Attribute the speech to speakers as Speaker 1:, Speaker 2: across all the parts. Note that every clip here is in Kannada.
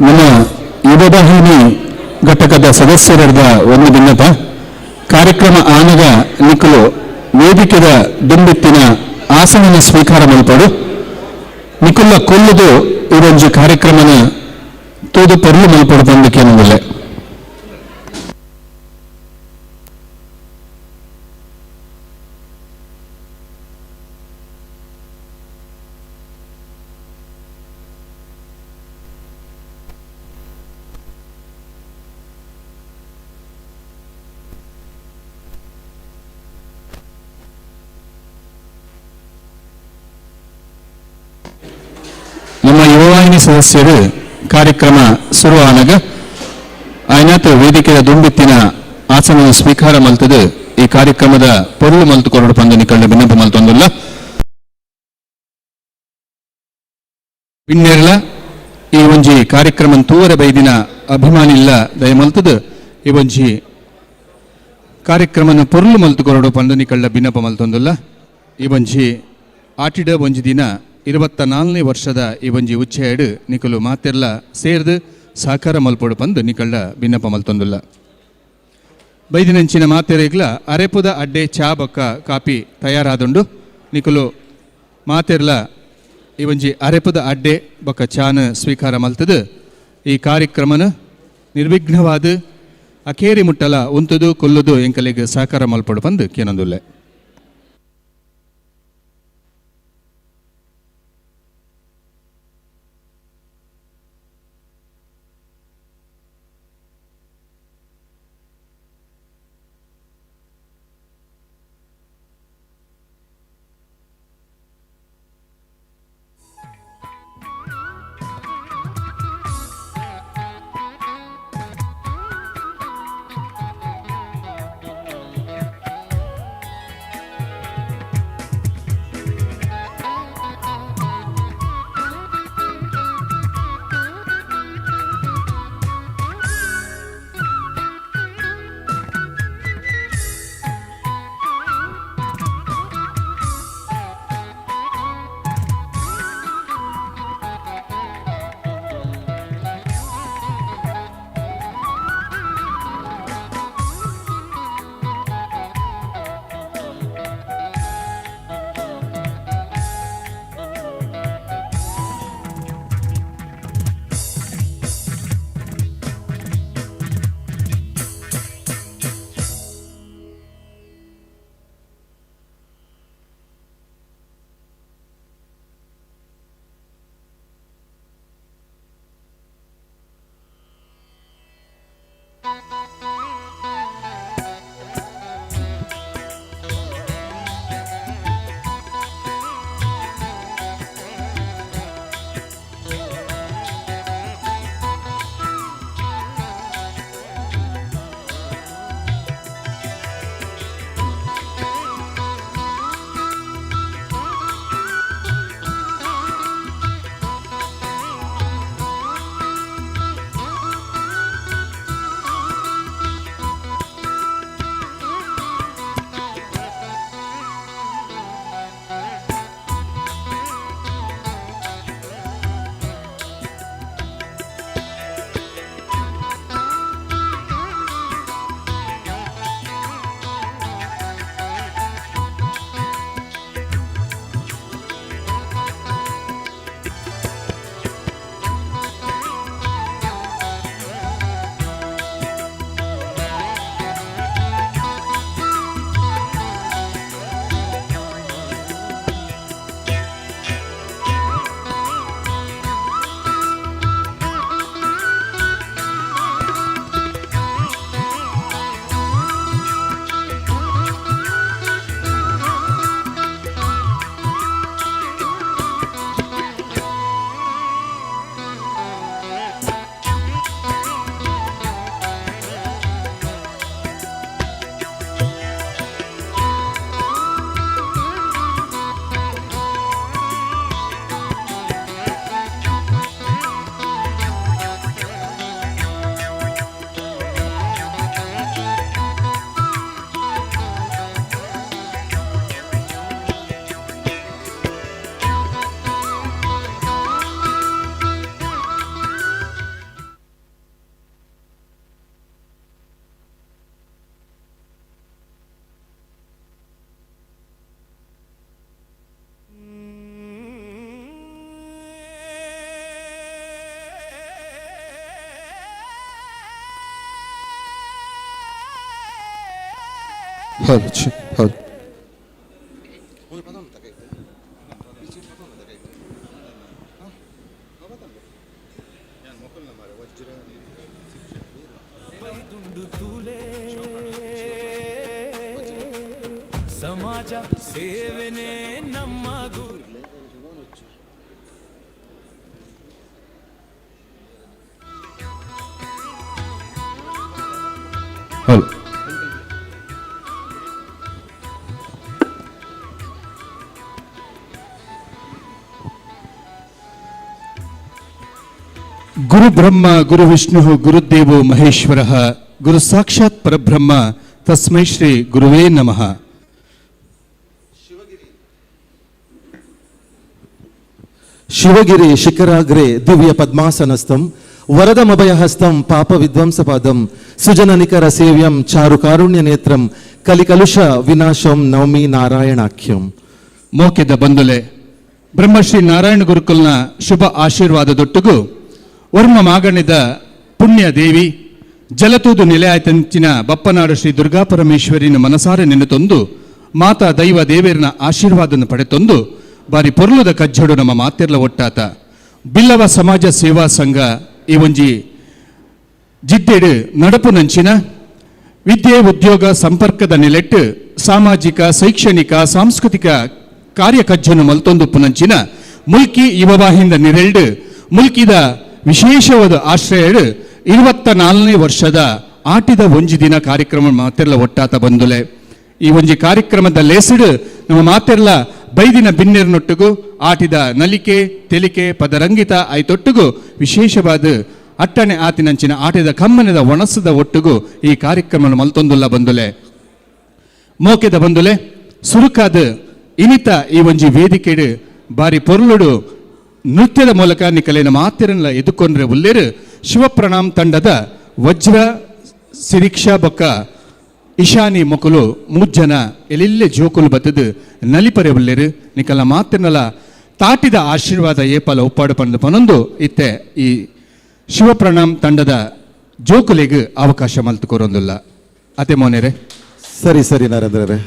Speaker 1: ನಮ್ಮ ಯುವವಾಹಿನಿ ಘಟಕದ ಸದಸ್ಯರದ ಒಂದು ಭಿನ್ನಪ ಕಾರ್ಯಕ್ರಮ ಆನಗ ನಿಖಲು ವೇದಿಕೆದ ದುಂಬಿತ್ತಿನ ಆಸನನ ಸ್ವೀಕಾರ ಮಲ್ಪಡು ನಿಖುಲ್ಲ ಕೊಲ್ಲುದು ಇವೊಂಜಿ ಕಾರ್ಯಕ್ರಮನ ತೂದು ಪೊರ್ಲು ಮಲ್ಪಡು ಬಂದಕ್ಕೆ ಅನ್ನೋದಿಲ್ಲ. ನಮ್ಮ ಯುವವಾಹಿನಿ ಸದಸ್ಯರು ಕಾರ್ಯಕ್ರಮ ಶುರುವಾನಾಗ ಆಯ್ನಾತು ವೇದಿಕೆಯ ದುಂಬಿತ್ತಿನ ಆಸನ ಸ್ವೀಕಾರ ಮಲ್ತದು ಈ ಕಾರ್ಯಕ್ರಮದ ಪೊರ್ಲು ಮಲ್ತುಕೊಂಡು ಬಂದು ನಿಕಳ್ಳ ಭಿನ್ನಪ ಮಲ್ತೊಂದುಲ್ಲ ಪಿನ್ನೆರ್ಲ ಈ ಒಂಜಿ ಕಾರ್ಯಕ್ರಮ ತೂವರ ಬೈದಿನ ಅಭಿಮಾನಿ ಇಲ್ಲ ದಯ ಮಲ್ತದು ಈ ಒಂಜಿ ಕಾರ್ಯಕ್ರಮನ ಪೊರ್ಲು ಮಲ್ತುಕೊಂಡು ಬಂದು ನಿಕಳ್ಳ ಭಿನ್ನಪ ಮಲ್ತೊಂದುಲ್ಲ ಈ ಒಂಜಿ ಆಟಿಡ ಒಂಜಿ ದಿನ 24ನೇ ವರ್ಷದ ಈ ಒಂಜಿ ಉಚ್ಚೆಯಡು ನಿಕಲು ಮಾತೆರ್ಲ ಸೇರ್ದು ಸಾಕಾರ ಮಲ್ಪೊಡು ಬಂದು ನಿಕಳ್ಳ ಭಿನ್ನಪ ಮಲ್ತೊಂದುಲ್ಲ ಬೈದಿನಂಚಿನ ಮಾತೆರೆಗ್ಲ ಅರೆಪುದ ಅಡ್ಡೆ ಚಾ ಬೊಕ್ಕ ಕಾಪಿ ತಯಾರಾದುಂಡು ನಿಕಲು ಮಾತೆರ್ಲ ಈ ಒಂಜಿ ಅರೆಪುದ ಅಡ್ಡೆ ಬೊಕ್ಕ ಚಾನ ಸ್ವೀಕಾರ ಮಲ್ತದು ಈ ಕಾರ್ಯಕ್ರಮನ ನಿರ್ವಿಘ್ನವಾದ ಅಕೇರಿ ಮುಟ್ಟಲ ಉಂತುದು ಕೊಲ್ಲುದು ಎಂಕಲೆಗೆ ಸಾಕಾರ ಮಲ್ಪೊಡು ಬಂದು ಕೇನೊಂದುಲ್ಲೆ.
Speaker 2: ಹೌದು ಹೌದು.
Speaker 3: ಸಮಾಜ ಸೇವೆನೇ ನಮ್ಮ ಗುರಿ.
Speaker 1: ಹೌದು. ಗುರು ಬ್ರಹ್ಮ ಗುರು ವಿಷ್ಣು ಗುರುದೇವೋ ಮಹೇಶ್ವರ ಗುರು ಸಾಕ್ಷಾತ್ ಪರಬ್ರಹ್ಮ ತಸ್ಮೈ ಶ್ರೀ ಗುರುವೇ ನಮಃ.
Speaker 2: ಶಿವಗಿರಿ ಶಿಖರಾಗ್ರೆ ದಿವ್ಯ ಪದ್ಮಾಸನಸ್ಥಂ ವರದಮಭಯಹಸ್తం ಪಾಪ ವಿಧ್ವಂಸಪಾದಂ ಸುಜನ ನಿಕರ ಸೇವ್ಯಂ ಚಾರು ಕಾರುಣ್ಯ ನೇತ್ರಂ ಕಲಿಕಲುಷ ವಿನಾಶಂ ನವಮಿ ನಾರಾಯಣಾಖ್ಯಂ.
Speaker 1: ಮೋಕೆದ ಬಂದುಲೆ ಬ್ರಹ್ಮಶ್ರೀ ನಾರಾಯಣ ಗುರುಕುಲ್ನ ಶುಭ ಆಶೀರ್ವಾದದೊಟ್ಟಿಗೂ ವರ್ಮ ಮಾಗಣ್ಯದ ಪುಣ್ಯ ದೇವಿ ಜಲತೂದು ನಿಲಯಾಯತಂಚಿನ ಬಪ್ಪನಾಡು ಶ್ರೀ ದುರ್ಗಾ ಪರಮೇಶ್ವರಿನ ಮನಸಾರೆ ನೆನೆತೊಂದು ಮಾತಾ ದೈವ ದೇವೇರನ ಆಶೀರ್ವಾದವನ್ನು ಪಡೆತೊಂದು ಬಾರಿ ಪೊರ್ಲುದ ಕಜ್ಜಡು ನಮ್ಮ ಮಾತೆರ್ಲ ಒಟ್ಟಾತ ಬಿಲ್ಲವ ಸಮಾಜ ಸೇವಾ ಸಂಘ ಈ ಒಂಜಿ ಜಿದ್ದೆಡು ನಡಪು ನಂಚಿನ ವಿದ್ಯೆ ಉದ್ಯೋಗ ಸಂಪರ್ಕದ ನೆಲೆಟ್ಟು ಸಾಮಾಜಿಕ ಶೈಕ್ಷಣಿಕ ಸಾಂಸ್ಕೃತಿಕ ಕಾರ್ಯಕಜ್ಜನು ಮಲ್ತೊಂದು ಪುನಂಚಿನ ಮುಲ್ಕಿ ಯುವವಾಹಿಂದ ನಿರೆಲ್ಡು ಮುಲ್ಕಿದ ವಿಶೇಷವಾದ ಆಶ್ರಯಡು 24ನೇ ವರ್ಷದ ಆಟಿದ ಒಂಜಿ ದಿನ ಕಾರ್ಯಕ್ರಮ ಮಾತೆರ್ಲ ಒಟ್ಟಾತ ಬಂದುಲೆ. ಈ ಒಂಜಿ ಕಾರ್ಯಕ್ರಮದ ಲೇಸಿಡು ನಮ್ಮ ಮಾತೆರ್ಲ ಬೈದಿನ ಬಿನ್ನೆರ್ನೊಟ್ಟಿಗೂ ಆಟಿದ ನಲಿಕೆ ತೆಲಿಕೆ ಪದರಂಗಿತ ಐತೊಟ್ಟಿಗೂ ವಿಶೇಷವಾದ ಅಟ್ಟಣೆ ಆತಿನಂಚಿನ ಆಟಿದ ಕಮ್ಮನದ ಒಣಸದ ಒಟ್ಟಿಗೂ ಈ ಕಾರ್ಯಕ್ರಮ ಮಲ್ತೊಂದುಲ್ಲ ಬಂದುಲೆ. ಮೋಕೆದ ಬಂದುಲೆ ಸುರುಕಾದ ಇನಿತ ಈ ಒಂಜಿ ವೇದಿಕೆಡು ಬಾರಿ ಪೊರ್ಲುಡು ನೃತ್ಯದ ಮೂಲಕ ನಿಕಲಿನ ಮಾತೆರನ್ನ ಎದುಕೊಂಡ್ರೆ ಉಲ್ಲೇರು ಶಿವಪ್ರಣಾಮ್ ತಂಡದ ವಜ್ರ ಸಿರಿಕ್ಷಾ ಬೊಕ್ಕ ಇಶಾನಿ ಮೊಕಲು ಮೂಜ್ಜನ ಎಲಿಲ್ಲೆ ಜೋಕುಲು ಬತ್ತದು ನಲಿಪರೆ ಉಲ್ಲೇರು ನಿಕಲ ಮಾತೆರ್ನಲ ತಾಟಿದ ಆಶೀರ್ವಾದ ಏಪಲ ಒಪ್ಪಾಡು ಪಂದು ಪನೊಂದು ಇತ್ತೆ ಈ ಶಿವಪ್ರಣಾಮ್ ತಂಡದ ಜೋಕುಲಿಗೆ ಅವಕಾಶ ಮಲ್ತುಕೊರೊಂದುಲ್ಲ. ಅತೆ ಮೋನೆರೆ
Speaker 2: ಸರಿ ಸರಿ ನರೇಂದ್ರರೇ.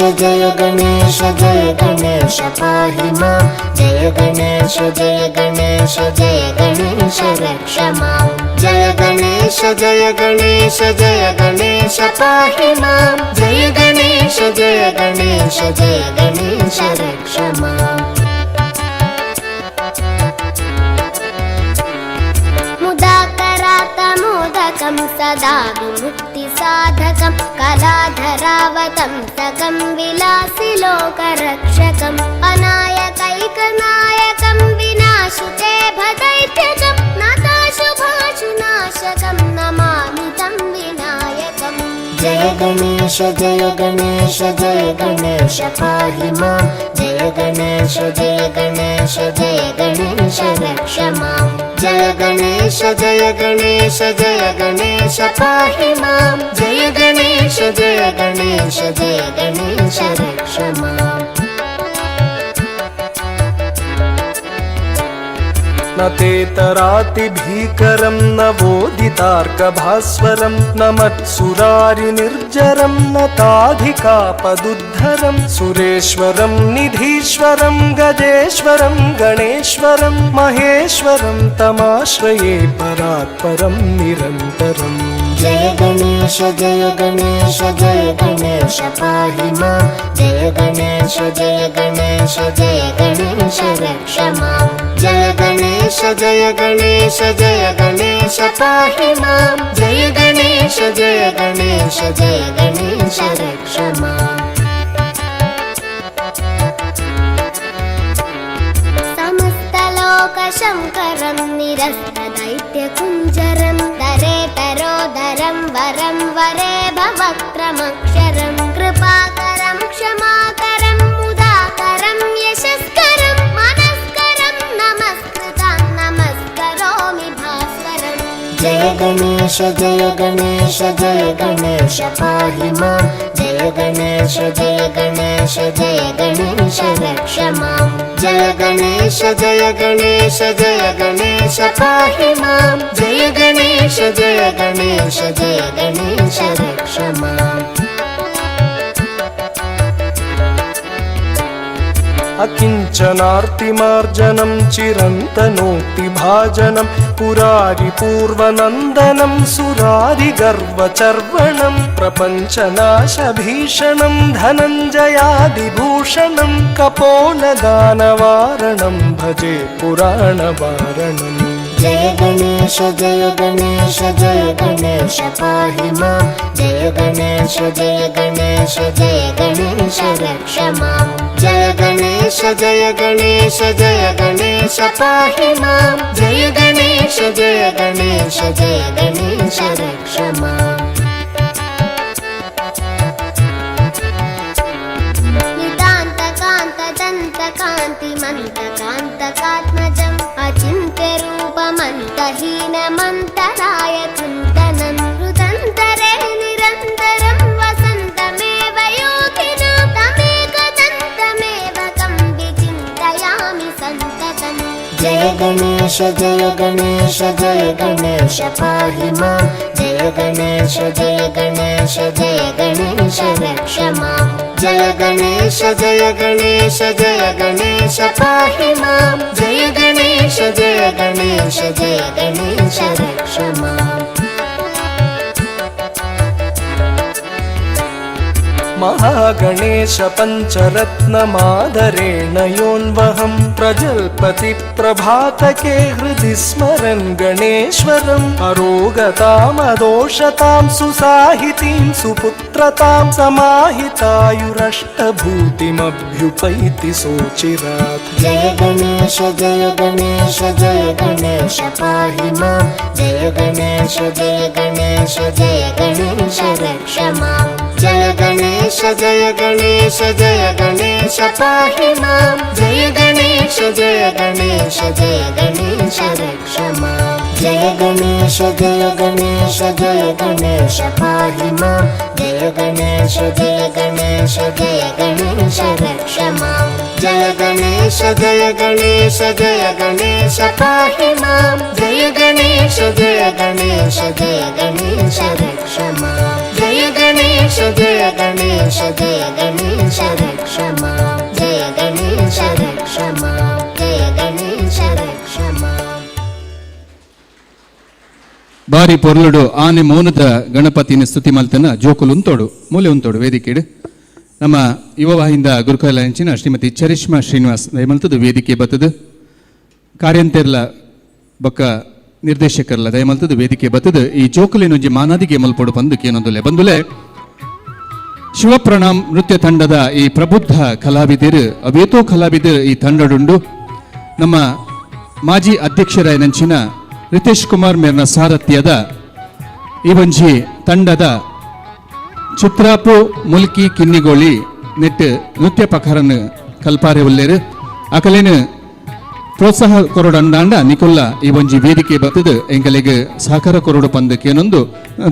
Speaker 4: गणेश जय गणेश पाहि मां जय गणेश रक्ष मां जय गणेश पाहि मां जय गणेश रक्ष मां मुदाकरातमोदकं सदा विमुक्तिसाधकं कलाधरावतंसकं विलासिलोकरक्षकम् अनायकैकनायकं विनाशिते भदैत्यकं नताशुभाशुनाशकं नमामि तं विनायकम् जय गणेश पाहि मां जय गणेश रक्ष मां जय गणेश पाहि मां जय गणेश रक्ष मां
Speaker 3: न तेतरातिभीकरं न वोदितार्कभास्वरं न मत्सुरारिनिर्जरं न ताधिकापदुद्धरं सुरेश्वरं निधीश्वरं गजेश्वरं गणेश्वरं महेश्वरं तमाश्रये परात्परं निरन्तरम्
Speaker 4: जय गणेश पाहि मां जय गणेश रक्ष मां जय गणेश पाहि मां जय गणेश रक्ष मां समस्तलोकशङ्करं निरस्तदैत्यकुञ्जरं दरेतरोदरं वरं वरे भवक्रमक्षरं कृपाकरं क्षमाकरं मुदाकरं यशस्करं मनस्करं नमस्कृतं नमस्करोमि भास्वरम् जय गणेश पाहि मां जय गणेश रक्ष मां जय गणेश पाहि मां जय गणेश रक्ष मां
Speaker 3: अकिञ्चनार्तिमार्जनं चिरन्तनोक्तिभाजनं पुरारिपूर्वनन्दनं सुरारिगर्वचर्वणं प्रपञ्चनाशभीषणं धनञ्जयादिभूषणं कपोलदानवारणं भजे पुराणवारणम्
Speaker 4: जय गणेश पाहि मां जय गणेश रक्ष मां जय गणेश पाहि मां जय गणेश रक्ष मां नितान्तकान्तदन्तकान्तिमन्तकान्तकात्मजम् अचिन्त्यरूपमन्तहीनमन्तराय चिन्तनं हृदन्तरे निरन्तरं वसन्तमेव योगिनं तमेकदन्तमेव कं विचिन्तयामि सन्ततम् जय गणेश पाहि मां जय गणेश रक्ष मां जय गणेश पाहि मां जय गणेश रक्ष मां
Speaker 3: महागणेश पञ्चरत्नमादरेण योन्वहं प्रजल्पति प्रभातके हृदि स्मरन् गणेश्वरम् अरोगतामदोषतां सुसाहितीं सुपुत्रतां समाहितायुरष्टभूतिमभ्युपैति सोचिरात्
Speaker 4: जय गणेश पाहि मां जय गणेश रक्ष मां जय गणेश पाहि मां जय गणेश रक्ष मां जय गणेश पाहि मां जय गणेश रक्ष मां जय गणेश पाहि मां जय गणेश रक्ष मां जय गणेश जय गणेश जय गणेश रक्ष मां जय गणेश रक्ष मां जय गणेश रक्ष मां
Speaker 1: ಬಾರಿ ಪೊರ್ಲುಡು ಆನೆ ಮೌನದ ಗಣಪತಿನ ಸ್ತುತಿ ಮಲ್ತನ ಜೋಕುಲು ಉಂತೋಡು ಮೂಲೆ ಉಂತೋಡು ವೇದಿಕೆಡು ನಮ್ಮ ಯುವವಾಹಿಂದ ಗುರುಕುಲ ಹೆಂಚಿನ ಶ್ರೀಮತಿ ಚರಿಷ್ಮಾ ಶ್ರೀನಿವಾಸ್ ದಯಮಲ್ತದು ವೇದಿಕೆ ಬತ್ತದು ಕಾರ್ಯಂತೆರ್ಲ ಬೊಕ್ಕ ನಿರ್ದೇಶಕರ್ಲ ದಯಮಲ್ತದು ವೇದಿಕೆ ಬತ್ತದು ಈ ಜೋಕುಲಿನೊಂಜಿ ಮಾನಾದಿಗೆ ಮಲ್ಪೊಡು ಬಂದುಕೆ ಏನೊಂದುಲೆ ಬಂದುಲೆ ಶಿವಪ್ರಣಾಮ್ ನೃತ್ಯ ತಂಡದ ಈ ಪ್ರಬುದ್ಧ ಕಲಾವಿದರು ಅವೇತೋ ಕಲಾವಿದರು ಈ ತಂಡಡುಂಡು ನಮ್ಮ ಮಾಜಿ ಅಧ್ಯಕ್ಷರ ನಂಚಿನ ರಿತೇಶ್ ಕುಮಾರ್ ಮೇರ್ನ ಸಾರಥ್ಯದ ಈ ಒಂಜಿ ತಂಡದ ಚಿತ್ರಾಪು ಮುಲ್ಕಿ ಕಿನ್ನಿಗೋಳಿ ನೆಟ್ ನೃತ್ಯ ಪಖರನ್ ಕಲ್ಪಾರೆ ಉಲ್ಲೇರು ಅಕಲೇನು ಪ್ರೋತ್ಸಾಹ ಕೊರಡು ಅಂಡಾಂಡ ನಿಕೊಲ್ಲ ಈ ಒಂಜಿ ವೇದಿಕೆ ಬತ್ತದು ಎಂಕಲೆಗೆ ಸಹಕಾರ ಕೊರಡು ಪಂದಕ್ಕೇನೊಂದು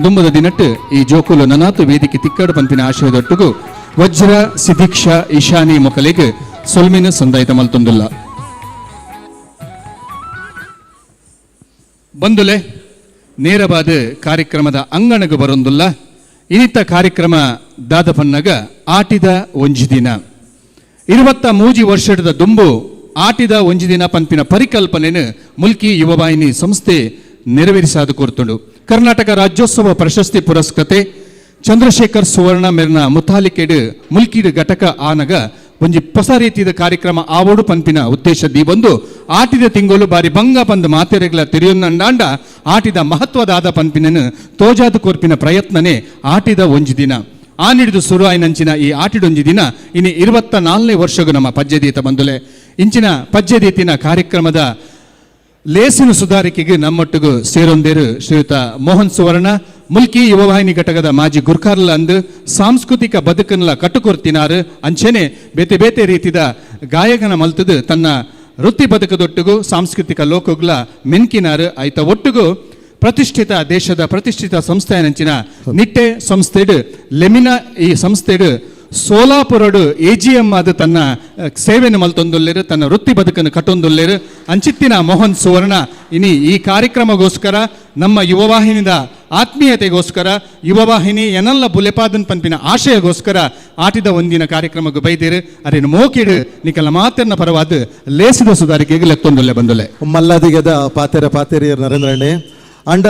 Speaker 1: ದುಂಬದ ದಿನಟ್ಟು ಈ ಜೋಕುಲು ನನಾತು ವೇದಿಕೆ ತಿಕ್ಕಡು ಪಂಪಿನ ಆಶಯದೊಟ್ಟಿಗೂ ವಜ್ರ ಸಿದೀಕ್ಷಾ ಈಶಾನಿ ಮೊಕಲೆಗೆ ಸೊಲ್ಮಿನ ಸಂದಾಯಿತ ಮಲ್ತೊಂದುಲ್ಲ ಬಂದುಲೆ ನೇರವಾದ ಕಾರ್ಯಕ್ರಮದ ಅಂಗಣಗ ಬರೊಂದುಲ್ಲ ಇನ್ನಿತ್ತ ಕಾರ್ಯಕ್ರಮ ದಾದಪನ್ನಗ ಆಟಿದ ಒಂಜಿ ದಿನ 23 ವರ್ಷದ ದುಂಬು ಆಟಿದ ಒಂಜಿ ದಿನ ಪಂಪಿನ ಪರಿಕಲ್ಪನೆಯನ್ನು ಮುಲ್ಕಿ ಯುವವಾಹಿನಿ ಸಂಸ್ಥೆ ನೆರವೇರಿಸಾದು ಕೋರ್ತುಂಡು ಕರ್ನಾಟಕ ರಾಜ್ಯೋತ್ಸವ ಪ್ರಶಸ್ತಿ ಪುರಸ್ಕೃತೆ ಚಂದ್ರಶೇಖರ್ ಸುವರ್ಣ ಮೆರ್ನ ಮುತಾಲಿಕೆಡು ಮುಲ್ಕಿಡು ಘಟಕ ಆನಗ ಒಂಜಿ ಹೊಸ ರೀತಿಯ ಕಾರ್ಯಕ್ರಮ ಆವೋಡು ಪಂಪಿನ ಉದ್ದೇಶದಿ ಒಂದು ಆಟಿದ ತಿಂಗಳು ಬಾರಿ ಬಂಗ ಪಂದ್ ಮಾತೆರೆಗಳ ತಿರಿಯೊಂದಂಡಾಂಡ ಆಟಿದ ಮಹತ್ವದಾದ ಪಂಪಿನನ್ನು ತೋಜಾದು ಕೋರ್ಪಿನ ಪ್ರಯತ್ನನೇ ಆಟಿದ ಒಂಜಿ ದಿನ ಆನಿಡಿದು ಶುರು ಆಯ್ನಂಚಿನ ಈ ಆಟಿಡೊಂಜಿ ದಿನ ಇನ್ನು 24ನೇ ವರ್ಷಗೂ ನಮ್ಮ ಪಜ್ಯದೀತ ಬಂದುಲೆ ಇಂಚಿನ ಪಜ್ಯದೀತಿನ ಕಾರ್ಯಕ್ರಮದ ಲೇಸಿನ ಸುಧಾರಿಕೆಗೆ ನಮ್ಮೊಟ್ಟಿಗೂ ಸೇರೊಂದೇರು ಶ್ರೀಯುತ ಮೋಹನ್ ಸುವರ್ಣ ಮುಲ್ಕಿ ಯುವವಾಹಿನಿ ಘಟಕದ ಮಾಜಿ ಗುರ್ಕಾರ್ಲ ಅಂದು ಸಾಂಸ್ಕೃತಿಕ ಬದುಕನ್ಲ ಕಟ್ಟುಕೊರ್ತಿನಾರು ಅಂಚೆನೆ ಬೇತೆ ಬೇತೆ ರೀತಿದ ಗಾಯಕನ ಮಲ್ತದು ತನ್ನ ವೃತ್ತಿ ಬದುಕದೊಟ್ಟಿಗೂ ಸಾಂಸ್ಕೃತಿಕ ಲೋಕಗಳ ಮೆನ್ಕಿನಾರು ಆಯ್ತ ಒಟ್ಟಿಗೂ ಪ್ರತಿಷ್ಠಿತ ದೇಶದ ಪ್ರತಿಷ್ಠಿತ ಸಂಸ್ಥೆ ನಂಚಿನ ನಿಟ್ಟೆ ಸಂಸ್ಥೆಡು ಲೆಮಿನಾ ಈ ಸಂಸ್ಥೆಡು ಸೋಲಾಪುರಡು AGM ಆದ ತನ್ನ ಸೇವೆಯನ್ನು ಮಲ್ತೊಂದುಲ್ಲೇರು ತನ್ನ ವೃತ್ತಿ ಬದುಕನ್ನು ಕಟ್ಟೊಂದುಲ್ಲೇರು ಅಂಚಿತ್ತಿನ ಮೋಹನ್ ಸುವರ್ಣ ಇನಿ ಈ ಕಾರ್ಯಕ್ರಮಗೋಸ್ಕರ ನಮ್ಮ ಯುವವಾಹಿನಿದ ಆತ್ಮೀಯತೆಗೋಸ್ಕರ ಯುವವಾಹಿನಿ ಎನಲ್ಲ ಬುಲೆಪಾದನ್ ಪಂಪಿನ ಆಶಯಗೋಸ್ಕರ ಆಟಿದ ಒಂದಿನ ಕಾರ್ಯಕ್ರಮಕ್ಕೆ ಬೈದೇರು ಅರೇನು ಮೋಕಿಡು ನಿಕಲ ಮಾತೆರ್ನ ಪರವಾದ ಲೇಸಿದ ಸುಧಾರಿಕೆಗೆ ಲೆಕ್ತೊಂದುಲ್ಲೆ ಬಂದುಲೆ
Speaker 2: ಮಲ್ಲದಿಗದ ಪಾತೆರಿಯರ್ ನರೇಂದ್ರಣ್ಣೆ ಅಂಡ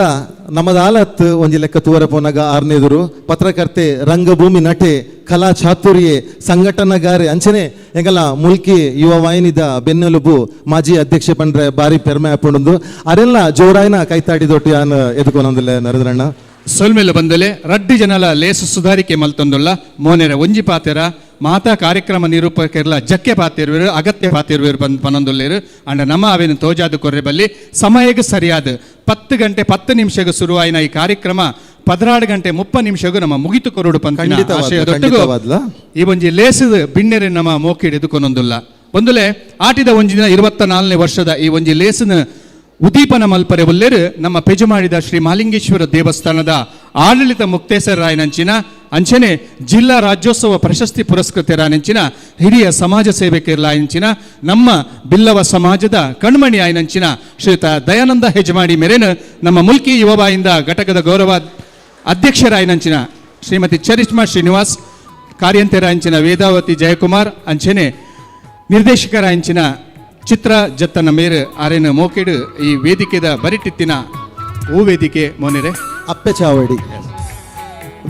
Speaker 2: ನಮ್ಮದ ಆಲತ್ ಒಂಜಿ ಲೆಕ್ಕ ತೂವರ ಪೋನಾಗ ಆರ್ನೇದುರು ಪತ್ರಕರ್ತೆ ರಂಗಭೂಮಿ ನಟೆ ಕಲಾ ಚಾತುರ್ಯೆ ಸಂಘಟನಾಗಾರೆ ಅಂಚನೆ ಎಂಗಲ ಮುಲ್ಕಿ ಯುವ ವಾಹಿನಿದ ಬೆನ್ನೆಲುಬು ಮಾಜಿ ಅಧ್ಯಕ್ಷ ಪಂಡ್ರೆ ಬಾರಿ ಪೆರ್ಮೆ ಹಾಪುಂಡು ಅರೆಲ್ಲ ಜೋರಾಯಿನ ಕೈತಾಡಿದೊಟ್ಟು ಯಾನ್ ಎದುಕೊನೊಂದಿಲ್ಲ ನರೇಂದ್ರಣ್ಣ
Speaker 1: ಸೊಲ್ಮೆಲ್ಲ ಬಂದಲೆ ರಡ್ಡಿ ಜನಲ ಲೇಸು ಸುಧಾರಿಕೆ ಮಲ್ತೊಂದುಲ್ಲ ಮೋನೆರ ಒಂಜಿ ಪಾತೆರ ಮಾತಾ ಕಾರ್ಯಕ್ರಮ ನಿರೂಪಕರ್ಲ ಜಕ್ಕೆ ಪಾತಿರುವರು ಅಗತ್ಯ ಪಾತಿರುವರು ಪನೊಂದುಲ್ಲೇರು ಅಂಡ ನಮ್ಮ ಅವೇನು ತೋಜಾದು ಕೊರ್ರೆ ಬಲ್ಲಿ ಸಮಯಕ್ಕೆ ಸರಿಯಾದ 10 ಗಂಟೆ 10 ನಿಮಿಷಕ್ಕೆ ಶುರುವಾಯಿನ ಈ ಕಾರ್ಯಕ್ರಮ 16 ಗಂಟೆ 30 ನಿಮಿಷಗೂ ನಮ್ಮ ಮುಗಿತು ಕೊರಡು ಪಂಪಿನ ಆಶಯದೊಟ್ಟಿಗೂ ಈ ಒಂಜಿ ಲೇಸದ ಬಿಣ್ಣೆರೆ ನಮ್ಮ ಮೋಕಿಡ್ ಎದುಕೊನೊಂದುಲ್ಲ ಒಂದುಲೆ ಆಟಿದ ಒಂಜಿ ದಿನ 24ನೇ ವರ್ಷದ ಈ ಒಂಜಿ ಲೇಸನ ಉದೀಪನ ಮಲ್ಪರೆ ಉಲ್ಲೇರು ನಮ್ಮ ಪೆಜು ಮಾಡಿದ ಶ್ರೀ ಮಹಾಲಿಂಗೇಶ್ವರ ದೇವಸ್ಥಾನದ ಆಡಳಿತ ಮುಕ್ತೇಸರಾಯನಂಚಿನ ಅಂಚನೆ ಜಿಲ್ಲಾ ರಾಜ್ಯೋತ್ಸವ ಪ್ರಶಸ್ತಿ ಪುರಸ್ಕೃತರಾಯನಂಚಿನ ಹಿರಿಯ ಸಮಾಜ ಸೇವಕರಾಯನಂಚಿನ ನಮ್ಮ ಬಿಲ್ಲವ ಸಮಾಜದ ಕಣ್ಮಣಿ ಆಯನಂಚಿನ ಶ್ರೀಯುತ ದಯಾನಂದ ಹೆಜಮಾಡಿ ಮೆರೆನು ನಮ್ಮ ಮುಲ್ಕಿ ಯುವವಾಹಿನಿದ ಘಟಕದ ಗೌರವ ಅಧ್ಯಕ್ಷರಾಯನಂಚಿನ ಶ್ರೀಮತಿ ಚರಿಷ್ಮಾ ಶ್ರೀನಿವಾಸ್ ಕಾರ್ಯಂತೆರಾಯಂಚಿನ ವೇದಾವತಿ ಜಯಕುಮಾರ್ ಅಂಚನೆ ನಿರ್ದೇಶಕರಾಯಂಚಿನ ಚಿತ್ರ ಜತ್ತನ ಮೇರೆ ಆರೇನ ಮೋಕೆಡು ಈ ವೇದಿಕೆದ ಬರಿಟಿತ್ತಿನ ಹೂ ವೇದಿಕೆ ಮೋನೆರೆ
Speaker 2: ಅಪ್ಪೆ ಚಾವಡಿ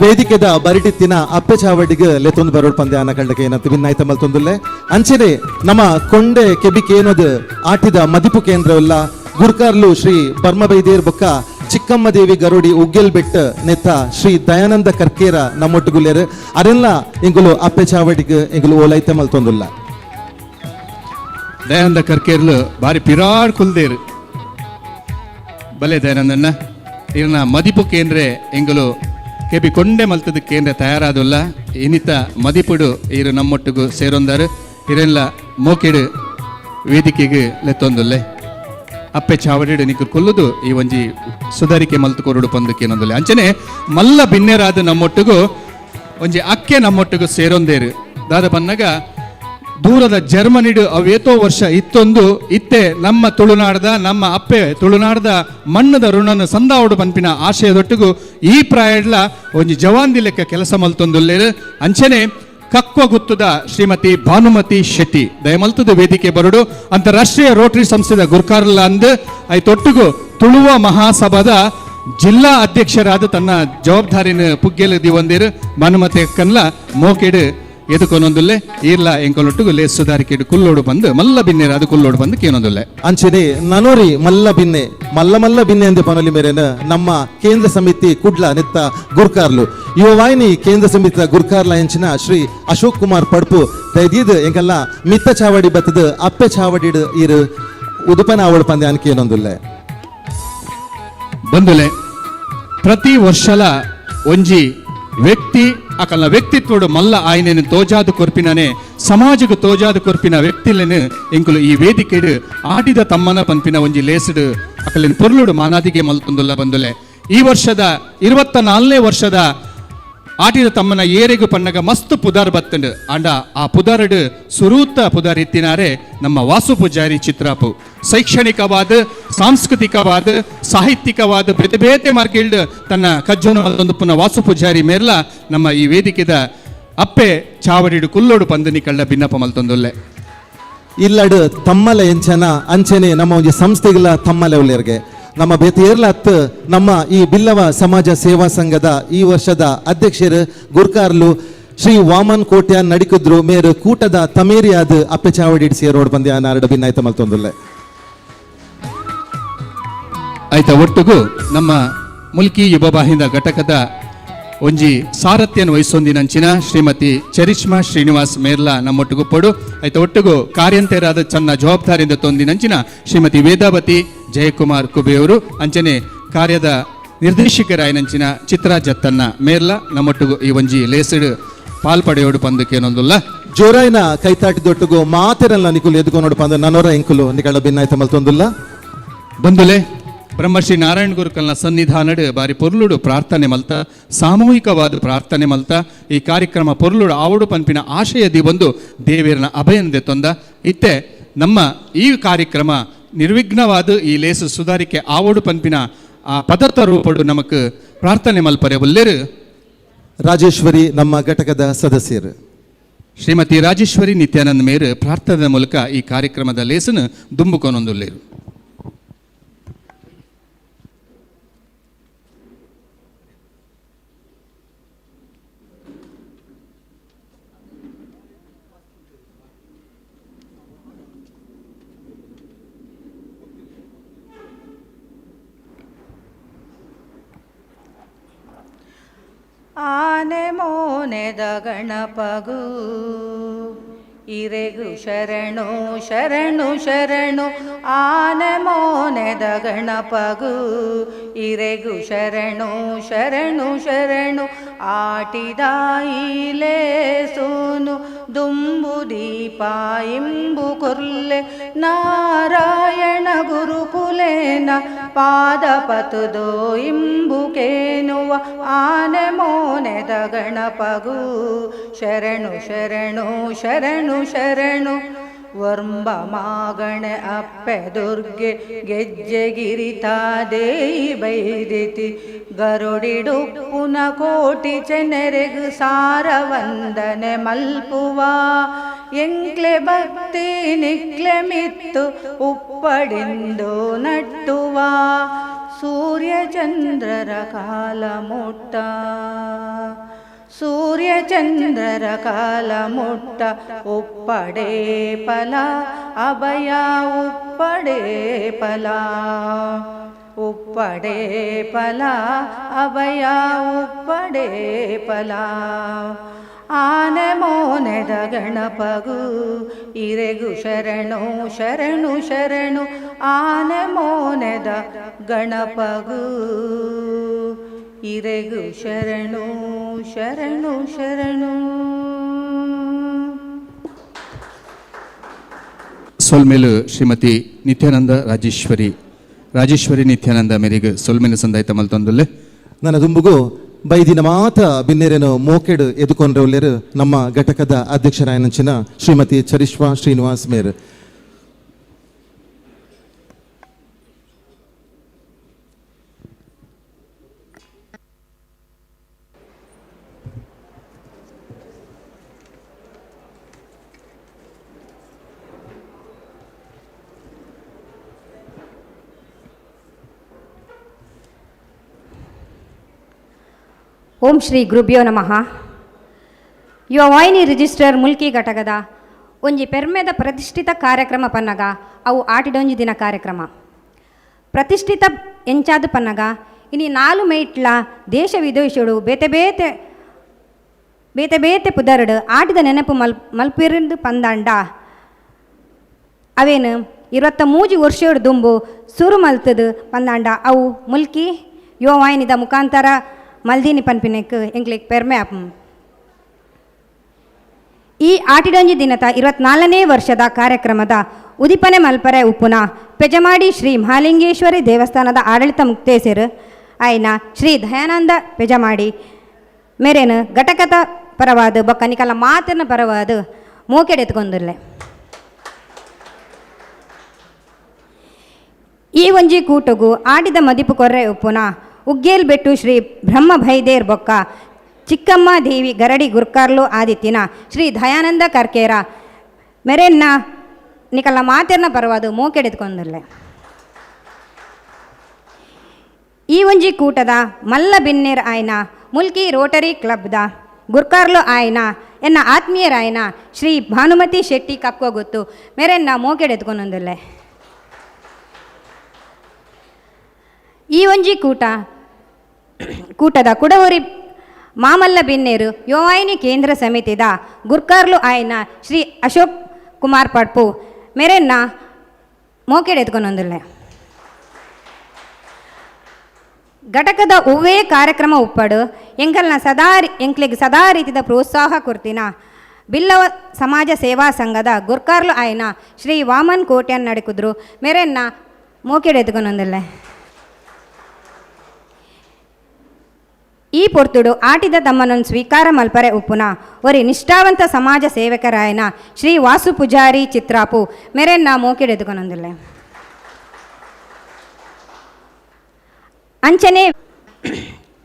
Speaker 2: ವೇದಿಕೆದ ಬರಿಟಿತ್ತಿನ ಅಪ್ಪೆ ಚಾವಡಿಗೆ ಲೆತ್ತೊಂದು ಬರೋಡ್ ಪಂದ್ಯ ಅನ್ನ ಕಂಡಕ್ಕೆ ಏನಂತ ವಿನ್ನಾಯ್ತ ಮಲ್ತೊಂದುಲ್ಲೆ ಅಂಚನೆ ನಮ್ಮ ಕೊಂಡೆ ಕೆಬಿಕೆ ಏನದು ಆಟಿದ ಮದಿಪು ಕೇಂದ್ರವಲ್ಲ ಗುರ್ಕಾರ್ಲು ಶ್ರೀ ಬರ್ಮಬೈದೇರ್ ಬೊಕ್ಕ ಚಿಕ್ಕಮ್ಮ ದೇವಿ ಗರೋಡಿ ಉಗ್ಗೆಲ್ ಬೆಟ್ಟ ನೆತ್ತ ಶ್ರೀ ದಯಾನಂದ ಕರ್ಕೇರ ನಮ್ಮೊಟ್ಟುಗುಲ್ಲೇರು ಅರೆಲ್ಲ ಎಂಗುಲು ಅಪ್ಪೆ ಚಾವಡಿಗೆ ಎಂಗುಲು ಓಲೈತ ಮಲ್ತೊಂದುಲ್ಲ
Speaker 1: ದಯಾನಂದ ಕರ್ಕೇರ್ಲು ಬಾರಿ ಪಿರಾಡ್ ಕುಲ್ದೇರು ಬಲೆ ದಯಾನಂದನ್ನ ಇರ್ನ ಮದಿಪು ಕೇಂದ್ರ ಎಂಗಲು ಕೆಬಿ ಕೊಂಡೆ ಮಲ್ತದ ಕೇಂದ್ರ ತಯಾರಾದಲ್ಲ ಇನ್ನಿತ ಮದಿಪುಡು ಇರು ನಮ್ಮೊಟ್ಟಿಗೂ ಸೇರೊಂದಾರು ಇರೆಲ್ಲ ಮೋಕೆಡು ವೇದಿಕೆಗೆ ಲೆತ್ತೊಂದುಲ್ಲೆ ಅಪ್ಪೆ ಚಾವಡಿಡು ನಿಕ್ಕು ಕೊಲ್ಲುದು ಈ ಒಂಜಿ ಸುಧಾರಿಕೆ ಮಲ್ತು ಕೊರಡು ಪಂದಕ್ಕೇನೊಂದುಲ್ಲೆ ಅಂಚನೆ ಮಲ್ಲ ಬಿನ್ನೆರಾದ ನಮ್ಮೊಟ್ಟಿಗೂ ಒಂಜಿ ಅಕ್ಕೆ ನಮ್ಮೊಟ್ಟಿಗೂ ಸೇರೊಂದೇರು ದಾದ ಪನ್ನಗ ದೂರದ ಜರ್ಮನಿಡು ಅವೇತೋ ವರ್ಷ ಇತ್ತೊಂದು ಇತ್ತೆ ನಮ್ಮ ತುಳುನಾಡದ ನಮ್ಮ ಅಪ್ಪೆ ತುಳುನಾಡದ ಮಣ್ಣದ ಋಣನ ಸಂದಾವಡು ಪನ್ಪಿನ ಆಶಯದೊಟ್ಟಿಗೂ ಈ ಪ್ರಾಯಡ್ಲ ಒಂಜಿ ಜವಾನ್ದಿ ಲೆಕ್ಕ ಕೆಲಸ ಮಲ್ತೊಂದುಲ್ಲೇರು ಅಂಚನೆ ಕಕ್ವ ಗುತ್ತದ ಶ್ರೀಮತಿ ಭಾನುಮತಿ ಶೆಟ್ಟಿ ದಯಮಲ್ತದ ವೇದಿಕೆ ಬರುಡು ಅಂತಾರಾಷ್ಟ್ರೀಯ ರೋಟರಿ ಸಂಸ್ಥೆದ ಗುರ್ಕಾರ್ಲ ಅಂದ್ ಐತೊಟ್ಟಿಗೂ ತುಳುವ ಮಹಾಸಭಾದ ಜಿಲ್ಲಾ ಅಧ್ಯಕ್ಷರಾದ ತನ್ನ ಜವಾಬ್ದಾರಿನ ಪುಗ್ಗೆಲದಿ ಒಂದಿರು ಭಾನುಮತಿ ಕನ್ಲ ಮೋಕೆಡು ಎದುಕೊನೊಂದುಲ್ಲೆ ಈರ್ಲ ಎಂಕೊಲೊಟ್ಟಿಗೂ ಲೇಸ್ ಸುಧಾರಿಕೆಡು ಕುಲ್ಲೋಡು ಬಂದು ಮಲ್ಲ ಬಿನ್ನೆರ ಅದು ಕುಲ್ಲೋಡು ಬಂದು ಕೇನೊಂದುಲ್ಲೆ
Speaker 2: ಅಂಚನೆ ನನೋರಿ ಮಲ್ಲ ಬಿನ್ನೆ ಮಲ್ಲ ಬಿನ್ನೆ ಅಂದೆ ಪನೊಲಿ ಮೇರೆನ ನಮ್ಮ ಕೇಂದ್ರ ಸಮಿತಿ ಕುಡ್ಲ ನೆತ್ತ ಗುರ್ಕಾರ್ಲು ಯುವವಾಹಿನಿ ಕೇಂದ್ರ ಸಮಿತಿ ಗುರ್ಕಾರ್ಲ ಎಂಚಿನ ಶ್ರೀ ಅಶೋಕ್ ಕುಮಾರ್ ಪಡ್ಪು ದಯದೀದ್ ಎಂಕಲ್ಲ ಮಿತ್ತ ಚಾವಡಿ ಬತ್ತದ ಅಪ್ಪೆ ಚಾವಡಿಡು ಇರು ಉದುಪನ ಅವಳು ಪಂದೆ ಅನ್ಕೇನೊಂದುಲ್ಲೆ
Speaker 1: ಬಂದುಲೆ ಪ್ರತಿ ವರ್ಷಲ ಒಂಜಿ ವ್ಯಕ್ತಿ ಅಕಲ್ನ ವ್ಯಕ್ತಿತ್ವಡು ಮಲ್ಲ ಆಯ್ನೆನು ತೋಜಾದು ಕೊರ್ಪಿನನೆ ಸಮಾಜకు ತೋಜಾದು ಕೊರ್ಪಿನ ವ್ಯಕ್ತಿಲೆನು ಎಂಕುಲು ಈ ವೇದಿಕೆಡು ಆಡಿದ ತಮ್ಮನ ಪನ್ಪಿನ ಒಂಜಿ ಲೇಸುಡು ಅಕಲಿನ ಪೊರ್ಲುಡು ಮಾನಾದಿಗೆ ಮಲ್ತೊಂದುಲ್ಲ ಬಂದುಲೆ ಈ ವರ್ಷದ 24ನೇ ವರ್ಷದ ಆಟಿದ ತಮ್ಮನ ಏರೆಗು ಪನ್ನಗ ಮಸ್ತ್ ಪುದಾರ್ ಬತ್ತಂಡು ಅಂಡ ಆ ಪುದಾರಡು ಸುರೂತ ಪುದಾರ್ ಇತ್ತಿನಾರೆ ನಮ್ಮ ವಾಸು ಪೂಜಾರಿ ಚಿತ್ರಾಪು ಶೈಕ್ಷಣಿಕವಾದ ಸಾಂಸ್ಕೃತಿಕವಾದ ಸಾಹಿತ್ಯಿಕವಾದ ಬೇತೆ ಬೇತೆ ಮಾರ್ಕೆಲ್ಡ್ ತನ್ನ ಕಜ್ಜೋನು ಒಂದು ಪುನಃ ವಾಸು ಪೂಜಾರಿ ಮೇರ್ಲ ನಮ್ಮ ಈ ವೇದಿಕೆದ ಅಪ್ಪೆ ಚಾವಡಿಡು ಕುಲ್ಲೋಡು ಪಂದನಿ ಕಳ್ಳ ಭಿನ್ನಪ ಮಲ್ತೊಂದುಲ್ಲೆ
Speaker 2: ಇಲ್ಲಡು ತಮ್ಮಲ ಎಂಚನ ಅಂಚನೆ ನಮ್ಮ ಒಂದು ಸಂಸ್ಥೆಗಳ ತಮ್ಮಲ ಉಳ್ಳೇರ್ಗೆ ನಮ್ಮ ಬೇತೇರ್ಲ ಹತ್ತು ನಮ್ಮ ಈ ಬಿಲ್ಲವ ಸಮಾಜ ಸೇವಾ ಸಂಘದ ಈ ವರ್ಷದ ಅಧ್ಯಕ್ಷರು ಗುರ್ಕಾರ್ಲು ಶ್ರೀ ವಾಮನ್ ಕೋಟ್ಯ ನಡಿಕಿದ್ರು ಮೇರು ಕೂಟದ ತಮೇರಿಯಾದ ಅಪ್ಪೆ ಚಾವಡಿ ಸೇರೋಡ್ ಬಂದೆ ನಾರಡ ಭಿನ್ನಾಯ್ತ ಮಲ್ತೊಂದುಲ್ಲೆ
Speaker 1: ಆಯ್ತಾ ಒಟ್ಟಿಗೂ ನಮ್ಮ ಮುಲ್ಕಿ ಯುಬವಾಹಿಂದ ಘಟಕದ ಒಂಜಿ ಸಾರಥ್ಯನ ವಹಿಸೊಂದಿನಂಚಿನ ಶ್ರೀಮತಿ ಚರಿಷ್ಮಾ ಶ್ರೀನಿವಾಸ್ ಮೇರ್ಲ ನಮ್ಮೊಟ್ಟಿಗೂ ಪಡು ಆಯ್ತಾ ಒಟ್ಟಿಗೂ ಕಾರ್ಯಂತರಾದ ಚನ್ನ ಜವಾಬ್ದಾರಿಯಿಂದ ತೊಂದಿನಂಚಿನ ಶ್ರೀಮತಿ ವೇದಾವತಿ ಜಯಕುಮಾರ್ ಕುಬೆಯವರು ಅಂಚನೆ ಕಾರ್ಯದ ನಿರ್ದೇಶಕರಾಯನಂಚಿನ ಚಿತ್ರಾ ಜತ್ತನ್ನ ಮೇರ್ಲ ನಮ್ಮೊಟ್ಟಿಗೂ ಈ ಒಂಜಿ ಲೇಸಡ್ ಪಾಲ್ಪಡೆಯೋಡು ಪಂದಕ್ಕೇನೊಂದುಲ್ಲ
Speaker 2: ಜೋರಾಯಿನ ಕೈತಾಟಿದೊಟ್ಟಿಗೂ ಮಾತೆರಲ್ಲ ನಿಕುಲು ಎದ್ಕೊಂಡು ಪಂದ ನನೋರ ಎಂಕುಲು ನಿಕಳ ಭಿನ್ನಾಯ್ತ ಮಲ್ತೊಂದುಲ್ಲ
Speaker 1: ಬಂದುಲೆ ಬ್ರಹ್ಮಶ್ರೀ ನಾರಾಯಣ ಗುರುಕಲ್ನ ಸನ್ನಿಧಾನಡು ಬಾರಿ ಪೊರ್ಲುಡು ಪ್ರಾರ್ಥನೆ ಮಲ್ತ ಸಾಮೂಹಿಕವಾದ ಪ್ರಾರ್ಥನೆ ಮಲ್ತ ಈ ಕಾರ್ಯಕ್ರಮ ಪೊರ್ಲುಡು ಆವಡು ಪನ್ಪಿನ ಆಶಯದಿ ಒಂದು ದೇವೇರನ ಅಭಯನದೆ ತೊಂದ ಇತ್ತೆ ನಮ್ಮ ಈ ಕಾರ್ಯಕ್ರಮ ನಿರ್ವಿಘ್ನವಾದ ಈ ಲೇಸು ಸುಧಾರಿಕೆ ಆವಡು ಪನ್ಪಿನ ಆ ಪದಾರ್ಥ ರೂಪಡು ನಮಕ್ ಪ್ರಾರ್ಥನೆ ಮಲ್ಪರೆ ಒಲ್ಲೆರು
Speaker 2: ರಾಜೇಶ್ವರಿ ನಮ್ಮ ಘಟಕದ ಸದಸ್ಯರು
Speaker 1: ಶ್ರೀಮತಿ ರಾಜೇಶ್ವರಿ ನಿತ್ಯಾನಂದ ಮೇರು ಪ್ರಾರ್ಥನೆ ಮೂಲಕ ಈ ಕಾರ್ಯಕ್ರಮದ ಲೇಸನ್ನು ದುಂಬುಕೊನೊಂದುಲ್ಲೇರು
Speaker 5: ಆನೆ ಮೋನೆದ ಗಣಪಗೂ ಇರೆಗು ಶರಣು ಶರಣು ಶರಣು ಆನೆ ಮೋನೆದ ಗಣಪಗೂ ಇರೆಗು ಶರಣು ಶರಣು ಶರಣು ಆಟಿದ ಇಲೆ ಸೋನು ದುಂಬು ದೀಪ ಇಂಬು ಕೊರ್ಲೆ ನಾರಾಯಣ ಗುರುಕುಲೇನ ಪಾದ ಪತುದೋ ಇಂಬು ಕೇನುವ ಆನೆ ಮೋನೆದ ಗಣಪಗೂ ಶರಣು ಶರಣು ಶರಣು ಶರಣು ವರ್ಂಬ ಮಾಗಣೆ ಅಪ್ಪೆ ದುರ್ಗೆ ಗೆಜ್ಜೆಗಿರಿತಾ ದೇಯಿ ಬೈದಿತಿ ಗರುಡಿಡು ಪುನ ಕೋಟಿ ಚೆನೆರೆಗು ಸಾರ ವಂದನೆ ಮಲ್ಪುವ ಎಂಕ್ಲೆ ಭಕ್ತಿ ನಿಕ್ಲೆ ಮಿತ್ತು ಉಪ್ಪಡಿಂದು ನಟ್ಟುವ ಸೂರ್ಯ ಚಂದ್ರರ ಕಾಲ ಮುಟ್ಟ ಸೂರ್ಯ ಚಂದ್ರರ ಕಾಲ ಮುಟ್ಟ ಉಪ್ಪಡೆ ಫಲ ಅಭಯ ಉಪ್ಪಡೆ ಫಲ ಉಪ್ಪಡೆ ಫಲ ಅಭಯ ಉಪ್ಪಡೆ ಫಲ ಆನೆ ಮೋನೆದ ಗಣಪಗೂ ಇರೆಗು ಶರಣು ಶರಣು ಶರಣು ಆನೆ ಮೋನೆದ ಗಣಪಗೂ ಇರೆಗು ಶರಣು ಶರಣು ಶರಣು.
Speaker 1: ಸೊಲ್ಮೇಲು ಶ್ರೀಮತಿ ನಿತ್ಯಾನಂದ ರಾಜೇಶ್ವರಿ ನಿತ್ಯಾನಂದ ಮೇರೆಗೆ ಸೊಲ್ಮೇಲು ಸಂದಾಯಿತ ಮಲ್ತೊಂದುಲ್ಲೆ
Speaker 2: ನನ್ನ ದುಂಬುಗು ಬೈದಿನ ಮಾತ ಬಿನ್ನೆರೆನು ಮೋಕೆಡ್ ಎದುಕೊಂಡ್ರವ್ಲೆರು ನಮ್ಮ ಘಟಕದ ಅಧ್ಯಕ್ಷರಾಯನಂಚಿನ ಶ್ರೀಮತಿ ಚರಿಷ್ಮಾ ಶ್ರೀನಿವಾಸ್ ಮೇರ್.
Speaker 6: ಓಂ ಶ್ರೀ ಗುರುಭ್ಯೋ ನಮಃ. ಯುವ ವಾಹಿನಿ ರಿಜಿಸ್ಟರ್ ಮುಲ್ಕಿ ಘಟಕದ ಒಂಜಿ ಪೆರ್ಮೆದ ಪ್ರತಿಷ್ಠಿತ ಕಾರ್ಯಕ್ರಮ ಪನ್ನಗ ಅವು ಆಟಿಡೊಂಜಿ ದಿನ ಕಾರ್ಯಕ್ರಮ ಪ್ರತಿಷ್ಠಿತ ಎಂಚಾದು ಪನ್ನಗ ಇನಿ 4 ಮೈಟ್ಲ ದೇಶ ವಿದೇಶಡು ಬೇತೆ ಬೇತೆ ಪುದರ್ಡು ಆಟಿದ ನೆನಪು ಮಲ್ಪಿರಿದು ಪಂದಾಂಡ ಅವೇನು 23 ವರ್ಷೋಡು ದುಂಬು ಸುರು ಮಲ್ತದು ಪಂದಾಂಡ ಅವು ಮುಲ್ಕಿ ಯುವ ವಾಹಿನಿದ ಮುಖಾಂತರ ಮಲ್ದಿನಿ ಪನ್ಪಿನೆಕ್ ಎಂಕ್ಲಿಕ್ ಪೆರ್ಮೆ ಆಪಂ. ಈ ಆಟಿಡೊಂಜಿ ದಿನದ 24ನೇ ವರ್ಷದ ಕಾರ್ಯಕ್ರಮದ ಉದಿಪನೆ ಮಲ್ಪರೆ ಉಪ್ಪುನ ಪೆಜಮಾಡಿ ಶ್ರೀ ಮಹಾಲಿಂಗೇಶ್ವರಿ ದೇವಸ್ಥಾನದ ಆಡಳಿತ ಮುಕ್ತೇಸರು ಆಯ್ನ ಶ್ರೀ ದಯಾನಂದ ಪೆಜಮಾಡಿ ಮೇರೇನು ಘಟಕದ ಪರವಾದ ಬೊಕ್ಕ ನಿಕಲ ಮಾತಿನ ಪರವಾದ ಮೋಕೆಡೆತ್ಕೊಂದಿಲ್ಲೆ. ಈ ಒಂಜಿ ಕೂಟುಗು ಆಡಿದ ಮದಿಪು ಕೊರ್ರೆ ಉಪ್ಪುನ ಉಗ್ಗೇಲ್ ಬೆಟ್ಟು ಶ್ರೀ ಬ್ರಹ್ಮ ಭೈದೇರ್ ಬೊಕ್ಕ ಚಿಕ್ಕಮ್ಮ ದೇವಿ ಗರಡಿ ಗುರ್ಕಾರ್ಲು ಆದಿತ್ಯನ ಶ್ರೀ ದಯಾನಂದ ಕರ್ಕೇರ ಮೆರೆನ್ನ ನಿಕಲ ಮಾತೆರ್ನ ಪರವಾದು ಮೋಕೆಡೆತ್ಕೊಂದಿಲ್ಲೆ. ಈ ಒಂಜಿ ಕೂಟದ ಮಲ್ಲ ಬಿನ್ನೇರ್ ಆಯ್ನ ಮುಲ್ಕಿ ರೋಟರಿ ಕ್ಲಬ್ದ ಗುರ್ಕಾರ್ಲು ಆಯ್ನ ಎನ್ನ ಆತ್ಮೀಯರಾಯ್ನ ಶ್ರೀ ಭಾನುಮತಿ ಶೆಟ್ಟಿ ಕಕ್ಕೋಗುತ್ತು ಮೆರೆನ್ನ ಮೋಕೆಡೆತ್ಕೊಂದಿಲ್ಲೆ. ಈ ಒಂಜಿ ಕೂಟದ ಕುಡವರಿ ಮಾಮಲ್ಲ ಬಿನ್ನೇರು ಯುವವಾಹಿನಿ ಕೇಂದ್ರ ಸಮಿತಿದ ಗುರ್ಕಾರ್ಲು ಆಯ್ನ ಶ್ರೀ ಅಶೋಕ್ ಕುಮಾರ್ ಪಡ್ಪು ಮೆರೆನ್ನ ಮೋಕೆಡೆತ್ಕೊಂದಿಲ್ಲೆ. ಘಟಕದ ಒವ್ವೇ ಕಾರ್ಯಕ್ರಮ ಉಪ್ಪಡು ಎಂಕ್ಲಿಗೆ ಸದಾ ರೀತಿದ ಪ್ರೋತ್ಸಾಹ ಕೊರ್ತಿನ ಬಿಲ್ಲವ ಸಮಾಜ ಸೇವಾ ಸಂಘದ ಗುರ್ಕಾರ್ಲು ಆಯ್ನ ಶ್ರೀ ವಾಮನ್ ಕೋಟ್ಯನ್ ನಡುಕುದ್ರು ಮೆರೆನ್ನ ಮೋಕೆಡೆತ್ಕೊಂದಿಲ್ಲೆ. ಈ ಪೊರ್ತುಡು ಆಟಿದ ತಮ್ಮನನ್ನು ಸ್ವೀಕಾರ ಮಲ್ಪರೆ ಉಪ್ಪುನ ಒರಿ ನಿಷ್ಠಾವಂತ ಸಮಾಜ ಸೇವಕರಾಯನ ಶ್ರೀ ವಾಸು ಪೂಜಾರಿ ಚಿತ್ರಾಪು ಮೆರೆನ್ನ ಮೋಕೆಡೆದುಕೊಂದಿಲ್ಲೆ.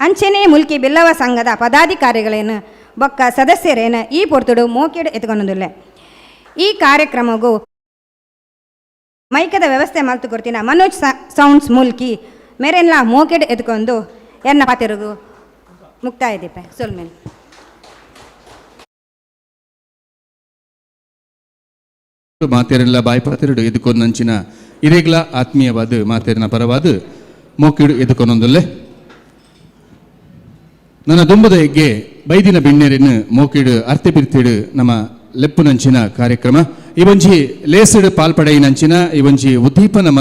Speaker 6: ಅಂಚನೆ ಮುಲ್ಕಿ ಬಿಲ್ಲವ ಸಂಘದ ಪದಾಧಿಕಾರಿಗಳೇನು ಬೊಕ್ಕ ಸದಸ್ಯರೇನು ಈ ಪೊರ್ತುಡು ಮೋಕೆಡು ಎತ್ಕೊಂದಿಲ್ಲೆ. ಈ ಕಾರ್ಯಕ್ರಮಗೂ ಮೈಕದ ವ್ಯವಸ್ಥೆ ಮಲ್ತು ಕೊಡ್ತೀನ ಮನೋಜ್ ಸೌಂಡ್ಸ್ ಮುಲ್ಕಿ ಮೆರೆನ್ಲ ಮೋಕೆಡು ಎತ್ಕೊಂಡು ಎನ್ನ ಪಾತಿರುಗು ಮುಕ್ತಾಯ ದೀಪ ಸೊಲ್ಮೇನ್.
Speaker 1: ಮಾತೆರೆಲ್ಲ ಬಾಯ್ಪಾತೆರಡು ಎದುಕೊಂದಂಚಿನ ಇರೆಗ್ಲ ಆತ್ಮೀಯವಾದ ಮಾತೆರಿನ ಪರವಾದ ಮೋಕಿಡು ಎದುಕೊಂದೊಂದಲ್ಲೇ ನನ್ನ ದುಂಬದ ಎಗ್ಗೆ ಬೈದಿನ ಬಿಣ್ಣೆರಿನ ಮೋಕಿಡು ಅರ್ತೆ ಬಿರ್ತಿಡು ನಮ್ಮ ಲೆಪ್ಪುನಂಚಿನ ಕಾರ್ಯಕ್ರಮ ಇವೊಂಜಿ ಲೇಸಿಡು ಪಾಲ್ಪಡೆಯಿನಂಚಿನ ಇವೊಂಜಿ ಉದ್ದೀಪನ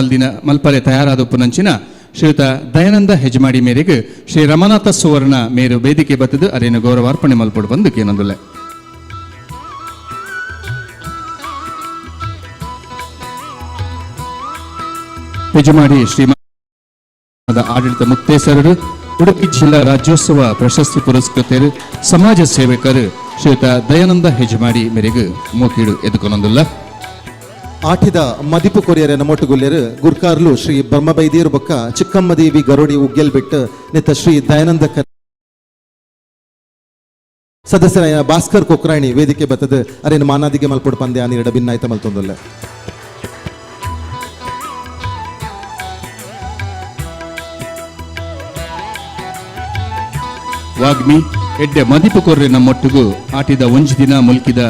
Speaker 1: ಮಲ್ಪರೆ ತಯಾರಾದ ಉಪ್ಪುನಂಚಿನ ಶ್ರೀಯುತ ದಯಾನಂದ ಹೆಜಮಾಡಿ ಮೇರೆಗೆ ಶ್ರೀ ರಮನಾಥ ಸುವರ್ಣ ಮೇರು ವೇದಿಕೆ ಬತ್ತದು ಅರೇನು ಗೌರವಾರ್ಪಣೆ ಮಲ್ಪಡು ಬಂದು ಕೇನೊಂದುಲ್ಲೆ. ಹೆಜಮಾಡಿ ಶ್ರೀಮಂತ ಆಡಳಿತ ಮುಕ್ತೇಸರರು ಉಡುಪಿ ಜಿಲ್ಲಾ ರಾಜ್ಯೋತ್ಸವ ಪ್ರಶಸ್ತಿ ಪುರಸ್ಕೃತರು ಸಮಾಜ ಸೇವಕರು ಶ್ರೀಯುತ ದಯಾನಂದ ಹೆಜಮಾಡಿ ಮೇರೆಗೆ ಮೋಕಿಡು ಎದುಕೊಂದೊಂದುಲ್ಲ.
Speaker 2: ಆಟಿದ ಮದಿಪು ಕೊರಿಯರನ ಮೊಟ್ಟುಗುಲ್ಲೆರು ಗುರ್ಕಾರ್ಲು ಶ್ರೀ ಬ್ರಹ್ಮಬೈದೇರು ಬೊಕ್ಕ ಚಿಕ್ಕಮ್ಮದೇವಿ ಗರೋಡಿ ಉಗ್ಗೆಲ್ ಬಿಟ್ಟು ನಿತ್ತ ಶ್ರೀ ದಯಾನಂದ ಸದಸ್ಯರಾಯ ಭಾಸ್ಕರ್ ಕೊಕ್ರಾಣಿ ವೇದಿಕೆ ಬತ್ತದ ಅರೇನು ಮಾನಾದಿಗೆ ಮಲ್ಪಡು ಪಂದ್ಯ ನೀಡ ಭಿನ್ನಾಯ್ತ ಮಲ್ತೊಂದಲ್ಲ.
Speaker 1: ವಾಗ್ಮಿ ಎಡ್ಡೆ ಮದಿಪು ಕೊರ್ರೆ ನಮ್ಮೊಟ್ಟಿಗೂ ಆಟಿದ ಒಂಜಿ ದಿನ ಮುಲ್ಕಿದ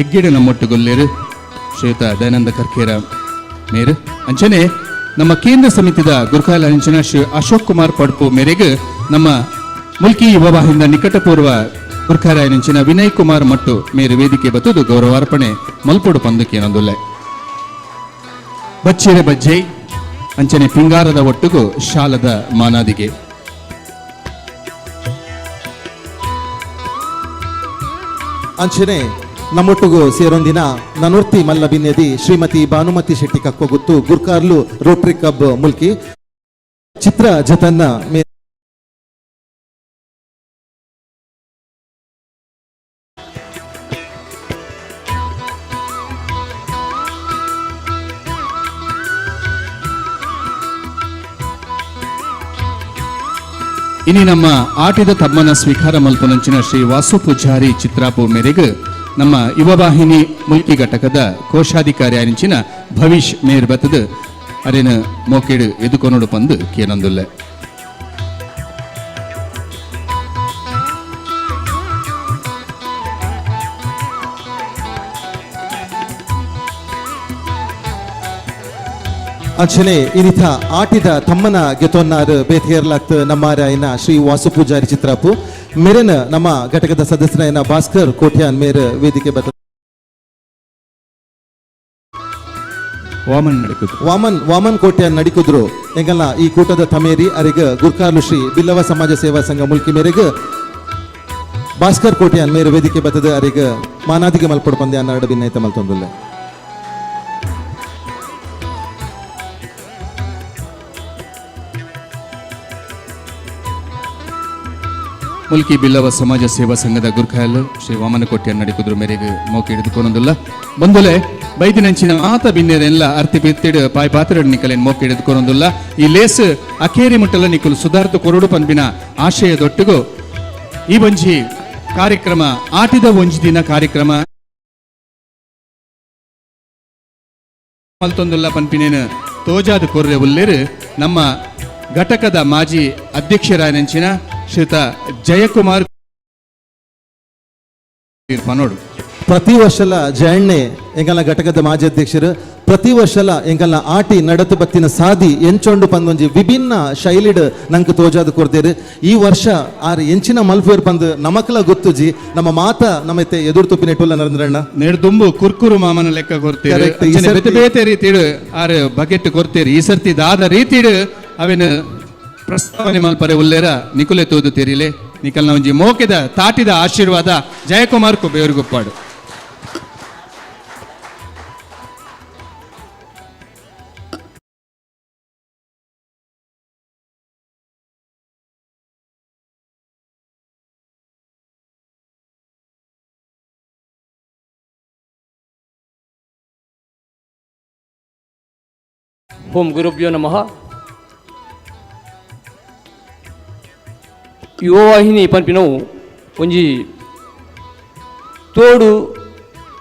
Speaker 1: ಎಗ್ಗೆಡೆ ನಮ್ಮೊಟ್ಟುಗೊಲ್ಲೇರು ಶ್ರೀಯುತ ದಯಾನಂದ ಕರ್ಕೇರ ಮೇರು ಅಂಚನೆ ನಮ್ಮ ಕೇಂದ್ರ ಸಮಿತಿದ ಗುರ್ಕಾಲ ಅಂಚನ ಶ್ರೀ ಅಶೋಕ್ ಕುಮಾರ್ ಪಡ್ಪು ಮೇರೆಗೆ ನಮ್ಮ ಮುಲ್ಕಿ ಯುವವಾಹಿನಿಯ ನಿಕಟಪೂರ್ವ ಗುರ್ಖಾರಾಯನಿಂಚಿನ ವಿನಯ್ ಕುಮಾರ್ ಮಟ್ಟು ಮೇರು ವೇದಿಕೆ ಬತ್ತುದು ಗೌರವಾರ್ಪಣೆ ಮಲ್ಪೊಡು ಪಂದಕೇನೊಂದುಲ್ಲೆ. ಬಚ್ಚೆರೆ ಬಜ್ಜೈ ಅಂಚನೆ ಪಿಂಗಾರದ ಒಟ್ಟುಗು ಶಾಲದ ಮಾನಾದಿಗೆ
Speaker 2: ಅಂಚನೆ ನಮ್ಮೊಟ್ಟಿಗೂ ಸೇರೊಂದಿನ ನನುರ್ತಿ ಮಲ್ಲ ಬಿನ್ನೆದಿ ಶ್ರೀಮತಿ ಭಾನುಮತಿ ಶೆಟ್ಟಿ ಕಕ್ಕೋಗುತ್ತು ಗುರ್ಕಾರ್ಲು ರೋಟರಿ ಕ್ಲಬ್ ಮುಲ್ಕಿ ಚಿತ್ರ ಜತನ್ನ
Speaker 1: ಇನಿ ನಮ್ಮ ಆಟಿದ ತಮ್ಮನ ಸ್ವೀಕಾರ ಮಲ್ಪನಂಚಿನ ಶ್ರೀ ವಾಸು ಪೂಜಾರಿ ಚಿತ್ರಾಪು ಮೇರೆಗೆ ನಮ್ಮ ಯುವವಾಹಿನಿ ಮುಲ್ಕಿ ಘಟಕದ ಕೋಶಾಧಿಕಾರಿ ಆರಿಂಚಿನ ಭವಿಷ್ ಮೇರ್ ಬತ್ತದ ಅರೇನ ಮೋಕೆಡು ಎದುಕೊನೋಡು ಪಂದು ಕೇನೊಂದುಲ್ಲೆ
Speaker 2: ಅಂಚನೆ ಇನಿಥ ಆಟಿದ ತಮ್ಮನ ಗೆತೊನ್ನಾರ್ ಬೇಥೇರ್ಲಾಗ್ತ ನಮ್ಮಾರಾಯನ ಶ್ರೀ ವಾಸು ಪೂಜಾರಿ ಚಿತ್ರಾಪು ಮೇರೆನ ನಮ್ಮ ಘಟಕದ ಸದಸ್ಯರಾಯನ ಭಾಸ್ಕರ್ ಕೋಟ್ಯಾನ್ ಮೇರ್ ವೇದಿಕೆ ಬತ್ತ ವಾಮನ್ ಕೋಟ್ಯಾನ್ ನಡಿಕುದ್ರು ಎಂಗಲ್ಲ ಈ ಕೂಟದ ತಮೇರಿ ಅರಿಗ ಗುರ್ಕಾಲು ಶ್ರೀ ಬಿಲ್ಲವ ಸಮಾಜ ಸೇವಾ ಸಂಘ ಮುಲ್ಕಿ ಮೇರೆಗೆ ಭಾಸ್ಕರ್ ಕೋಟ್ಯಾನ್ ಮೇರ್ ವೇದಿಕೆ ಬತ್ತದ ಅರಿಗ ಮಾನಾದಿಗೆ ಮಲ್ಪಡು ಪಂದ್ಯ ಅನ್ನರಡು ಭಿನ್ನೈತ ಮಲ್ತೊಂದುಲ್ಲೆ
Speaker 1: ಮುಲ್ಕಿ ಬಿಲ್ಲವ ಸಮಾಜ ಸೇವಾ ಸಂಘದ ಗುರ್ಖಾಯಲ್ ಶ್ರೀ ವಾಮನ ಕೋಟ್ಯಾನ್ ನಡಿಕುದ್ರು ಮೇರೆಗೆ ಮೋಕೆ ಹಿಡಿದುಕೊನೊಂದುಲ್ಲ ಬಂದುಲೆ ಬೈದಿನಂಚಿನ ಆತ ಬಿನ್ನೆರೆಲ್ಲ ಅರ್ತಿ ಬಿತ್ತಿಡು ಪಾಯ್ ಪಾತ್ರೆಡ್ ನಿಕಲೆನ್ ಮೋಕೆ ಹಿಡಿದುಕೊನೊಂದುಲ್ಲ ಈ ಲೇಸ್ ಅಕೇರಿ ಮುಟ್ಟಲ ನಿಕುಲು ಸುಧಾರ್ಥ ಕೊರಡು ಪನ್ಪಿನ ಆಶಯದೊಟ್ಟಿಗೂ ಈ ಒಂಜಿ ಕಾರ್ಯಕ್ರಮ ಆಟಿದ ಒಂಜಿ ದಿನ ಕಾರ್ಯಕ್ರಮ ಮಲ್ತೊಂದುಲ್ಲ ಪನ್ಪಿನೇನು ತೋಜಾದ ಕೊರ್ರೆ ಉಲ್ಲೇರು ನಮ್ಮ ಘಟಕದ ಮಾಜಿ ಅಧ್ಯಕ್ಷರಾಯನಂಚಿನ ಶ್ರೀತ ಜಯಕುಮಾರ್ ಪನೋಡು
Speaker 2: ಪ್ರತಿ ವರ್ಷಲ ಜಯಣ್ಣೆ ಎಂಕಲ್ನ ಘಟಕದ ಮಾಜಿ ಅಧ್ಯಕ್ಷರು ಪ್ರತಿ ವರ್ಷಲ ಎಂಕಲ್ನ ಆಟಿ ನಡತು ಬತ್ತಿನ ಸಾದಿ ಎಂಚೊಂಡು ಪಂದೊಂಜಿ ವಿಭಿನ್ನ ಶೈಲಿಡ್ ನಂಗೆ ತೋಜಾದ ಕೊರ್ದೇರು ಈ ವರ್ಷ ಆರ್ ಎಂಚಿನ ಮಲ್ಪೇರ್ ಪಂದು ನಮಕಲ ಗೊತ್ತುಜಿ ನಮ್ಮ ಮಾತ ನಮ್ಮತ್ತೆ ಎದುರು ತುಪ್ಪಿನೆಟ್ಟುಲ್ಲ ನರೇಂದ್ರಣ್ಣ
Speaker 1: ನೇಡ್ದುಂಬು ಕುರ್ಕುರು ಮಾಮನ ಲೆಕ್ಕ ಕೊರ್ತೀರಿ ಬೇತೆ ಬೇತೆ ರೀತಿಡು ಆರು ಬಕೆಟ್ ಕೊರ್ತೀರಿ ಈ ಸರ್ತಿ ದಾದ ರೀತಿಡು ಅವೇನು ಪ್ರಸ್ತಾವನೆ ಮಲ್ಪರೆ ಉಲ್ಲೇರ ನಿಕುಲೆ ತೋದು ತೆರಿಲೆ ನಿಕಲ್ನ ಒಂಜಿ ಮೋಕೆದ ತಾಟಿದ ಆಶೀರ್ವಾದ ಜಯಕುಮಾರ್ ಕೊಬ್ಬೆಯವರಿಗೊಪ್ಪಾಡು
Speaker 7: ಓಂ ಗುರುಭ್ಯೋ ನಮಃ. ಯುವವಾಹಿನಿ ಪನ್ಪಿನವು ಒಂಜಿ ತೋಡು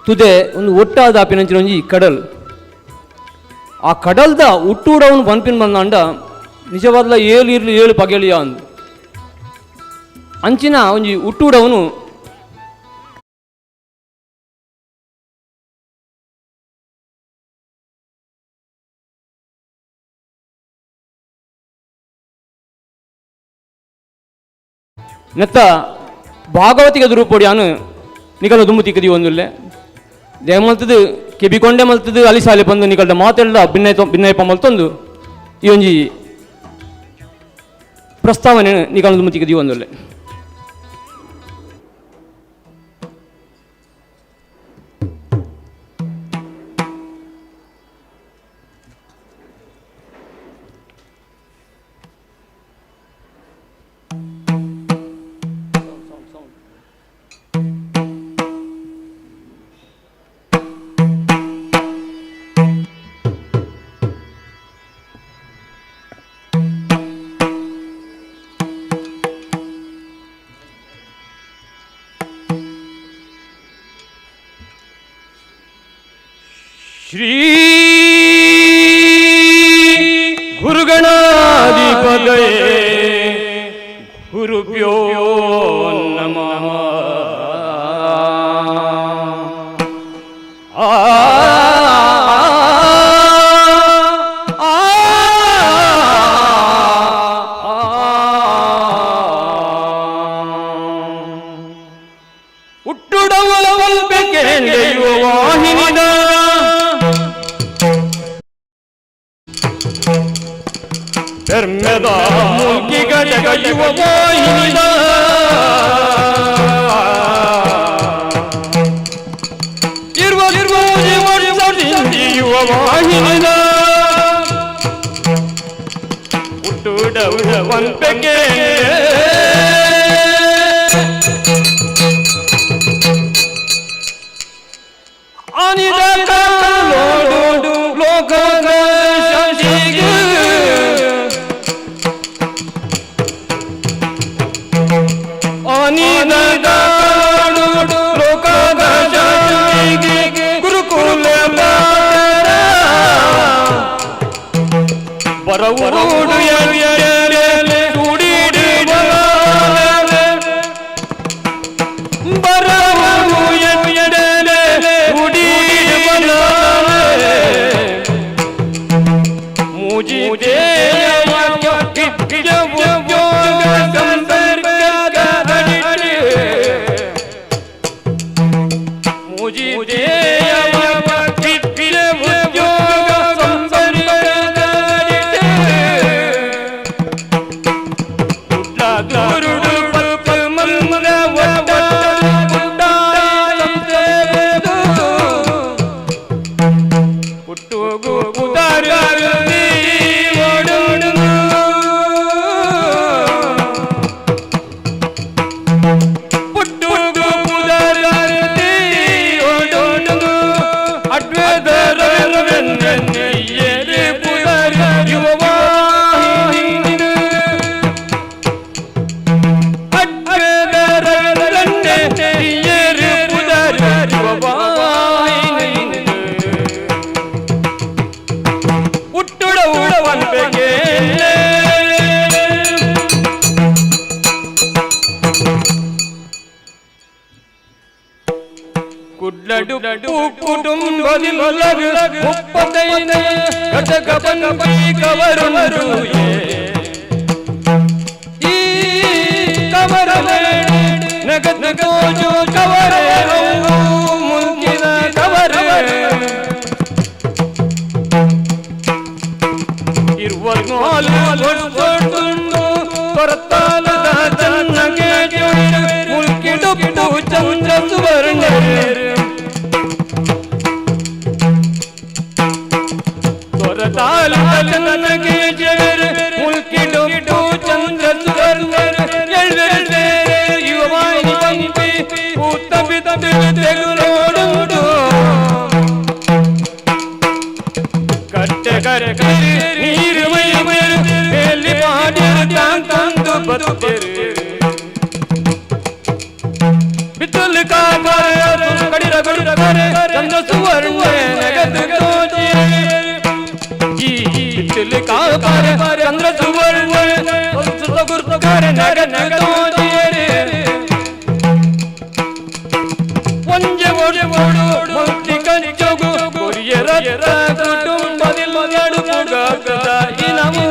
Speaker 7: ತುದೆ ಒಂದು ಒಟ್ಟಾದ ಆಪಿನಂಚಿನ ಒಂಜಿ ಕಡಲ್ ಆ ಕಡಲ್ದ ಹುಟ್ಟೂಡವನು ಪನ್ಪಿನ ಬಂದ ನಿಜವಾದ ಏಳು ಇರ್ಲಿ ಏಳು ಪಗೆಳಿಯ ಅಂದು ಅಂಚಿನ ಒಂಜಿ ಹುಟ್ಟೂಡವನು ನೆತ್ತ ಭಾಗವತಿಗೆ ದುರುಪೊಡಿಯಾನು ನಿಕಲ ದುಂಬು ತಿಕ್ಕದಿ ಒಂದುಲ್ಲೆ ದೇ ಮಲ್ತದು ಕೆಬಿಕೊಂಡೆ ಮಲ್ತದು ಅಲಿಸಾಲೆ ಬಂದು ನಿಕಲ್ದ ಮಾತೆಲ್ಲ ಭಿನ್ನಯಪ ಮಲ್ತೊಂದು ಈ ಒಂಜಿ ಪ್ರಸ್ತಾವನೆ ನಿಕಲ ದುಂಬು ತಿಕ್ಕದಿ ಒಂದುಲ್ಲೆ. ಶ್ರೀ ಗುರುಗಣಾಧಿಪತಯೇ ಗುರುಭ್ಯೋ ನಮಃ. ವಾಹಿನಿದ ಧರ್ಮದ ಮುಲ್ಕಿ ಘಟಕ ಯುವ ವಾಹಿನಿದ ಯುವ ವಾಹಿನಿದ ಹುಟ್ಟುಡವ ಪನ್ಪೆಗೆ ಅನಿದ ಕಾಲೋಡು ಲೋಕದ ಶಶಿಗೆ ಬರವೂಡು ಎಲೆ ಸುಡಿಡು ಬಲಾಲೆ ಬರವೂಡು ಎಲೆ ಸುಡಿಡು ಬಲಾಲೆ ಮುಜಿ ಕುಡ್ಲಡು ಕುಟುಂಬದಿ ಮೊಲಗು ಮುಪ್ಪದೈನ ಘಟಕ ಬಂಬಿ ಕವರುಂಡು ಈ ಕವರ ನಗದ ಗೋಜು ಕವರ ಮುಲ್ಕಿನ ಕವರ ಇರುವ ನೋಲು ಹೊರತಾಲದ ಚನ್ನಗೆ ಮುಲ್ಕಿಡು ಚಂದ್ರ ಸುವರ್ಣ ಹೊರತಾಲದ ಚನ್ನಗೆ ಮುಲ್ಕಿಡು ಚಂದ್ರ ಸುವರ್ಣ ಯುವಾಯಿ ಊತ ಬಿದ್ದು ತೆಗುರೋಡುಂಟು ಕಟ್ಟೆ ಕರೆ ನೀರು ಮೈ ಮೇಲಿ ಮಾಡಿರು ತಂದು ಬರುತ್ತೇರು ಬಿತ್ತಲು ಕಾಪಾರೆ ಕಡಿರ ಕಡಿರೆ ಚಂದ್ರ ಸುವರ್ಣ ನಗದು ಗೋಜಿ ಈ ಬಿತ್ತಲು ಕಾಪಾರೆ ಚಂದ್ರ ಸುವರ್ಣ ಗುರುಕರೆ ನಗದು ಗೋಜಿ ಒಂಜೆ ಓಡಿ ಓಡು ಮುಕ್ತಿ ಕಂಚೋಗು ಕೊರಿಯರ ಕುಟುಂಬದಿಲ್ಲ ನಡುಪುಗಾಗದ ಇನಮು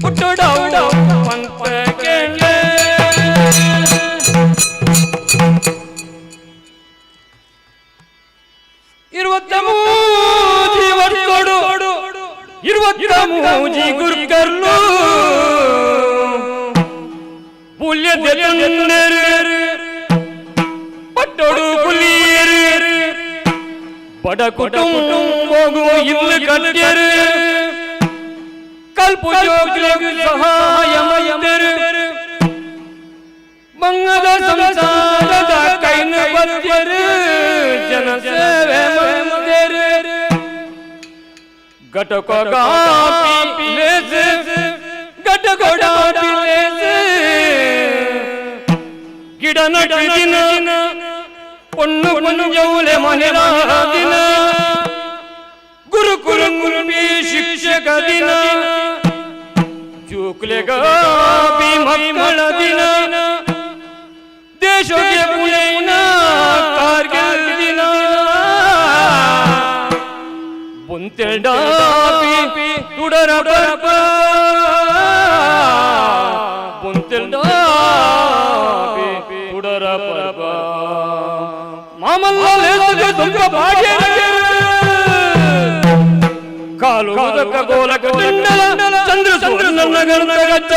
Speaker 7: ಹುಟ್ಟುಡೌಡು ಪಂಪಕ್ಕೆ ಮೂಜಿ ಗುರ್ಕರ್ಲು ಪುಲ್ಯದೆಲ್ಲರು ಪಟ್ಟೊಡು ಪುಲಿಯರು ಬಡ ಕುಟುಂಬಗು ಇಲ್ಲಿ ಕಟ್ಯರು ಕಲ್ಪು ಜೋಗ್ಲಿಗು ಸಹಾಯಮಯರು ಮಂಗದ ಸಂಸಾರದ ಕೈನ ಬದ್ಯರು ಜನ ಸೇವೆ ಮಂದರು घटको गापी लेस घटको डापी लेस गिडन टिदिन पुन्नु पुंजौले महिला दिन गुरु कुरुंबी शिक्षक दिन चूकले गापी मक्कल दिन देशोगे पुणेना कारगिल दिन पुंतेल्डापी तुडर परप पुंतेल्डापी तुडर परप मामल्लाले तुंग भाग्य कालु उदक गोलक ದಿಂಡಲ ಚಂದ್ರ ಸೂರ್ಯನ ನಗರ ಗಚ್ಚ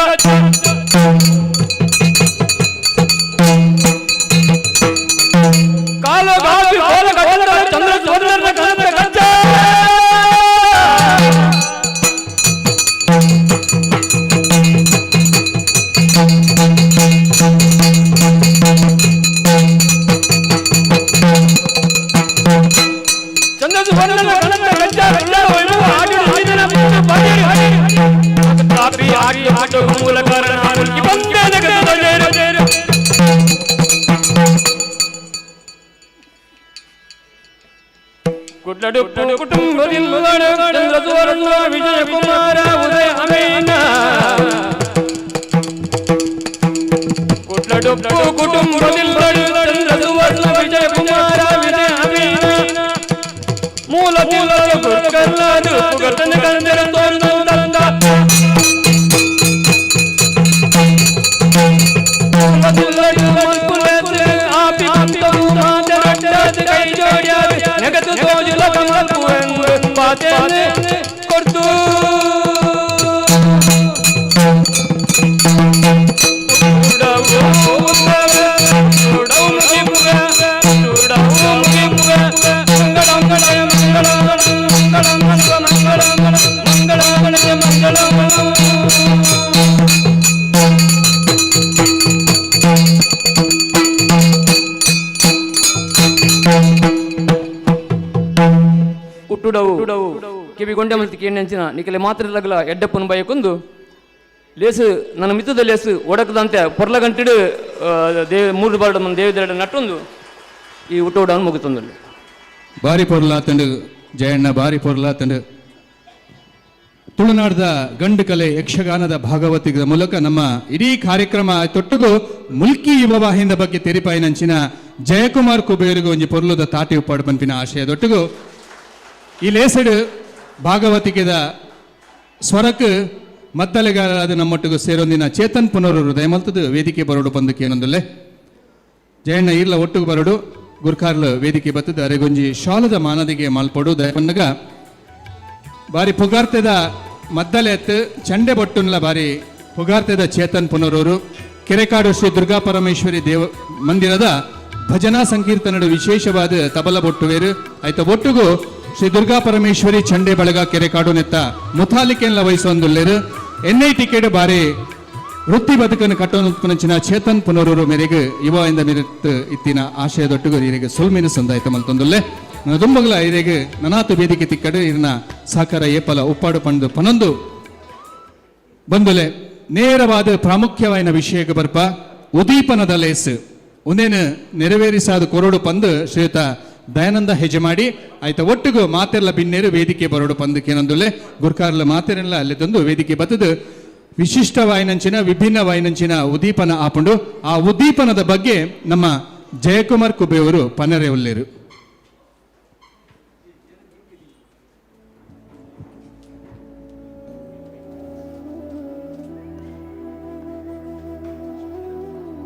Speaker 7: ಕಾಲು ಗಾಪಿ ಗೋಲಕ ಚಂದ್ರ ಸೂರ್ಯನ ನಗರ ಗಚ್ಚ ಕುಟ್ಲಡುಪ್ಪು ಕುಟುಂಬದಿಂದ ಚಂದ್ರ ಸುವರ್ಣ ವಿಜಯ ಕುಮಾರ ಉದಯ ಅಮೀನ ಕುಟ್ಲಡುಪ್ಪು ಕುಟುಂಬದಿಂದ ಚಂದ್ರ ಸುವರ್ಣ ವಿಜಯ ಕುಮಾರ ವಿಜಯ ಅಮೀನ ಮೂಲ ಗುರುಕಲ್ಲಾದು ಪುಗತನ ಕಂದರ ತೋರ್ನಂದ ಕೈ ಜೋಡ್ಯಾದ ನಗದು ತೋಜುಲ ಕಮಲು ಪಾತೇನೆ ಕೊಡ್ತು ಉಟ್ಟುಡವು ಕಿವಿಗೊಂಡೆ ಮಲ್ತಿಗೆ ಎಣ್ಣೆಂಚಿನ ನಿಖಲೆ ಮಾತ್ರ ಲಗಲ ಎಡ್ಡಪ್ಪನ ಬಯಕೊಂದು ಲೇಸು ನನ್ನ ಮಿತ್ತದ ಲೇಸು ಒಡಕದಂತೆ ಪೊರ್ಲ ಗಂಟಿಡು ಮೂರು ಬಾರ್ಡ మన ದೇವದೆರಡು ನಟ್ಟೊಂದು ಈ ಉಟ್ಟೋಡನ್ನು ಮುಗಿತೊಂದಲ್ಲಿ
Speaker 1: ಬಾರಿ ಪೊರ್ಲಾತಂಡು ಜಯಣ್ಣ ಬಾರಿ ಪೊರ್ಲಾತಂಡು ತುಳುನಾಡದ ಗಂಡು ಕಲೆ ಯಕ್ಷಗಾನದ ಭಾಗವತಿಗಳ ಮೂಲಕ ನಮ್ಮ ಇಡೀ ಕಾರ್ಯಕ್ರಮ ತೊಟ್ಟುಗು ಮುಲ್ಕಿ ಯುವವಾಹಿಂದ ಬಗ್ಗೆ ತೆರಿಪಾಯಿನಂಚಿನ ಜಯಕುಮಾರ್ ಕುಬೇರಿಗೂ ಒಂಜಿ ಪೊರ್ಲುದ ತಾಟಿ ಉಪ್ಪಾಡು ಪಂಪಿನ ಆಶಯದೊಟ್ಟಿಗೂ ಈ ಲೇಸಡು ಭಾಗವತಿಕೆದ ಸ್ವರಕ್ಕೆ ಮದ್ದಲೆಗಾರರಾದ ನಮ್ಮೊಟ್ಟಿಗೂ ಸೇರೊಂದಿನ ಚೇತನ್ ಪುನರೂರು ದಯಮಲ್ತದು ವೇದಿಕೆ ಬರೋಡು ಬಂದಕ್ಕೆ ಏನೊಂದಲ್ಲೇ ಜಯಣ್ಣ ಈರ್ಲ ಒಟ್ಟಿಗೆ ಬರೋಡು ಗುರ್ಕಾರ್ಲು ವೇದಿಕೆ ಬತ್ತದ ಅರೆಗೊಂಜಿ ಶಾಲದ ಮಾನದಿಗೆ ಮಾಲ್ಪಡು ದಯಪನ್ನಗ ಬಾರಿ ಪುಗಾರ್ತೆದ ಮದ್ದಲೆ ಎತ್ತು ಚಂಡೆ ಬೊಟ್ಟುನ್ಲ ಬಾರಿ ಪುಗಾರ್ತೆದ ಚೇತನ್ ಪುನರೂರು ಕೆರೆಕಾಡು ಶ್ರೀ ದುರ್ಗಾ ಪರಮೇಶ್ವರಿ ಮಂದಿರದ ಭಜನಾ ಸಂಕೀರ್ತನಡು ವಿಶೇಷವಾದ ತಬಲ ಬೊಟ್ಟುವೇರು ಆಯ್ತ ಒಟ್ಟುಗೂ ಶ್ರೀ ದುರ್ಗಾ ಪರಮೇಶ್ವರಿ ಚಂಡೆ ಬಳಗ ಕೆರೆಕಾಡು ನೆತ್ತ ಮುತಾಲಿಕೆಲ್ಲ ವಹಿಸೊಂದುಲ್ಲೇರು ಎನ್ಐ ಟಿಕೆಟ್ ಬಾರಿ ವೃತ್ತಿ ಬದುಕನ್ನು ಕಟ್ಟೊಂದಿನ ಚೇತನ್ ಪುನರೂರು ಮೇರೆಗೆ ಯುವ ಇಂದ ಮಿರುತ್ತು ಇತ್ತಿನ ಆಶಯದೊಟ್ಟಿಗೂ ಈರಿಗೆ ಸುಲ್ಮಿನ ಸಂದಾಯಿತ ಮಲ್ತೊಂದುಲ್ಲೆ ನನ್ನ ದುಂಬಗಲ ಈರಿಗೆ ನನಾತು ವೇದಿಕೆ ತಿಕ್ಕಡು ಇರ್ನ ಸಾಕಾರ ಏಪಲ ಉಪ್ಪಾಡು ಪಂಡು ಪನೊಂದು ಬಂದುಲೆ ನೇರವಾದ ಪ್ರಾಮುಖ್ಯವಾದ ವಿಷಯಕ್ಕೆ ಬರ್ಪ ಉದೀಪನದ ಲೇಸು ಒಂದೇನು ನೆರವೇರಿಸಾದ ಕೊರಡು ಪಂದು ಶ್ರೀಯುತ ದಯಾನಂದ ಹೆಜಮಾಡಿ ಆಯ್ತ ಒಟ್ಟಿಗೂ ಮಾತೆಲ್ಲ ಬಿನ್ನೇರು ವೇದಿಕೆ ಬರೋಡು ಪಂದಕ್ಕೇನೊಂದುಲ್ಲೆ ಗುರ್ಕಾರ್ಲ ಮಾತೆರೆಲ್ಲ ಅಲ್ಲಿ ತಂದು ವೇದಿಕೆ ಬತ್ತದು ವಿಶಿಷ್ಟ ವಾಯಿನಂಚಿನ ವಿಭಿನ್ನ ವಾಯಿನಂಚಿನ ಉದೀಪನ ಆಪುಂಡು ಆ ಉದೀಪನದ ಬಗ್ಗೆ ನಮ್ಮ ಜಯಕುಮಾರ್ ಕುಬೆಯವರು ಪನರೆ ಉಲ್ಲೇರು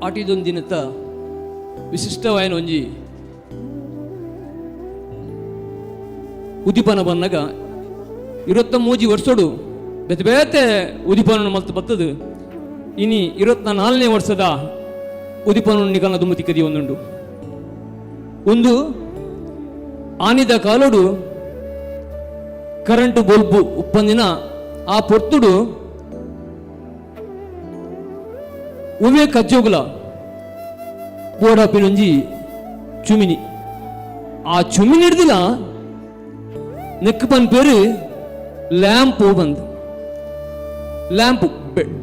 Speaker 7: ಆಟಿದೊಂದಿನತ್ತ ವಿಶಿಷ್ಟವಾಯಿನ ಒಂಜಿ ಉದೀಪನ ಬನ್ನಗ 23 ವರ್ಷಡು ಬೇತೆ ಬೇತೆ ಉದೀಪನ ಮಲ್ತು ಬತ್ತದು ಇನಿ 24ನೇ ವರ್ಷದ ಉದೀಪನ ನಿಕಲ್ನ ದುಮ್ಮತಿ ಕದಿ ಒಂದುಂಡು ಒಂದು ಆನಿದ ಕಾಲೋಡು ಕರೆಂಟ್ ಬಲ್ಬು ಉಪ್ಪಂದಿನ ಆ ಪೊರ್ತುಡು ಉವೆ ಕಜ್ಜೋಗುಲ ಬೋಡಾಪಿನೊಂಜಿ ಚುಮಿನಿ ಆ ಚುಮಿನಿ ಹಿಡ್ದಿಲ್ಲ ನೆಕ್ ಪನ್ ಪೇರು ಲ್ಯಾಂಪ್ ಬಂದು ಲ್ಯಾಂಪ್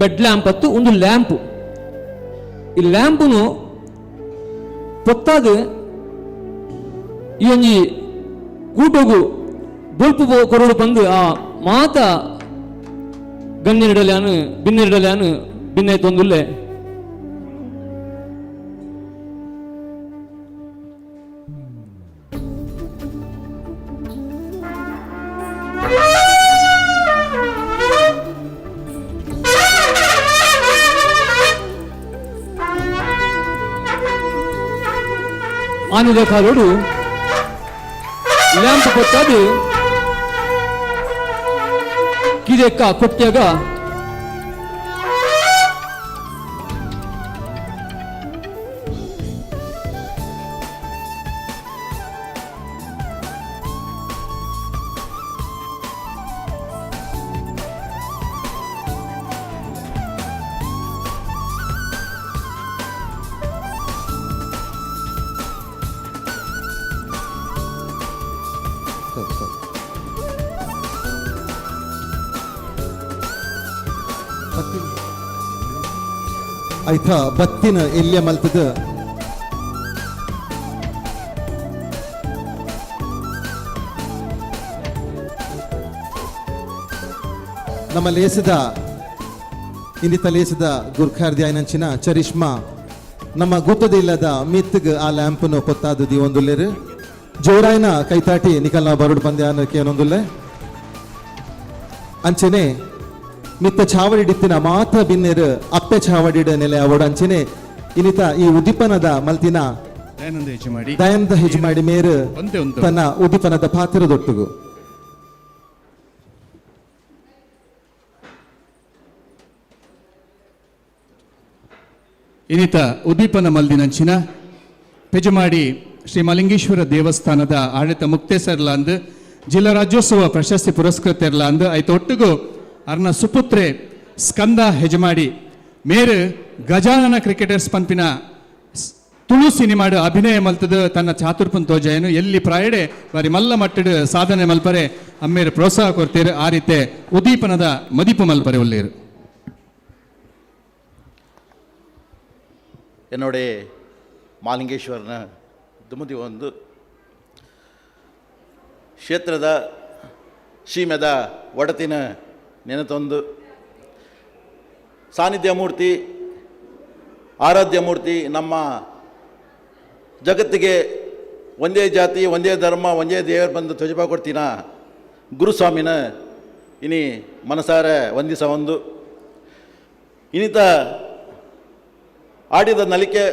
Speaker 7: ಬೆಡ್ ಲ್ಯಾಂಪ್ ಅತ್ತು ಒಂದು ಲ್ಯಾಂಪ್ ಈ ಲ್ಯಾಂಪುನು ಪೊತ್ತಾದ ಈ ಒಂಜಿ ಕೂಟೋಗು ಬೊಲ್ಪು ಕೊರಡು ಬಂದು ಆ ಮಾತ ಗಣ್ಯರಿಡಲ್ಯಾನು ಭಿನ್ನರಿಡಲ್ಯಾನು ಭಿನ್ನ ತೊಂದುಲ್ಲೆ ಆನಿದ ಕಾಲೋಡು ಲ್ಯಾಂಪ್ ಕೊಟ್ಟಾದು ಕಿದೆಕ್ಕ ಕೊಟ್ಟಾಗ
Speaker 2: ಐಥ ಬತ್ತಿನ ಎಲ್ಯ ಮಲ್ತದ ನಮ್ಮ ಲೇಸದ ಇಂದಿತ ಲೇಸದ ಗುರ್ಖಾರ್ದಿ ಆಯ್ನಂಚಿನ ಚರಿಷ್ಮಾ ನಮ್ಮ ಗುತ್ತದಿಲ್ಲದ ಮಿತ್ಗ್ ಆ ಲ್ಯಾಂಪನ್ನು ಪೊತ್ತಾದು ದಿವೊಂದುಲ್ಲೆರು ಜೋರಾಯ್ನ ಕೈತಾಟಿ ನಿಕಲ್ನ ಬರುಡು ಪಂದ್ಯಾನಕ್ಕೆ ಏನೊಂದುಲ್ಲೆ ಅಂಚನೆ ಮಿತ್ತ ಚಾವಡಿಡಿತ್ತಿನ ಮಾತ ಬಿನ್ನೆರು ಅಪ್ಪೆ ಚಾವಡಿಡ ನೆಲೆ ಅವಡು ಅಂಚನೆ ಇನ್ನಿತ ಈ ಉದ್ದೀಪನದ ಮಲ್ತಿನ
Speaker 1: ದಯಾನಂದ ಹೆಜ್ಮಾಡಿ
Speaker 2: ದಯಾನಂದ ಹೆಜ್ಮಾಡಿ ಮೇರು
Speaker 1: ಒಂದೇ ಒಂದು
Speaker 2: ತನ್ನ ಉದ್ದೀಪನದ ಪಾತ್ರದೊಟ್ಟಿಗೂ
Speaker 1: ಇನ್ನಿತ ಉದ್ದೀಪನ ಮಲ್ದಿನಂಚಿನ ಪೆಜಮಾಡಿ ಶ್ರೀ ಮಲಿಂಗೇಶ್ವರ ದೇವಸ್ಥಾನದ ಆಡಳಿತ ಮುಕ್ತೇಸರ್ಲಾಂದ್ ಜಿಲ್ಲಾ ರಾಜ್ಯೋತ್ಸವ ಪ್ರಶಸ್ತಿ ಪುರಸ್ಕೃತರ್ಲಾಂದ್ ಐತ ಒಟ್ಟಿಗೂ ಅರ್ನ ಸುಪುತ್ರೆ ಸ್ಕಂದ ಹೆಜಮಾಡಿ ಮೇರು ಗಜಾನನ ಕ್ರಿಕೆಟರ್ಸ್ ಪಂಪಿನ ತುಳು ಸಿನಿಮಾಡು ಅಭಿನಯ ಮಲ್ತದ ತನ್ನ ಚಾತುರ್ಪನ್ ತೋಜಾಯನು ಎಲ್ಲಿ ಪ್ರಾಯಡೆ ಬಾರಿ ಮಲ್ಲ ಮಟ್ಟಡು ಸಾಧನೆ ಮಲ್ಪರೆ ಅಮ್ಮೇರು ಪ್ರೋತ್ಸಾಹ ಕೊಡ್ತೀರು ಆ ರೀತಿ ಉದ್ದೀಪನದ ಮದಿಪು ಮಲ್ಪರೆ ಒಳ್ಳೆಯರು.
Speaker 8: என்னோட ಮಾಲಿಂಗೇಶ್ವರನ ದುಮುದಿ ಒಂದು ಕ್ಷೇತ್ರದ ಸೀಮೆದ ಒಡತಿನ ನೆನತೊಂದು ಸಾನ್ನಿಧ್ಯ ಮೂರ್ತಿ ಆರಾಧ್ಯ ಮೂರ್ತಿ ನಮ್ಮ ಜಗತ್ತಿಗೆ ಒಂದೇ ಜಾತಿ ಒಂದೇ ಧರ್ಮ ಒಂದೇ ದೇವರು ಬಂದು ತ್ವಜಪ ಕೊಡ್ತೀನ ಗುರುಸ್ವಾಮಿನ ಇನಿ ಮನಸಾರ ವಂದಿಸ ಒಂದು ಇನ್ನಿತ ಆಡಿದ ನಲಿಕೆ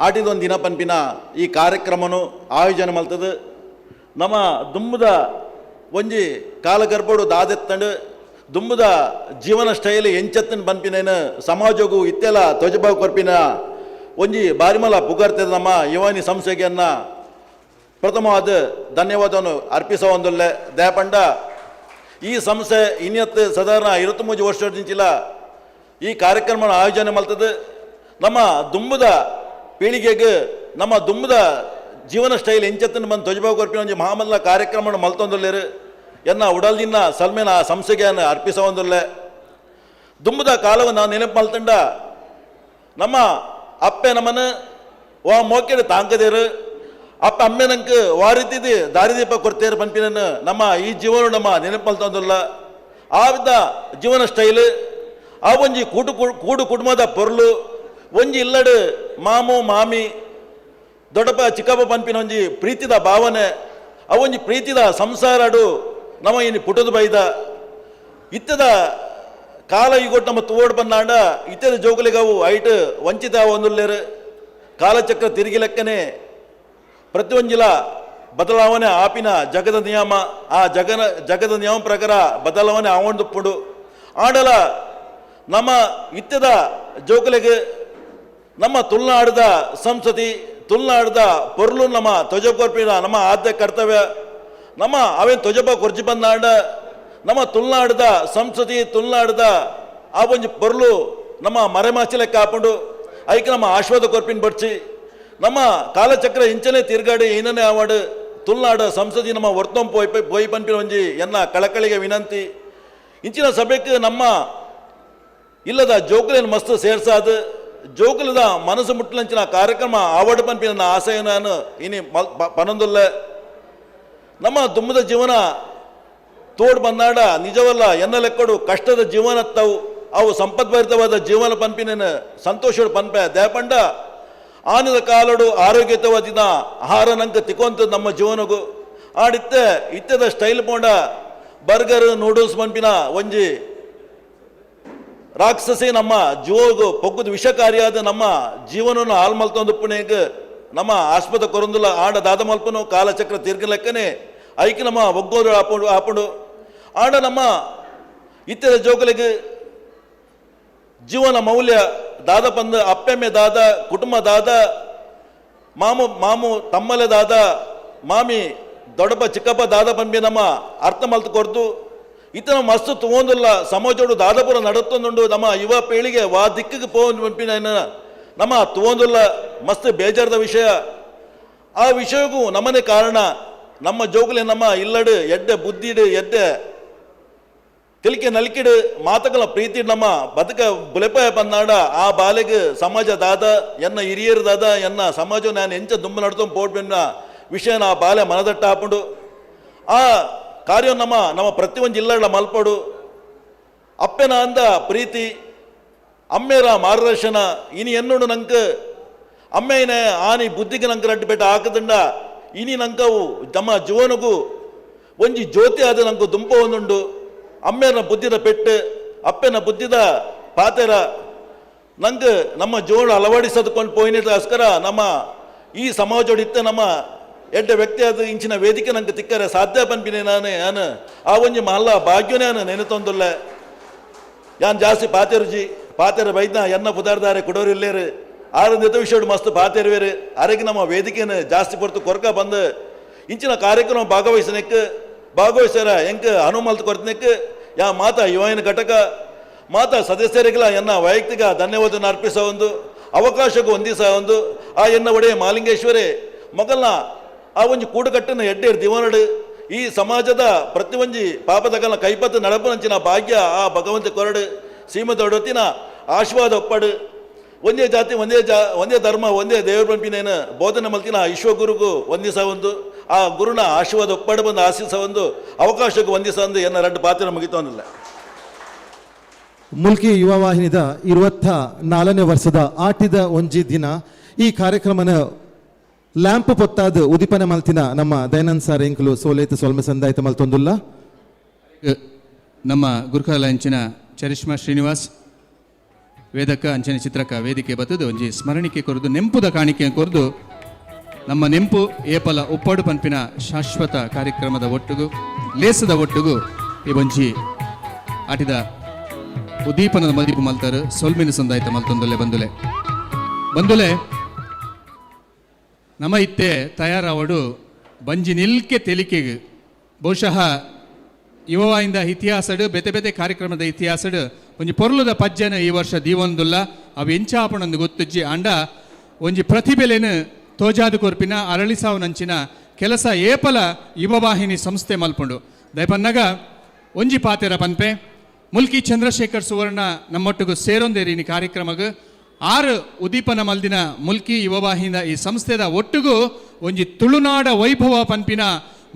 Speaker 8: ಆಡಿದೊಂದು ದಿನ ಪಂಪಿನ ಈ ಕಾರ್ಯಕ್ರಮನು ಆಯೋಜನೆ ಮಲ್ತದು ನಮ್ಮ ದುಂಬುದ ಒಂಜಿ ಕಾಲಗರ್ಭಡು ದಾದೆತ್ತಂಡು ದುಂಬುದ ಜೀವನ ಸ್ಟೈಲ್ ಎಂಚತ್ತಿನ ಪಂಪಿನೇನು ಸಮಾಜಗೂ ಇತ್ತೆಲ್ಲ ಧ್ವಜಭಾವ ಕೊರ್ಪಿನ ಒಂಜಿ ಬಾರಿಮಲ ಪುಗರ್ತದ ನಮ್ಮ ಯುವಾನಿ ಸಂಸ್ಥೆಗೆಯನ್ನ ಪ್ರಥಮವಾದ ಧನ್ಯವಾದವನ್ನು ಅರ್ಪಿಸುವಂದುಲ್ಲೆ ದಯಪಂಡ ಈ ಸಂಸ್ಥೆ ಇನ್ನತ್ತು ಸಾಧಾರಣ 23 ವರ್ಷದಿಂಚಿಲ್ಲ ಈ ಕಾರ್ಯಕ್ರಮ ಆಯೋಜನೆ ಮಲ್ತದು ನಮ್ಮ ದುಂಬುದ ಪೀಳಿಗೆಗೆ ನಮ್ಮ ದುಂಬುದ ಜೀವನ ಸ್ಟೈಲ್ ಎಂಚತ್ತನ್ನು ಬಂದು ಧ್ವಜಭಾವ ಕೊರ್ಪಿನ ಒಂಜಿ ಮಹಾಮಲ್ಲ ಕಾರ್ಯಕ್ರಮ ಮಲ್ತೊಂದುಲ್ಲೇರು ಎನ್ನ ಉಡಲ್ದಿನ ಸಲ್ಮೇನ ಸಂಸ್ಥೆಗೆ ಅರ್ಪಿಸುವಂದುಲ್ಲೆ ದುಂಬುದ ಕಾಲವನ್ನು ನೆನಪು ಮಲ್ತಂಡ ನಮ್ಮ ಅಪ್ಪೆ ನಮ್ಮನ್ನು ವಾ ಮೋಕೆಡು ತಾಂಕದೇರು ಅಪ್ಪ ಅಮ್ಮೆನಂಕ್ ವಾರಿತಿದ್ದು ದಾರಿದೀಪ ಕೊಡ್ತೇರು ಪಂಪಿನನ್ನು ನಮ್ಮ ಈ ಜೀವನ ನಮ್ಮ ನೆನಪು ಮಲ್ತೊಂದುಲ್ಲ ಆ ವಿಧ ಜೀವನ ಸ್ಟೈಲ್ ಆ ಒಂಜಿ ಕೂಡು ಕುಟುಂಬದ ಪೊರ್ಲು ಒಂಜಿ ಇಲ್ಲಡು ಮಾಮು ಮಾಮಿ ದೊಡ್ಡಪ್ಪ ಚಿಕ್ಕಪ್ಪ ಪಂಪಿನ ಒಂಜಿ ಪ್ರೀತಿದ ಭಾವನೆ ಆ ಒಂಜಿ ಪ್ರೀತಿದ ಸಂಸಾರಡು ನಮ್ಮ ಇನ್ನು ಪುಟದು ಬೈದ ಇತ್ತದ ಕಾಲ ಈಗೊಟ್ಟು ನಮ್ಮ ತೋಡ್ ಬಂದಾಂಡ ಇತ್ತದ ಜೋಗುಲಿಗವು ಐಟ್ ವಂಚಿತ ಒಂದುಲ್ಲೇರು ಕಾಲಚಕ್ರ ತಿರುಗಿ ಲೆಕ್ಕನೆ ಪ್ರತಿಯೊಂಜಿಲ ಬದಲಾವಣೆ ಆಪಿನ ಜಗದ ನಿಯಮ ಆ ಜಗದ ನಿಯಮ ಪ್ರಕಾರ ಬದಲಾವಣೆ ಆವೊಂದುಪ್ಪುಡು ಆಡಲ ನಮ್ಮ ಇತ್ತದ ಜೋಗುಲಿಗೆ ನಮ್ಮ ತುಳುನಾಡದ ಸಂಸ್ಕೃತಿ ತುಳುನಾಡದ ಪೊರ್ಲು ನಮ್ಮ ಧ್ವಜಕೊರ್ಪಿನ ನಮ್ಮ ಆದ್ಯ ಕರ್ತವ್ಯ ನಮ್ಮ ಅವೇನು ಧ್ವಜಪ ಕೊರ್ಜಿ ಬಂದಾಂಡ ನಮ್ಮ ತುಳುನಾಡದ ಸಂಸ್ಕೃತಿ ತುಳುನಾಡದ ಆ ಒಂಜಿ ಪೊರ್ಲು ನಮ್ಮ ಮರೆಮಾಚಿ ಲೆಕ್ಕ ಹಾಕೊಂಡು ಐಕೆ ನಮ್ಮ ಆಶ್ವಾದ ಕೊರ್ಪಿನ ಬಡ್ಸಿ ನಮ್ಮ ಕಾಲಚಕ್ರ ಇಂಚನೆ ತಿರ್ಗಾಡಿ ಏನನೇ ಆವಾಡು ತುಳುನಾಡ ಸಂಸ್ಕೃತಿ ನಮ್ಮ ವರ್ತಂ ಪೋಯ್ ಪಂಪಿನ ಒಂಜಿ ಎನ್ನ ಕಳಕಳಿಗೆ ವಿನಂತಿ ಇಂಚಿನ ಸಭೆಗೆ ನಮ್ಮ ಇಲ್ಲದ ಜೋಕುಲೇನು ಮಸ್ತ್ ಸೇರ್ಸಾದು ಜೋಕುಲದ ಮನಸ್ಸು ಮುಟ್ಟಲಂಚಿನ ಕಾರ್ಯಕ್ರಮ ಆವಡು ಪಂಪಿನ ನನ್ನ ಆಸೆಯ ನಾನು ಇನಿ ಪನೊಂದುಲ್ಲ ನಮ್ಮ ದುಮ್ಮದ ಜೀವನ ತೋಡ್ ಬಂದಾಡ ನಿಜವಲ್ಲ ಎನ್ನ ಲೆಕ್ಕಡು ಕಷ್ಟದ ಜೀವನ ಅವು ಸಂಪದ್ಭರಿತವಾದ ಜೀವನ ಪಂಪಿನ ಸಂತೋಷ ಪಂಪೆ ದಯಪಂಡ ಆನದ ಕಾಲಡು ಆರೋಗ್ಯತವಾದಿನ ಆಹಾರ ನಂಕ ತಿಕ್ಕೊಂತ ನಮ್ಮ ಜೀವನಗೂ ಆಡಿತ್ತೆ ಇತ್ತದ ಸ್ಟೈಲ್ ಪೋಂಡ ಬರ್ಗರ್ ನೂಡಲ್ಸ್ ಪಂಪಿನ ಒಂಜಿ ರಾಕ್ಷಸಿ ನಮ್ಮ ಜೀವಗೂ ಪೊಗ್ಗುದು ವಿಷಕಾರಿಯಾದ ನಮ್ಮ ಜೀವನವನ್ನು ಹಾಳು ಮಲ್ತೊಂದು ಪುಣೆಗೆ ನಮ್ಮ ಆಸ್ಪದ ಕೊರೊಂದುಲ ಆಡ ದಾದ ಮಲ್ಪನು ಕಾಲಚಕ್ರ ತಿರ್ಗ ಲೆಕ್ಕನೆ ಐಕೆ ನಮ್ಮ ಒಗ್ಗೋದು ಹಾಪುಡು ಆಡ ನಮ್ಮ ಇತರ ಜೋಗಲಿಗೆ ಜೀವನ ಮೌಲ್ಯ ದಾದ ಪಂದ ಅಪ್ಪೆಮ್ಮೆ ದಾದ ಕುಟುಂಬ ದಾದ ಮಾಮು ತಮ್ಮಲೆ ದಾದ ಮಾಮಿ ದೊಡ್ಡಪ್ಪ ಚಿಕ್ಕಪ್ಪ ದಾದ ಪಂಬಿ ನಮ್ಮ ಅರ್ಥ ಮಲ್ತು ಕೊರ್ದು ಇತನ ಮಸ್ತು ತಗೊಂದಿಲ್ಲ ಸಮಾಜೋಡು ದಾದಾಪುರ ನಡುತ್ತೊಂದುಂಡು ನಮ್ಮ ಯುವ ಪೀಳಿಗೆ ವಾ ದಿಕ್ಕಿಗೆ ಪೋಂದು ಪಂಪಿನ ನಮ್ಮ ತಗೊಂದಿಲ್ಲ ಮಸ್ತ್ ಬೇಜಾರದ ವಿಷಯ ಆ ವಿಷಯಕ್ಕೂ ನಮ್ಮನೆ ಕಾರಣ ನಮ್ಮ ಜೋಗುಲೆ ನಮ್ಮ ಇಲ್ಲಡು ಎಡ್ಡೆ ಬುದ್ಧಿಡು ಎಡ್ಡೆ ತಿಲಿಕೆ ನಲಿಕಿಡು ಮಾತುಗಳ ಪ್ರೀತಿ ನಮ್ಮ ಬದುಕ ಬುಲೆಪಾಯ ಬಂದಾಡ ಆ ಬಾಲೆಗೆ ಸಮಾಜ ದಾದ ಎನ್ನ ಹಿರಿಯರು ದಾದ ಎನ್ನ ಸಮಾಜ ನಾನು ಎಂಚ ದುಂಬ ನಡ್ತೊಂದು ಪೋಡ್ಬೆನ್ನ ವಿಷಯ ನಾ ಬಾಲೆ ಮನದಟ್ಟ ಹಾಕೊಂಡು ಆ ಕಾರ್ಯ ನಮ್ಮ ಪ್ರತಿಯೊಂದು ಜಿಲ್ಲೆಗಳ ಮಲ್ಪಡು ಅಪ್ಪೆನ ಅಂದ ಪ್ರೀತಿ ಅಮ್ಮೇರ ಮಾರ್ಗದರ್ಶನ ಇನಿ ಎನ್ನೋಡು ನಂಗೆ ಅಮ್ಮೇನೆ ಆನಿ ಬುದ್ಧಿಗೆ ನಂಗೆ ರಡ್ಡು ಬೆಟ್ಟ ಹಾಕದಂಡ ಇನಿ ನಂಕವು ನಮ್ಮ ಜೀವನಗೂ ಒಂಜಿ ಜ್ಯೋತಿ ಆದ ನಂಗೆ ದುಂಪ ಒಂದುಂಡು ಅಮ್ಮೇನ ಬುದ್ಧಿದ ಪೆಟ್ಟು ಅಪ್ಪೆನ ಬುದ್ಧಿದ ಪಾತೆರ ನಂಗೆ ನಮ್ಮ ಜೀವನ ಅಳವಡಿಸದುಕೊಂಡು ಪೋಯಿನಗೋಸ್ಕರ ನಮ್ಮ ಈ ಸಮಾಜೋಡಿತ್ತೆ ನಮ್ಮ ಎಡ್ಡೆ ವ್ಯಕ್ತಿ ಆದ ಇಂಚಿನ ವೇದಿಕೆ ನಂಗೆ ತಿಕ್ಕರೆ ಸಾಧ್ಯ ಪನ್ಪಿನೇ ನಾನು ಆ ಒಂಜಿ ಮಹಲ್ಲ ಭಾಗ್ಯನೇ ನಾನು ನೆನೆತೊಂದುಲ್ಲ ಯಾನ್ ಜಾಸ್ತಿ ಪಾತೆರುಜಿ ಪಾತೆರ ಬೈದ್ನ ಎನ್ನ ಪುದಾರ್ದಾರೆ ಕುಡೋರಿಲ್ಲೇರು ಆರಂದ ವಿಷಯ ಮಸ್ತ್ ಪಾತೆರುವೇರು ಅರೆಗೆ ನಮ್ಮ ವೇದಿಕೆನ ಜಾಸ್ತಿ ಪೊರ್ತು ಕೊರಕ ಬಂದು ಇಂಚಿನ ಕಾರ್ಯಕ್ರಮ ಭಾಗವಹಿಸ್ಯಾರ ಎಂಕ ಹನುಮಲ್ತು ಕೊರತನೆಕ್ ಯಾ ಮಾತಾ ಯುವನ ಘಟಕ ಮಾತಾ ಸದಸ್ಯರಿಗೆಲ್ಲ ಎನ್ನ ವೈಯಕ್ತಿಕ ಧನ್ಯವಾದನ ಅರ್ಪಿಸ ಒಂದು ಅವಕಾಶಕ್ಕೂ ಹೊಂದಿಸ ಒಂದು ಆ ಎನ್ನ ಒಡೆಯ ಮಾಲಿಂಗೇಶ್ವರಿ ಮೊಗಲ್ನ ಆ ಒಂಜಿ ಕೂಡುಕಟ್ಟನ್ನು ಎಡ್ಡೇರು ದಿವನಡು ಈ ಸಮಾಜದ ಪ್ರತಿಯೊಂಜಿ ಪಾಪದಗಲ ಕೈಪತ್ತು ನಡಪನಂಚಿನ ಭಾಗ್ಯ ಆ ಭಗವಂತ ಕೊರಡು ಸೀಮದೊಡತಿನ ಆಶೀರ್ವಾದ ಒಪ್ಪಡು ಒಂದೇ ಜಾತಿ ಒಂದೇ ಧರ್ಮ ಒಂದೇ ದೇವರ ಪಂಪಿನೇನು ಬೋಧನೆ ಮಲ್ತಿನ ವಿಶ್ವಗುರುಗೂ ಒಂದಿಸ ಒಂದು ಆ ಗುರುನ ಆಶೀರ್ವಾದ ಒಪ್ಪಡು ಬಂದು ಆಶಿಸ ಒಂದು ಅವಕಾಶಕ್ಕೂ ಒಂದಿಸ ಒಂದು ಎನ್ನ ಎರಡು ಪಾತ್ರ ಮುಗಿತೋನಿಲ್ಲ.
Speaker 2: ಮುಲ್ಕಿ ಯುವ ವಾಹಿನಿದ 24ನೇ ವರ್ಷದ ಆಟಿದ ಒಂಜಿ ದಿನ ಈ ಕಾರ್ಯಕ್ರಮನ ಲ್ಯಾಂಪ್ ಪೊತ್ತಾದ ಉದಿಪನೆ ಮಲ್ತಿನ ನಮ್ಮ ದಯಾನಂದ್ ಸಾರ್ ಎಂಕಲು ಸೋಲೇತು ಸೊಲ್ಮೆ ಸಂದಾಯಿತ ಮಲ್ತೊಂದುಲ್ಲ.
Speaker 1: ನಮ್ಮ ಗುರುಕಾಲ ಅಂಚಿನ ಚರಿಷ್ಮಾ ಶ್ರೀನಿವಾಸ್ ವೇದಕ ಅಂಚನೆ ಚಿತ್ರಕ ವೇದಿಕೆ ಬತ್ತದು ಒಂಜಿ ಸ್ಮರಣಿಕೆ ಕೊರದು ನೆಂಪುದ ಕಾಣಿಕೆ ಕೊರದು ನಮ್ಮ ನೆಂಪು ಏಪಲ ಉಪ್ಪಾಡು ಪಂಪಿನ ಶಾಶ್ವತ ಕಾರ್ಯಕ್ರಮದ ಒಟ್ಟುಗು ಲೇಸದ ಒಟ್ಟುಗು ಈ ಒಂಜಿ ಆಟಿದ ಉದ್ದೀಪನದ ಮದಿಪು ಮಲ್ತಾರು ಸೊಲ್ಮಿನ ಸಂದಾಯಿತ ಮಲ್ತೊಂದುಲ್ಲೆ ಬಂದುಲೆ ನಮ್ಮ ಇತ್ತೆ ತಯಾರಾವಡು ಬಂಜಿ ನಿಲ್ಕೆ ತೆಲಿಕೆಗೆ ಬಹುಶಃ ಯುವವಾಯಿಂದ ಇತಿಹಾಸಡು ಬೇತೆ ಕಾರ್ಯಕ್ರಮದ ಇತಿಹಾಸಡು ಒಂಜಿ ಪೊರ್ಲುದ ಪಜ್ಜನ ಈ ವರ್ಷ ದೀವೊಂದುಲ್ಲ ಅವು ಎಂಚಾಪಣಂದು ಗೊತ್ತುಜ್ಜಿ ಅಂಡ ಒಂಜಿ ಪ್ರತಿಭೆಲೆನು ತೋಜಾದು ಕೊರ್ಪಿನ ಅರಳಿಸಾವನಂಚಿನ ಕೆಲಸ ಏಪಲ ಯುವವಾಹಿನಿ ಸಂಸ್ಥೆ ಮಲ್ಪುಂಡು ದಯಪನ್ನಗ ಒಂಜಿ ಪಾತೆರ ಪನ್ಪೆ ಮುಲ್ಕಿ ಚಂದ್ರಶೇಖರ್ ಸುವರ್ಣ ನಮ್ಮೊಟ್ಟಿಗೂ ಸೇರೊಂದೇರಿನಿ ಕಾರ್ಯಕ್ರಮಗ 6 ಉದ್ದೀಪನ ಮಲ್ದಿನ ಮುಲ್ಕಿ ಯುವವಾಹಿನಿದ ಈ ಸಂಸ್ಥೆದ ಒಟ್ಟಿಗೂ ಒಂಜಿ ತುಳುನಾಡ ವೈಭವ ಪನ್ಪಿನ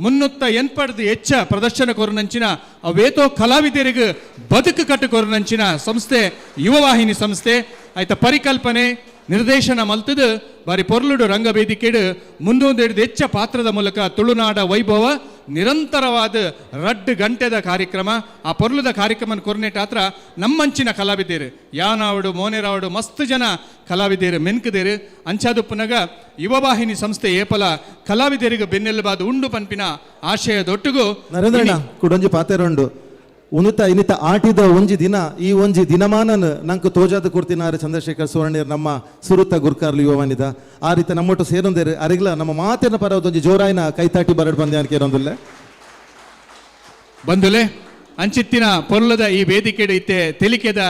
Speaker 1: 380 ಹೆಚ್ಚ ಪ್ರದರ್ಶನ ಕೊರನಂಚಿನ ಅವೇತೋ ಕಲಾವಿದರಿಗೆ ಬದುಕು ಕಟ್ಟು ಕೊರನಂಚಿನ ಸಂಸ್ಥೆ ಯುವವಾಹಿನಿ ಸಂಸ್ಥೆ ಆಯ್ತ ಪರಿಕಲ್ಪನೆ ನಿರ್ದೇಶನ ಮಲ್ತದು ಬಾರಿ ಪೊರ್ಲುಡು ರಂಗವೇದಿಕೆಡು ಮುಂದೊಂದೆರಡು ಹೆಚ್ಚ ಪಾತ್ರದ ಮೂಲಕ ತುಳುನಾಡ ವೈಭವ ನಿರಂತರವಾದ 2 ಗಂಟೆದ ಕಾರ್ಯಕ್ರಮ ಆ ಪೊರ್ಲುದ ಕಾರ್ಯಕ್ರಮ ಕೊರ್ನೆಟ್ ಆತ್ರ ನಮ್ಮಂಚಿನ ಕಲಾವಿದೇರು ಯಾನಾವಡು ಮೋನೆರಾವಡು ಮಸ್ತ್ ಜನ ಕಲಾವಿದೇರು ಮೆನ್ಕದೇರು ಅಂಚಾದುಪ್ಪನಾಗ ಯುವವಾಹಿನಿ ಸಂಸ್ಥೆ ಏಪಲ ಕಲಾವಿದರಿಗೆ ಬೆನ್ನೆಲುಬಾದ ಉಂಡು ಪನ್ಪಿನ ಆಶಯದೊಟ್ಟಿಗೂ
Speaker 2: ನರೇಂದ್ರಣ್ಣ ಕುಡೊಂಜಿ ಪಾತೆರುಂಡು ಉನಿತ ಇನಿತ ಆಟಿದ ಒಂಜಿ ದಿನ ಈ ಒಂಜಿ ದಿನಮಾನನ್ ನಂಗೆ ತೋಜಾದ ಕೊಡ್ತಿನಾರು ಚಂದ್ರಶೇಖರ್ ಸುವರ್ಣೇರ್ ನಮ್ಮ ಸುರುತ್ತ ಗುರ್ಕಾರ್ಲು ಯುವವಾನಿದ ಆ ರೀತಿ ನಮ್ಮೊಟ್ಟು ಸೇರೊಂದೇರು ಅರಿಗ್ಲ ನಮ್ಮ ಮಾತಿನ ಪರವದೊಂಜಿ ಜೋರಾಯಿನ ಕೈತಾಟಿ ಬರಡ್ ಬಂದೆ ಅನ್ಕೇರೊಂದಿಲ್ಲ
Speaker 1: ಬಂದುಲೆ ಅಂಚಿತ್ತಿನ ಪೊರ್ಲದ ಈ ವೇದಿಕೆ ಇತ್ತೆ ತೆಲಿಕೆದ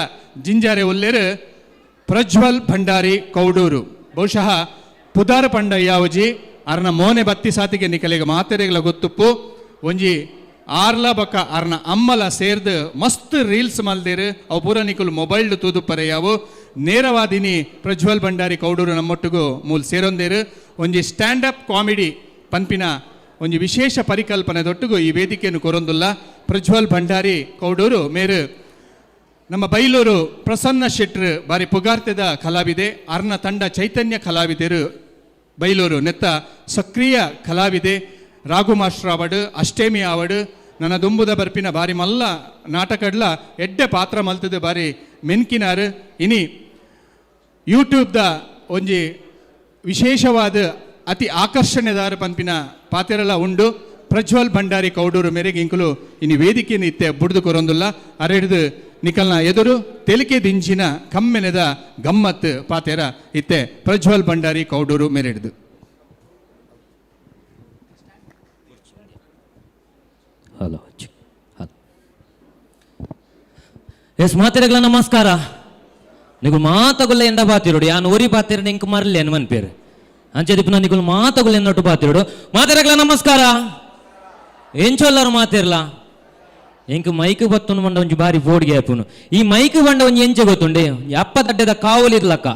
Speaker 1: ಜಿಂಜಾರೆ ಉಲ್ಲೇರು ಪ್ರಜ್ವಲ್ ಭಂಡಾರಿ ಕೌಡೂರು ಬಹುಶಃ ಪುದಾರ ಪಂಡ ಯಾವಜಿ ಅರ್ನ ಮೋನೆ ಬತ್ತಿ ಸಾತಿಗೆ ನಿಕಲೆಗೆ ಮಾತೆರೆಗಳ ಗೊತ್ತುಪ್ಪು ಒಂಜಿ ಆರ್ಲ ಬಕ್ಕ ಅರ್ನ ಅಮ್ಮಲ ಸೇರ್ದು ಮಸ್ತ್ ರೀಲ್ಸ್ ಮಲ್ದೇರು ಅವು ಪೂರ ನಿಕುಲು ಮೊಬೈಲ್ ತೂದು ಪರೆಯಾವು ನೇರವಾದಿನಿ ಪ್ರಜ್ವಲ್ ಭಂಡಾರಿ ಕೌಡೂರು ನಮ್ಮೊಟ್ಟಿಗೂ ಮೂಲ ಸೇರೊಂದೇರು ಒಂಜಿ ಸ್ಟ್ಯಾಂಡಪ್ ಕಾಮಿಡಿ ಪನ್ಪಿನ ಒಂಜಿ ವಿಶೇಷ ಪರಿಕಲ್ಪನೆದೊಟ್ಟಿಗೂ ಈ ವೇದಿಕೆಯನ್ನು ಕೊರೊಂದುಲ್ಲ. ಪ್ರಜ್ವಲ್ ಭಂಡಾರಿ ಕೌಡೂರು ಮೇರು ನಮ್ಮ ಬೈಲೂರು ಪ್ರಸನ್ನ ಶೆಟ್ರು ಬಾರಿ ಪುಗಾರ್ತೆದ ಕಲಾವಿದೆ ಅರ್ನ ತಂಡ ಚೈತನ್ಯ ಕಲಾವಿದರು ಬೈಲೂರು ನೆತ್ತ ಸಕ್ರಿಯ ಕಲಾವಿದೆ ರಾಘು ಮಾಸ್ಟರ್ ಆವಡು ಅಷ್ಟೇಮಿ ಆವಡು ನನ್ನ ದುಂಬುದ ಬರ್ಪಿನ ಬಾರಿ ಮಲ್ಲ ನಾಟಕಡ್ಲ ಎಡ್ಡೆ ಪಾತ್ರ ಮಲ್ತದು ಬಾರಿ ಮೆನ್ಕಿನಾರು ಇನಿ ಯೂಟ್ಯೂಬ್ದ ಒಂಜಿ ವಿಶೇಷವಾದ ಅತಿ ಆಕರ್ಷಣೆದಾರ ಪಂಪಿನ ಪಾತೆರಲ ಉಂಡು ಪ್ರಜ್ವಲ್ ಭಂಡಾರಿ ಕೌಡೂರು ಮೇರೆಗೆ ಇಂಕುಲು ಇನಿ ವೇದಿಕೆಯನ್ನು ಇತ್ತೆ ಬುಡ್ದು ಕೊರೊಂದುಲ್ಲ ಅರೆಡ್ದು ನಿಕಲ್ನ ಎದುರು ತೆಲಿಕೆ ದಿಂಚಿನ ಕಮ್ಮೆನೆದ ಗಮ್ಮತ್ ಪಾತೆರ ಇತ್ತೆ ಪ್ರಜ್ವಲ್ ಭಂಡಾರಿ ಕೌಡೂರು ಮೇರೆಡ್ದು
Speaker 9: ಹಲೋ ಹಲೋ ಎಸ್ ಮಾತೆರೆಗಳ ನಮಸ್ಕಾರ ನಿಗು ಮಾತಗೊಲ್ಲ ಎಂಡ ಬಾತಿರೋಡು ಯಾನು ಓರಿ ಬಾತಿರ ಇಂಕ ಮರಲಿ ಅನ್ಮನ್ ಪೇರು ಅಂಚೆದಿಪ್ಪು ನಿಗುಲು ಮಾತಗೊಲ್ಲ ಎನ್ನೊಟ್ಟು ಬಾತಿರೋಡು ಮಾತೆರೆಗಳ ನಮಸ್ಕಾರ ಏನ್ ಚೊಲ್ಲಾರು ಮಾತಿರ್ಲ ಎಂಕ ಮೈಕ್ ಬತ್ತೊಂದು ಬಂಡ ಒಂಜಿ ಬಾರಿ ಬೋರ್ಡ್ಗೆ ಆಪುನು ಈ ಮೈಕ್ ಬಂಡ ಒಂಜಿ ಎಂಚೆ ಗೊತ್ತುಂಡೆ ಅಪ್ಪ ತಡ್ಡೆದ ಕಾವಲಿರ್ಲಕ್ಕ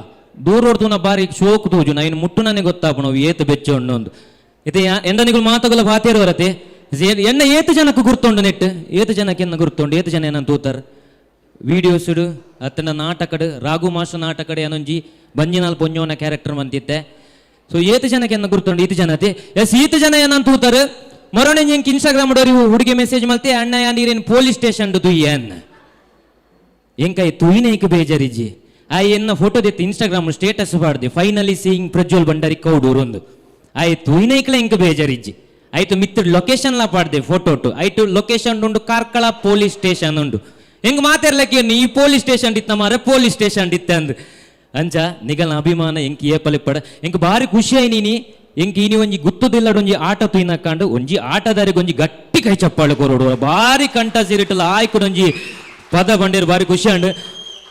Speaker 9: ದೂರ ಹೊಡ್ತುನ ಬಾರಿ ಶೋಕು ತೂಜು ನಾ ಇನ್ನು ಮುಟ್ಟು ನನಗೆ ಗೊತ್ತಾಪು ನಾವು ಏತು ಬೆಚ್ಚ ಒಂದು ಇತ್ತೆ ಎಂದ ನಿಗುಲು ಮಾತಗೊಲ್ಲ ಬಾತಿರು ಬರತ್ತೆ ಎನ್ನ ಏತು ಜನಕ್ಕೆ ಗುರ್ತೊಂಡು ನೆಟ್ಟು ಏತು ಜನಕ್ಕೆ ಎನ್ನ ಗುರ್ತೊಂಡು ಏತು ಜನ ಏನಂತ ತೂತಾರ ವೀಡಿಯೋಸುಡು ಅತ್ತನ ನಾಟಕಡು ರಾಘು ಮಾಸ್ಟರ್ ನಾಟಕಡೆ ಏನೊಂಜಿ ಬಂಜಿನಾಲ್ ಪೊಂಜೋನ ಕ್ಯಾರೆಕ್ಟರ್ ಮಂತಿತ್ತೆ. ಸೊ ಏತು ಜನಕ್ಕೆ ಎನ್ನ ಗುರ್ತುಂಡು ಈತು ಜನತೆ ಎಸ್ ಈತು ಜನ ಏನಂತ ತೂತಾರೆ ಮರೊಣೆ ಎಂಕ್ ಇನ್ಸ್ಟಾಗ್ರಾಮ್ ಹುಡುಗಿ ಮೆಸೇಜ್ ಮಲ್ತೆ ಅಣ್ಣ ಯಾನ್ ಪೊಲೀಸ್ ಸ್ಟೇಷನ್ ತುಯ್ಯನ್ ಎಂಕಾಯಿ ತುಯಿನೈಕ್ ಬೇಜಾರಿಜ್ಜಿ ಆಯ್ ಎನ್ನ ಫೋಟೋ ದೆತ್ತು ಇನ್ಸ್ಟಾಗ್ರಾಮ್ ಸ್ಟೇಟಸ್ ಪಾಡ್ದೆ ಫೈನಲಿ ಸೀಯಿಂಗ್ ಪ್ರಜ್ವಲ್ ಭಂಡಾರಿ ಕೌಡೂರು ಒಂದು ಆಯ್ ತುಯಿನೈಕ್ಲ ಎಂಕ್ ಬೇಜಾರಿಜ್ಜಿ ಆಯ್ತು ಮಿತ್ರ ಲೊಕೇಶನ್ ಲ ಪಾಡ್ದೆ ಫೋಟೋ ಆಯ್ತು ಲೊಕೇಶನ್ ಉಂಡು ಕಾರ್ಕಳ ಪೊಲೀಸ್ ಸ್ಟೇಷನ್ ಉಂಡು ಹೆಂಗ್ ಮಾತಾಡ್ಲಕ್ಕೆ ಈ ಪೊಲೀಸ್ ಸ್ಟೇಷನ್ ಇತ್ತ ಮಾರ ಪೊಲೀಸ್ ಸ್ಟೇಷನ್ ಇತ್ತ ಅಂದ್ ಅಂಚ ನಿಗಲ್ನ ಅಭಿಮಾನ ಎಂಕ್ ಏಪಲಿ ಪಡ ಎಂಕ್ ಬಾರಿ ಖುಷಿ ಆಯ್ ನೀನಿ ಎಂಕ್ ಇನಿ ಒಂಜಿ ಗುತ್ತದಿಲ್ಲಡೊಂಜಿ ಆಟ ತುಯ್ನಕ್ಕಾಂಡು ಒಂಜಿ ಆಟದಾರಿಗೆ ಒಂಜಿ ಗಟ್ಟಿ ಕೈ ಚಪ್ಪಾಳು ಕೊರೋಡು ಬಾರಿ ಕಂಠ ಸಿರಿಟಲ್ಲ ಆಯ್ಕೊಂಜಿ ಪದ ಬಂಡೇರು ಬಾರಿ ಖುಷಿ ಅಂಡ್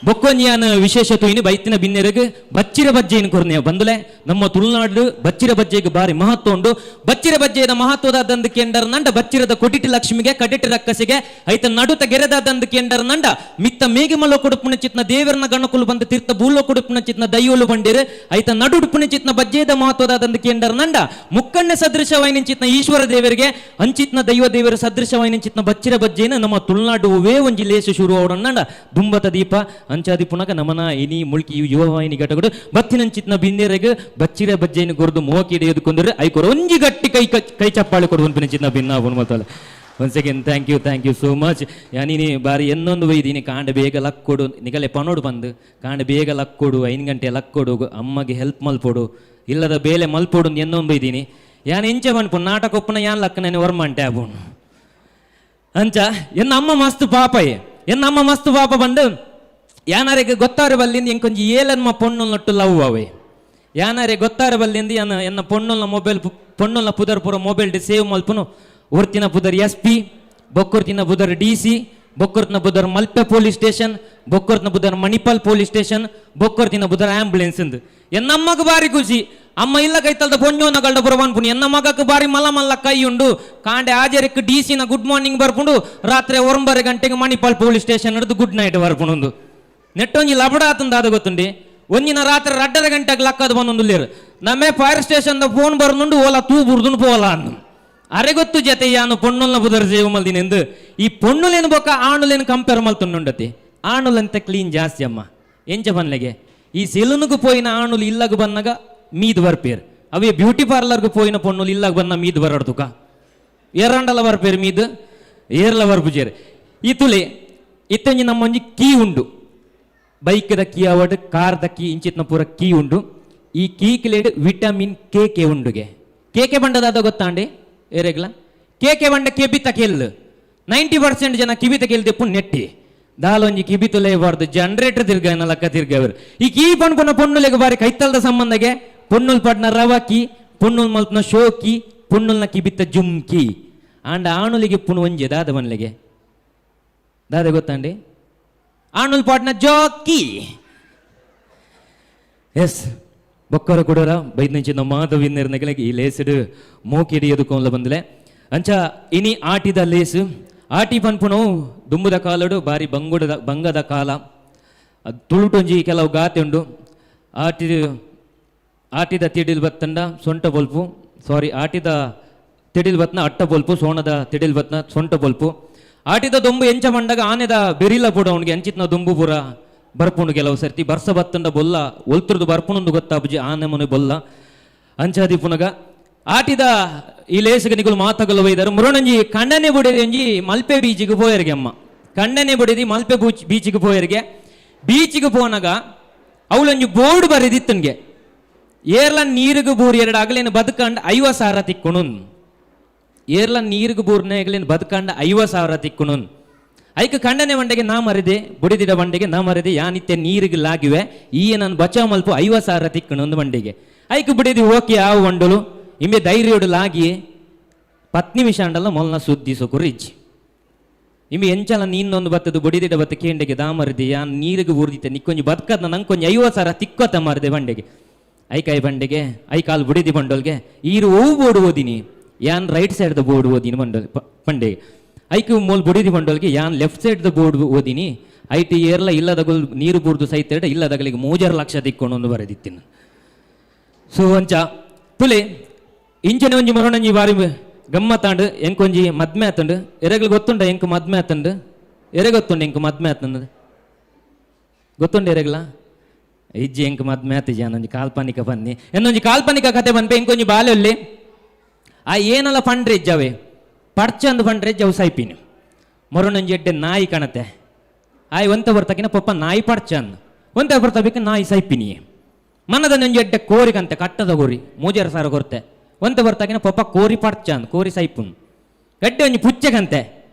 Speaker 9: ಬೊಕ್ಕೊಂಜಿಯಾನ ವಿಶೇಷ ತುಯಿನಿ ಬೈತಿನ ಬಿನ್ನೆರಿಗೆ ಬಚ್ಚಿರ ಬಜ್ಜೆಯನ್ನು ಕೊರ್ನೆಯ ಬಂದುಲೆ ನಮ್ಮ ತುಳುನಾಡು ಬಚ್ಚಿರ ಬಜ್ಜೆಗೆ ಬಾರಿ ಮಹತ್ವ ಉಂಡು. ಬಚ್ಚಿರ ಬಜ್ಜೆಯ ಮಹತ್ವದ ದಂದು ಕೆಂಡರ್ ನಂಡ ಬಚ್ಚಿರದ ಕೊಟಿಟಿ ಲಕ್ಷ್ಮಿಗೆ ಕಡಿಟಿ ರಕ್ಕಸಿಗೆ ಐತ ನಡುತ ಗೆರೆದ ದಂದು ಕೆಂಡರ್ ನಂಡ ಮಿತ್ತ ಮೇಘಮಲ ಕೊಡುಪುಣ ಚಿತ್ನ ದೇವರನ ಗಣಕುಲು ಬಂದು ತೀರ್ಥ ಬೂಲೋ ಕೊಡುಪುಣ ಚಿತ್ನ ದೈಯೋಲು ಬಂದಿರು ಐತ ನಡುಡುಪುಣ ಚಿತ್ನ ಬಜ್ಜೆದ ಮಹತ್ವದ ದಂದು ಕೆಂಡರ್ ನಂಡ ಮುಕ್ಕಣ್ಣ ಸದೃಶವೈನ ಚಿತ್ನ ಈಶ್ವರ ದೇವರಿಗೆ ಅಂಚಿತ್ನ ದೈವ ದೇವರ ಸದೃಶವೈನ ಚಿತ್ನ ಬಚ್ಚಿರ ಬಜ್ಜೆನ ನಮ್ಮ ತುಳುನಾಡು ಒಂಜಿ ಲೇಸು ಶುರು ಅವಡ ನಂಡ ದುಂಬತ ದೀಪ ಅಂಚಾದಿ ಪುನಕ ನಮನ ಇನಿ ಮುಳ್ಕಿ ಯುವವಾಹಿನಿ ಘಟಕಡು ಬತ್ತಿನಂಚಿತ್ನ ಬಿಂದೇರೆಗೆ ಬಚ್ಚಿರ ಬಜ್ಜೆಯನ್ನು ಕೊರದು ಮೋಕಿಡೆ ಎದುಕೊಂಡ್ರೆ ಐಕೊರ ಒಂಜಿ ಗಟ್ಟಿ ಕೈ ಚಪ್ಪಾಳೆ ಕೊಡುವಂತ ಚಿತ್ನ ಭಿನ್ನ ಮತ್ತಲ್ಲ. One second thank you so much. ಯಾನಿ ಬಾರಿ ಇನ್ನೊಂದು ವೈದಿನಿ ಕಾಂಡ ಬೇಗ ಲಕ್ ಕೊಡು ನಿಗಲೆ ಪನೋಡು ಬಂದು ಕಾಂಡ ಬೇಗ ಲಕ್ ಕೊಡು 5 ಗಂಟೆ ಲಕ್ ಕೊಡು ಅಮ್ಮಗೆ ಹೆಲ್ಪ್ ಮಲ್ಪೋಡು ಇಲ್ಲದ ಬೇಲೆ ಮಲ್ಪೋಡು ಎನ್ನೊಂದು ಬೈದೀನಿ ಯಾನ್ ಎಂಚ ಬನ್ಪು ನಾಟಕ ಒಪ್ಪನ ಯಾನ್ ಲಕ್ಕ ನಾನು ವರ್ಮಂಟೆ ಆಬೋನು ಅಂಚ ಎನ್ನ ಅಮ್ಮ ಮಸ್ತ್ ಪಾಪ ಬಂದು ಯಾನಾರಿಗೆ ಗೊತ್ತಾರ ಬಲ್ಲಿಂದ ಎಂಕೊಂಜಿ ಏಲನ್ಮ ಪೊಣ್ಣು ನಟ್ಟು ಲವ್ ಅವೇ ಯಾನಾರೆ ಗೊತ್ತಾರ ಬಲ್ಲಿಂದ ಎನ್ನ ಪೊಣ್ಣುಲ್ನ ಮೊಬೈಲ್ ಪೊಣ್ಣುಲ್ನ ಪುದರ್ ಪೂರ ಮೊಬೈಲ್ ಸೇವ್ ಮಲ್ಪುನು ಒರ್ತಿನ ಪುದರ್ SP ಬೊಕ್ಕೊರ್ತಿನ ಪುದರ್ DC ಬೊಕ್ಕೊರ್ತಿನ ಪುದರ್ ಮಲ್ಪೆ ಪೊಲೀಸ್ ಸ್ಟೇಷನ್ ಬೊಕ್ಕೊರ್ತಿನ ಪುದರ್ ಮಣಿಪಾಲ್ ಪೊಲೀಸ್ ಸ್ಟೇಷನ್ ಬೊಕ್ಕೊರ್ತಿನ ಪುದರ್ ಆಂಬುಲೆನ್ಸ್ ಎಂದು ಎನ್ನಮ್ಮಗ ಬಾರಿ ಖುಷಿ ಅಮ್ಮ ಇಲ್ಲ ಕೈತಲ್ದ ಪೊಂಜೋನಗಳ್ದ ಬುರವನ್ಪುಣಿ ಎನ್ನ ಮಗಕ್ಕೆ ಬಾರಿ ಮಲ್ಲ ಕೈ ಉಂಡು ಕಾಂಡೆ ಆಜರಕ್ಕೆ DC ನ ಗುಡ್ ಮಾರ್ನಿಂಗ್ ಬರ್ಪುಂಡು ರಾತ್ರಿ 9 ಗಂಟೆಗೆ ಮಣಿಪಾಲ್ ಪೊಲೀಸ್ ಸ್ಟೇಷನ್ ಹಿಡಿದು ಗುಡ್ ನೈಟ್ ಬರ್ಪುಣೊಂದು ನೆಟ್ಟೊಂಜಿ ಲಬಡ ಆತಂದಾದ ಗೊತ್ತುಂಡಿ ಒಂದಿನ ರಾತ್ರಿ 2 ಗಂಟೆಗೆ ಲಕ್ಕದ ಬಂದೊಂದುಲ್ಲೇರು ನಮ್ಮೆ ಫೈರ್ ಸ್ಟೇಷನ್ ಫೋನ್ ಬರ್ನುಂಡು ಓಲಾ ತೂ ಬುರ್ದುನು ಪೋಲ ಅನ್ನು ಅರೆ ಗೊತ್ತು ಜೊತೆ ಯಾನು ಪೊಣ್ಣುಲ್ನ ಬುದರ್ ಸೇವ್ ಮಲ್ದಿನಿ ಎಂದು ಈ ಪೊಣ್ಣುಲೇನು ಬೊಕ್ಕ ಆಣುಲೇನು ಕಂಪೇರ್ ಮಲ್ತುಂಡುಂಡತಿ ಆಣುಲಂತ ಕ್ಲೀನ್ ಜಾಸ್ತಿ ಅಮ್ಮ ಎಂಚ ಬನ್ಲೆಗೆ ಈ ಸೆಲೂನ್ಗೂ ಪೋಯಿನ ಆಣುಲು ಇಲ್ಲಗ ಬಂದಾಗ ಮೀದ್ ಬರ್ಪೇರ್ ಅವೇ ಬ್ಯೂಟಿ ಪಾರ್ಲರ್ಗೂ ಪೋಯಿನ ಪೊಣ್ಣುಲು ಇಲ್ಲಗ ಬಂದ ಮೀದ್ ಬರಡ್ತುಕ ಏರಂಡಲ ಬರ್ಪೇರ್ ಮೀದ್ ಏರ್ಲ ಬರ್ಪುಜೇರ್ ಈ ತುಲೆ ಇತ್ತಂಜಿ ನಮ್ಮೊಂಜಿ ಕೀ ಉಂಡು ಬೈಕ್ದ ಕೀ ಅವಡ್ ಕಾರ್ದ ಕೀ ಇಂಚಿತ್ನ ಪೂರ ಕೀ ಉಂಡು ಈ ಕೀ ಕಿಲೇಡ್ ವಿಟಮಿನ್ ಕೆ ಉಂಡುಗೆ ಕೆ ಬಂಡದಾದ ಗೊತ್ತಾಂಡೆ ಏರೆಗ್ಲ ಕೆ ಬಂಡ ಕೆಬಿತ ಕೆಲ್ಲು 90% ಜನ ಕಿಬಿತ ಕೆಲ್ದೆ ಪುಣ್ ನೆಟ್ಟಿ ದಾಲೊಂಜಿ ಕಿಬಿತು ಲೇಬಾರ್ದು ಜನರೇಟರ್ ತಿರ್ಗಾಯನ ಲಕ್ಕ ತಿರ್ಗವರು ಈ ಕೀ ಪಣ್ಪುನ ಪೊಣ್ಣುಲೆಗೆ ಬಾರಿ ಕೈತಲ್ದ ಸಂಬಂಧಗೆ ಪೊಣ್ಣುಲ್ ಪಡ್ನ ರವ ಕೀ ಪೊಣ್ಣುಲ್ ಮಲ್ಪನ ಶೋ ಕೀ ಪೊಣ್ಣುಲ್ನ ಕಿಬಿತ ಜುಮ್ ಕೀ ಆಂಡ ಆಣುಲಿಗೆ ಪುಣ್ ಒಂಜೆ ದಾದ ಬನ್ಲೆಗೆ ದಾದ ಗೊತ್ತಾಂಡೆ ಆಣುಲ್ ಪಾಟ್ನ ಜೋಕಿ ಎಸ್ ಬೊಕ್ಕರ ಕೊಡೋರ ಬೈದ್ನಂಚಿನ ಮಾಧವಿನ್ನರ್ನಗಳಿಗೆ ಈ ಲೇಸಿಡು ಮೋಕಿಡಿ ಎದುಕೊಂಡ್ಲ ಬಂದಲೆ ಅಂಚ ಇನಿ ಆಟಿದ ಲೇಸು ಆಟಿ ಪನ್ಪುಣವು ದುಂಬುದ ಕಾಲಡು ಬಾರಿ ಬಂಗದ ಕಾಲ ಅದು ತುಳುಟೊಂಜಿ ಕೆಲವು ಗಾತೆ ಉಂಡು ಆಟಿದ ತಿಡಿಲ್ ಬತ್ತಂಡ ಸೊಂಟ ಬೊಲ್ಪು ಆಟಿದ ತಿಡಿಲ್ ಬತ್ನ ಅಟ್ಟ ಬೊಲ್ಪು ಸೋಣದ ತಿಡಿಲ್ ಬತ್ನ ಸೊಂಟ ಬೊಲ್ಪು ಆಟಿದ ದೊಂಬು ಎಂಚ ಮಂಡಾಗ ಆನೆದ ಬೆರಿಲ ಪುಡ ಅವನಿಗೆ ಅಂಚಿತ್ನ ದುಂಬು ಪೂರ ಬರ್ಪುಂಡು ಕೆಲವು ಸರ್ತಿ ಬರ್ಸ ಬತ್ತಂಡ ಬೊಲ್ಲ ಒಲ್ತುರ್ದು ಬರ್ಪುಣಂದು ಗೊತ್ತಾಪುಜಿ ಆನೆ ಮನೆ ಬೊಲ್ಲ ಅಂಚಾದಿ ಪುನಗ ಆಟಿದ ಈ ಲೇಸಿಗೆ ನಿಗುಲು ಮಾತಗಲು ಒಯ್ದರು ಮುರಣಂಜಿ ಕಣ್ಣನೆ ಬುಡಿದಿ ಒಂಜಿ ಮಲ್ಪೆ ಬೀಚಿಗೆ ಪೋಯರಿಗೆ ಅಮ್ಮ ಕಣ್ಣನೆ ಬುಡಿದಿ ಮಲ್ಪೆ ಬೀಚಿಗೆ ಪೋಯರಿಗೆ ಬೀಚಿಗೆ ಪೋನಾಗ ಅವಳೊಂಜಿ ಬೋರ್ಡ್ ಬರೆದಿತ್ತನ್ಗೆ ಏರ್ಲ ನೀರಿಗೆ ಬೂರ್ 2 ಆಗಲೇನು ಬದುಕಂಡು 50,000 ತಿಕ್ಕುಣು ಏರ್ಲ ನೀರಿಗೆ ಬೂರ್ನಾಗಲೇನು ಬದುಕಂಡ 50,000 ತಿಕ್ಕುಣು ಐಕ ಕಂಡನೆ ಬಂಡೆಗೆ ನಾ ಮರಿದೆ ಬುಡಿದಿಡ ಬಂಡೆಗೆ ನಾ ಮರಿದೆ ಯಾನಿತ್ಯ ನೀರಿಗೆ ಲಾಗಿವೆ ಈ ನಾನು ಬಚಾವ್ ಮಲ್ಪ 50,000 ತಿಕ್ಕಣ ಒಂದು ಬಂಡೆಗೆ ಐಕ ಬಿಡಿದಿ ಓಕೆ ಯಾವ ಬಂಡಲು ಇಮ್ಮೆ ಧೈರ್ಯೋಡು ಲಾಗಿ 10 ನಿಮಿಷ ಅಂಡಲ್ಲ ಮೊಲ್ನ ಸುದ್ದಿ ಸೊಕುರಿಜ್ ಇಮ್ಮೆ ಎಂಚಲ ನೀನೊಂದು ಬತ್ತದು ಬುಡಿದಿಡ ಬತ್ತ ಕೇಂಡೆಗೆ ದಾ ಮರಿದೆ ಯಾನ್ ನೀರಿಗೆ ಊರ್ದಿತ್ತೆ ನಿಕ್ಕೊಂಜಿ ಬದುಕದ್ನ ನಂಕೊಂಜಿ 50,000 ತಿಕ್ಕೋತ ಮಾರಿದೆ ಬಂಡೆಗೆ ಐಕಾಯಿ ಬಂಡೆಗೆ ಐಕಾಲ್ ಬುಡಿದಿ ಬಂಡೋಲ್ಗೆ ಈರು ಓ ಬೋರ್ಡ್ ಓದಿನಿ ಯಾನ್ ರೈಟ್ ಸೈಡ್ ದ ಬೋರ್ಡ್ ಓದಿನಿ ಬಂಡೆಗೆ ಐಕು ಮೂಲ್ ಬುಡಿದಿ ಬಂಡೋಲ್ಗೆ ಯಾನ್ ಲೆಫ್ಟ್ ಸೈಡ್ ದ ಬೋರ್ಡ್ ಓದಿನಿ ಐಟಿ ಏರ್ಲ ಇಲ್ಲದಗಲ್ ನೀರು ಬೂರ್ದು ಸಹಿತ ಇಲ್ಲದಗಳಿಗೆ 3 ಲಕ್ಷ ತಿಕ್ಕೊಂಡು ಒಂದು ಬರೆದಿತ್ತಿನ ಸೊ ಅಂಚ ತುಲೆ ಇಂಚನೆ ಒಂಜಿ ಮರಣಂಜಿ ಬಾರಿ ಗಮ್ಮತ್ತಾಂಡು ಎಂಕೊಂಜಿ ಮದ್ಮೆ ಆತಂಡು ಎರೆಗಳು ಗೊತ್ತುಂಡ ಎಂಕ್ ಮದ್ಮೆ ಆತಂಡು ಎರೆ ಗೊತ್ತುಂಡು ಎಂಕ್ ಮದ್ಮೆ ಆತಂದು ಗೊತ್ತುಂಡೇರೆಗ್ಲ ಇಜ್ಜಿ ಎಂಕ್ ಮದ್ ಮ್ಯಾತಿಜಿ ಅನ್ನೊಂಜಿ ಕಾಲ್ಪನಿಕ ಬನ್ನಿ ಎನ್ನೊಂಜಿ ಕಾಲ್ಪನಿಕ ಕತೆ ಬನ್ಪೆ ಇಂಕೊಂಜಿ ಬಾಲ್ಯೊಲ್ಲಿ ಆ ಏನಲ್ಲ ಪಂಡ್ರೆ ಇಜ್ಜವೆ ಪಡ್ಚಂದು ಪಂಡ್ರೆ ಇಜ್ಜವು ಸೈಪಿನಿ ಮೊರನೊಂಜಿ ಎಡ್ಡೆ ನಾಯಿ ಕಣತೆ ಆಯ್ ಒಂತ ಬರ್ತಕಿನ ಪಪ್ಪ ನಾಯಿ ಪಡ್ಚಂದು ಒಂತ ಬರ್ತಬೇಕು ನಾಯಿ ಸೈಪಿನಿ ಮನದ ನೊಂಜಿ ಎಡ್ಡೆ ಕೋರಿ ಕಂತೆ ಕಟ್ಟದ ಕೋರಿ ಮೂಜರ ಸಾರ ಕೊರ್ತೆ ಒಂತ ಬರ್ತಾಕಿನ ಪಪ್ಪ ಕೋರಿ ಪಡ್ಚಂದ್ ಕೋರಿ ಸೈಪುನ್ ಎಡ್ಡೆ ಒಂಜಿ ಪುಚ್ಚೆ ಕಂತೆ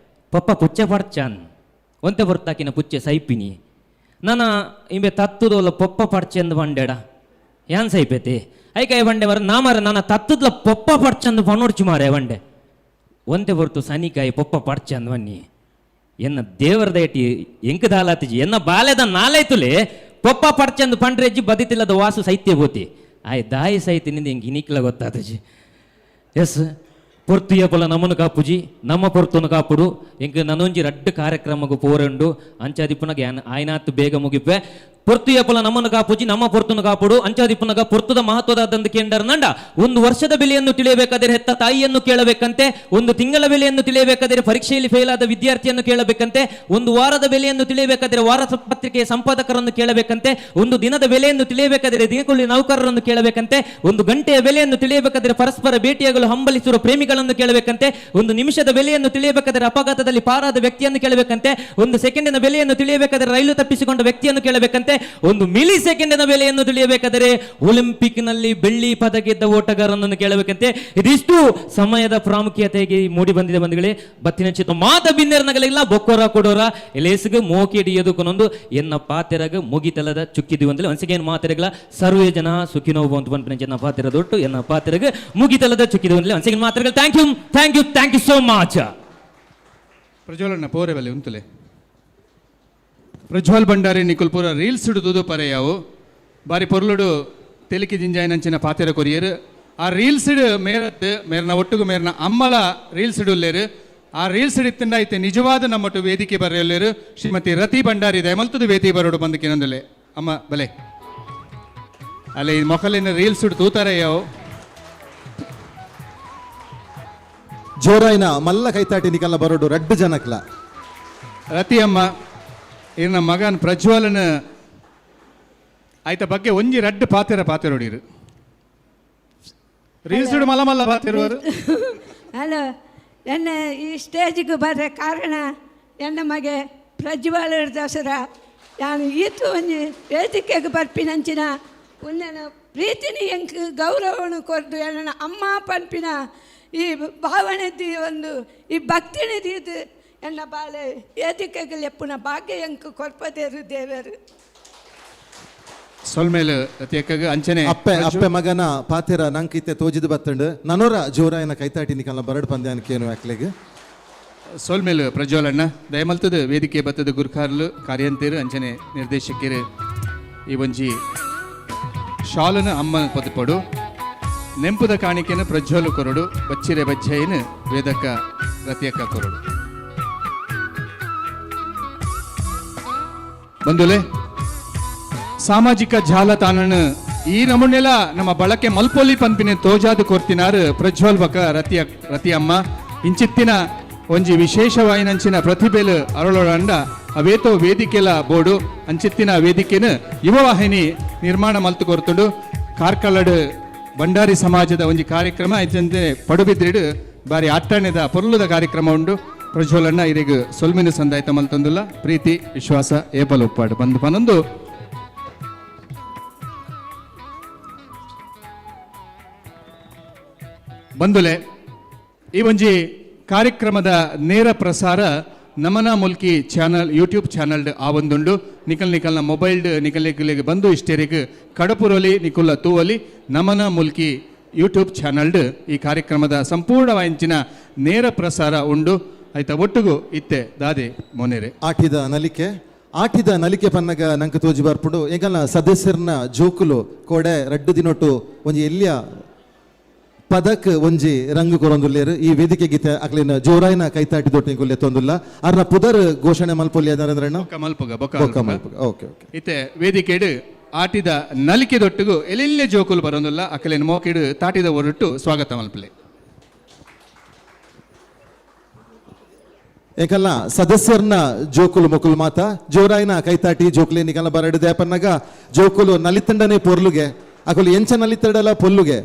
Speaker 9: ಪಪ್ಪ ಪುಚ್ಚೆ ಪಡ್ಚಂದ್ ಒಂತೆ ಬರ್ತಾಕಿನ ಪುಚ್ಚೆ ಸೈಪಿನಿ ನನ್ನ ಇಂಬೆ ತತ್ತುದೋಲ ಪೊಪ್ಪ ಪಡ್ಚಂದು ಬಂಡೆಡ ಯಾನ್ ಸೈಪೇತಿ ಐಕಾಯ ಬಂಡೆ ಮರ ನಾ ಮರ ನನ್ನ ತತ್ತುದ್ಲ ಪೊಪ್ಪ ಪಡ್ಚಂದು ಪನೋಡ್ಚಿ ಮಾರೆ ಬಂಡೆ ಒಂತೆ ಬರ್ತು ಸನಿಕಾಯಿ ಪೊಪ್ಪ ಪಡ್ಚಂದ್ ಬನ್ನಿ ಎನ್ನ ದೇವರದ ಏಟಿ ಎಂಕ ದಾಲಾತಿಜಿ ಎನ್ನ ಬಾಲ್ಯದ ನಾಲೈತುಲೆ ಪೊಪ್ಪ ಪಡ್ಚಂದು ಪಂಡ್ರೆಜ್ಜಿ ಬದಿತಿಲ್ಲದ ವಾಸು ಸೈತ್ಯ ಬೋತಿ ಆಯ್ ದಾಯಿ ಸೈತಿನಿಂದ ಹೆಂಗೆ ಇನಿಕ್ಲ ಗೊತ್ತಾತಜಿ ಎಸ್ ಪೊರ್ತುಯ ಪೊಲ ನಮ್ಮನು ಕಾಪುಜಿ ನಮ್ಮ ಪೊರ್ತುನು ಕಾಪುಡು ಎಂಕ್ ನನೊಂಜಿ ರಡ್ಡು ಕಾರ್ಯಕ್ರಮಗೂ ಪೋರಂಡು ಅಂಚಾದಿಪ್ಪುನಗ ಆಯ್ನಾತ್ ಬೇಗ ಮುಗಿಪೆ ಪೊರ್ತುಯ ಪೊಲ ನಮ್ಮನು ಕಾಪುಜಿ ನಮ್ಮ ಪೊರ್ತುನು ಕಾಪುಡು ಅಂಚಾದಿಪ್ಪುನಗ ಪೊರ್ತುದ ಮಹತ್ವದ ಕೇಂದ್ರ ನಂಡ ಒಂದು ವರ್ಷದ ಬೆಲೆಯನ್ನು ತಿಳಿಯಬೇಕಾದರೆ ಹೆತ್ತ ತಾಯಿಯನ್ನು ಕೇಳಬೇಕಂತೆ ಒಂದು ತಿಂಗಳ ಬೆಲೆಯನ್ನು ತಿಳಿಯಬೇಕಾದರೆ ಪರೀಕ್ಷೆಯಲ್ಲಿ ಫೇಲ್ ಆದ ವಿದ್ಯಾರ್ಥಿಯನ್ನು ಕೇಳಬೇಕಂತೆ ಒಂದು ವಾರದ ಬೆಲೆಯನ್ನು ತಿಳಿಯಬೇಕಾದರೆ ವಾರ ಪತ್ರಿಕೆಯ ಸಂಪಾದಕರನ್ನು ಕೇಳಬೇಕಂತೆ ಒಂದು ದಿನದ ಬೆಲೆಯನ್ನು ತಿಳಿಯಬೇಕಾದರೆ ದಿನಕೂಲಿ ನೌಕರರನ್ನು ಕೇಳಬೇಕಂತೆ ಒಂದು ಗಂಟೆಯ ಬೆಲೆಯನ್ನು ತಿಳಿಯಬೇಕಾದರೆ ಪರಸ್ಪರ ಭೇಟಿಯಾಗಲು ಹಂಬಲಿಸಿರುವ ಪ್ರೇಮಿಗಳನ್ನು ಕೇಳಬೇಕಂತೆ ಒಂದು ನಿಮಿಷದ ಬೆಲೆಯನ್ನು ತಿಳಿಯಬೇಕಾದರೆ ಅಪಘಾತದಲ್ಲಿ ಪಾರಾದ ವ್ಯಕ್ತಿಯನ್ನು ಕೇಳಬೇಕಂತೆ ಒಂದು ಸೆಕೆಂಡಿನ ಬೆಲೆಯನ್ನು ತಿಳಿಯಬೇಕಾದರೆ ರೈಲು ತಪ್ಪಿಸಿಕೊಂಡ ವ್ಯಕ್ತಿಯನ್ನು ಕೇಳಬೇಕಂತೆ ಒಂದು ಮಿಲಿ ಸೆಕೆಂಡಿನ ಬೆಲೆಯನ್ನು ತಿಳಿಯಬೇಕಾದರೆ ಒಲಿಂಪಿಕ್ ನಲ್ಲಿ ಬೆಳ್ಳಿ ಪದಕ ಗೆದ್ದ ಓಟಗಾರನನ್ನು ಕೇಳಬೇಕಂತೆ ಇದಿಷ್ಟು ಸಮಯದ ಪ್ರಾಮುಖ್ಯತೆಗೆ ಮೂಡಿ ಬಂದಿದೆ ಬಂಧುಗಳೇ ಬತ್ತಿನ ಚಿತ್ತ ಮಾತ ಬಿನ್ನೆರನಗಲಿಲ್ಲ ಬೊಕ್ಕೋರ ಕೊಡೋರ ಎಲೇಸಿಗೆ ಮೋಕಿಡಿಯದು ಕೊನೊಂದು ಎನ್ನ ಪಾತೆರಗ ಮುಗಿತಲದ ಚುಕ್ಕಿದ್ವಿ ಅಂದ್ರೆ ಒನ್ಸಿಗೇನು ಮಾತೆರಗಳ ಸರ್ವೇ ಜನ ಸುಖಿನೋ ಬಂತು ಬಂತು ಎನ್ನ ಪಾತೆರ ದೊಟ್ಟು ಎನ್ನ ಪಾತೆರಗ ಮುಗಿತಲದ ಚುಕ್ಕಿದ್ವಿ ಅಂದ್ರೆ ಒನ್ಸಿಗೇನು ಮಾತೆರಗಳ ಥ್ಯಾಂಕ್ ಯು ಸೋ ಮಚ್
Speaker 1: ಪ್ರಜ್ವಲನ ಪೋರೆ ಬಲೆ ಉಂತಲೆ ಪ್ರಜ್ವಲ್ ಭಂಡಾರಿ ನಿಕುಲ್ ಪೂರ ರೀಲ್ಸ್ ಹಿಡಿದು ಪರೆಯಾವು ಬಾರಿ ಪೊರ್ಲುಡು ತೆಲಿಕಿ ಜಿಂಜಾಯಿನಂಚಿನ ಪಾತೆರ ಕೊರಿಯರು ಆ ರೀಲ್ಸ್ ಹಿಡು ಮೇರ್ನ ಒಟ್ಟುಗು ಮೇರ್ನ ಅಮ್ಮಲ ರೀಲ್ಸ್ ಹಿಡುಲ್ಲೇರು ಆ ರೀಲ್ಸ್ ಹಿಡಿತಂಡ ಐತೆ ನಿಜವಾದ ನಮ್ಮಟ್ಟು ವೇದಿಕೆ ಬರೆಯಲ್ಲೇರು ಶ್ರೀಮತಿ ರತಿ ಭಂಡಾರಿ ದಯಮಲ್ತದು ವೇದಿಕೆ ಬರೋಡು ಬಂದಕ್ಕಿನಂದಲೆ ಅಮ್ಮ ಬಲೆ ಅಲ್ಲೇ ಈ ಮೊಕಲಿನ ರೀಲ್ಸ್ ಹಿಡು ತೂತಾರೆಯಾವು
Speaker 2: ಜೋರಾಯಿನ ಮಲ್ಲ ಕೈತಾಟಿ ನಿಕಲ್ಲ ಬರೋಡು ರಡ್ಡು ಜನಕ್ಲ
Speaker 1: ರತಿ ಅಮ್ಮ ಇನ್ನ ಮಗನ್ ಪ್ರಜ್ವಲನ ಆಯ್ತ ಬಗ್ಗೆ ಒಂಜಿ ರಡ್ಡು ಪಾತೆರೊಡಿರು ರೀಲ್ಸ್ ಮಲ್ಲ ಮಲ್ಲ ಪಾತೆರುವರು
Speaker 5: ಹಲೋ ಎನ್ನ ಈ ಸ್ಟೇಜಿಗೆ ಬರೋ ಕಾರಣ ಎನ್ನ ಮಗೆ ಪ್ರಜ್ವಲ ದಸರ ನಾನು ಈತು ಒಂಜಿ ವೇದಿಕೆಗೆ ಬರ್ಪಿನಂಚಿನ ಉನ್ನ ಪ್ರೀತಿನಿ ಎಂಕ್ ಗೌರವನು ಕೊರ್ದು ಎನ್ನ ಅಮ್ಮ ಪನ್ಪಿನ ಈ ಭಾವನೆದಿ ಒಂದು ಈ ಭಕ್ತಿನಿದಿ ಇದು ಎನ್ನ ಬಾಳೆ ವೇದಿಕೆಗೆ ಎಪ್ಪುನ ಭಾಗ್ಯ ಎಂಕ್ ಕೊರ್ಪದೇರು ದೇವರು
Speaker 1: ಸೊಲ್ಮೇಲೆ ಅಂಚನೆ
Speaker 2: ಅಪ್ಪೆ ಮಗನ ಪಾತೆರ ನಂಕಿತ್ತೆ ತೋಜಿದು ಬತ್ತಂಡು ನನೋರ ಜೋರಾಯನ ಕೈತಾಟಿ ನಿಕಲ್ಲ ಬರಡು ಪಂದ್ಯ ಅನ್ಕೇನು ಯಾಕ್ಲೆಗೆ
Speaker 1: ಸೋಲ್ಮೇಲೆ ಪ್ರಜ್ವಲಣ್ಣ ದಯಮಲ್ತದ ವೇದಿಕೆ ಬತ್ತದ ಗುರುಕಾರ್ಲು ಕಾರ್ಯಂತೇರು ಅಂಚನೆ ನಿರ್ದೇಶಕರು ಈ ಒಂಜಿ ಶಾಲನ ಅಮ್ಮ ಪದಪಡು ನೆಂಪುದ ಕಾಣಿಕೆನ ಪ್ರಜ್ವಲು ಕೊರಡು ಬಚ್ಚಿರೆ ಬಜ್ಜೆಯನ್ನು ವೇದಕ್ಕ ರತಿಯಕ್ಕ ಕೊರಡು ಬಂದುಲೆ ಸಾಮಾಜಿಕ ಜಾಲತಾಣನ ಈ ನಮೂನೆಲ ನಮ್ಮ ಬಳಕೆ ಮಲ್ಪೊಲಿ ಪನ್ಪಿನ ತೋಜಾದು ಕೊರ್ತಿನಾರು ಪ್ರಜ್ವಲ್ ಬಕ ರತಿ ಅಮ್ಮ ಇಂಚಿತ್ತಿನ ಒಂಜಿ ವಿಶೇಷವಾಯಿನಂಚಿನ ಪ್ರತಿಭೆಲು ಅರಳೊಂಡ ಅವೇತೋ ವೇದಿಕೆಲ ಬೋರ್ಡು ಅಂಚಿತ್ತಿನ ವೇದಿಕೆನ ಯುವವಾಹಿನಿ ನಿರ್ಮಾಣ ಮಲ್ತು ಕೊರ್ತುಂಡು ಕಾರ್ಕಳಡ್ ಭಂಡಾರಿ ಸಮಾಜದ ಒಂಜಿ ಕಾರ್ಯಕ್ರಮ ಐತಂತೆ ಪಡುಬಿದ್ರಿಡು ಬಾರಿ ಅಟ್ಟಣೆದ ಪೊರ್ಲುದ ಕಾರ್ಯಕ್ರಮ ಉಂಡು ಪ್ರಜ್ವಲಣ್ಣ ಇರಿಗು ಸೊಲ್ಮಿನ ಸಂದಾಯ್ತ ಮಲ್ತಂದುಲ್ಲ ಪ್ರೀತಿ ವಿಶ್ವಾಸ ಏಪಲ್ ಉಪ್ಪಾಡು ಬಂದು ಪನೊಂದು ಬಂದುಲೆ ಈ ಒಂಜಿ ಕಾರ್ಯಕ್ರಮದ ನೇರ ಪ್ರಸಾರ ನಮನ ಮುಲ್ಕಿ ಚಾನಲ್ ಯೂಟ್ಯೂಬ್ ಚಾನಲ್ ಆವೊಂದುಂಡು ನಿಕಲ್ನ ಮೊಬೈಲ್ ನಿಕಲಿಗೆ ಬಂದು ಇಷ್ಟೇರಿಗೆ ಕಡಪುರೊಲಿ ನಿಕುಲ್ಲ ತೂವಲಿ ನಮನ ಮುಲ್ಕಿ ಯೂಟ್ಯೂಬ್ ಚಾನಲ್ ಈ ಕಾರ್ಯಕ್ರಮದ ಸಂಪೂರ್ಣವಾಯಿನ ನೇರ ಪ್ರಸಾರ ಉಂಡು ಆಯ್ತಾ ಒಟ್ಟುಗು ಇತ್ತೆ ದಾದೆ ಮೊನೆರೆ
Speaker 2: ಆಟಿದ ನಲಿಕೆ ಪನ್ನಗ ನಂಗೆ ತೋಜಿ ಬರ್ಪುಡು ಎಂಕಲ್ನ ಸದಸ್ಯರನ್ನ ಜೋಕುಲು ಕೋಡೆ ರಡ್ಡು ದಿನೊಟ್ಟು ಒಂಜಿ ಎಲ್ಲಿಯ ಪದಕ್ ಒಂಜಿ ರಂಗು ಕೊರೊಂದುಲ್ಲೇರು ಈ ವೇದಿಕೆ ಗೀತೆ ಅಕ್ಲಿನ ಜೋರಾಯಿನ ಕೈತಾಟಿ ದೊಟ್ಟು ಕೊಲ್ಲೆ ತೊಂದುಲ್ಲ ಅರ್ನ ಪುದರ್ ಘೋಷಣೆ ಮಲ್ಪೊಲ್ಲಿ ಅದಾರಂದ್ರಣ್ಣ
Speaker 1: ಓಕೆ ಇತ್ತೆ ವೇದಿಕೆಡು ಆಟಿದ ನಲಿಕೆ ದೊಟ್ಟುಗು ಎಲ್ಲೆಲ್ಲೇ ಜೋಕುಲು ಬರೋದಿಲ್ಲ ಅಕಲಿನ ಮೋಕಿಡು ತಾಟಿದ ಹೊರಟು ಸ್ವಾಗತ ಮಲ್ಪಲೆ
Speaker 2: ಏಕಲ್ಲ ಸದಸ್ಯರನ್ನ ಜೋಕುಲು ಮೊಕುಲು ಮಾತ ಜೋರಾಯಿನ ಕೈತಾಟಿ ಜೋಕುಲೆ ನಿಕಲ್ಲ ಬರಡು ದೇಪನ್ನಗ ಜೋಕುಲು ನಲಿತಂಡನೆ ಪೊರ್ಲುಗೆ ಅಕುಲು ಎಂಚ ನಲಿತಡಲ ಪೊಲ್ಲುಗೆ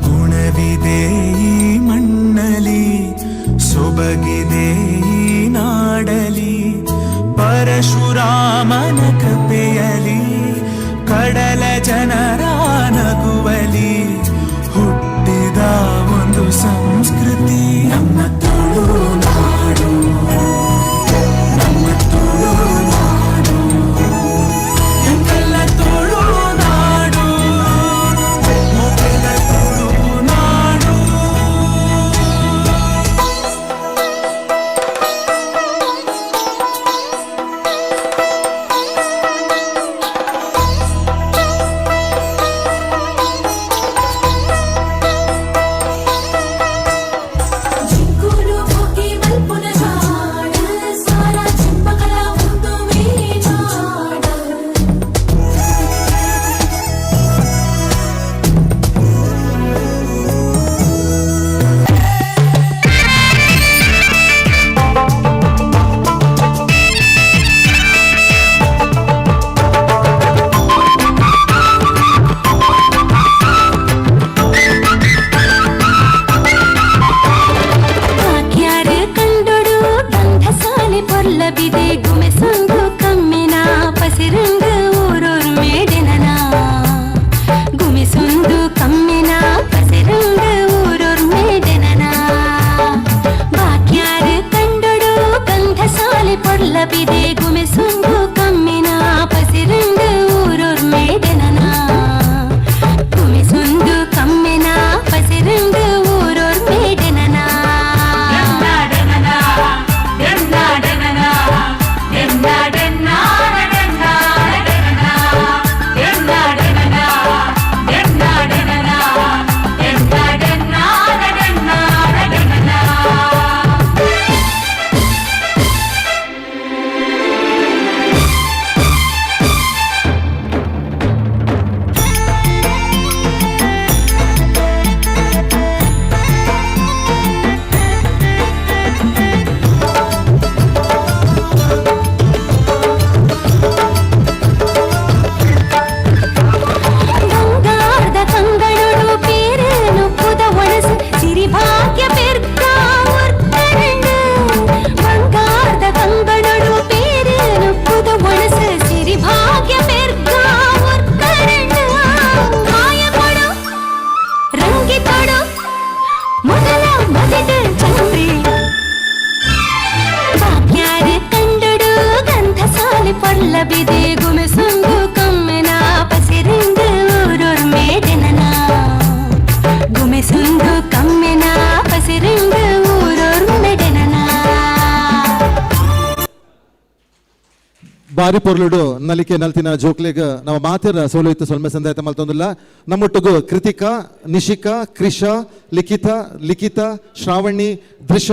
Speaker 3: ಗುಣವಿದೆ ಈ ಮಣ್ಣಲಿ ಸೊಬಗಿದೆ ಈ ನಾಡಲಿ ಪರಶುರಾಮನ ಕೃಪೆಯಲಿ ಕಡಲ ಜನರ ನಗುವಲಿ ಹುಟ್ಟಿದ ಒಂದು ಸಂಸ್ಕೃತಿ ನಮ್ಮ ತುಳು ನಾಡು ನಮ್ಮ ತುಳು ನಾಡು ಎಂತೆಲ್ಲ ತುಳು ನಾಡು ಮೊದಲ ತುಳು ನಾಡು
Speaker 4: జింకులు పోకి వల్పున జాడ సారా చింపకల ఉందు వేనాడ ಕಾಕ್ಯಾರ ಕಂಡೊಡು ಗಂಧಸಾಲೆ ಪೊರ್ಲಬಿದೆ ಗುಮೆಸೊಂದು ಕಮ್ಮಿನ ಪಸಿರಂಗ ಊರೂರು ಮೇಡೆನನ ಗುಮೆಸೊಂದು ಕಮ್ಮಿನ ಪಸಿರಂಗ ಊರೂರು ಮೇಡೆನನ ಬಾಕ್ಯಾರ ಕಂಡೊಡು ಗಂಧಸಾಲೆ ಪೊರ್ಲಬಿದೆ ಗುಮೆಸೊಂದು ಕಮ್ಮಿನ ಪಸಿರಂಗ ಊರೂರು ಮೇಡೆನನ ಗುಮೆಸೊಂದು ಕಮ್ಮಿನ ಪಸಿರಂಗ ಊರೂರು ಮೇಡೆನನ ಬಂಗಾರದ ಕಂಗಳೊಡು ಪೇರನು ಪುದ ಒಣಸು ಸಿರಿಭಾಗ್ಯ ಪೆರ್ಕ ಒರ್ತರಂಡು ಬಂಗಾರದ ಕಂಗಳೊಡು ಪೇರನು ಪುದ ಒಣಸು ಸಿರಿಭಾಗ್ಯ ಪೆರ್ಕ ಒರ್ತರಂಡು ಮಾಯ ಕೊಡು ರಂಗಿ ಕೊಡು ಮೊದಲ ಮದಿದು ಚಂದ್ರಿ ಭಾಗ್ಯಾರ ಕಂಡೊಡು ಗಂಧಸಾಲೆ ಪೊರ್ಲಬಿದೆ ಗುಮೆಸೊಂದು ಕಮ್ಮೆನ ಪಸಿರಿಂದು ಊರೂರ್ ಮೇಡೆನನ ಗುಮೆಸೊಂದು ಕಮ್ಮೆನ ಪಸಿರಿಂದು ಊರೂರ್ ಮೇಡೆನನ
Speaker 2: ಬಾರಿ ಪೊರ್ಲುಡು ನಲಿಕೆ ನಲ್ತಿನ ಜೋಕ್ಲೆಗ್ ನಾವು ಮಾತಿರ ಸೋಲೋಯ್ತು ಸೊಲ್ಮೆ ಸಂದಾಯತ ಮಲ್ತೊಂದಿಲ್ಲ ನಮ್ಮೊಟ್ಟಿಗೂ ಕೃತಿಕಾ ನಿಶಿಕಾ ಕ್ರಿಷಾ ಲಿಖಿತ ಶ್ರಾವಣಿ ದೃಶ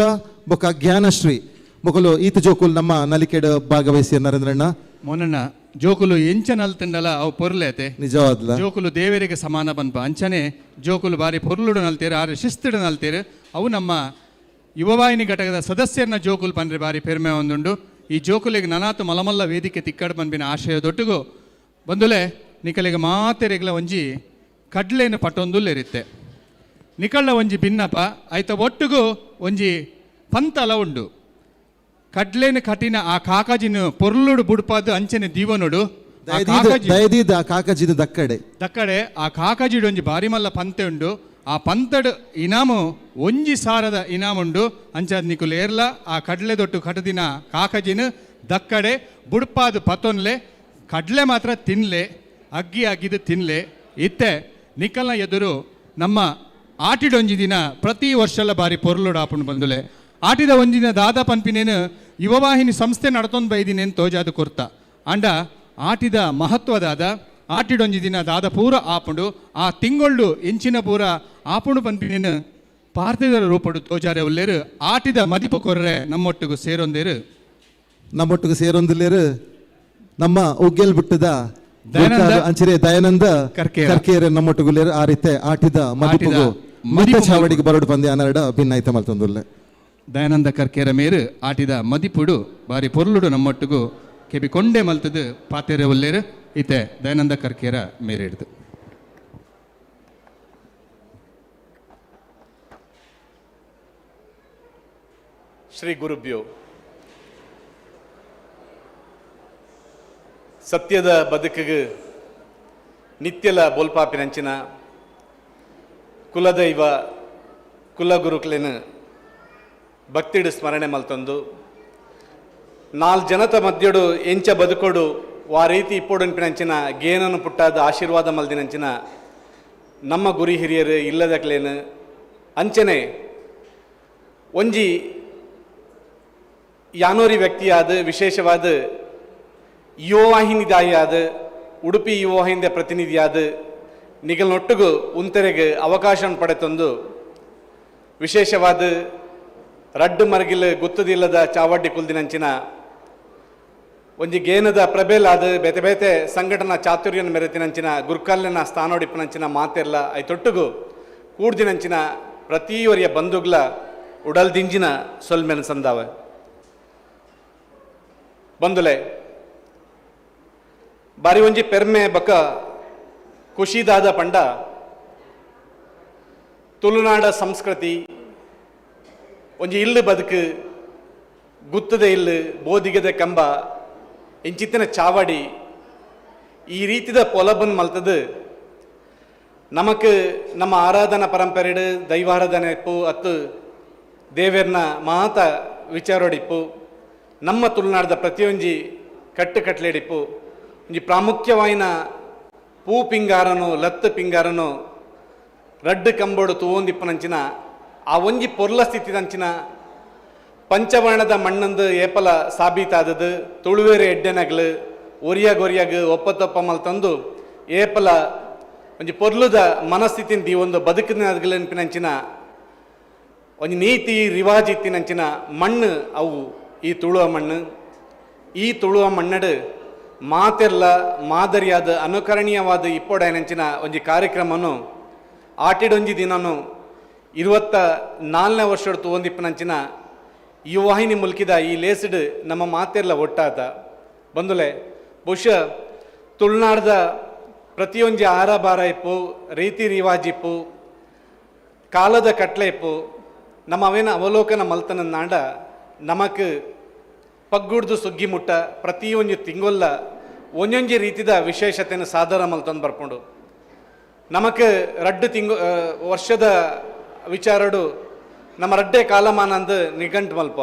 Speaker 2: ಬೊಕ ಜ್ಞಾನಶ್ರೀ ಮೊಕಲು ಈತ ಜೋಕುಲ್ ನಮ್ಮ ನಲಿಕೆಡ್ ಭಾಗವಹಿಸಿ ನರೇಂದ್ರಣ್ಣ
Speaker 1: ಮೊನ್ನ ಜೋಕುಲು ಎಂಚ ನಲ್ತಂಡಲ ಅವು ಪೊರ್ಲೇತೆ
Speaker 2: ನಿಜವಾದ್ಲ
Speaker 1: ಜೋಕುಲು ದೇವರಿಗೆ ಸಮಾನ ಬನ್ಪ ಅಂಚನೆ ಜೋಕುಲು ಬಾರಿ ಪೊರ್ಲುಡು ನಲ್ತೇರು ಆರು ಶಿಸ್ತಿಡು ನಲ್ತೇರು ಅವು ನಮ್ಮ ಯುವವಾಹಿನಿ ಘಟಕದ ಸದಸ್ಯರನ್ನ ಜೋಕುಲು ಪಂಡ್ರೆ ಬಾರಿ ಪೆರ್ಮೆ ಒಂದುಂಡು ಈ ಜೋಕುಲಿಗೆ ನನಾತು ಮಲಮಲ್ಲ ವೇದಿಕೆ ತಿಕ್ಕಡ ಪನ್ಪಿನ ಆಶಯದೊಟ್ಟಿಗೂ ಬಂದುಲೆ ನಿಕಲಿಗೆ ಮಾತೆರೆಗ್ಲ ಒಂಜಿ ಕಡ್ಲೆನು ಪಟ್ಟೊಂದುಲ್ಲೆರಿತ್ತೆ ನಿಕಳ್ಳ ಒಂಜಿ ಭಿನ್ನಪ ಐತ ಒಟ್ಟಿಗೂ ಒಂಜಿ ಪಂತಲ ಉಂಡು ಕಡ್ಲೆನು ಕಠಿಣ ಆ ಕಾಕಾಜಿನ ಪೊರ್ಲುಡು ಬುಡ್ಪಾದು ಅಂಚನೆ ದೀವನುಡು
Speaker 2: ದಯದೀದ ಕಾಕಾಜಿದ ದಕ್ಕಡೆ
Speaker 1: ದಕ್ಕಡೆ ಆ ಕಾಕಾಜಿಡು ಒಂಜಿ ಬಾರಿ ಮಲ್ಲ ಪಂತೆ ಉಂಡು ಆ ಪಂತಡ್ ಇನಾಮು ಒಂಜಿ ಸಾರದ ಇನಾಮುಂಡು ಅಂಚಾದ ನಿಕುಲು ಏರ್ಲ ಆ ಕಡ್ಲೆ ದೊಟ್ಟು ಕಟದಿನ ಕಾಕಜಿನ ದಕ್ಕಡೆ ಬುಡ್ಪಾದು ಪತೊನ್ಲೆ ಕಡ್ಲೆ ಮಾತ್ರ ತಿನ್ಲೆ ಅಗ್ಗಿ ಅಗ್ಗಿದು ತಿನ್ಲೆ ಇತ್ತೆ ನಿಕಲ್ನ ಎದುರು ನಮ್ಮ ಆಟಿಡೊಂಜಿ ದಿನ ಪ್ರತಿ ವರ್ಷಲ ಬಾರಿ ಪೊರ್ಲುಡು ಆಪುಂಡು ಬಂದುಲೆ ಆಟಿದ ಒಂದಿನ ದಾದ ಪನ್ಪಿನೇನು ಯುವವಾಹಿನಿ ಸಂಸ್ಥೆ ನಡ್ತೊಂದು ಬೈದಿನೇನು ತೋಜಾದು ಕೊರ್ತ ಅಂಡ ಆಟಿದ ಮಹತ್ವದಾದ ಆಟಿಡೊಂಜಿ ದಿನ ದಾದ ಪೂರ ಆಪುಂಡು ಆ ತಿಂಗೊಳ್ಳು ಎಂಚಿನ ಪೂರ ಆಪುಂಡು ಪನ್ಪಿನೇನು ಪಾರ್ಥಿದರ ರೂಪಡು ತೋಜಾರೆ ಉಲ್ಲೇರು ಆಟಿದ ಮದಿಪು ಕೊರ್ರೆ ನಮ್ಮೊಟ್ಟಿಗೂ ಸೇರೊಂದೇರು
Speaker 2: ನಮ್ಮೊಟ್ಟಿಗೆ ಸೇರೊಂದಿಲ್ಲೇರು ನಮ್ಮ ಉಗ್ಗೆಲ್ ಬಿಟ್ಟದ
Speaker 1: ದಯಾನಂದ
Speaker 2: ಅಂಚಿರೆ ದಯಾನಂದ ಕರ್ಕೇರ ನಮ್ಮೊಟ್ಟಿಗುಲ್ಲೇರು ಆ ರೀತಿ ಆಟಿದ ಮದಿಪುಗು ಮಿತ್ತ ಚಾವಡಿಗೆ ಬರೋಡು ಪಂದ್ಯ ಅನ್ನರಡ ಭಿನ್ನಾಯ್ತ ಮಲ್ತೊಂದುಲ್ಲೆ
Speaker 1: ದಯಾನಂದ ಕರ್ಕೇರ ಮೇರು ಆಟಿದ ಮದಿಪುಡು ಬಾರಿ ಪೊರ್ಲುಡು ನಮ್ಮೊಟ್ಟಿಗೂ ಕೆಬಿ ಕೊಂಡೆ ಮಲ್ತದು ಪಾತೆರೆ ಉಲ್ಲೇರು ಇತ್ತೆ ದಯಾನಂದ ಕರ್ಕೇರ ಮೇರೆ ಹಿಡ್ದು
Speaker 10: ಶ್ರೀ ಗುರುಭ್ಯೋ ಸತ್ಯದ ಬದುಕಿಗೆ ನಿತ್ಯಲ ಬೋಲ್ಪಾಪಿನಂಚಿನ ಕುಲದೈವ ಕುಲಗುರುಕ್ಲೆನ ಭಕ್ತಿಡು ಸ್ಮರಣೆ ಮಲ್ತೊಂದು ಜನತ ಮಧ್ಯಡು ಎಂಚ ಬದುಕೋಡು ವಾ ರೀತಿ ಇಪ್ಪೋಡನ್ಪಿನಂಚಿನ ಗೇನನ್ನು ಪುಟ್ಟಾದ ಆಶೀರ್ವಾದ ಮಲ್ದಿನಂಚಿನ ನಮ್ಮ ಗುರಿ ಹಿರಿಯರು ಇಲ್ಲದಕ್ಲೇನು ಅಂಚನೆ ಒಂಜಿ ಯಾನೋರಿ ವ್ಯಕ್ತಿಯಾದ ವಿಶೇಷವಾದ ಯುವವಾಹಿನಿದಾಯಿಯಾದ ಉಡುಪಿ ಯುವವಾಹಿನಿಯ ಪ್ರತಿನಿಧಿಯಾದ ನಿಗಲ್ನೊಟ್ಟಿಗೂ ಉಂತೆರೆಗೆ ಅವಕಾಶ ಪಡೆತೊಂದು ವಿಶೇಷವಾದ ರಡ್ಡು ಮರಗಿಲು ಗುತ್ತದಿಲ್ಲದ ಚಾವಡ್ಡಿ ಕುಲ್ದಿನಂಚಿನ ಒಂಜಿ ಗೇನದ ಪ್ರಬೇಲಾದ ಬೇತೆ ಬೇತೆ ಸಂಘಟನಾ ಚಾತುರ್ಯನ ಮೆರೆತಿನಂಚಿನ ಗುರ್ಕಲ್ಲಿನ ಸ್ಥಾನೋಡಿಪ್ಪನಂಚಿನ ಮಾತೆಲ್ಲ ಐತೊಟ್ಟಿಗೂ ಕೂಡ್ದಿನಂಚಿನ ಪ್ರತಿಯೊರಿಯ ಬಂಧುಗ್ಲ ಉಡಲ್ದಿಂಜಿನ ಸೊಲ್ಮೆನ ಸಂದಾವ ಬಂದುಲೆ ಬಾರಿ ಒಂಜಿ ಪೆರ್ಮೆ ಬಕ ಖುಷಿದಾದ ಪಂಡ ತುಳುನಾಡ ಸಂಸ್ಕೃತಿ ಒಂಜಿ ಇಲ್ಲು ಬದುಕು ಗುತ್ತದ ಇಲ್ಲು ಬೋದಿಗದ ಕಂಬ ಇಂಚಿತ್ತಿನ ಚಾವಡಿ ಈ ರೀತಿದ ಪೊಲಬನ್ ಮಲ್ತದು ನಮಕ್ ನಮ್ಮ ಆರಾಧನಾ ಪರಂಪರೆಡು ದೈವಾರಾಧನೆ ಇಪ್ಪು ಅತ್ತು ದೇವೇರ್ನ ಮಹತ ವಿಚಾರೋಡಿಪ್ಪು ನಮ್ಮ ತುಳುನಾಡದ ಪ್ರತಿಯೊಂಜಿ ಕಟ್ಟುಕಟ್ಲೆಡಿಪ್ಪು ಒಂಜಿ ಪ್ರಾಮುಖ್ಯವಾಯಿನ ಪೂ ಪಿಂಗಾರನು ಲತ್ತು ಪಿಂಗಾರನು ರಡ್ಡು ಕಂಬೋಡು ತೂವೊಂದಿಪ್ಪನಂಚಿನ ಆ ಒಂಜಿ ಪೊರ್ಲ ಸ್ಥಿತಿದಂಚಿನ ಪಂಚವರ್ಣದ ಮಣ್ಣಂದು ಏಪಲ ಸಾಬೀತಾದದು ತುಳುವೇರೆ ಎಡ್ಡೆನಗ್ಲು ಒರಿಯಾಗ ಒಪ್ಪತ್ತೊಪ್ಪ ಮಲ್ತಂದು ಏಪಲ ಒಂಜಿ ಪೊರ್ಲುದ ಮನಸ್ಥಿತಿನ ದಿ ಒಂದು ಬದುಕಿನಗ್ಲನ್ಪಿನಂಚಿನ ಒಂಜಿ ನೀತಿ ರಿವಾಜ್ ಇತ್ತಿನಂಚಿನ ಮಣ್ಣು ಅವು ಈ ತುಳುವ ಮಣ್ಣು ಈ ತುಳುವ ಮಣ್ಣಡು ಮಾತೆರ್ಲ ಮಾದರಿಯಾದ ಅನುಕರಣೀಯವಾದ ಇಪ್ಪೊಡೈನಂಚಿನ ಒಂಜಿ ಕಾರ್ಯಕ್ರಮನು ಆಟಿಡೊಂಜಿ ದಿನನು 24ನೇ ವರ್ಷದ ತೂವೊಂದಿಪ್ಪನಂಚಿನ ಯುವವಾಹಿನಿ ಮುಲ್ಕಿದ ಈ ಲೇಸಿಡ್ ನಮ್ಮ ಮಾತೆರ್ಲ ಒಟ್ಟಾತ ಬಂದುಲೆ ಬಹುಶಃ ತುಳುನಾಡದ ಪ್ರತಿಯೊಂಜಿ ಆರ ಬಾರ ಇಪ್ಪು ರೀತಿ ರಿವಾಜ್ ಇಪ್ಪು ಕಾಲದ ಕಟ್ಲೆ ಇಪ್ಪು ನಮ್ಮ ಅವೇನ ಅವಲೋಕನ ಮಲ್ತನ ನಾಡ ನಮಕ್ ಪಗ್ಗುಡ್ದು ಸುಗ್ಗಿ ಮುಟ್ಟ ಪ್ರತಿಯೊಂದು ತಿಂಗೊಲ್ಲ ಒಂದೊಂಜಿ ರೀತಿದ ವಿಶೇಷತೆಯನ್ನು ಸಾಧಾರ ಮಲ್ತಂದು ಬರ್ಕೊಂಡು ನಮಕ್ ರಡ್ಡು ವರ್ಷದ ವಿಚಾರಡು ನಮ್ಮ ರಡ್ಡೆ ಕಾಲಮಾನ ಅಂದು ನಿಘಂಟ್ ಮಲ್ಪ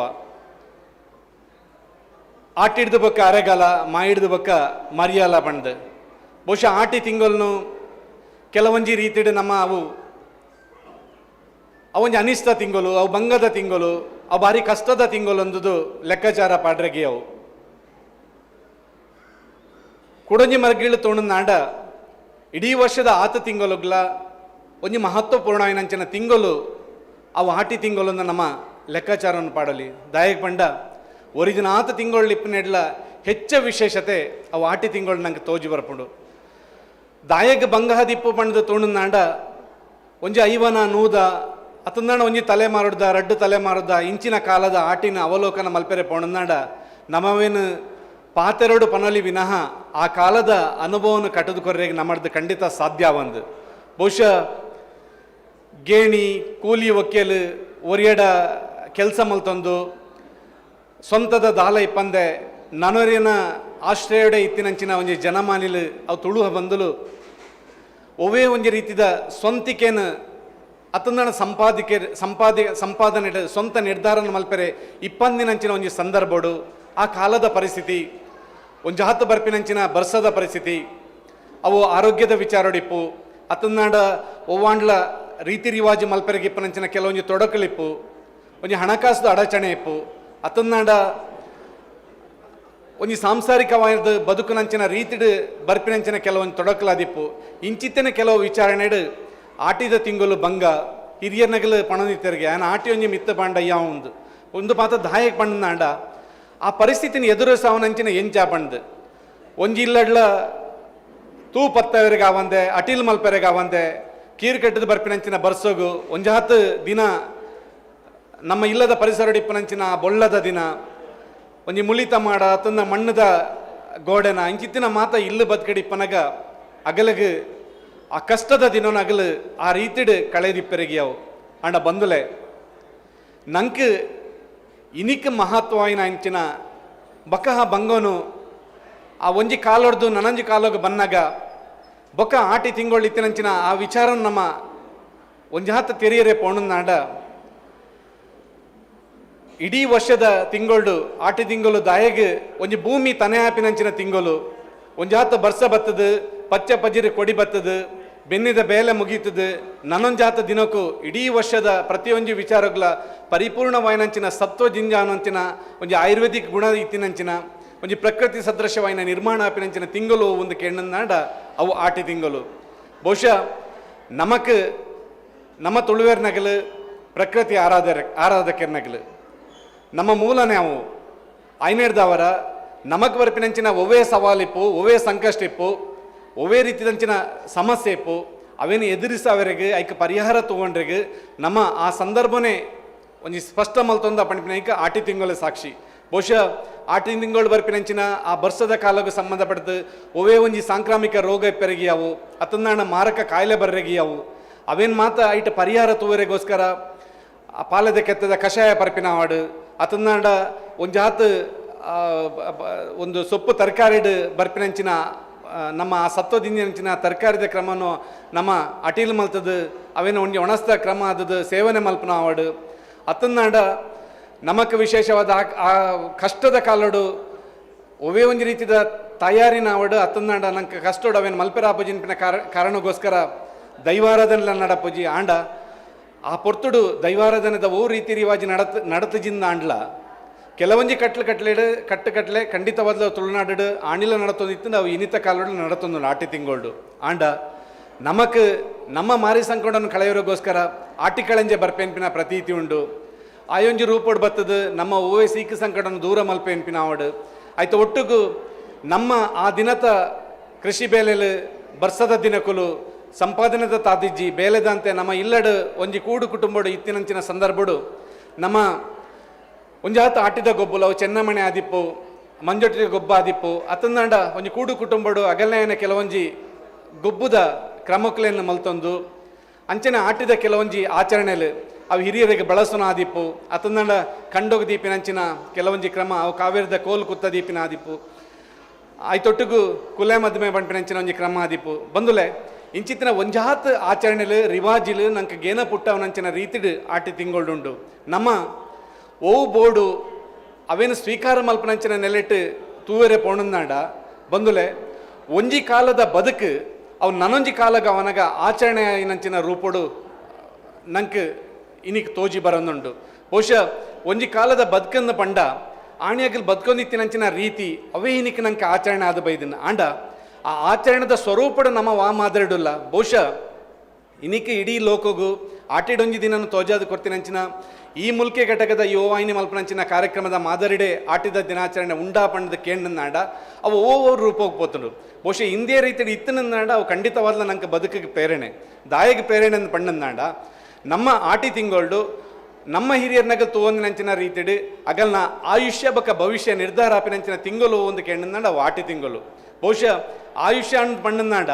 Speaker 10: ಆಟಿಡ್ದು ಬಕ್ಕ ಅರೆಗಾಲ ಮಾಯಿಡ್ದು ಬಕ್ಕ ಮರಿಯಾಲ ಬಂದು ಬಹುಶಃ ಆಟಿ ತಿಂಗೊಲ್ನು ಕೆಲವೊಂಜಿ ರೀತಿಡು ನಮ್ಮ ಅವೊಂಜಿ ಅನಿಷ್ಟ ತಿಂಗಳು ಅವು ಬಂಗದ ತಿಂಗಳು ಅವು ಭಾರಿ ಕಷ್ಟದ ತಿಂಗಳು ಅಂದುದು ಲೆಕ್ಕಾಚಾರ ಪಾಡ್ರೆಗೆ ಅವು ಕುಡಂಜಿ ಮರಗಿಳು ತೋಣ ನಾಡ ಇಡೀ ವರ್ಷದ ಆತ ತಿಂಗಳುಗ್ಲ ಒಂಜಿ ಮಹತ್ವಪೂರ್ಣವಾಯಿನಂಚಿನ ತಿಂಗಳು ಅವು ಆಟಿ ತಿಂಗಳು ನಮ್ಮ ಲೆಕ್ಕಾಚಾರವನ್ನು ಪಾಡಲಿ ದಾಯಕ ಪಂಡ ಒರಿಜಿನ ಆತ ತಿಂಗಳು ಇಪ್ಪನೆಡ್ಲ ಹೆಚ್ಚ ವಿಶೇಷತೆ ಅವು ಆಟಿ ತಿಂಗಳು ನಂಗೆ ತೋಜಿ ಬರ್ಪುಂಡು ದಾಯಕ ಬಂಗಹದಿಪ್ಪು ಪಂಡದ ತೋಣ ನಾಡ ಒಂಜಿ ಐವನ ನೂದ ಅತಂದಾಣ ಒಂಜಿ ತಲೆ ಮಾರುಡ್ದ ರಡ್ಡು ತಲೆ ಮಾರುದ ಇಂಚಿನ ಕಾಲದ ಆಟಿನ ಅವಲೋಕನ ಮಲ್ಪೆರೆ ಪೋಣನಾಡ ನಮವೇನು ಪಾತೆರೋಡು ಪನಲಿ ವಿನಃ ಆ ಕಾಲದ ಅನುಭವವನ್ನು ಕಟ್ಟದು ಕೊರ್ರೆಗೆ ನಮ್ಮದು ಖಂಡಿತ ಸಾಧ್ಯ ಒಂದು ಬಹುಶಃ ಗೇಣಿ ಕೂಲಿ ಒಕ್ಕೇಲು ಒರಿಯಡ ಕೆಲಸ ಮಲ್ತೊಂದು ಸ್ವಂತದ ದಾಲ ಇಪ್ಪಂದೆ ನನರಿನ ಆಶ್ರಯಡೆ ಇತ್ತಿನಂಚಿನ ಒಂಜಿ ಜನಮಾನಿಲು ಅವು ತುಳು ಬಂದಲು ಒವೇ ಒಂಜಿ ರೀತಿದ ಸ್ವಂತಿಕೆನ ಅತ್ತಂದಣ ಸಂಪಾದನೆ ಸ್ವಂತ ನಿರ್ಧಾರ ಮಲ್ಪರೆ ಇಪ್ಪಂದಿನಂಚಿನ ಒಂಜಿ ಸಂದರ್ಭಡು ಆ ಕಾಲದ ಪರಿಸ್ಥಿತಿ ಒಂಜಿ ಹತ್ತು ಬರ್ಪಿನಂಚಿನ ಬರ್ಸದ ಪರಿಸ್ಥಿತಿ ಅವು ಆರೋಗ್ಯದ ವಿಚಾರಡಿಪ್ಪು ಅತ್ತಂದಾಂಡ ಒವ್ವಾಂಡ್ಲ ರೀತಿ ರಿವಾಜು ಮಲ್ಪರೆಗೆ ಇಪ್ಪನಂಚಿನ ಕೆಲವೊಂದು ತೊಡಕಲಿಪ್ಪು ಒಂಜಿ ಹಣಕಾಸು ಅಡಚಣೆ ಇಪ್ಪು ಅತ್ತಂದಾಂಡ ಒಂಜಿ ಸಾಂಸಾರಿಕವಾದ ಬದುಕುನಂಚಿನ ರೀತಿಡ್ ಬರ್ಪಿನಂಚಿನ ಕೆಲವೊಂದು ತೊಡಕಲಾದಿಪ್ಪು ಇಂಚಿತ್ತಿನ ಕೆಲವು ವಿಚಾರಣೆಡು ಆಟಿದ ತಿಂಗಳು ಭಂಗ ಹಿರಿಯರ್ನಗಲು ಪಣದಿತ್ತರಿಗೆ ಆನ ಆಟಿ ಒಂಜಿ ಮಿತ್ತ ಪಾಂಡ ಒಂದು ಪಾತ ದಾಯಕ್ ಪಂಡಾಂಡ ಆ ಪರಿಸ್ಥಿತಿನ ಎದುರಿಸವನಂಚಿನ ಎಂಚಾ ಪಂಡ್ ಒಂಜಿ ಇಲ್ಲಡ್ಲ ತೂ ಪತ್ತವರೆಗೆ ಆವಂದೆ ಅಟಿಲ್ ಮಲ್ಪರೆಗೆ ಆವಂದೆ ಕೀರು ಕಟ್ಟದ ಬರ್ಪಿನಂಚಿನ ಬರ್ಸೋಗು ಒಂಜಾತ್ ದಿನ ನಮ್ಮ ಇಲ್ಲದ ಪರಿಸರಡಿಪ್ಪನಂಚಿನ ಬೊಳ್ಳದ ದಿನ ಒಂಜಿ ಮುಳಿತ ಮಾಡ ತಂದ ಮಣ್ಣದ ಗೋಡೆನ ಇಂಚಿತ್ತಿನ ಮಾತ ಇಲ್ಲು ಬದುಕಡಿಪ್ಪನಗ ಅಗಲಗ್ ಆ ಕಷ್ಟದ ದಿನನ ಅಗಲು ಆ ರೀತಿಡ್ ಕಳೆದಿಪ್ಪೆರಗಿಯವು ಅಂಡ ಬಂದುಲೆ ನಂಕ್ ಇನಿಕ್ ಮಹತ್ವವಾಯಿನ ಇಂಚಿನ ಬಕಹ ಬಂಗೋನು ಆ ಒಂಜಿ ಕಾಲೊಡ್ದು ನನಂಜಿ ಕಾಲೋಗ ಬನ್ನಾಗ ಬೊಕ್ಕ ಆಟಿ ತಿಂಗಳು ಇತ್ತಿನಂಚಿನ ಆ ವಿಚಾರ ನಮ್ಮ ಒಂಜಾತ ತೆರಿಯರೆ ಪೋಣನಾಡ ಇಡೀ ವರ್ಷದ ತಿಂಗಳು ಆಟಿ ತಿಂಗಳು ದಾಯಗ್ ಒಂಜಿ ಭೂಮಿ ತನೆ ಆಪಿನಂಚಿನ ತಿಂಗಳು ಒಂಜಾತ ಬರ್ಸ ಬತ್ತದು ಪಚ್ಚ ಪಜಿರಿ ಕೊಡಿ ಬತ್ತದು ಬೆನ್ನಿದ ಬೇಲೆ ಮುಗೀತದು ನನೊಂಜಾತ ದಿನಕ್ಕೂ ಇಡೀ ವರ್ಷದ ಪ್ರತಿಯೊಂದು ವಿಚಾರಗಳ ಪರಿಪೂರ್ಣವಾಯಿನಂಚಿನ ಸತ್ವ ಜಿಂಜಾನಂಚಿನ ಒಂಜಿ ಆಯುರ್ವೇದಿಕ್ ಗುಣ ಇತ್ತಿನಂಚಿನ ಒಂಜಿ ಪ್ರಕೃತಿ ಸದೃಶವಾಯಿನ ನಿರ್ಮಾಣ ಆಪಿನಂಚಿನ ತಿಂಗಳು ಒಂದು ಕೇಳನಾಡ ಅವು ಆಟಿ ತಿಂಗಳು ಬಹುಶಃ ನಮಕ್ ನಮ್ಮ ತುಳುವೇರ್ನಗಲು ಪ್ರಕೃತಿ ಆರಾಧಕರ್ನಗಲು ನಮ್ಮ ಮೂಲನೇ ಅವು ಐನೇಡ್ದವರ ನಮಕ್ ಬರ್ಪಿನಂಚಿನ ಒವೇ ಸವಾಲಿಪ್ಪು ಒವೇ ಸಂಕಷ್ಟ ಇಪ್ಪು ಒವೇ ರೀತಿದಂಚಿನ ಸಮಸ್ಯೆ ಇಪ್ಪು ಅವೇನು ಎದುರಿಸವರೆಗೆ ಐಕ ಪರಿಹಾರ ತಗೊಂಡ್ರೆಗೆ ನಮ್ಮ ಆ ಸಂದರ್ಭನೇ ಒಂಜಿ ಸ್ಪಷ್ಟ ಮಲ್ತೊಂದ ಪಣಿಪಿನೈಕ ಆಟಿ ತಿಂಗಳು ಸಾಕ್ಷಿ ಬಹುಶಃ ಆಟಿ ತಿಂಗಳು ಬರ್ಪಿನಂಚಿನ ಆ ಬರ್ಸದ ಕಾಲಕ್ಕೆ ಸಂಬಂಧಪಟ್ಟದು ಒವೇ ಒಂಜಿ ಸಾಂಕ್ರಾಮಿಕ ರೋಗ ಪೆರಗಿಯವು ಅತಂದಾಣ ಮಾರಕ ಕಾಯಿಲೆ ಬರ್ರೆಗಿಯವು ಅವೇನು ಮಾತ ಐಟ ಪರಿಹಾರ ತೋವರೆಗೋಸ್ಕರ ಆ ಪಾಲದ ಕೆತ್ತದ ಕಷಾಯ ಪರಪಿನ ಹಾಡು ಅತಂದಾಂಡ ಒಂಜಾತ್ ಒಂದು ಸೊಪ್ಪು ತರಕಾರಿಡ್ ಬರ್ಪಿನಂಚಿನ ನಮ್ಮ ಆ ಸತ್ವದಿಂಚಿನ ತರಕಾರಿದ ಕ್ರಮವನ್ನು ನಮ್ಮ ಅಟೀಲ್ ಮಲ್ತದು ಅವೇನು ಒಂಜಿ ಒಣಸ್ತ ಕ್ರಮ ಆದದು ಸೇವನೆ ಮಲ್ಪನ ಆವಡು ಅತಂದಾಂಡ ನಮಕ್ ವಿಶೇಷವಾದ ಆ ಕಷ್ಟದ ಕಾಲಡು ಒವೇ ಒಂಜಿ ರೀತಿದ ತಯಾರಿನ ಆವಡು ಅತಂದಾಂಡ ನಂಗೆ ಕಷ್ಟೋಡು ಅವೇನು ಮಲ್ಪೆರ ಆಪಜಿನ ಕಾರಣಗೋಸ್ಕರ ದೈವಾರಾಧನೆ ನಡಪುಜಿ ಆಂಡ ಆ ಪೊರ್ತುಡು ದೈವಾರಾಧನದ ಓ ರೀತಿ ರಿವಾಜಿ ನಡತಜಿಂದ ಆಂಡ್ಲ ಕೆಲವೊಂಜಿ ಕಟ್ಟಲೆ ಖಂಡಿತವಾದ ತುಳುನಾಡು ಆಣಿಲ ನಡತೊಂದಿತ್ತು ನಾವು ಇನಿತ ಕಾಲೋಡು ನಡತೊಂದು ಆಟಿ ತಿಂಗಳು ಆಂಡ ನಮಕ್ ನಮ್ಮ ಮಾರಿ ಸಂಕೊಂಡನ್ನು ಕಳೆಯೋರಿಗೋಸ್ಕರ ಆಟಿ ಕಳೆಂಜೆ ಬರ್ಪೆನ್ಪಿನ ಪ್ರತೀತಿ ಉಂಡು ಆಯೊಂಜಿ ರೂಪೋಡು ಬತ್ತದು ನಮ್ಮ ಓವೇ ಸೀಕ ಸಂಕಟನ್ನು ದೂರ ಮಲ್ಪೆನ್ಪಿನ ಆವಡು ಆಯ್ತು ಒಟ್ಟಿಗೂ ನಮ್ಮ ಆ ದಿನದ ಕೃಷಿ ಬೇಲೆಲು ಬರ್ಸದ ದಿನಕುಲು ಸಂಪಾದನೆದ ತಾದಿಜ್ಜಿ ಬೇಲೆದಂತೆ ನಮ್ಮ ಇಲ್ಲಡು ಒಂಜಿ ಕೂಡು ಕುಟುಂಬಡು ಇತ್ತಿನಂಚಿನ ಸಂದರ್ಭಡು ನಮ್ಮ ಒಂಜಾತ ಆಟಿದ ಗೊಬ್ಬಲು ಅವು ಚೆನ್ನಮಣೆ ಆದಿಪ್ಪು ಮಂಜೊಟ್ಟಿಗೆ ಗೊಬ್ಬ ಆದಿಪ್ಪು ಅತಂದಾಂಡ ಒಂಜಿ ಕೂಡು ಕುಟುಂಬಡು ಅಗಲ್ನೇನ ಕೆಲವೊಂಜಿ ಗೊಬ್ಬುದ ಕ್ರಮಕ್ಲೆಯನ್ನು ಮಲ್ತೊಂದು ಅಂಚನೆ ಆಟಿದ ಕೆಲವೊಂಜಿ ಆಚರಣೆಲು ಅವು ಹಿರಿಯರಿಗೆ ಬಳಸೋಣ ಆದಿಪ್ಪು ಅತಂದಾಂಡ ಕಂಡೋಗ ದೀಪಿನಂಚಿನ ಕೆಲವೊಂಜಿ ಕ್ರಮ ಅವು ಕಾವೇರಿದ ಕೋಲ್ ಕುತ್ತ ದೀಪಿನ ಆದಿಪ್ಪು ಆಯ್ತೊಟ್ಟಿಗೂ ಕುಲೆ ಮದ್ಮೆ ಬಂಪಿನಂಚಿನ ಒಂಜಿ ಕ್ರಮ ಆದಿಪ್ಪು ಬಂದುಲೆ ಇಂಚಿತ್ತಿನ ಒಂಜಾತ್ ಆಚರಣೆಲು ರಿವಾಜಿಲು ನಂಗೆ ಗೇನ ಪುಟ್ಟವನಂಚಿನ ರೀತಿಡ್ ಆಟಿ ತಿಂಗಳುಂಡು ನಮ್ಮ ಓವು ಬೋರ್ಡು ಅವೇನು ಸ್ವೀಕಾರ ಮಲ್ಪನಂಚಿನ ನೆಲೆಟ್ಟು ತೂವೆರೆ ಪೋಣನಾಡ ಬಂದುಲೆ ಒಂಜಿ ಕಾಲದ ಬದುಕು ಅವು ನನೊಂಜಿ ಕಾಲಗ ಅವನಗ ಆಚರಣೆ ನಂಚಿನ ರೂಪಡು ನಂಗೆ ಇನಿಕ್ ತೋಜಿ ಬರೋದುಂಡು ಬಹುಶಃ ಒಂಜಿ ಕಾಲದ ಬದುಕನ್ನು ಪಂಡ ಆಣಿಯಾಗಲು ಬದುಕೊಂದಿತ್ತಿನಂಚಿನ ರೀತಿ ಅವೇ ಇನಿಕ್ ನಂಗೆ ಆಚರಣೆ ಆದ ಬೈದಿನ ಆಂಡ ಆ ಆಚರಣೆದ ಸ್ವರೂಪಡು ನಮ್ಮ ವಾ ಮಾದರಿಡುಲ್ಲ ಬಹುಶಃ ಇನಿಕೆ ಇಡೀ ಲೋಕಗೂ ಆಟಿಡೊಂಜಿ ದಿನನು ತೋಜಾದು ಕೊಡ್ತೀನಂಚಿನ ಈ ಮುಲ್ಕೆ ಘಟಕದ ಯುವವಾಹಿನಿ ಮಲ್ಪನಂಚಿನ ಕಾರ್ಯಕ್ರಮದ ಮಾದರಿಡೆ ಆಟಿದ ದಿನಾಚರಣೆ ಉಂಡಾ ಪಂಡದ ಕೇಂದ್ರನಾಡ ಅವು ಓವರ್ ರೂಪೋಗಿ ಪೋತುಂಡು ಬಹುಶಃ ಇಂದೇ ರೀತಿ ಇತ್ತನಾಡ ಅವು ಖಂಡಿತವಾದ ನಂಗೆ ಬದುಕಿಗೆ ಪ್ರೇರಣೆ ದಾಯಗೆ ಪ್ರೇರಣೆ ಅಂತ ಪಂಡನಾಡ ನಮ್ಮ ಆಟಿ ತಿಂಗಳು ನಮ್ಮ ಹಿರಿಯರ್ನಾಗ ತೋಂದಿನಂಚಿನ ರೀತಿಡು ಅಗಲ್ನ ಆಯುಷ್ಯ ಬಕ ಭವಿಷ್ಯ ನಿರ್ಧಾರ ಆಪಿನಂಚಿನ ತಿಂಗಳು ಒಂದು ಕೇಂದ್ರನಾಡ ಅವು ಆಟಿ ತಿಂಗಳು ಬಹುಶಃ ಆಯುಷ್ಯ ಅಂತ ಪಂಡನಾಡ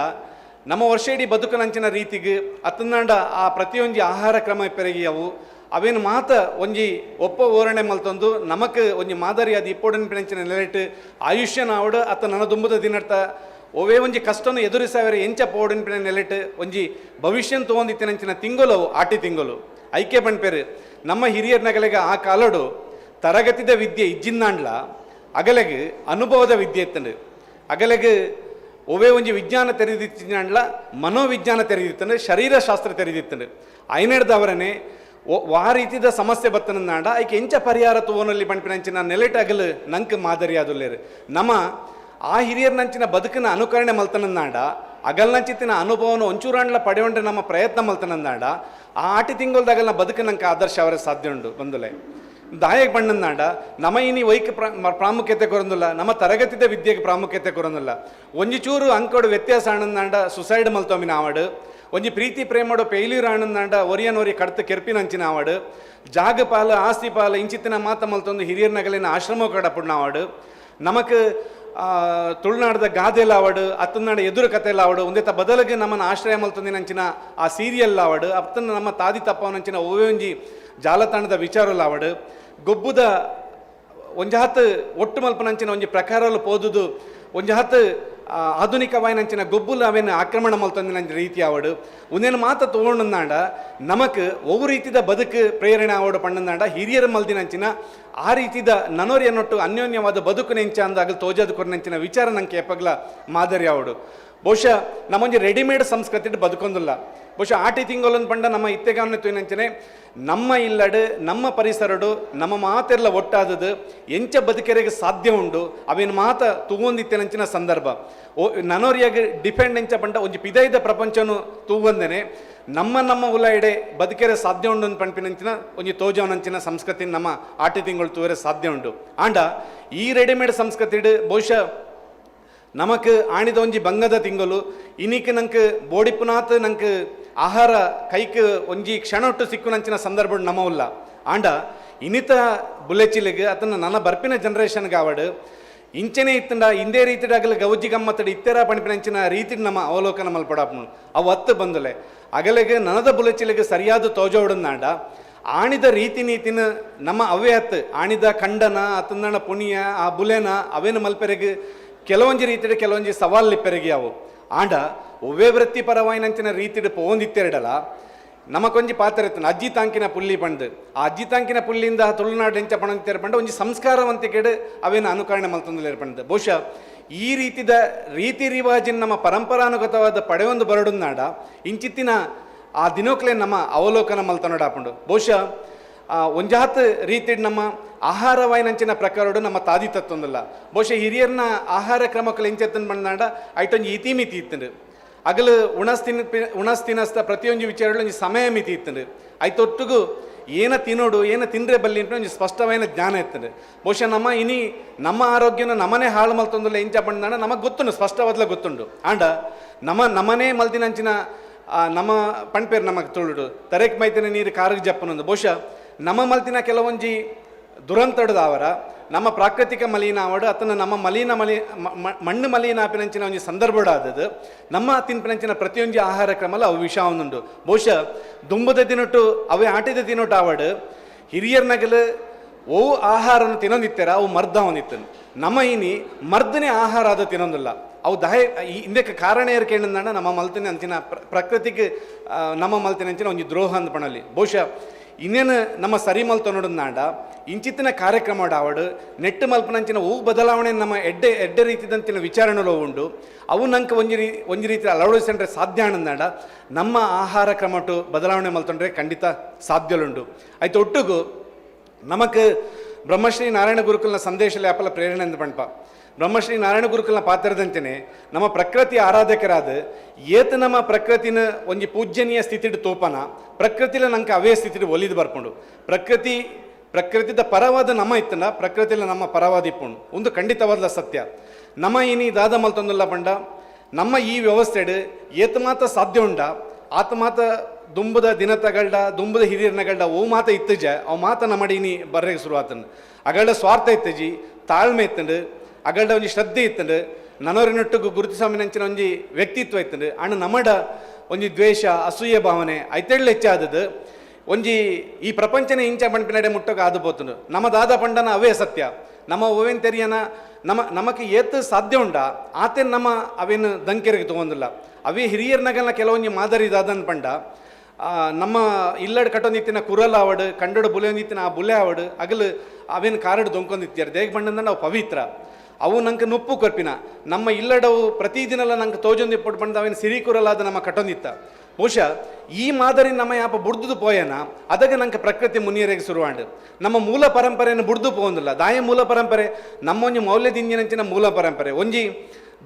Speaker 10: ನಮ್ಮ ವರ್ಷ ಇಡೀ ಬದುಕನಂಚಿನ ರೀತಿಗೆ ಅತಂದಾಂಡ ಆ ಪ್ರತಿಯೊಂದು ಆಹಾರ ಕ್ರಮ ಪೆರಗಿಯವು ಅವೇನು ಮಾತ ಒಂಜಿ ಒಪ್ಪ ಓರಣೆ ಮಲ್ತೊಂದು ನಮಕ್ ಒಂಜಿ ಮಾದರಿ ಅದು ಇಪ್ಪೊಡನ್ಪಿನಂಚಿನ ನೆಲೆಟ್ಟು ಆಯುಷ್ಯ ನಾವಡು ಅತ್ತ ನನ್ನ ದುಂಬದ ದಿನರ್ಥ ಒವೇ ಒಂಜಿ ಕಷ್ಟನು ಎದುರಿಸಾವರೆ ಎಂಚ ಪೋಡಿನ ನೆಲೆಟ್ ಒಂಜಿ ಭವಿಷ್ಯನ್ ತೊಗೊಂದಿತ್ತಿನಂಚಿನ ತಿಂಗಳು ಆಟಿ ತಿಂಗಳು ಐಕ್ಯ ಪಣ್ಪೇರು ನಮ್ಮ ಹಿರಿಯರ್ ನಗಲೆಗೆ ಆ ಕಾಲಡು ತರಗತಿದ ವಿದ್ಯೆ ಇಜ್ಜಿನ್ನಾಂಡ್ಲ ಅಗಲೆಗೆ ಅನುಭವದ ವಿದ್ಯೆ ಇತ್ತಂಡು ಅಗಲೆಗೆ ಒವೇ ಒಂಜಿ ವಿಜ್ಞಾನ ತೆರೆದಿತ್ತಿನಾಂಡ್ಲ ಮನೋವಿಜ್ಞಾನ ತೆರೆದಿತ್ತಂಡು ಶರೀರಶಾಸ್ತ್ರ ತೆರೆದಿತ್ತಂಡು ಐನೆಡ್ದವರನೇ ಆ ರೀತಿದ ಸಮಸ್ಯೆ ಬತ್ತನಾಂಡ ಐಕೆ ಎಂಚ ಪರಿಹಾರ ತೋನಲ್ಲಿ ಪಣ್ಪಿನಂಚಿನ ನೆಲೆಟ್ ಅಗಲು ನಂಗೆ ಮಾದರಿ ಆದುಲ್ಲೇರು ನಮ್ಮ ಆ ಹಿರಿಯರ್ನಂಚಿನ ಬದುಕಿನ ಅನುಕರಣೆ ಮಲ್ತನಂದಾಂಡ ಅಗಲ್ನಂಚಿತ್ತಿನ ಅನುಭವನ ಒಂಚೂರಾಂಡ್ಲ ಪಡೆಯೊಂಡ್ರೆ ನಮ್ಮ ಪ್ರಯತ್ನ ಮಲ್ತನಂದಾಂಡ ಆ ಆಟಿ ತಿಂಗಳದಾಗಲ್ಲ ಬದುಕು ನಂಗೆ ಆದರ್ಶ ಅವರ ಸಾಧ್ಯ ಉಂಡು ಬಂದುಲೆ ದಾಯಕ ಬಣ್ಣಂದಾಂಡ ನಮ್ಮ ಇನಿ ವೈಕ್ ಪ್ರಾಮುಖ್ಯತೆ ಕೊರಂದಿಲ್ಲ ನಮ್ಮ ತರಗತಿದ ವಿದ್ಯೆಗೆ ಪ್ರಾಮುಖ್ಯತೆ ಕೊರಂದಿಲ್ಲ ಒಂಜಿ ಚೂರು ಅಂಕೋಡು ವ್ಯತ್ಯಾಸ ಆನಂದಾಂಡ ಸುಸೈಡ್ ಮಲ್ತೊಮ್ಮಿನ ಆವಡು ಒಂಜಿ ಪ್ರೀತಿ ಪ್ರೇಮಡು ಪೈಲ್ಯೂರ್ ಆನಂದಾಂಡ ಒರಿಯನೋರಿ ಕಡ್ತು ಕೆರ್ಪಿನಂಚಿನ ಆವಡು ಜಾಗ ಪಾಲು ಆಸ್ತಿ ಪಾಲು ಇಂಚಿತ್ತಿನ ಮಾತ ಮಲ್ತೊಂದು ಹಿರಿಯರ್ ನಗಲಿನ ಆಶ್ರಮ ಕಡಪುಣ್ಣ ಆವಡು ನಮಕ್ ತುಳುನಾಡದ ಗಾದೆಲ್ಲ ಆವಡು ಅತ್ತನಾಡ ಎದುರು ಕಥೆಲ್ಲ ಆವಡು ಒಂದೇತ ಬದಲಿಗೆ ನಮ್ಮನ್ನು ಆಶ್ರಯ ಮಲ್ತೊಂದಿನಂಚಿನ ಆ ಸೀರಿಯಲ್ ಆವಡು ಅತ್ತನ ನಮ್ಮ ತಾದಿ ತಪ್ಪವನಂಚಿನ ಒವ್ವೆ ಒಂಜಿ ಜಾಲತಾಣದ ವಿಚಾರಲ್ಲ ಆವಡು ಗೊಬ್ಬುದ ಒಂಜಾತ್ ಒಟ್ಟು ಮಲ್ಪನಂಚಿನ ಒಂಜಿ ಪ್ರಕಾರಲು ಪೋದುದು ಒಂಜಾತ್ ಆಧುನಿಕವಾಯಿನಂಚಿನ ಗೊಬ್ಬುಲು ಅವೇನು ಆಕ್ರಮಣ ಮಲ್ತೊಂದಿನ ರೀತಿ ಆವಡು ಒಂದೇನು ಮಾತ ತಗೊಂಡಂದಾಂಡ ನಮಕ್ ಒವ್ವು ರೀತಿದ ಬದುಕು ಪ್ರೇರಣೆ ಆವಡು ಪಣ್ಣಂದಾಂಡ ಹಿರಿಯರ ಮಲ್ದಿನಂಚಿನ ಆ ರೀತಿದ ನನೋರಿಯನ್ನೊಟ್ಟು ಅನ್ಯೋನ್ಯವಾದ ಬದುಕು ನೆಂಚ ಅಂದಾಗ ತೋಜದ ಕೊರನಂಚಿನ ವಿಚಾರ ನಂಗೆ ಕೆಪ್ಪಗ್ಲ ಮಾದರಿ ಆವಡು ಬಹುಶಃ ನಮ್ಮೊಂಜಿ ರೆಡಿಮೇಡ್ ಸಂಸ್ಕೃತಿ ಬದುಕೊಂದಿಲ್ಲ ಬಹುಶಃ ಆಟಿ ತಿಂಗಳೊಂದು ಪಂಡ ನಮ್ಮ ಇತ್ತೆಗಾವನೆ ತೋಯಿನಂಚನೆ ನಮ್ಮ ಇಲ್ಲಡು ನಮ್ಮ ಪರಿಸರಡು ನಮ್ಮ ಮಾತೆಲ್ಲ ಒಟ್ಟಾದದು ಎಂಚ ಬದುಕೆರೆಗೆ ಸಾಧ್ಯ ಉಂಡು ಅವೇನು ಮಾತ ತೂಗೊಂದಿತ್ತೇನಂಚಿನ ಸಂದರ್ಭ ನನೋರಿಯಾಗ ಡಿಪೆಂಡ್ ಎಂಚ ಪಂಡ ಒಂಜಿ ಪಿದೈದ ಪ್ರಪಂಚನು ತೂಗೊಂದೇನೆ ನಮ್ಮ ಉಲಾಯಿಡೆ ಬದುಕೆರೆ ಸಾಧ್ಯ ಉಂಡು ಅಂತ ಪಂಪಿನಂಚಿನ ಒಂಜಿ ತೋಜವನಂಚಿನ ಸಂಸ್ಕೃತಿ ನಮ್ಮ ಆಟಿ ತಿಂಗಳು ತೂವರೆ ಸಾಧ್ಯ ಉಂಡು ಆಂಡ ಈ ರೆಡಿಮೇಡ್ ಸಂಸ್ಕೃತಿ ಬಹುಶಃ ನಮಕ್ ಆಣಿದ ಒಂಜಿ ಬಂಗದ ತಿಂಗಳು ಇನಿಕ್ ನಂಗೆ ಬೋಡಿಪುನಾತ್ ನಂಗೆ ಆಹಾರ ಕೈಕ್ ಒಂಜಿ ಕ್ಷಣೊಟ್ಟು ಸಿಕ್ಕುನಂಚಿನ ಸಂದರ್ಭ ನಮ್ಮವುಲ್ಲ ಆಂಡ ಇನಿತ ಬುಲೆಚಿಲಿಗೆ ಅದನ್ನು ನನ್ನ ಬರ್ಪಿನ ಜನ್ರೇಷನ್ಗೆ ಆವಡು ಇಂಚನೆ ಇತ್ತಂಡ ಇಂದೇ ರೀತಿಡಾಗಲು ಗೌಜಿ ಗಮ್ಮತ್ತಡಿ ಇತ್ತೆರ ಪಣಿಪಿನಂಚಿನ ರೀತಿ ನಮ್ಮ ಅವಲೋಕನ ಮಲ್ಪಡಾಪನು ಅವು ಹತ್ತು ಬಂದಲೆ ಅಗಲೆಗೆ ನನದ ಬುಲೆಚಿಲಿಗೆ ಸರಿಯಾದ ತೋಜೋಡನ್ನಾಂಡ ಆಣಿದ ರೀತಿ ನೀತಿನ ನಮ್ಮ ಅವೇ ಹತ್ತು ಆಣಿದ ಖಂಡನ ಅತ್ತಂದಣ ಪುಣಿಯ ಆ ಬುಲೆನ ಅವೇನು ಮಲ್ಪೆರೆಗೆ ಕೆಲವೊಂಜಿ ರೀತಿಡ್ ಕೆಲವೊಂಜಿ ಸವಾಲ್ ಲಿಪ್ಪೆರೆಗಿ ಅವು ಆಂಡ ಒವ್ವೇ ವೃತ್ತಿಪರವಾಯಿನಂಚಿನ ರೀತಿಡ್ ಪೋಂದಿತ್ತೆರಡಲ ನಮಕೊಂಜಿ ಪಾತ್ರ ಇತ್ತು ಅಜ್ಜಿ ತಾಂಕಿನ ಪುಲ್ಲಿ ಪಂಡು ಆ ಅಜ್ಜಿ ತಾಂಕಿನ ಪುಲ್ಲಿಂದ ತುಳುನಾಡು ಎಂಚ ಪಣಂತಿರ ಪಂಡ ಒಂಜಿ ಸಂಸ್ಕಾರವಂತಿಕೆಡು ಅವೇನು ಅನುಕರಣೆ ಮಲ್ತೊಂದು ಏರ್ಪಂಡು ಬಹುಶಃ ಈ ರೀತಿದ ರೀತಿ ರಿವಾಜಿನ ನಮ್ಮ ಪರಂಪರಾನುಗತವಾದ ಪಡೆಯೊಂದು ಬರಡುನ್ನಾಡ ಇಂಚಿತ್ತಿನ ಆ ದಿನೋಕ್ಲೆ ನಮ್ಮ ಅವಲೋಕನ ಮಲ್ತೊನಡಾಪುಂಡು ಬಹುಶಃ ಒಂಜಾತ್ ರೀತಿ ನಮ್ಮ ಆಹಾರವಾಯಿನಂಚಿನ ಪ್ರಕಾರಡು ನಮ್ಮ ತಾದಿ ತತ್ತೊಂದಿಲ್ಲ ಬಹುಶಃ ಹಿರಿಯರ್ನ ಆಹಾರ ಕ್ರಮಕ್ಕಲು ಎಂಚೆತ್ತನ್ ಬಂದಾಂಡ ಐಟೊಂಜಿ ಇತಿ ಮಿತಿ ಇತ್ತಂಡು ಅಗಲು ಉಣಸ್ತಿನಸ್ತ ಪ್ರತಿಯೊಂದು ವಿಚಾರಗಳು ಒಂಜಿ ಸಮಯ ಮಿತಿ ಇತ್ತಂಡು ಐತೊಟ್ಟಿಗೂ ಏನ ತಿನ್ನೋಡು ಏನ ತಿಂದ್ರೆ ಬಲ್ಲಿ ಅಂತ ಒಂಜಿ ಸ್ಪಷ್ಟವಾದ ಜ್ಞಾನ ಇತ್ತಂಡು ಬಹುಶಃ ನಮ್ಮ ಇನಿ ನಮ್ಮ ಆರೋಗ್ಯನ ನಮ್ಮನೆ ಹಾಳು ಮಲ್ತೊಂದಿಲ್ಲ ಎಂಚ ಬಂದಾಂಡ ನಮಗೆ ಗೊತ್ತುಂಡು ಸ್ಪಷ್ಟವಾದ್ಲ ಗೊತ್ತುಂಡು ಆಂಡ ನಮ್ಮನೇ ಮಲ್ದಿನಂಚಿನ ನಮ್ಮ ಪಣ್ಪೇರು ನಮಗೆ ತುಳುಡು ತರೇಕ್ ಮೈತಿನ ನೀರು ಕಾರಿಗೆ ಜಪ್ಪನೊಂದು ಬಹುಶಃ ನಮ್ಮ ಮಲ್ತಿನ ಕೆಲವೊಂಜಿ ದುರಂತಡದವರ ನಮ್ಮ ಪ್ರಾಕೃತಿಕ ಮಲಿನ ಆವಡು ಅತನ ನಮ್ಮ ಮಣ್ಣು ಮಲಿನ ಆಪಿನಂಚಿನ ಒಂಜಿ ಸಂದರ್ಭಡಾದದು ನಮ್ಮ ತಿನ್ಪಿನಂಚಿನ ಪ್ರತಿಯೊಂದು ಆಹಾರ ಕ್ರಮಲ್ಲ ಅವು ವಿಷ ಒಂದುಂಡು ಬಹುಶಃ ದುಂಬದ ತಿನ್ನೊಟ್ಟು ಅವೇ ಆಟಿದ ತಿನ್ನೊಟ್ಟು ಆವಡು ಹಿರಿಯರ್ ನಗಲು ಓ ಆಹಾರನ ತಿನ್ನೊಂದಿತ್ತಾರ ಅವು ಮರ್ದ ಅವನಿತ್ತು ನಮ್ಮ ಇನಿ ಮರ್ದನೆ ಆಹಾರ ಅದು ತಿನ್ನೊಂದಿಲ್ಲ ಅವು ಇಂದಕ್ಕೆ ಕಾರಣ ಏರ್ಕೇಂಡ ನಮ್ಮ ಮಲ್ತಿನ ಅಂಚಿನ ಪ್ರಕೃತಿಗೆ ನಮ್ಮ ಮಲ್ತಿನ ಅಂಚಿನ ಒಂಜಿ ದ್ರೋಹ ಅಂದ್ ಪಣಲಿ ಬಹುಶಃ ಇನ್ನೇನು ನಮ್ಮ ಸರಿ ಮಲ್ತು ನೋಡೋದಾಂಡ ಇಂಚಿತ್ತಿನ ಕಾರ್ಯಕ್ರಮ ಆವಡು ನೆಟ್ಟು ಮಲ್ಪನಂಚಿನ ಹೂ ಬದಲಾವಣೆ ನಮ್ಮ ಎಡ್ಡೆ ರೀತಿದಂತಿನ ವಿಚಾರಣೆಗಳು ಉಂಡು ಅವು ನಂಗೆ ಒಂಜಿ ರೀತಿ ಅಳವಡಿಸ್ಕೊಂಡ್ರೆ ಸಾಧ್ಯ ಅನ್ನಂದಾಂಡ ನಮ್ಮ ಆಹಾರ ಕ್ರಮಟು ಬದಲಾವಣೆ ಮಲ್ತೊಂಡ್ರೆ ಖಂಡಿತ ಸಾಧ್ಯಲುಂಡು ಆಯ್ತು ಒಟ್ಟಿಗೂ ನಮಕ್ ಬ್ರಹ್ಮಶ್ರೀ ನಾರಾಯಣ ಗುರುಕುಲ್ನ ಸಂದೇಶದಲ್ಲಿ ಆಪಲ ಪ್ರೇರಣೆ ಅಂದ್ ಪಣ್ಪ ಬ್ರಹ್ಮಶ್ರೀ ನಾರಾಯಣ ಗುರುಕುಲ್ನ ಪಾತ್ರದಂತೆಯೇ ನಮ್ಮ ಪ್ರಕೃತಿ ಆರಾಧಕರಾದ ಏತ ನಮ್ಮ ಪ್ರಕೃತಿನ ಒಂಜಿ ಪೂಜ್ಯನೀಯ ಸ್ಥಿತಿಡ್ ತೋಪನ ಪ್ರಕೃತಿಲ ನಂಗೆ ಅವೇ ಸ್ಥಿತಿಡ್ ಒಲಿದು ಬರ್ಕೊಂಡು ಪ್ರಕೃತಿದ ಪರವಾದ ನಮ್ಮ ಇತ್ತನ ಪ್ರಕೃತಿಲ ನಮ್ಮ ಪರವಾದ ಇಪ್ಪುಂಡು ಒಂದು ಖಂಡಿತವಾದ ಸತ್ಯ ನಮ್ಮ ಇನಿ ದಾದ ಮಲ್ತೊಂದಿಲ್ಲ ಪಂಡ ನಮ್ಮ ಈ ವ್ಯವಸ್ಥೆಡ್ ಏತ ಮಾತ ಸಾಧ್ಯ ಉಂಡ ಆತ ಮಾತ ದುಂಬದ ದಿನತಗಳ್ಡ ದುಂಬದ ಹಿರಿಯರ್ನಗಳ್ಡ ಓ ಮಾತ ಇತ್ತಜ ಅವು ಮಾತ ನಮ್ಮಡಿ ಇನಿ ಬರ್ರೆಗೆ ಶುರುವಾತಂದು ಅಗಳ್ಡ ಸ್ವಾರ್ಥ ಇತ್ತಜಿ ತಾಳ್ಮೆ ಇತ್ತಂಡು ಅಗಳ್ಡ ಒಂಜಿ ಶ್ರದ್ಧೆ ಇತ್ತಂಡು ನನೋರಿನೊಟ್ಟಿಗೂ ಗುರುತಿಸಾಮಿನಂಚಿನ ಒಂಜಿ ವ್ಯಕ್ತಿತ್ವ ಇತ್ತಂಡು ಅಣ್ಣ ನಮ್ಮಡ ಒಂಜಿ ದ್ವೇಷ ಅಸೂಯೆ ಭಾವನೆ ಐತೆಳ್ಳು ಹೆಚ್ಚಾದದು ಒಂಜಿ ಈ ಪ್ರಪಂಚನೇ ಇಂಚ ಪಂಪಿನಡೆ ಮುಟ್ಟಕ್ಕೆ ಆದುಬೋತುಂಡು ನಮ್ಮ ದಾದ ಪಂಡನ ಅವೇ ಸತ್ಯ ನಮ್ಮ ಓವೇನ್ ತೆರಿಯನ ನಮಗೆ ಏತ್ ಸಾಧ್ಯ ಉಂಡ ಆತೇನು ನಮ್ಮ ಅವೇನು ದಂಕೆರೆಗೆ ತೊಗೊಂದಿಲ್ಲ ಅವೇ ಹಿರಿಯರ್ನಾಗೆಲ್ಲ ಕೆಲವೊಂದು ಮಾದರಿ ದಾದನ್ ಪಂಡ ನಮ್ಮ ಇಲ್ಲಡ್ ಕಟ್ಟೊಂದಿತ್ತಿನ ಕುರಲ್ ಆವಡು ಕಂಡಡು ಬುಲೆಯೊಂದಿತ್ತಿನ ಆ ಬುಲೆ ಆವಡು ಅಗಲು ಅವೇನು ಕಾರಡು ದೊಂಕೊಂದಿತ್ಯಾರ ದೇಗ ಬಂಡಂದ ನಾವು ಪವಿತ್ರ ಅವು ನಂಗೆ ನೊಪ್ಪು ಕೊರ್ಪಿನ ನಮ್ಮ ಇಲ್ಲಡವು ಪ್ರತಿದಿನಲ್ಲ ನಂಗೆ ತೋಜೊಂದಿಪ್ಪಟ್ಟು ಬಂದ ಅವೇನು ಸಿರಿ ಕುರಲಾದ ನಮ್ಮ ಕಟ್ಟೊಂದಿತ್ತ ಬಹುಶಃ ಈ ಮಾದರಿ ನಮ್ಮ ಯಾಪ ಬುಡ್ದು ಪೋಯನ ಅದಾಗ ನಂಗೆ ಪ್ರಕೃತಿ ಮುನಿಯರಿಗೆ ಶುರುವಾಂಡು ನಮ್ಮ ಮೂಲ ಪರಂಪರೆಯನ್ನು ಬುಡ್ದು ಪೋಂದಿಲ್ಲ ದಾಯ ಮೂಲ ಪರಂಪರೆ ನಮ್ಮೊಂಜಿ ಮೌಲ್ಯದಿಂಜಿನಂಚಿನ ಮೂಲ ಪರಂಪರೆ ಒಂಜಿ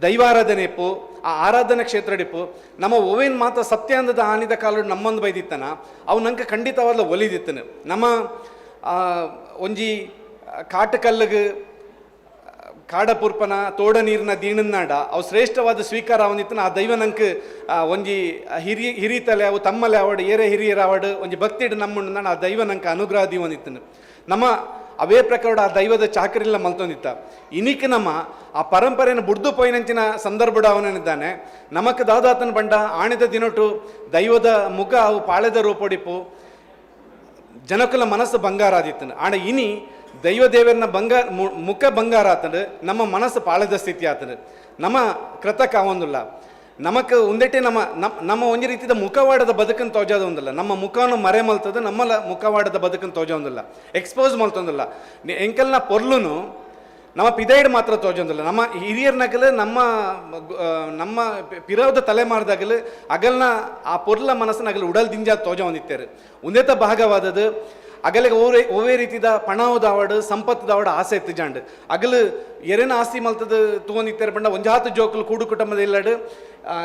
Speaker 10: ದೈವಾರಾಧನೆ ಇಪ್ಪು ಆ ಆರಾಧನಾ ಕ್ಷೇತ್ರ ಇಪ್ಪು ನಮ್ಮ ಓವೇನ್ ಮಾತ ಸತ್ಯ ಅಂದದ ಆನಿದ ಕಾಲ ನಮ್ಮೊಂದು ಬೈದಿತ್ತನ ಅವು ನಂಗೆ ಖಂಡಿತವಾದ ಒಲಿದಿತ್ತನು ನಮ್ಮ ಒಂಜಿ ಕಾಟಕಲ್ಲಿಗೆ ಕಾಡಪುರ್ಪನ ತೋಡ ನೀರಿನ ದೀಣನ್ನಾಡ ಅವು ಶ್ರೇಷ್ಠವಾದ ಸ್ವೀಕಾರ ಅವನಿತ್ತನ ಆ ದೈವ ನಂಗೆ ಒಂಜಿ ಹಿರಿತಲೆ ಅವು ತಮ್ಮಲೆ ಅವಡು ಏರೆ ಹಿರಿಯರ ಅವಡು ಒಂಜಿ ಭಕ್ತಿಡ್ ನಮ್ಮಣ್ಣ ಆ ದೈವ ನಂಗೆ ಅನುಗ್ರಹ ದೀವನಿತ್ತನು ನಮ್ಮ ಅವೇ ಪ್ರಕಾರ ಆ ದೈವದ ಚಾಕರಿಲ್ಲ ಮಲ್ತೊಂದಿತ್ತ ಇನಿಕ್ ನಮ್ಮ ಆ ಪರಂಪರೆಯನ್ನು ಬುಡ್ದು ಪೋಯಿನಂಚಿನ ಸಂದರ್ಭದ ಅವನಿದ್ದಾನೆ ನಮಕ್ ದಾದಾತನ ಬಂಡ ಆಣಿದ ದಿನೊಟ್ಟು ದೈವದ ಮುಖ ಅವು ಪಾಳೆದ ರೂಪೊಡಿಪು ಜನಕುಲ ಮನಸ್ಸು ಬಂಗಾರ ಆದಿತ್ತನು ಆಣ ಇನಿ ದೈವ ದೇವರನ್ನ ಮುಖ ಬಂಗಾರ ಆತಂಡು ನಮ್ಮ ಮನಸ್ಸು ಪಾಳೆದ ಸ್ಥಿತಿ ಆತಂಡು ನಮ್ಮ ಕೃತಕ ಅವೊಂದಿಲ್ಲ ನಮಕ್ ಒಂದೇಟೆ ನಮ್ಮ ಒಂಜಿ ರೀತಿಯ ಮುಖವಾಡದ ಬದುಕನ್ನು ತೋಜೋದು ಒಂದಿಲ್ಲ ನಮ್ಮ ಮುಖವನ್ನು ಮರೆ ಮಲ್ತದ ನಮ್ಮಲ್ಲ ಮುಖವಾಡದ ಬದುಕನ್ನು ತೋಜೊಂದಿಲ್ಲ ಎಕ್ಸ್ಪೋಸ್ ಮಲ್ತೊಂದಿಲ್ಲ ಎಂಕಲ್ನ ಪೊರ್ಲುನು ನಮ್ಮ ಪಿದೈಡ್ ಮಾತ್ರ ತೋಜೊಂದಿಲ್ಲ ನಮ್ಮ ಹಿರಿಯರ್ನಾಗಲು ನಮ್ಮ ಪಿರೋದ ತಲೆಮಾರದಾಗಲು ಅಗಲ್ನ ಆ ಪೊರ್ಲ ಮನಸ್ಸನ್ನಾಗಲು ಉಡಲ್ ದಿಂಜ ತೋಜ ಹೊಂದಿತ್ತೇರು ಉಂದೇತ ಭಾಗವಾದದ್ದು ಅಗಲಿಗೆ ಓವೇ ರೀತಿದ ಪಣಾವುದಾವಡು ಸಂಪತ್ತುದಾವಡು ಆಸೆ ಎತ್ತಿಜಾಂಡು ಅಗಲು ಎರೇನ ಆಸ್ತಿ ಮಲ್ತದ ತಗೊಂಡಿತ್ತೇರು ಬಂಡ ಒಂಜಾತು ಜೋಕುಲು ಕೂಡು ಕುಟುಂಬದ ಇಲ್ಲಡು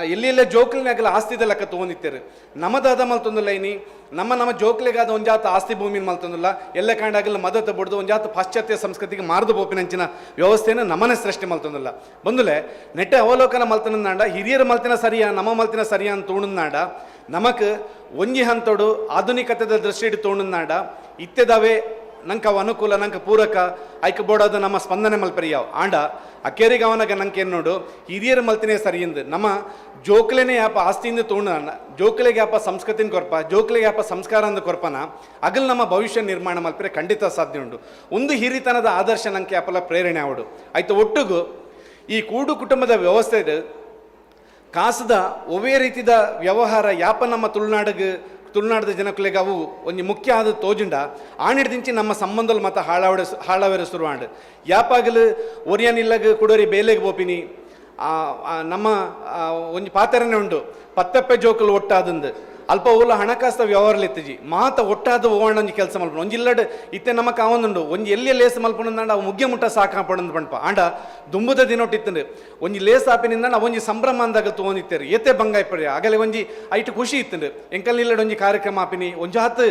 Speaker 10: ಎಲ್ಲೆಲ್ಲ ಜೋಕಲ್ನೇ ಆಗಲ್ಲ ಆಸ್ತಿದ ಲೆಕ್ಕ ತಗೊಂಡಿತ್ತೇರು ನಮ್ಮದಾದ ಮಲ್ತೊಂದಿಲ್ಲ ಇನಿ ನಮ್ಮ ಜೋಕ್ಲೆಗಾದ ಒಂಜಾತು ಆಸ್ತಿ ಭೂಮಿನ ಮಲ್ತೊಂದಿಲ್ಲ ಎಲ್ಲ ಕಾಂಡಾಗಲ್ಲ ಮದತ ಬಡ್ದು ಒಂಜಾತು ಪಾಶ್ಚಾತ್ಯ ಸಂಸ್ಕೃತಿಗೆ ಮಾರ್ದು ಬೋಪಿನಂಚಿನ ವ್ಯವಸ್ಥೆಯನ್ನು ನಮ್ಮನೆ ಸೃಷ್ಟಿ ಮಲ್ತೊಂದಿಲ್ಲ ಬಂದುಲೆ ನೆಟ್ಟೆ ಅವಲೋಕನ ಮಲ್ತನಾಡ ಹಿರಿಯರ ಮಲ್ತಿನ ಸರಿಯಾ ನಮ್ಮ ಮಲ್ತಿನ ಸರಿಯಾ ಅಂತ ತೋಣನಾಡ ನಮಕ್ ಒಂಜಿ ಹಂತೋಡು ಆಧುನಿಕತೆದ ದೃಷ್ಟಿ ತೋಣನಾಡ ಇತ್ತೆದಾವೆ ನಂಗೆ ಅವು ಅನುಕೂಲ ನಂಗೆ ಪೂರಕ ಐಕ್ ಬೋಡೋದು ನಮ್ಮ ಸ್ಪಂದನೆ ಮಲ್ಪರಿಯಾವ ಆಂಡ ಅಕ್ಕೇರಿಗೆ ಅವನಾಗ ನಂಗೆ ಏನು ನೋಡು ಹಿರಿಯರ ಮಲ್ತಿನೇ ಸರಿಯಿಂದ ನಮ್ಮ ಜೋಕ್ಲೆನೇ ಯಾಪ ಆಸ್ತಿಯಿಂದ ತೋಣ ಜೋಕ್ಲೆಗೆ ಯಾಪ ಸಂಸ್ಕೃತಿನ ಕೊರ್ಪ ಜೋಕ್ಲೆಗೆ ಯಾಪ ಸಂಸ್ಕಾರ ಅಂದ ಕೊರ್ಪನ ಅಗಲ್ ನಮ್ಮ ಭವಿಷ್ಯ ನಿರ್ಮಾಣ ಮಲ್ಪರೆ ಖಂಡಿತ ಸಾಧ್ಯ ಉಂಟು ಒಂದು ಹಿರಿತನದ ಆದರ್ಶ ನಂಗೆ ಯಾಪಲ್ಲ ಪ್ರೇರಣೆ ಆವಡು ಆಯ್ತು ಒಟ್ಟಿಗೂ ಈ ಕೂಡು ಕುಟುಂಬದ ವ್ಯವಸ್ಥೆ ಕಾಸದ ಒವೇ ರೀತಿದ ವ್ಯವಹಾರ ಯಾಪ ನಮ್ಮ ತುಳುನಾಡದ ಜನಕ್ಕಳಿಗೆ ಅವು ಒಂದು ಮುಖ್ಯ ಆದ ತೋಜುಂಡ ಆಣಿಡ್ದಿಂಚಿ ನಮ್ಮ ಸಂಬಂಧಲ್ ಮತ ಹಾಳಾವೇರ ಶುರುವಾಂಡು ಯಾಪಾಗಲು ಒರಿಯನಿಲ್ಲಗ ಕುಡೋರಿ ಬೇಲೆಗೆ ಬೋಪಿನಿ ನಮ್ಮ ಒಂದು ಪಾತ್ರನೇ ಉಂಟು ಪತ್ತಪ್ಪೆ ಜೋಕುಲು ಒಟ್ಟಾದಂದು ಅಲ್ಪ ಓಲ ಹಣಕಾಸು ವ್ಯವಹಾರಲಿತ್ತಜಿ ಮಾತ ಒಟ್ಟಾದ ಓವಣ್ಣ ಒಂಜಿ ಕೆಲಸ ಮಲ್ಪಣ ಒಂಜಿಲ್ಲಡ್ ಇತ್ತೆ ನಮಕ್ ಅವೊಂದುಂಡು ಒಂಜಿ ಎಲ್ಲಿ ಲೇಸ್ ಮಲ್ಪಣಂದ ಅವು ಮುಗ್ಯ ಮುಟ್ಟ ಸಾಕಾಪಣಂದು ಬಣ್ಪ ಆಂಡ ದುಂಬುದ ದಿನೊಟ್ಟಿತ್ತಂಡು ಒಂಜಿ ಲೇಸ್ ಆಪಿನಿಂದ ಒಂಜಿ ಸಂಭ್ರಮ ಅಂದಾಗ ತಗೊಂಡಿತ್ತೇರು ಏತೆ ಬಂಗಾಯ್ಪರಿ ಆಗಲೇ ಒಂಜಿ ಐಟು ಖುಷಿ ಇತ್ತಂಡು ಎಂಕಲ್ ಇಲ್ಲಡ್ ಒಂಜಿ ಕಾರ್ಯಕ್ರಮ ಆಪಿನಿ ಒಂಜಿ ಹತ್ತು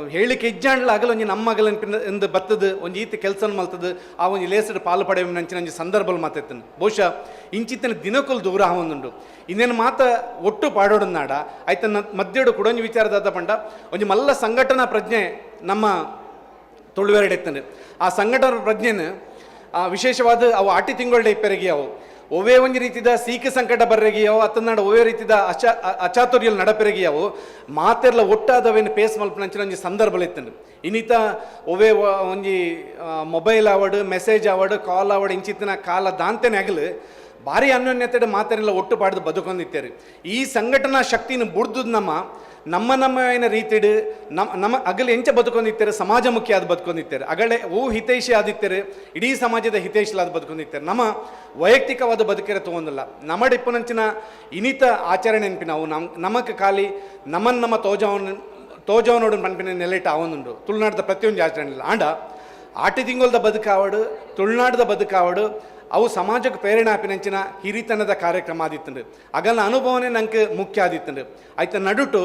Speaker 10: ಹೇಳಿಕೆ ಇಜ್ಜಾಂಡ್ಲ ಆಗಲ ಒಂಜಿ ನಮ್ಮ ಅಗಲ ಎಂದು ಬತ್ತದು ಒಂಜಿ ಈತ ಕೆಲಸ ಮಲ್ತದು ಆ ಒಂಜಿ ಲೇಸಡ್ ಪಾಲು ಪಡೆಯ ನಂಚಿನ ಒಂಜಿ ಸಂದರ್ಭಲ್ ಮಾತಾಯ್ತನು ಬಹುಶಃ ಇಂಚಿತ್ತಿನ ದಿನಕ್ಕೂ ದೂರ ಆವೊಂದುಂಡು ಇನ್ನೇನು ಮಾತ ಒಟ್ಟು ಪಾಡೋಡನ್ನಾಡ ಆಯ್ತ ಮಧ್ಯಡು ಕುಡೊಂಜಿ ವಿಚಾರದಾದ ಪಂಡ ಒಂಜಿ ಮಲ್ಲ ಸಂಘಟನಾ ಪ್ರಜ್ಞೆ ನಮ್ಮ ತುಳುವೆರಡೆತ್ತಂಡು ಆ ಸಂಘಟನಾ ಪ್ರಜ್ಞೆನ ವಿಶೇಷವಾದ ಅವು ಆಟಿ ತಿಂಗಳ ಇಪ್ಪೆರಗಿಯವು ಒವೇ ಒಂಜಿ ರೀತಿದ ಸೀಕ ಸಂಕಟ ಬರ್ರೆಗಿಯವು ಅತ್ತನಾಡ ಒವೇ ರೀತಿದ ಅಚಾತುರ್ಯಲ್ ನಡಪೆರಗಿಯವು ಮಾತೆರ್ಲ ಒಟ್ಟಾದವೇನು ಪೇಸ್ ಮಲ್ಪನಂಚಿನ ಒಂಜಿ ಸಂದರ್ಭ ಇತ್ತಂಡು ಇನ್ನಿತ ಒವೇ ಒಂಜಿ ಮೊಬೈಲ್ ಆವಡು ಮೆಸೇಜ್ ಆವಡು ಕಾಲ್ ಆವಡು ಇಂಚಿತ್ತಿನ ಕಾಲ ದಾಂತೆನೆ ಆಗಲು ಭಾರಿ ಅನ್ಯೋನ್ಯತೆ ಮಾತೆಲ್ಲ ಒಟ್ಟು ಪಾಡ್ದು ಬದುಕೊಂಡಿತ್ತೇರಿ ಈ ಸಂಘಟನಾ ಶಕ್ತಿನ ಬುಡ್ದು ನಮ್ಮ ಏನ ರೀತಿಡು ನಮ್ಮ ಅಗಲು ಎಂಚ ಬದುಕೊಂಡಿತ್ತೇರೆ ಸಮಾಜಮುಖಿ ಆದ ಬದುಕೊಂಡಿತ್ತೇರೆ ಅಗಳೆ ಹಿತೈಷಿ ಆದಿತ್ತೇರೆ ಇಡೀ ಸಮಾಜದ ಹಿತೈಷಿಲಾದ ಬದುಕೊಂಡಿತ್ತೇರೆ ನಮ್ಮ ವೈಯಕ್ತಿಕವಾದ ಬದುಕಿರ ತಗೊಂಡಿಲ್ಲ ನಮ್ಮ ಡಿಪ್ಪನಂಚಿನ ಇನಿತ ಆಚರಣೆ ನೆನಪಿ ನಾವು ನಮಕ್ ಖಾಲಿ ನಮ್ಮ ತೋಜವನೋಡು ನೆನಪಿನ ನೆಲೆಟ ಅವನುಂಡು ತುಳುನಾಡದ ಪ್ರತಿಯೊಂದು ಆಚರಣೆ ಇಲ್ಲ ಆಂಡ ಆಟಿ ತಿಂಗೊಲ್ದ ಬದುಕಾವಡು ತುಳುನಾಡದ ಬದುಕಾವಡು ಅವು ಸಮಾಜಕ್ಕೆ ಪ್ರೇರಣೆ ಆಪಿನಂಚಿನ ಹಿರಿತನದ ಕಾರ್ಯಕ್ರಮ ಆದಿತ್ತಂಡು ಅಗಲ್ನ ಅನುಭವನೇ ನಂಗೆ ಮುಖ್ಯ ಆದಿತ್ತಂಡು ಆಯ್ತು ನಡುಟು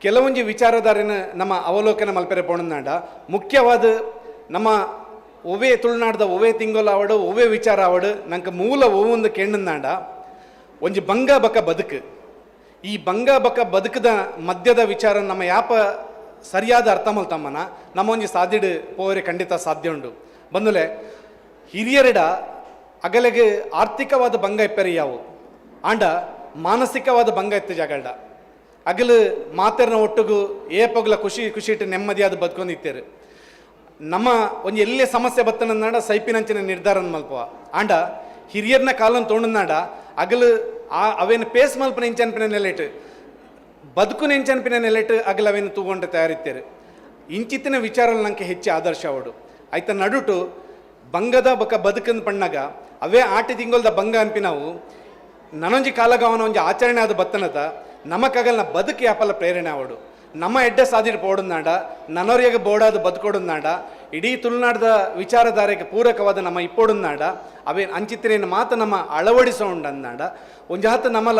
Speaker 10: ಕೆಲವೊಂದು ವಿಚಾರಧಾರೆನ ನಮ್ಮ ಅವಲೋಕನ ಮಲ್ಪೆರೆ ಪೋಣನಾಡ ಮುಖ್ಯವಾದ ನಮ್ಮ ಒವೇ ತುಳುನಾಡದ ಒವೇ ತಿಂಗೊಲ ಆವಡು ಒವೇ ವಿಚಾರ ಆವಡು ನಂಗೆ ಮೂಲ ಒವೊಂದು ಕೆಣ್ಣನಾಡ ಒಂಜಿ ಬಂಗ ಬಕ ಬದುಕು ಈ ಬಂಗ ಬಕ ಬದುಕದ ಮಧ್ಯದ ವಿಚಾರ ನಮ್ಮ ಯಾಪ ಸರಿಯಾದ ಅರ್ಥ ಮಲ್ತಮ್ಮನ ನಮ್ಮ ಒಂಜಿ ಸಾಧಿಡು ಪೋರೆ ಖಂಡಿತ ಸಾಧ್ಯ ಉಂಡು ಬಂದುಲೆ ಹಿರಿಯರಿಡ ಅಗಲೆಗೆ ಆರ್ಥಿಕವಾದ ಬಂಗ ಇಪ್ಪೆರಿಯಾವು ಆಂಡ ಮಾನಸಿಕವಾದ ಬಂಗ ಎತ್ತು ಜಾಗಲ್ಡ ಅಗಲು ಮಾತೆರ್ನ ಒಟ್ಟಿಗೂ ಏಪಗ್ಲ ಖುಷಿ ಖುಷಿ ಇಟ್ಟು ನೆಮ್ಮದಿಯಾದ ಬದುಕೊಂಡಿತ್ತೇರು. ನಮ್ಮ ಒಂದು ಎಲ್ಲೇ ಸಮಸ್ಯೆ ಬತ್ತನಾಡ ಸೈಪಿನಂಚಿನ ನಿರ್ಧಾರ ಮಲ್ಪವ ಆಂಡ ಹಿರಿಯರ್ನ ಕಾಲನ್ ತೊಗೊಂಡನಾಡ ಅಗಲು ಅವೇನು ಪೇಸ್ ಮಲ್ಪನ ಎಂಚನ್ಪಿನ ನೆಲೆಟ್ ಬದುಕು ನೆಂಚನ್ಪಿನ ನೆಲೆಟ್ ಅಗಲು ಅವೇನು ತಗೊಂಡು ತಯಾರಿತ್ತೇರು. ಇಂಚಿತ್ತಿನ ವಿಚಾರ ನಂಗೆ ಹೆಚ್ಚು ಆದರ್ಶ ಅವಡು ಆಯ್ತ ನಡುಟು ಬಂಗದ ಬಕ ಬದುಕಂದು ಪಣ್ಣಾಗ ಅವೇ ಆಟಿ ತಿಂಗೊಲ್ದ ಬಂಗ ಅನ್ಪಿ ನಾವು ನನೊಂಜಿ ಕಾಲಗವನ ಒಂಜಿ ಆಚರಣೆ ಆದ ಬತ್ತನದ ನಮಕಾಗಲ್ನ ಬದುಕು ಯಾಪಲ್ಲ ಪ್ರೇರಣೆ ಅವಡು. ನಮ್ಮ ಎಡ್ಡೆ ಸಾದಿಟ್ಟು ಪೋಡನಾಡ ನನವರಿಗೆ ಬೋಡಾದ ಬದುಕೋಡನಾಡ ಇಡೀ ತುಳುನಾಡದ ವಿಚಾರಧಾರೆಗೆ ಪೂರಕವಾದ ನಮ್ಮ ಇಪ್ಪೋಡನಾಡ ಅವೇ ಅಂಚಿತ್ತಿನ ಮಾತು ನಮ್ಮ ಅಳವಡಿಸೋಂಡನಾಡ ಒಂಜಾತ ನಮ್ಮಲ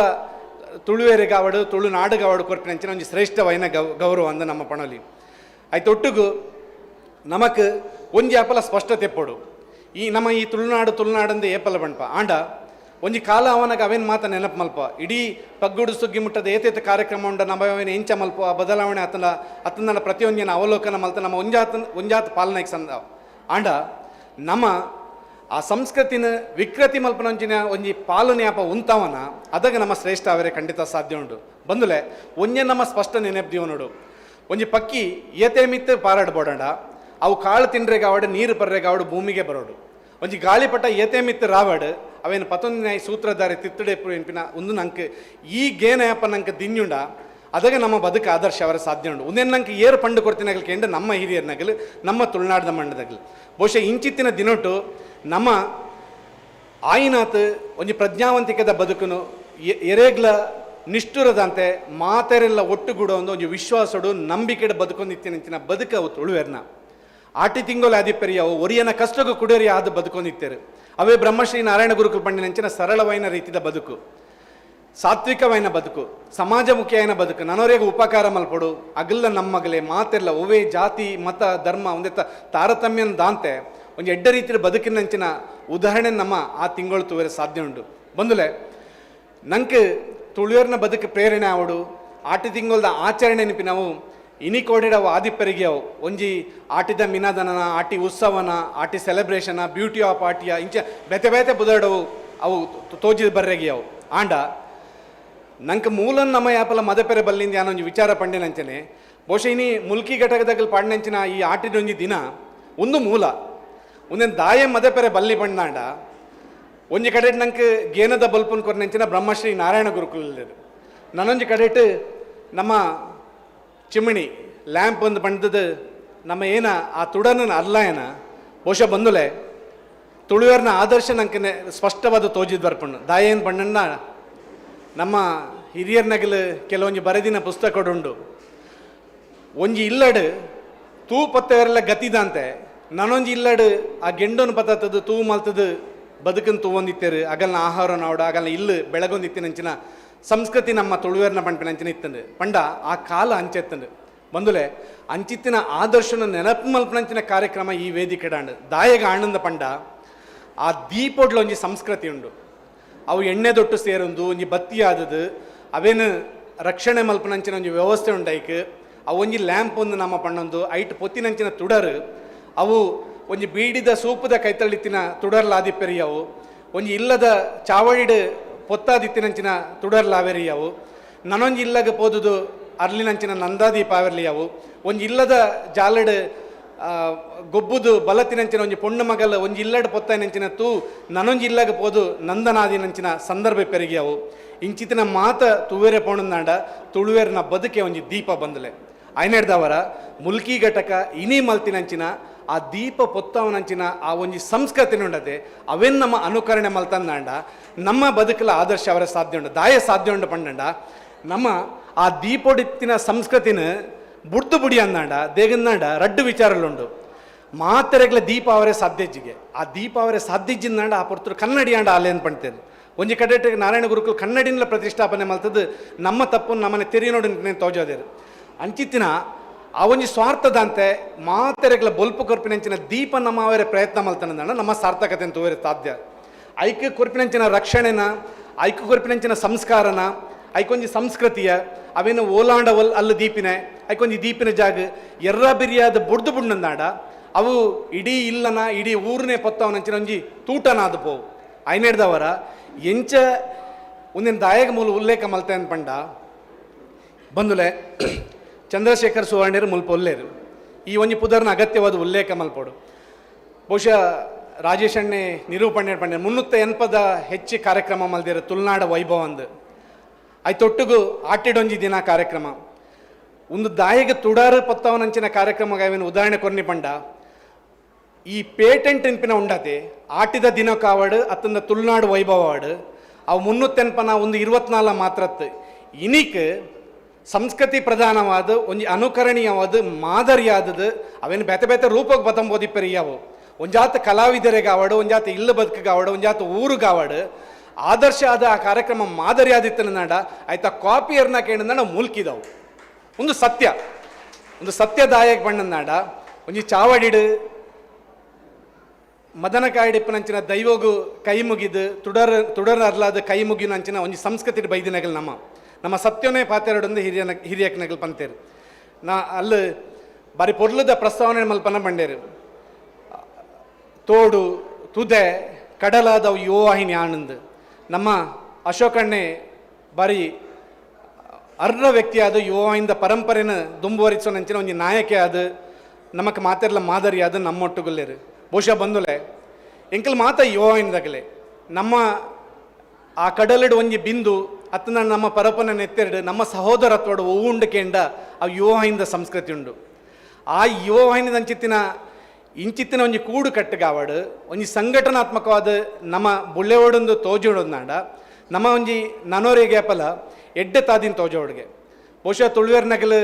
Speaker 10: ತುಳುವೇರಿಗೆ ಅವಡು ತುಳುನಾಡಿಗೆ ಅವಡು ಕೊರ್ಪಿನಂಚಿನ ಒಂಜಿ ಶ್ರೇಷ್ಠವೈನ ಗೌರವ ಅಂದ ನಮ್ಮ ಪಣಲಿ ಆಯ್ತು. ಒಟ್ಟಿಗೂ ನಮಕ್ ಒಂಜಿ ಆಪಲ ಸ್ಪಷ್ಟತೆ ಪೋಡು ಈ ನಮ್ಮ ಈ ತುಳುನಾಡಂದು ಏಪಲ ಬಣ್ಪ ಆಂಡ ಒಂಜಿ ಕಾಲ ಅವನಾಗ ಅವೇನು ಮಾತ ನೆನಪು ಮಲ್ಪ ಇಡೀ ಪಗ್ಗುಡು ಸುಗ್ಗಿ ಮುಟ್ಟದ ಏತೇತ ಕಾರ್ಯಕ್ರಮ ಉಂಡ ನಮ್ಮ ಅವೇನು ಎಂಚ ಮಲ್ಪ ಬದಲಾವಣೆ ಅತನ ಪ್ರತಿಯೊಂದಿನ ಅವಲೋಕನ ಮಲ್ತ ನಮ್ಮ ಒಂಜಾತ ಪಾಲನೆಗೆ ಸಂದ ಆಂಡ ನಮ್ಮ ಆ ಸಂಸ್ಕೃತಿನ ವಿಕೃತಿ ಮಲ್ಪನೊಂಜಿನ ಒಂಜಿ ಪಾಲನೆ ಆಪ ಉಂತವನ ಅದಾಗ ನಮ್ಮ ಶ್ರೇಷ್ಠ ಅವರೇ ಖಂಡಿತ ಸಾಧ್ಯ ಉಂಡು. ಬಂದುಲೆ ಒಂಜೆ ನಮ್ಮ ಸ್ಪಷ್ಟ ನೆನಪು ನೋಡು ಒಂಜಿ ಪಕ್ಕಿ ಏತೆ ಮಿತ್ತು ಪಾರಾಡ್ಬೋಡಂಡ ಅವು ಕಾಳು ತಿಂಡ್ರೆಗೆ ಆವಡು ನೀರು ಬರ್ರೆಗೆ ಆವಡು ಭೂಮಿಗೆ ಬರೋಡು. ಒಂಜಿ ಗಾಳಿಪಟ ಏತೆ ಮಿತ್ತು ರಾವಡು ಅವೇನು ಪತ್ತೊಂದಿನ ಸೂತ್ರಧಾರೆ ತಿತ್ತುಡೆಪ್ಪು ಎನ್ಪಿನ ಒಂದು ನಂಗೆ ಈ ಗೇನ ಅಪ್ಪ ನಂಗೆ ದಿನ್ಯುಂಡ ಅದಾಗ ನಮ್ಮ ಬದುಕು ಆದರ್ಶ ಅವರ ಸಾಧ್ಯ ಉಂಡು. ಒಂದೇನು ನಂಗೆ ಏರು ಪಂಡು ಕೊಡ್ತೀನಾಗಲಿ ಕೆಂಡ ನಮ್ಮ ಹಿರಿಯರ್ನಾಗಲಿ ನಮ್ಮ ತುಳುನಾಡದ ಮಂಡದಾಗಲಿ ಬಹುಶಃ ಇಂಚಿತ್ತಿನ ದಿನೊಟ್ಟು ನಮ್ಮ ಆಯಿನಾತ್ ಒಂಜಿ ಪ್ರಜ್ಞಾವಂತಿಕದ ಬದುಕುನು ಎರೆಗ್ಲ ನಿಷ್ಠುರದಂತೆ ಮಾತೆರೆಲ್ಲ ಒಟ್ಟುಗೂಡೋ ಒಂಜಿ ವಿಶ್ವಾಸಡು ನಂಬಿಕೆಡ ಬದುಕೊಂಡಿತ್ತಿನ ಬದುಕು ಅವು ತುಳುವೆರ್ನ ಆಟಿ ತಿಂಗೋಲೆ ಆದಿಪ್ಪರಿ ಅವು ಒರಿಯನ ಕಷ್ಟಗೂ ಕುಡಿಯರಿ ಆದ ಬದುಕೊಂಡಿತ್ತೇರು. ಅವೇ ಬ್ರಹ್ಮಶ್ರೀ ನಾರಾಯಣ ಗುರುಕುಲ ಪಂಡಿನಂಚಿನ ಸರಳವೈನ ರೀತಿಯ ಬದುಕು, ಸಾತ್ವಿಕವೈನ ಬದುಕು, ಸಮಾಜಮುಖಿಯೈನ ಬದುಕು, ನನವರೆಗೂ ಉಪಕಾರ ಮಲ್ಪಡು ಅಗಲ್ಲ ನಮ್ಮಗಲೇ ಮಾತೆಲ್ಲ ಒವೇ ಜಾತಿ ಮತ ಧರ್ಮ ಒಂದೇ ತಾರತಮ್ಯನ ದಾಂತೆ ಒಂದು ಎಡ್ಡ ರೀತಿಯ ಬದುಕಿನಂಚಿನ ಉದಾಹರಣೆ ನಮ್ಮ ಆ ತಿಂಗಳು ತೂವರೆ ಸಾಧ್ಯ ಉಂಟು. ಬಂದುಲೆ ನಂಗೆ ತುಳುವರ್ನ ಬದುಕು ಪ್ರೇರಣೆ ಅವಡು ಆಟಿ ತಿಂಗಳದ ಆಚರಣೆ ನೆನಪಿ ನಾವು ಇನಿ ಕೋಡಿಡವು ಆದಿಪ್ಪರಿಗೆ ಅವು ಒಂಜಿ ಆಟಿದ ಮಿನಾದನನ ಆಟಿ ಉತ್ಸವನ ಆಟಿ ಸೆಲೆಬ್ರೇಷನ ಬ್ಯೂಟಿ ಆಫ್ ಆಟಿಯ ಇಂಚ ಬೆತೆ ಬೆತೆ ಬುದಡವು ಅವು ತೋಜಿದ ಬರ್ರೆಗೆ ಅವು ಆಂಡ ನಂಗೆ ಮೂಲನ್ ನಮ್ಮ ಯಾಪಲ ಮದಪೆರೆ ಬಲ್ಲಿಂದ ಯಾನೊಂಜಿ ವಿಚಾರ ಪಂಡಿನಂಚನೆ ಬಹುಶಃ ಇನಿ ಮುಲ್ಕಿ ಘಟಕದಾಗ ಪಾಡಿನಂಚಿನ ಈ ಆಟಿದೊಂಜಿ ದಿನ ಒಂದು ಮೂಲ ಒಂದೇನು ದಾಯ ಮದಪೆರೆ ಬಲ್ಲಿ ಪಂಡಾಂಡ ಒಂಜಿ ಕಡೆ ನಂಗೆ ಗೇನದ ಬಲ್ಪನ್ ಕೊರ್ನಂಚಿನ ಬ್ರಹ್ಮಶ್ರೀ ನಾರಾಯಣ ಗುರುಕುಲ ನನ್ನೊಂಜಿ ಕಡೆಟ್ ನಮ್ಮ ಚಿಮಣಿ ಲ್ಯಾಂಪ್ ಒಂದು ಪಂಡದ ನಮ್ಮ ಏನ ಆ ತುಡನ ಅರ್ಲಾಯನ ಬಹುಶಃ ಬಂದುಲೆ ತುಳುವರ್ನ ಆದರ್ಶ ನಂಗೆ ಸ್ಪಷ್ಟವಾದ ತೋಜಿದ್ ಬರ್ಪಣ್ಣು ದಾಯ ಏನು ಪಣ್ಣಣ್ಣ ನಮ್ಮ ಹಿರಿಯರ್ನಗಲು ಕೆಲವೊಂಜಿ ಬರೆದಿನ ಪುಸ್ತಕಡುಂಡು ಒಂಜಿ ಇಲ್ಲಡು ತೂ ಪತ್ತವರೆಲ್ಲ ಗತಿದಂತೆ ನನೊಂಜಿ ಇಲ್ಲಡು ಆ ಗೆಂಡೋನು ಪತ್ತದು ತೂ ಮಲ್ತದು ಬದುಕನ್ನು ತೂವೊಂದಿತ್ತೇರು ಅಗಲ್ನ ಆಹಾರ ನೋಡ ಅಗಲ್ನ ಇಲ್ಲು ಬೆಳಗೊಂದಿತ್ತಿನಂಚಿನ ಸಂಸ್ಕೃತಿ ನಮ್ಮ ತುಳುವೇರ್ನ ಪಂಪಿನಂಚಿನ ಇತ್ತಂಡು ಪಂಡ ಆ ಕಾಲ ಅಂಚೆತ್ತಂಡು ಬಂದುಲೆ ಅಂಚಿತ್ತಿನ ಆದರ್ಶನ ನೆನಪು ಮಲ್ಪನಂಚಿನ ಕಾರ್ಯಕ್ರಮ ಈ ವೇದಿಕೆಡಾಂಡು ದಾಯಗ ಆನಂದ ಪಂಡ ಆ ದೀಪೊಡ್ಲ ಒಂಜಿ ಸಂಸ್ಕೃತಿ ಉಂಡು ಅವು ಎಣ್ಣೆ ದೊಟ್ಟು ಸೇರೊಂದು ಒಂಜಿ ಬತ್ತಿ ಆದದು ಅವೇನು ರಕ್ಷಣೆ ಮಲ್ಪನಂಚಿನ ಒಂಜಿ ವ್ಯವಸ್ಥೆ ಉಂಡೈಕ್ ಅವು ಒಂಜಿ ಲ್ಯಾಂಪ್ ಒಂದು ನಮ್ಮ ಪಣ್ಣೊಂದು ಐಟ್ ಪೊತ್ತಿನಂಚಿನ ತುಡರು ಅವು ಒಂಜಿ ಬೀಡಿದ ಸೂಪದ ಕೈತಳಿತ್ತಿನ ತುಡರ್ಲಾದಿಪ್ಪೆರಿಯವು ಒಂಜಿ ಇಲ್ಲದ ಚಾವಡಿಡ್ ಪೊತ್ತಾದಿತ್ತಿನಂಚಿನ ತುಡರ್ಲಾವೆರಿಯವು ನನೊಂಜಿ ಇಲ್ಲಗ ಪೋದುದು ಅರ್ಲಿನಂಚಿನ ನಂದಾದೀಪ ಆವೆರ್ಲಿಯವು ಒಂಜಿ ಇಲ್ಲದ ಜಾಲಡ್ ಗೊಬ್ಬುದು ಬಲತ್ತಿನಂಚಿನ ಒಂಜಿ ಪೊಣ್ಣು ಮಗಲ್ ಒಂಜಿ ಇಲ್ಲಡ್ ಪೊತ್ತಾಯಿನಂಚಿನ ತೂ ನನೊಂಜಿ ಇಲ್ಲಗ ಪೋದು ನಂದನಾದಿನಂಚಿನ ಸಂದರ್ಭ ಪೆರಿಗ್ಯವು ಇಂಚಿತ್ತಿನ ಮಾತ ತುವೇರೆ ಪೋಣಂದಾಂಡ ತುಳುವೇರ್ನ ಬದುಕೆ ಒಂಜಿ ದೀಪ ಬಂದಲೆ ಐನೆಡ್ದವರ ಮುಲ್ಕಿ ಘಟಕ ಇನಿ ಮಲ್ತಿನಂಚಿನ ಆ ದೀಪ ಪೊತ್ತವನಂಚಿನ ಆ ಒಂಜಿ ಸಂಸ್ಕೃತಿ ಉಂಡದೆ ಅವೇನು ನಮ್ಮ ಅನುಕರಣೆ ಮಲ್ತಂದಾಂಡ ನಮ್ಮ ಬದುಕಲ ಆದರ್ಶ ಅವರ ಸಾಧ್ಯ ಉಂಡು ದಾಯ ಸಾಧ್ಯ ಉಂಡು ಪಂಡಂಡ ನಮ್ಮ ಆ ದೀಪೊಡಿತ್ತಿನ ಸಂಸ್ಕೃತಿನ ಬುಡ್ದು ಬುಡಿ ಅಂದಾಂಡ ದೇಗಂದಾಂಡ ರಡ್ಡು ವಿಚಾರಲುಂಡು ಮಾತೆರೆಗ್ಲ ದೀಪ ಅವರೇ ಸಾಧ್ಯಜ್ಜಿಗೆ ಆ ದೀಪ ಅವರೇ ಸಾಧ್ಯಜ್ಜಿಂದಾಂಡ ಆ ಪುರ್ತರು ಕನ್ನಡಿ ಆಂಡ ಅಲ್ಲೇನು ಪಣ್ತೇನೆ ಒಂಜಿ ಕಡೆ ನಾರಾಯಣ ಗುರುಕುಲು ಕನ್ನಡಿನ ಪ್ರತಿಷ್ಠಾಪನೆ ಮಲ್ತದ್ದು ನಮ್ಮ ತಪ್ಪು ನಮ್ಮನೆ ತೆರಿ ನೋಡಿ ತೋಜೋದೇರು ಅಂಚಿತ್ತಿನ ಆ ಒಂಜಿ ಸ್ವಾರ್ಥದಂತೆ ಮಾತೆರೆಗ್ಲ ಬೊಲ್ಪು ಕೊರ್ಪಿನಂಚಿನ ದೀಪ ನಮ್ಮ ಅವರೇ ಪ್ರಯತ್ನ ಮಲ್ತಾನಂದ ನಮ್ಮ ಸಾರ್ಥಕತೆ ಅಂತ ತೋರೆ ಸಾಧ್ಯ ಐಕ್ಯ ಕೊರ್ಪಿನಂಚಿನ ರಕ್ಷಣೆನ ಐಕ್ಯ ಕೊರ್ಪಿನಂಚಿನ ಸಂಸ್ಕಾರನ ಐಕೊಂಜಿ ಸಂಸ್ಕೃತಿಯ ಅವೇನು ಓಲಾಂಡ ಅಲ್ಲ ದೀಪಿನ ಐಕೊಂಜಿ ದೀಪಿನ ಜಾಗ ಎರ್ರ ಬಿರಿಯಾದ ಬುಡ್ದು ಬುಡ್ನಂದಾಡ ಅವು ಇಡೀ ಇಲ್ಲನ ಇಡೀ ಊರನೇ ಪೊತ್ತವನಂಚಿನ ಒಂಜಿ ತೂಟನಾದ ಪೋವು ಐನೆಡ್ದವರ ಎಂಚ ಒಂದಿನ ದಾಯಗ ಮೂಲ ಉಲ್ಲೇಖ ಮಲ್ತೆ ಅನ್ಪಂಡ ಬಂದುಲೆ ಚಂದ್ರಶೇಖರ್ ಸುವರ್ಣರು ಮುಲ್ಪ ಒಲ್ಲೇರು ಈ ಒಂಜಿ ಪುದರ್ನ ಅಗತ್ಯವಾದ ಉಲ್ಲೇಖ ಮಲ್ಪೋಡು. ಬಹುಶಃ ರಾಜೇಶ್ ಅಣ್ಣೆ ನಿರೂಪಣೆ ಪಂಡೆ 380 ಹೆಚ್ಚು ಕಾರ್ಯಕ್ರಮ ಮಲ್ದಿರು ತುಳುನಾಡ ವೈಭವ ಅಂದು ಐತೊಟ್ಟಿಗೂ ಆಟಿಡೊಂಜಿ ದಿನ ಕಾರ್ಯಕ್ರಮ ಒಂದು ದಾಯಿಗೆ ತುಡಾರು ಪತ್ತವನಂಚಿನ ಕಾರ್ಯಕ್ರಮ ಉದಾಹರಣೆ ಕೊರ್ನಿ ಪಂಡ ಈ ಪೇಟೆಂಟ್ ಎನ್ಪಿನ ಉಂಡತೆ ಆಟಿದ ದಿನ ಕಾವಡು ಅತ್ತಂದ ತುಳುನಾಡು ವೈಭವ ಆಡು ಅವು 380 ಒಂದು 24 ಮಾತ್ರತ್ತು ಇನಿಕ್ ಸಂಸ್ಕೃತಿ ಪ್ರಧಾನವಾದ ಒಂಜಿ ಅನುಕರಣೀಯವಾದ ಮಾದರಿಯಾದದು ಅವೇನು ಬೇತೆ ಬೇತೆ ರೂಪಕ್ಕೆ ಬತ್ತಂಬೋದಿಪ್ಪರಿಯಾವು ಒಂಜಾತ ಕಲಾವಿದರಿಗೆ ಆವಾಡು ಒಂಜಾತ ಇಲ್ಲ ಬದುಕಿಗೆ ಆವಾಡು ಒಂಜಾತ ಊರಿಗೆ ಆವಾಡು ಆದರ್ಶ ಆದ ಆ ಕಾರ್ಯಕ್ರಮ ಮಾದರಿ ಆದಿತ್ತನ ನಾಡ ಆಯ್ತಾ ಕಾಪಿಯರ್ನ ಕೇಳಿದ ಮುಲ್ಕಿದವು ಒಂದು ಸತ್ಯದಾಯಕ ಬಣ್ಣದ ನಾಡ ಒಂಜಿ ಚಾವಡಿಡು ಮದನ ಕಾಯಿಡಿಪ್ಪನಂಚಿನ ದೈವಗು ಕೈ ಮುಗಿದು ತುಡರ್ ಅರ್ಲಾದ ಕೈ ಮುಗಿನಂಚಿನ ಒಂಜಿ ಸಂಸ್ಕೃತಿ ಬೈದಿನಗಳು ನಮ್ಮ ಸತ್ಯನೇ ಪಾತೆರಡೊಂದು ಹಿರಿಯಕ್ಕನಗಳು ಪಂತೇರು ನಾ ಅಲ್ಲಿ ಬಾರಿ ಪೊರ್ಲದ ಪ್ರಸ್ತಾವನೆ ಮಲ್ಪನ ಬಂಡೇರು ತೋಡು ತುದೆ ಕಡಲಾದವು ಯೋವಾಹಿನಿ ಆನಂದ್ ನಮ್ಮ ಅಶೋಕಣ್ಣೆ ಬಾರಿ ಅರ್ಹ ವ್ಯಕ್ತಿಯಾದ ಯುವವಾಹಿಂದ ಪರಂಪರೆನ ದುಂಬುವರಿಸೋ ನಂಚಿನ ಒಂಜಿ ನಾಯಕಿ ಆದ ನಮಕ್ ಮಾತೆರ್ಲ ಮಾದರಿ ಆದ ನಮ್ಮೊಟ್ಟುಗುಲ್ಲೇರು ಬಹುಶಃ ಬಂದುಲೆ ಎಂಕಲ್ ಮಾತ ಯುವವಾಹಿಂದಾಗಲೇ ನಮ್ಮ ಆ ಕಡಲಿಡು ಒಂಜಿ ಬಿಂದು ಅತ್ತನ ನಮ್ಮ ಪರಪನ ನೆತ್ತೆರಡು ನಮ್ಮ ಸಹೋದರತ್ವಡು ಒವ್ವುಂಡು ಕೇಂಡ ಆ ಯುವವಾಹಿಂದ ಸಂಸ್ಕೃತಿ ಉಂಡು ಆ ಯುವವಾಹಿನಿದ ಇಂಚಿತ್ತಿನ ಒಂಜಿ ಕೂಡು ಕಟ್ಟುಗಾವಡು ಒಂಜಿ ಸಂಘಟನಾತ್ಮಕವಾದ ನಮ್ಮ ಬುಳ್ಳೆವಡೊಂದು ತೋಜೋಡೊಂದಾಂಡ ನಮ್ಮ ಒಂಜಿ ನನೋರಿಗೆ ಅಪಲ ಎಡ್ಡೆ ತಾದಿನ ತೋಜೋಡ್ಗೆ ಬಹುಶಃ ತುಳುವೇರ್ ನಗಲು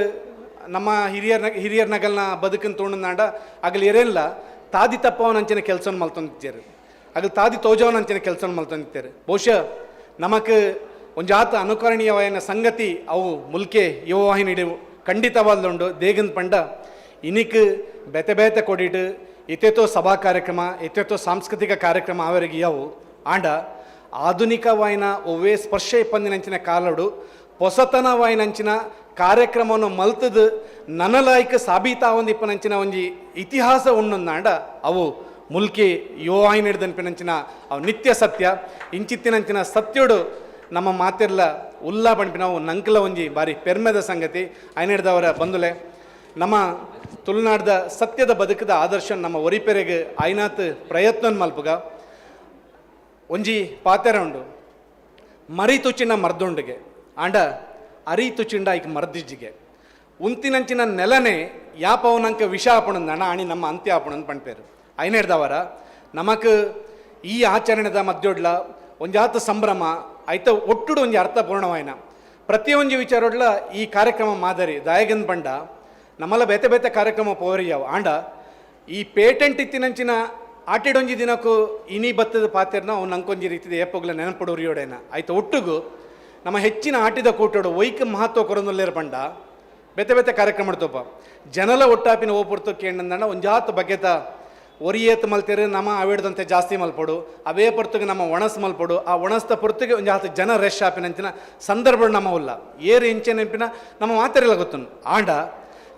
Speaker 10: ನಮ್ಮ ಹಿರಿಯರ್ ನಗಲ್ನ ಬದುಕನ್ನು ತೋಣದಾಂಡ ಆಗಲಿ ಎರೆಲ್ಲ ತಾದಿ ತಪ್ಪವನಂಚಿನ ಕೆಲಸವನ್ನು ಮಲ್ತೊಂದಿತ್ತೇರು ಆಗಲಿ ತಾದಿ ತೋಜವನಂಚಿನ ಕೆಲಸವನ್ನು ಮಲ್ತೊಂದಿತ್ತೇರು ಬಹುಶಃ ನಮಕ್ ಒಂಜಾತ ಅನುಕರಣೀಯವಾದ ಸಂಗತಿ ಅವು ಮುಲ್ಕೆ ಯುವವಾಹಿನಿ ಖಂಡಿತವಾದುಂಡು ದೇಗನ್ ಪಂಡ ಇನಿಕ್ ಬೇತೆ ಬೇತೆ ಕೊಡಿಡು ಇತ್ತೆತ್ತೋ ಸಭಾ ಕಾರ್ಯಕ್ರಮ ಇತ್ತೆತ್ತೋ ಸಾಂಸ್ಕೃತಿಕ ಕಾರ್ಯಕ್ರಮ ಅವರಿಗೆ ಯಾವು ಆಂಡ ಆಧುನಿಕವಾಯಿನ ಒವ್ವೇ ಸ್ಪರ್ಶ ಇಪ್ಪಂದಿನಂಚಿನ ಕಾಲಡು ಹೊಸತನವಾಯಿನಂಚಿನ ಕಾರ್ಯಕ್ರಮವನ್ನು ಮಲ್ತದು ನನಲಾಯ್ಕ ಸಾಬೀತಾವಂದಿಪ್ಪನಂಚಿನ ಒಂಜಿ ಇತಿಹಾಸ ಉಣ್ಣೊಂದಾಂಡ ಅವು ಮುಲ್ಕಿ ಯುವವಾಹಿನಿ ಹಿಡ್ದನ್ಪಿನಂಚಿನ ಅವು ನಿತ್ಯ ಸತ್ಯ ಇಂಚಿತ್ತಿನಂಚಿನ ಸತ್ಯೋಡು ನಮ್ಮ ಮಾತೆರ್ಲ ಉಲ್ಲಾ ಬಣ್ಪಿನವು ನಂಕಲ ಒಂಜಿ ಬಾರಿ ಪೆರ್ಮೆದ ಸಂಗತಿ ಐನಿಡ್ದವರ ಬಂದುಲೆ ನಮ್ಮ ತುಳುನಾಡ್ದ ಸತ್ಯದ ಬದುಕದ ಆದರ್ಶ ನಮ್ಮ ಒರಿಪೆರೆಗೆ ಐನಾತ್ ಪ್ರಯತ್ನ ಮಲ್ಪುಗ ಒಂಜಿ ಪಾತೆರ ಉಂಡು ಮರಿ ತುಚ್ಚಿನ ಮರ್ದೊಂಡಿಗೆ ಆಂಡ ಅರಿ ತುಚ್ಚಿಂಡ ಐಕ್ ಮರ್ದಿಜ್ಜಿಗೆ ಉಂತಿನಂಚಿನ ನೆಲನೆ ಯಾಪವನಂಕ ವಿಷ ಆಪಣಂದಣ ಆಣಿ ನಮ್ಮ ಅಂತ್ಯ ಆಪಣಂದು ಪಣ್ಪೇರು ಐನೆಡ್ದವರ ನಮಕ್ ಈ ಆಚರಣೆದ ಮಧ್ಯೋಡ್ಲ ಒಂಜಾತ ಸಂಭ್ರಮ ಐತ ಒಟ್ಟುಡು ಒಂಜಿ ಅರ್ಥಪೂರ್ಣವಾಯಿನ ಪ್ರತಿಯೊಂದು ವಿಚಾರೋಡ್ಲ ಈ ಕಾರ್ಯಕ್ರಮ ಮಾದರಿ ದಾಯಗನ್ ಬಂಡ ನಮ್ಮಲ್ಲ ಬೇತೆ ಬೇತೆ ಕಾರ್ಯಕ್ರಮ ಪೋರಿಯಾವ ಆಂಡ ಈ ಪೇಟೆಂಟ್ ಇತ್ತಿನಂಚಿನ ಆಟಿಡೊಂಜಿ ದಿನಕ್ಕೂ ಇನಿ ಬತ್ತದ ಪಾತೆರ್ನ ಅವು ನಂಕೊಂಜಿ ರೀತಿದ ಏಪೋಗ್ಲ ನೆನಪುಡೋರಿಯೋಡೇನ ಆಯ್ತು ಒಟ್ಟುಗು ನಮ್ಮ ಹೆಚ್ಚಿನ ಆಟಿದ ಕೂಟೋಡು ವೈಕ್ ಮಹತ್ವ ಕೊರೊಂದುಲ್ಲೇರ ಪಂಡ ಬೇತೆ ಬೇತೆ ಕಾರ್ಯಕ್ರಮ ಮಾಡ್ತೋಪ ಜನಲ ಒಟ್ಟಾಪಿನ ಓಪುರ್ತು ಕೇಂದ್ರ ಒಂಜಾತ್ ಬಗೆತ ಒರಿಯೇತ್ ಮಲ್ತೇರು ನಮ್ಮ ಅವೇಡ್ದಂತೆ ಜಾಸ್ತಿ ಮಲ್ಪಡು ಅವೇ ಪೊರ್ತುಗೆ ನಮ್ಮ ಒಣಸ್ ಮಲ್ಪಡು ಆ ಒಣಸ್ತ ಪೊರ್ತುಗೆ ಒಂಜಾತ್ ಜನ ರೆಶ್ ಆಪಿನಂಚಿನ ಸಂದರ್ಭ ನಮ್ಮ ಉಲ್ಲ ಏರು ಎಂಚೆ ನೆನಪಿನ ನಮ್ಮ ಮಾತೆರೆಲ್ಲ ಗೊತ್ತು ಆಂಡ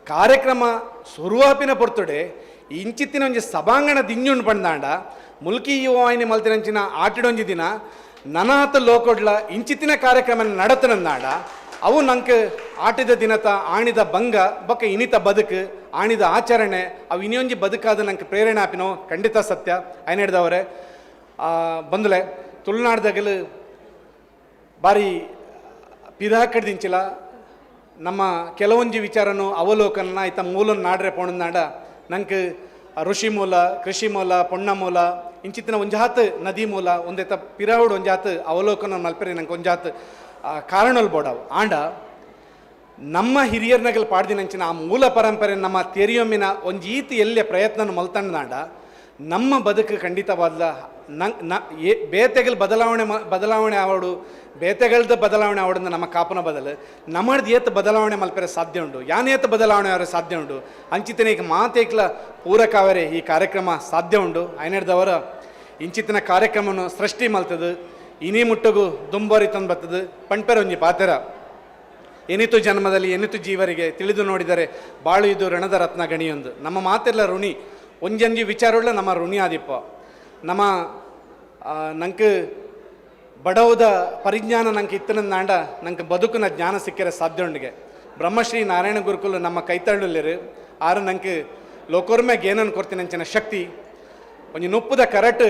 Speaker 10: ಕಾರ್ಯಕ್ರಮ ಶುರುವಾಪಿನ ಪೊರ್ತುಡೆ ಇಂಚಿತ್ತಿನ ಒಂಜಿ ಸಭಾಂಗಣ ದಿಂಜುಂಡು ಪಂದಾಂಡ ಮುಲ್ಕಿ ಯುವವಾಹಿನಿ ಮಲ್ತಿನಂಚಿನ ಆಟಿಡೊಂಜಿ ದಿನ ನನಾತ್ ಲೋಕೊಡ್ಲ ಇಂಚಿತ್ತಿನ ಕಾರ್ಯಕ್ರಮ ನಡತನಂದಾಂಡ ಅವು ನಂಗೆ ಆಟಿದ ದಿನತ ಆಣಿದ ಭಂಗ ಬೊಕ್ಕ ಇನಿತ ಬದುಕು ಆಣಿದ ಆಚರಣೆ ಅವು ಇನ್ನೊಂಜಿ ಬದುಕಾದ ನಂಗೆ ಪ್ರೇರಣೆ ಆಪಿನೋ ಖಂಡಿತ ಸತ್ಯ ಐನೆಡ್ದವರೇ ಬಂದುಲೆ ತುಳುನಾಡ್ದಾಗಲು ಬಾರಿ ಪಿದಾಕಡ್ದಿಂಚಿಲ್ಲ ನಮ್ಮ ಕೆಲವೊಂಜಿ ವಿಚಾರನು ಅವಲೋಕನ ಆಯ್ತ ಮೂಲನ ನಾಡ್ರೆ ಪೋಣನಾಡ ನಂಗೆ ಋಷಿ ಮೂಲ ಕೃಷಿ ಮೂಲ ಪೊಣ್ಣ ಮೂಲ ಇಂಚಿತ್ತಿನ ಒಂಜಾತ್ ನದಿ ಮೂಲ ಒಂದೇತ ಪಿರಾವುಡು ಒಂಜಾತ್ ಅವಲೋಕನ ಮಲ್ಪೆರೆ ನಂಗೆ ಒಂಜಾತ್ ಕಾರಣಲ್ ಬೋಡವು ಆಂಡ ನಮ್ಮ ಹಿರಿಯರ್ನಗಲ್ ಪಾಡ್ದಿನಂಚಿನ ಆ ಮೂಲ ಪರಂಪರೆ ನಮ್ಮ ತೆರಿಯೊಮ್ಮಿನ ಒಂಜೀತಿ ಎಲ್ಲೆ ಪ್ರಯತ್ನ ಮಲ್ತಂಡಾಂಡ ನಮ್ಮ ಬದುಕು ಖಂಡಿತವಾದ ಬೇತೆಗಳು ಬದಲಾವಣೆ ಆವಡು ಬೇತೆಗಳ್ದ ಬದಲಾವಣೆ ಆವಡನ್ನ ನಮ್ಮ ಕಾಪನ ಬದಲು ನಮ್ಮದು ಏತ್ ಬದಲಾವಣೆ ಮಲ್ಪರೆ ಸಾಧ್ಯ ಉಂಡು ಯಾನೇತ್ ಬದಲಾವಣೆ ಅವರ ಸಾಧ್ಯ ಉಂಡು ಅಂಚಿತನ ಈಗ ಮಾತೇಕ್ಲ ಪೂರಕಾವರೆ ಈ ಕಾರ್ಯಕ್ರಮ ಸಾಧ್ಯ ಉಂಡು ಐನೆಡ್ದವರ ಇಂಚಿತ್ತಿನ ಕಾರ್ಯಕ್ರಮವನ್ನು ಸೃಷ್ಟಿ ಮಲ್ತದು ಇನಿ ಮುಟ್ಟಗು ದುಂಬರಿ ತಂದು ಬರ್ತದೆ ಪಣ್ಪೆರ ಒಂಜಿ ಪಾತೆರ ಏನಿತು ಜನ್ಮದಲ್ಲಿ ಏನಿತು ಜೀವರಿಗೆ ತಿಳಿದು ನೋಡಿದರೆ ಬಾಳು ಇದು ರಣದ ರತ್ನ ಗಣಿಯೊಂದು ನಮ್ಮ ಮಾತೆಲ್ಲ ಋಣಿ ಒಂಜಂಜಿ ವಿಚಾರವುಳ್ಳ ನಮ್ಮ ಋಣಿ ಆದಿಪ್ಪ ನಮ್ಮ ನಂಗೆ ಬಡವದ ಪರಿಜ್ಞಾನ ನಂಗೆ ಇತ್ತನಂದಾಂಡ ನಂಗೆ ಬದುಕಿನ ಜ್ಞಾನ ಸಿಕ್ಕರೆ ಸಾಧ್ಯ ಉಂಡಿಗೆ ಬ್ರಹ್ಮಶ್ರೀ ನಾರಾಯಣ ಗುರುಕುಲು ನಮ್ಮ ಕೈತಳ್ಳುಲ್ಲಿರು ಆರು ನಂಗೆ ಲೋಕೋರ್ಮ್ಯಾಗ ಏನನ್ನು ಕೊಡ್ತೀನಿ ಅಂಚಿನ ಶಕ್ತಿ ಒಂಜಿ ನುಪ್ಪುದ ಕರಟ್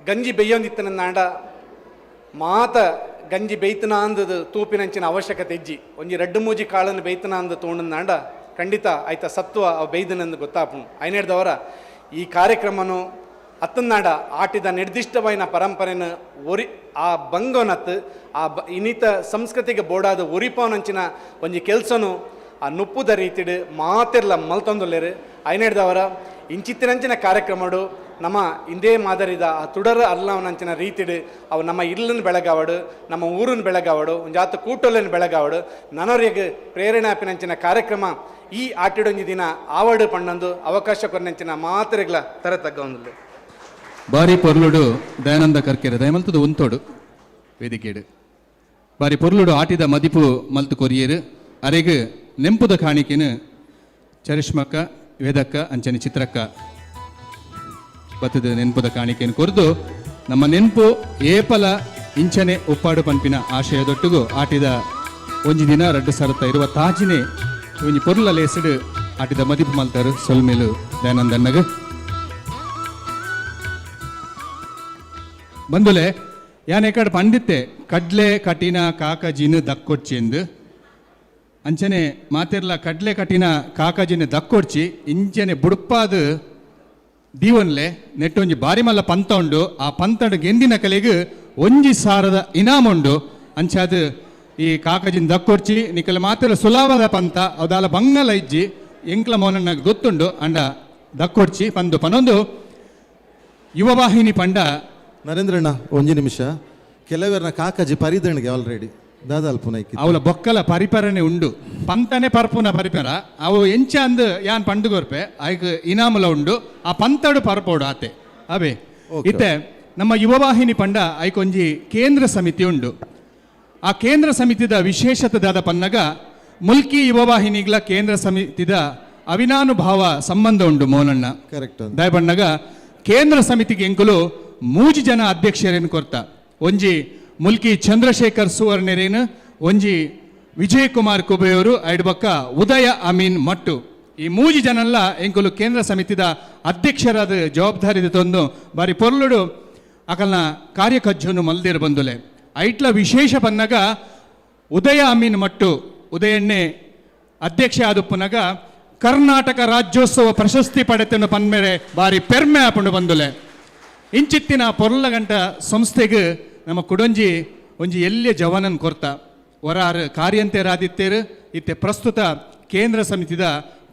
Speaker 10: ಗಂಜಿ ಬೇಯೊಂದಿತ್ತನ ನಾಂಡ ಮಾತ ಗಂಜಿ ಬೇಯ್ತನ ಅಂದದು ತೂಪಿನಂಚಿನ ಅವಶ್ಯಕತೆ ಇಜ್ಜಿ ಒಂಜಿ ರೆಡ್ಡು ಮೂಜಿ ಕಾಳನ್ನು ಬೇಯ್ತನ ಅಂದ ತೋಂಡು ನಾಂಡ ಖಂಡಿತ ಆಯ್ತ ಸತ್ವ ಅವು ಬೇಯ್ದನೆಂದು ಗೊತ್ತಾಪು ಐನೇಡ್ದವರ ಈ ಕಾರ್ಯಕ್ರಮನು ಅತ್ತನಾಡ ಆಟಿದ ನಿರ್ದಿಷ್ಟವಾಯಿನ ಪರಂಪರೆನ ಒರಿ ಆ ಬಂಗೋನತ್ತು ಇನ್ನಿತ ಸಂಸ್ಕೃತಿಗೆ ಬೋಡಾದ ಒರಿಪವನಂಚಿನ ಒಂಜಿ ಕೆಲಸನು ಆ ನುಪ್ಪುದ ರೀತಿಡು ಮಾತಿರ್ಲ ಮಲ್ತೊಂದುಲ್ಲೇರು ಐನೇಡ್ದವರ ಇಂಚಿತ್ತಿನಂಚಿನ ಕಾರ್ಯಕ್ರಮಡು ನಮ್ಮ ಇಂದೇ ಮಾದರಿದ ಆ ತುಡರ ಅಲ್ಲವನಂಚಿನ ರೀತಿಡು ಅವು ನಮ್ಮ ಇಲ್ಲನ್ನು ಬೆಳಗಾವಡು ನಮ್ಮ ಊರನ್ನು ಬೆಳಗಾವಡು ಒಂಜಾತು ಕೂಟೊಲ್ಲನ್ನು ಬೆಳಗಾವಡು ನನರಿಗೆ ಪ್ರೇರಣೆ ಆಪಿನಂಚಿನ ಕಾರ್ಯಕ್ರಮ ಈ ಆಟಿಡೊಂಜಿ ದಿನ ಆವಡು ಪಣ್ಣಂದು ಅವಕಾಶ ಕೊರ್ನಂಚಿನ ಮಾತರಿಗಳ ತರ ತಗ್ಗೊಂದು
Speaker 1: ಬಾರಿ ಪೊರ್ಲುಡು ದಯಾನಂದ ಕರ್ಕೆರೆ ದಯಮಲ್ತದ ಉಂತೋಡು ವೇದಿಕೆಡು ಬಾರಿ ಪೊರ್ಲುಡು ಆಟಿದ ಮದಿಪು ಮಲ್ತು ಕೊರಿಯರು ಅರೆಗೆ ನೆಂಪುದ ಕಾಣಿಕೆನು ಚರಿಷ್ಮಕ್ಕ ವೇದಕ್ಕ ಅಂಚನೆ ಚಿತ್ರಕ್ಕ ಬತ್ತದ ನೆನಪುದ ಕಾಣಿಕೆಯನ್ನು ಕೊರ್ದು ನಮ್ಮ ನೆನಪು ಏಪಲ ಇಂಚನೆ ಉಪ್ಪಾಡು ಪಂಪಿನ ಆಶಯದೊಟ್ಟಿಗೂ ಆಟಿದ ಒಂಜಿ ದಿನ 2026 ಒಂಜಿ ಪೊರ್ಲ ಲೇಸಡು ಆಟಿದ ಮದಿಪು ಮಲ್ತಾರು ಸೊಲ್ಮೇಲು ದಯಾನಂದನ್ನಗ ಬಂದುಲೆ ಯಾನ್ ಏಕಡೆ ಪಂಡಿತ್ತೆ ಕಡ್ಲೆ ಕಟಿನ ಕಾಕಜಿನ ದಕ್ಕೊಡ್ಚೆಂದು ಅಂಚನೆ ಮಾತಿರ್ಲ ಕಡ್ಲೆ ಕಟಿನ ಕಾಕಜಿನ ದಕ್ಕೊಡ್ಚಿ ಇಂಚನೆ ಬುಡುಪಾದ ದೀವನ್ಲೆ ನೆಟ್ಟೊಂಜಿ ಬಾರಿ ಮಲ್ಲ ಪಂತ ಉಂಡು ಆ ಪಂತಡ ಗೆಂದಿನ ಕಲೆಗೆ ಒಂಜಿ ಸಾರದ ಇನಾಮ್ ಉಂಡು ಅಂಚಾದ ಈ ಕಾಕಜಿನ ದಕ್ಕೊಡ್ಚಿ ನಿಕಲ ಮಾತಿರ ಸುಲಭದ ಪಂತ ಅದಾಲ ಬಂಗಲ ಇಜ್ಜಿ ಎಂಕ್ಲ ಮೋನನ್ನಾಗ ಗೊತ್ತುಂಡು ಅಂಡ ದಕ್ಕೊಡ್ಚಿ ಪಂದು ಪನೊಂದು ಯುವವಾಹಿನಿ ಪಂಡ
Speaker 2: ನರೇಂದ್ರಣ್ಣ ಒಂಜಿ ನಿಮಿಷ ಕೆಲವರನ್ನ ಕಾಕಜಿ ಪರಿದಣಿಗೆ ಆಲ್ರೆಡಿ ದಾದಾಲ್ಪುನೈಕಿ
Speaker 1: ಅವಳ ಬೊಕ್ಕಲ ಪರಿಪರನೆ ಉಂಡು ಪಂತನೆ ಪರ್ಪುನ ಪರಿಪರ ಅವು ಎಂಚ ಅಂದ್ ಯಾನ್ ಪಂಡುಗೊರ್ಪೆ ಆಯ್ಕ ಇನಾಮುಲ ಉಂಡು ಆ ಪಂತಡು ಪರ್ಪೋಡು ಆತೆ ಅವೇ ಇತ್ತೆ ನಮ್ಮ ಯುವವಾಹಿನಿ ಪಂಡ ಐಕೊಂಜಿ ಕೇಂದ್ರ ಸಮಿತಿ ಉಂಡು ಆ ಕೇಂದ್ರ ಸಮಿತಿದ ವಿಶೇಷತೆದಾದ ಪನ್ನಗ ಮುಲ್ಕಿ ಯುವವಾಹಿನಿಗಳ ಕೇಂದ್ರ ಸಮಿತಿದ ಅವಿನಾನುಭಾವ ಸಂಬಂಧ ಉಂಡು ಮೋನಣ್ಣ
Speaker 2: ಕರೆಕ್ಟ್
Speaker 1: ದಯ ಪನ್ನಗ ಕೇಂದ್ರ ಸಮಿತಿಗೆ ಎಂಕುಲು 3 ಜನ ಅಧ್ಯಕ್ಷರೇನು ಕೊರ್ತ ಒಂಜಿ ಮುಲ್ಕಿ ಚಂದ್ರಶೇಖರ್ ಸುವರ್ಣರೇನು ಒಂಜಿ ವಿಜಯ್ ಕುಮಾರ್ ಕುಬೆಯವರು ಐಡ್ಬಕ್ಕ ಉದಯ ಅಮೀನ್ ಮಟ್ಟು ಈ 3 ಜನಲ್ಲ ಎಂಕುಲು ಕೇಂದ್ರ ಸಮಿತಿದ ಅಧ್ಯಕ್ಷರಾದ ಜವಾಬ್ದಾರಿ ತಂದು ಬಾರಿ ಪೊರ್ಲುಡು ಅಕಲ್ನ ಕಾರ್ಯಕಜ್ಜನು ಮಲ್ದಿರು ಬಂದುಲೆ ಐಟ್ಲ ವಿಶೇಷ ಪನ್ನಗ ಉದಯ ಅಮೀನ್ ಮಟ್ಟು ಉದಯಣ್ಣೆ ಅಧ್ಯಕ್ಷ ಆದುಪ್ಪುನಗ ಕರ್ನಾಟಕ ರಾಜ್ಯೋತ್ಸವ ಪ್ರಶಸ್ತಿ ಪಡೆತನು ಪನ್ಮೇರೆ ಬಾರಿ ಪೆರ್ಮೆ ಆಪುಂಡು ಬಂದುಲೆ ಇಂಚಿತ್ತಿನ ಪೊರ್ಲಗಂಟ ಸಂಸ್ಥೆಗೆ ನಮ್ಮ ಕುಡೊಂಜಿ ಒಂಜಿ ಎಲ್ಲಿಯ ಜವಾನನ್ ಕೊರ್ತ ವರಾರು ಕಾರ್ಯಂತೆರಾದಿತ್ತೇರು ಇತ್ತೆ ಪ್ರಸ್ತುತ ಕೇಂದ್ರ ಸಮಿತಿದ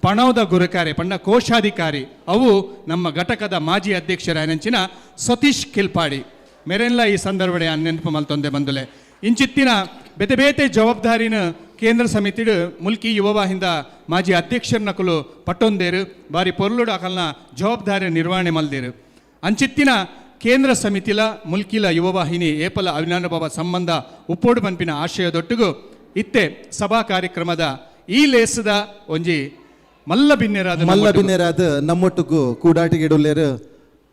Speaker 1: ಪಣವದ ಗುರುಕಾರಿ ಪಣ್ಣ ಕೋಶಾಧಿಕಾರಿ ಅವು ನಮ್ಮ ಘಟಕದ ಮಾಜಿ ಅಧ್ಯಕ್ಷರಾಯನಂಚಿನ ಸತೀಶ್ ಕಿಲ್ಪಾಡಿ ಮೇರೆಲ್ಲ ಈ ಸಂದರ್ಭಡೆ ನೆನಪು ಮಲ್ತೊಂದೆ ಬಂದುಲೆ ಇಂಚಿತ್ತಿನ ಬೇತೆ ಬೇತೆ ಜವಾಬ್ದಾರಿನ ಕೇಂದ್ರ ಸಮಿತಿಡು ಮುಲ್ಕಿ ಯುವವಾಹಿಂದ ಮಾಜಿ ಅಧ್ಯಕ್ಷರನಕಲು ಪಟ್ಟೊಂದೇರು ಬಾರಿ ಪೊರ್ಲುಡು ಅಕಲ್ನ ಜವಾಬ್ದಾರಿ ನಿರ್ವಹಣೆ ಮಲ್ದೇರು ಅಂಚಿತ್ತಿನ ಕೇಂದ್ರ ಸಮಿತಿಲ ಮುಲ್ಕಿಲ ಯುವವಾಹಿನಿ ಏಪಲ ಅವಿನಾನುಭವ ಸಂಬಂಧ ಉಪ್ಪೋಡು ಪಂಪಿನ ಆಶಯದೊಟ್ಟಿಗೂ ಇತ್ತೆ ಸಭಾ ಕಾರ್ಯಕ್ರಮದ ಈ ಲೇಸದ ಒಂಜಿ ಮಲ್ಲ
Speaker 2: ಬಿನ್ನೆರಾದ ನಮ್ಮೊಟ್ಟಿಗೂ ಕೂಡಾಟಿಗೆಡುಲ್ಲೇರು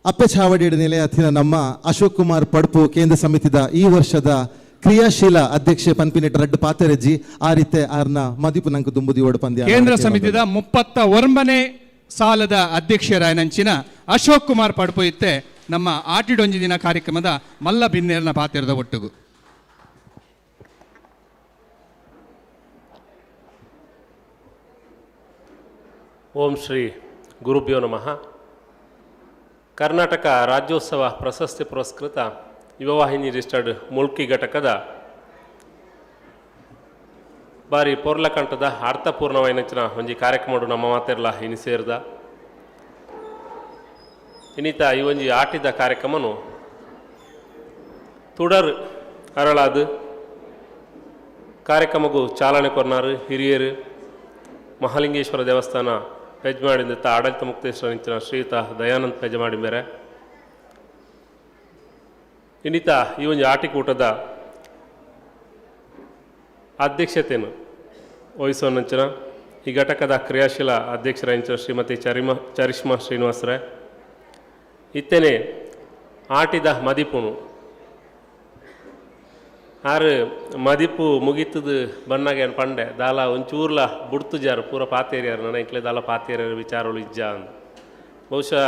Speaker 2: ಅಪ್ಪೆ ಚಾವಡಿಯ ನೆಲೆಯತ್ತಿನ ನಮ್ಮ ಅಶೋಕ್ ಕುಮಾರ್ ಪಡ್ಪು ಕೇಂದ್ರ ಸಮಿತಿದ ಈ ವರ್ಷದ ಕ್ರಿಯಾಶೀಲ ಅಧ್ಯಕ್ಷೆ ಪನ್ಪಿನೆಟ್ ರಡ್ಡು ಪಾತೆರೆಜ್ಜಿ ಆ ರೀತಿ ಆರ್ನ ಮದಿಪು ನಂಕು ದುಂಬುದಿ ಓಡು ಪಂದ್ಯ
Speaker 1: ಕೇಂದ್ರ ಸಮಿತಿದ 39ನೇ ಸಾಲದ ಅಧ್ಯಕ್ಷರಾಯನಂಚಿನ ಅಶೋಕ್ ಕುಮಾರ್ ಪಡ್ಪು ಇತ್ತೆ ನಮ್ಮ ಆಟಿಡೊಂಜಿ ದಿನ ಕಾರ್ಯಕ್ರಮದ ಮಲ್ಲ ಬಿನ್ನೇರ್ನ ಪಾತಿರದ ಒಟ್ಟಿಗೂ
Speaker 11: ಓಂ ಶ್ರೀ ಗುರುಭ್ಯೋ ನಮಃ. ಕರ್ನಾಟಕ ರಾಜ್ಯೋತ್ಸವ ಪ್ರಶಸ್ತಿ ಪುರಸ್ಕೃತ ಯುವವಾಹಿನಿ ರಿಜಿಸ್ಟರ್ಡ್ ಮುಲ್ಕಿ ಘಟಕದ ಬಾರಿ ಪೊರ್ಲಕಂಠದ ಅರ್ಥಪೂರ್ಣವಾಯಿನಂಚಿನ ಒಂಜಿ ಕಾರ್ಯಕ್ರಮ ನಮ್ಮ ಮಾತೆರ್ಲ ಇನಿ ಸೇರ್ದ ಇನ್ನಿತ ಈ ಒಂಜಿ ಆಟಿದ ಕಾರ್ಯಕ್ರಮನು ತುಡರ್ ಅರಳಾದು ಕಾರ್ಯಕ್ರಮಗೂ ಚಾಲನೆ ಕೊರ್ನಾರು ಹಿರಿಯರು ಮಹಾಲಿಂಗೇಶ್ವರ ದೇವಸ್ಥಾನ ಪೆಜ್ಮಾಡಿಂದ ಆಡಳಿತ ಮುಕ್ತೇಶ್ವರ ಶ್ರೀಯುತ ದಯಾನಂದ್ ಪೆಜ್ಮಾಡಿ ಮೇರೆ ಇನ್ನಿತ ಈ ಒಂದು ಆಟಿಕೂಟದ ಅಧ್ಯಕ್ಷತೆಯನ್ನು ವಹಿಸುವನಂಚಿನ ಈ ಘಟಕದ ಕ್ರಿಯಾಶೀಲ ಅಧ್ಯಕ್ಷರಾಂಚಿನ ಶ್ರೀಮತಿ ಚರಿಷ್ಮಾ ಶ್ರೀನಿವಾಸರೇ ಇತ್ತೇನೆ ಆಟಿದ ಮದಿಪುನು ಆರು ಮದಿಪು ಮುಗಿತದು ಬಣ್ಣಗೇನು ಪಂಡೆ ದಾಲ ಒಂಚೂರ್ಲ ಬುಡ್ತುಜಾರು ಪೂರ ಪಾತೇರಿಯಾರು ನನ್ನ ಇಂಕ್ಲೆ ದಾಲ ಪಾತೇರಿಯರ ವಿಚಾರಗಳು ಇಜ್ಜ ಅಂತ ಬಹುಶಃ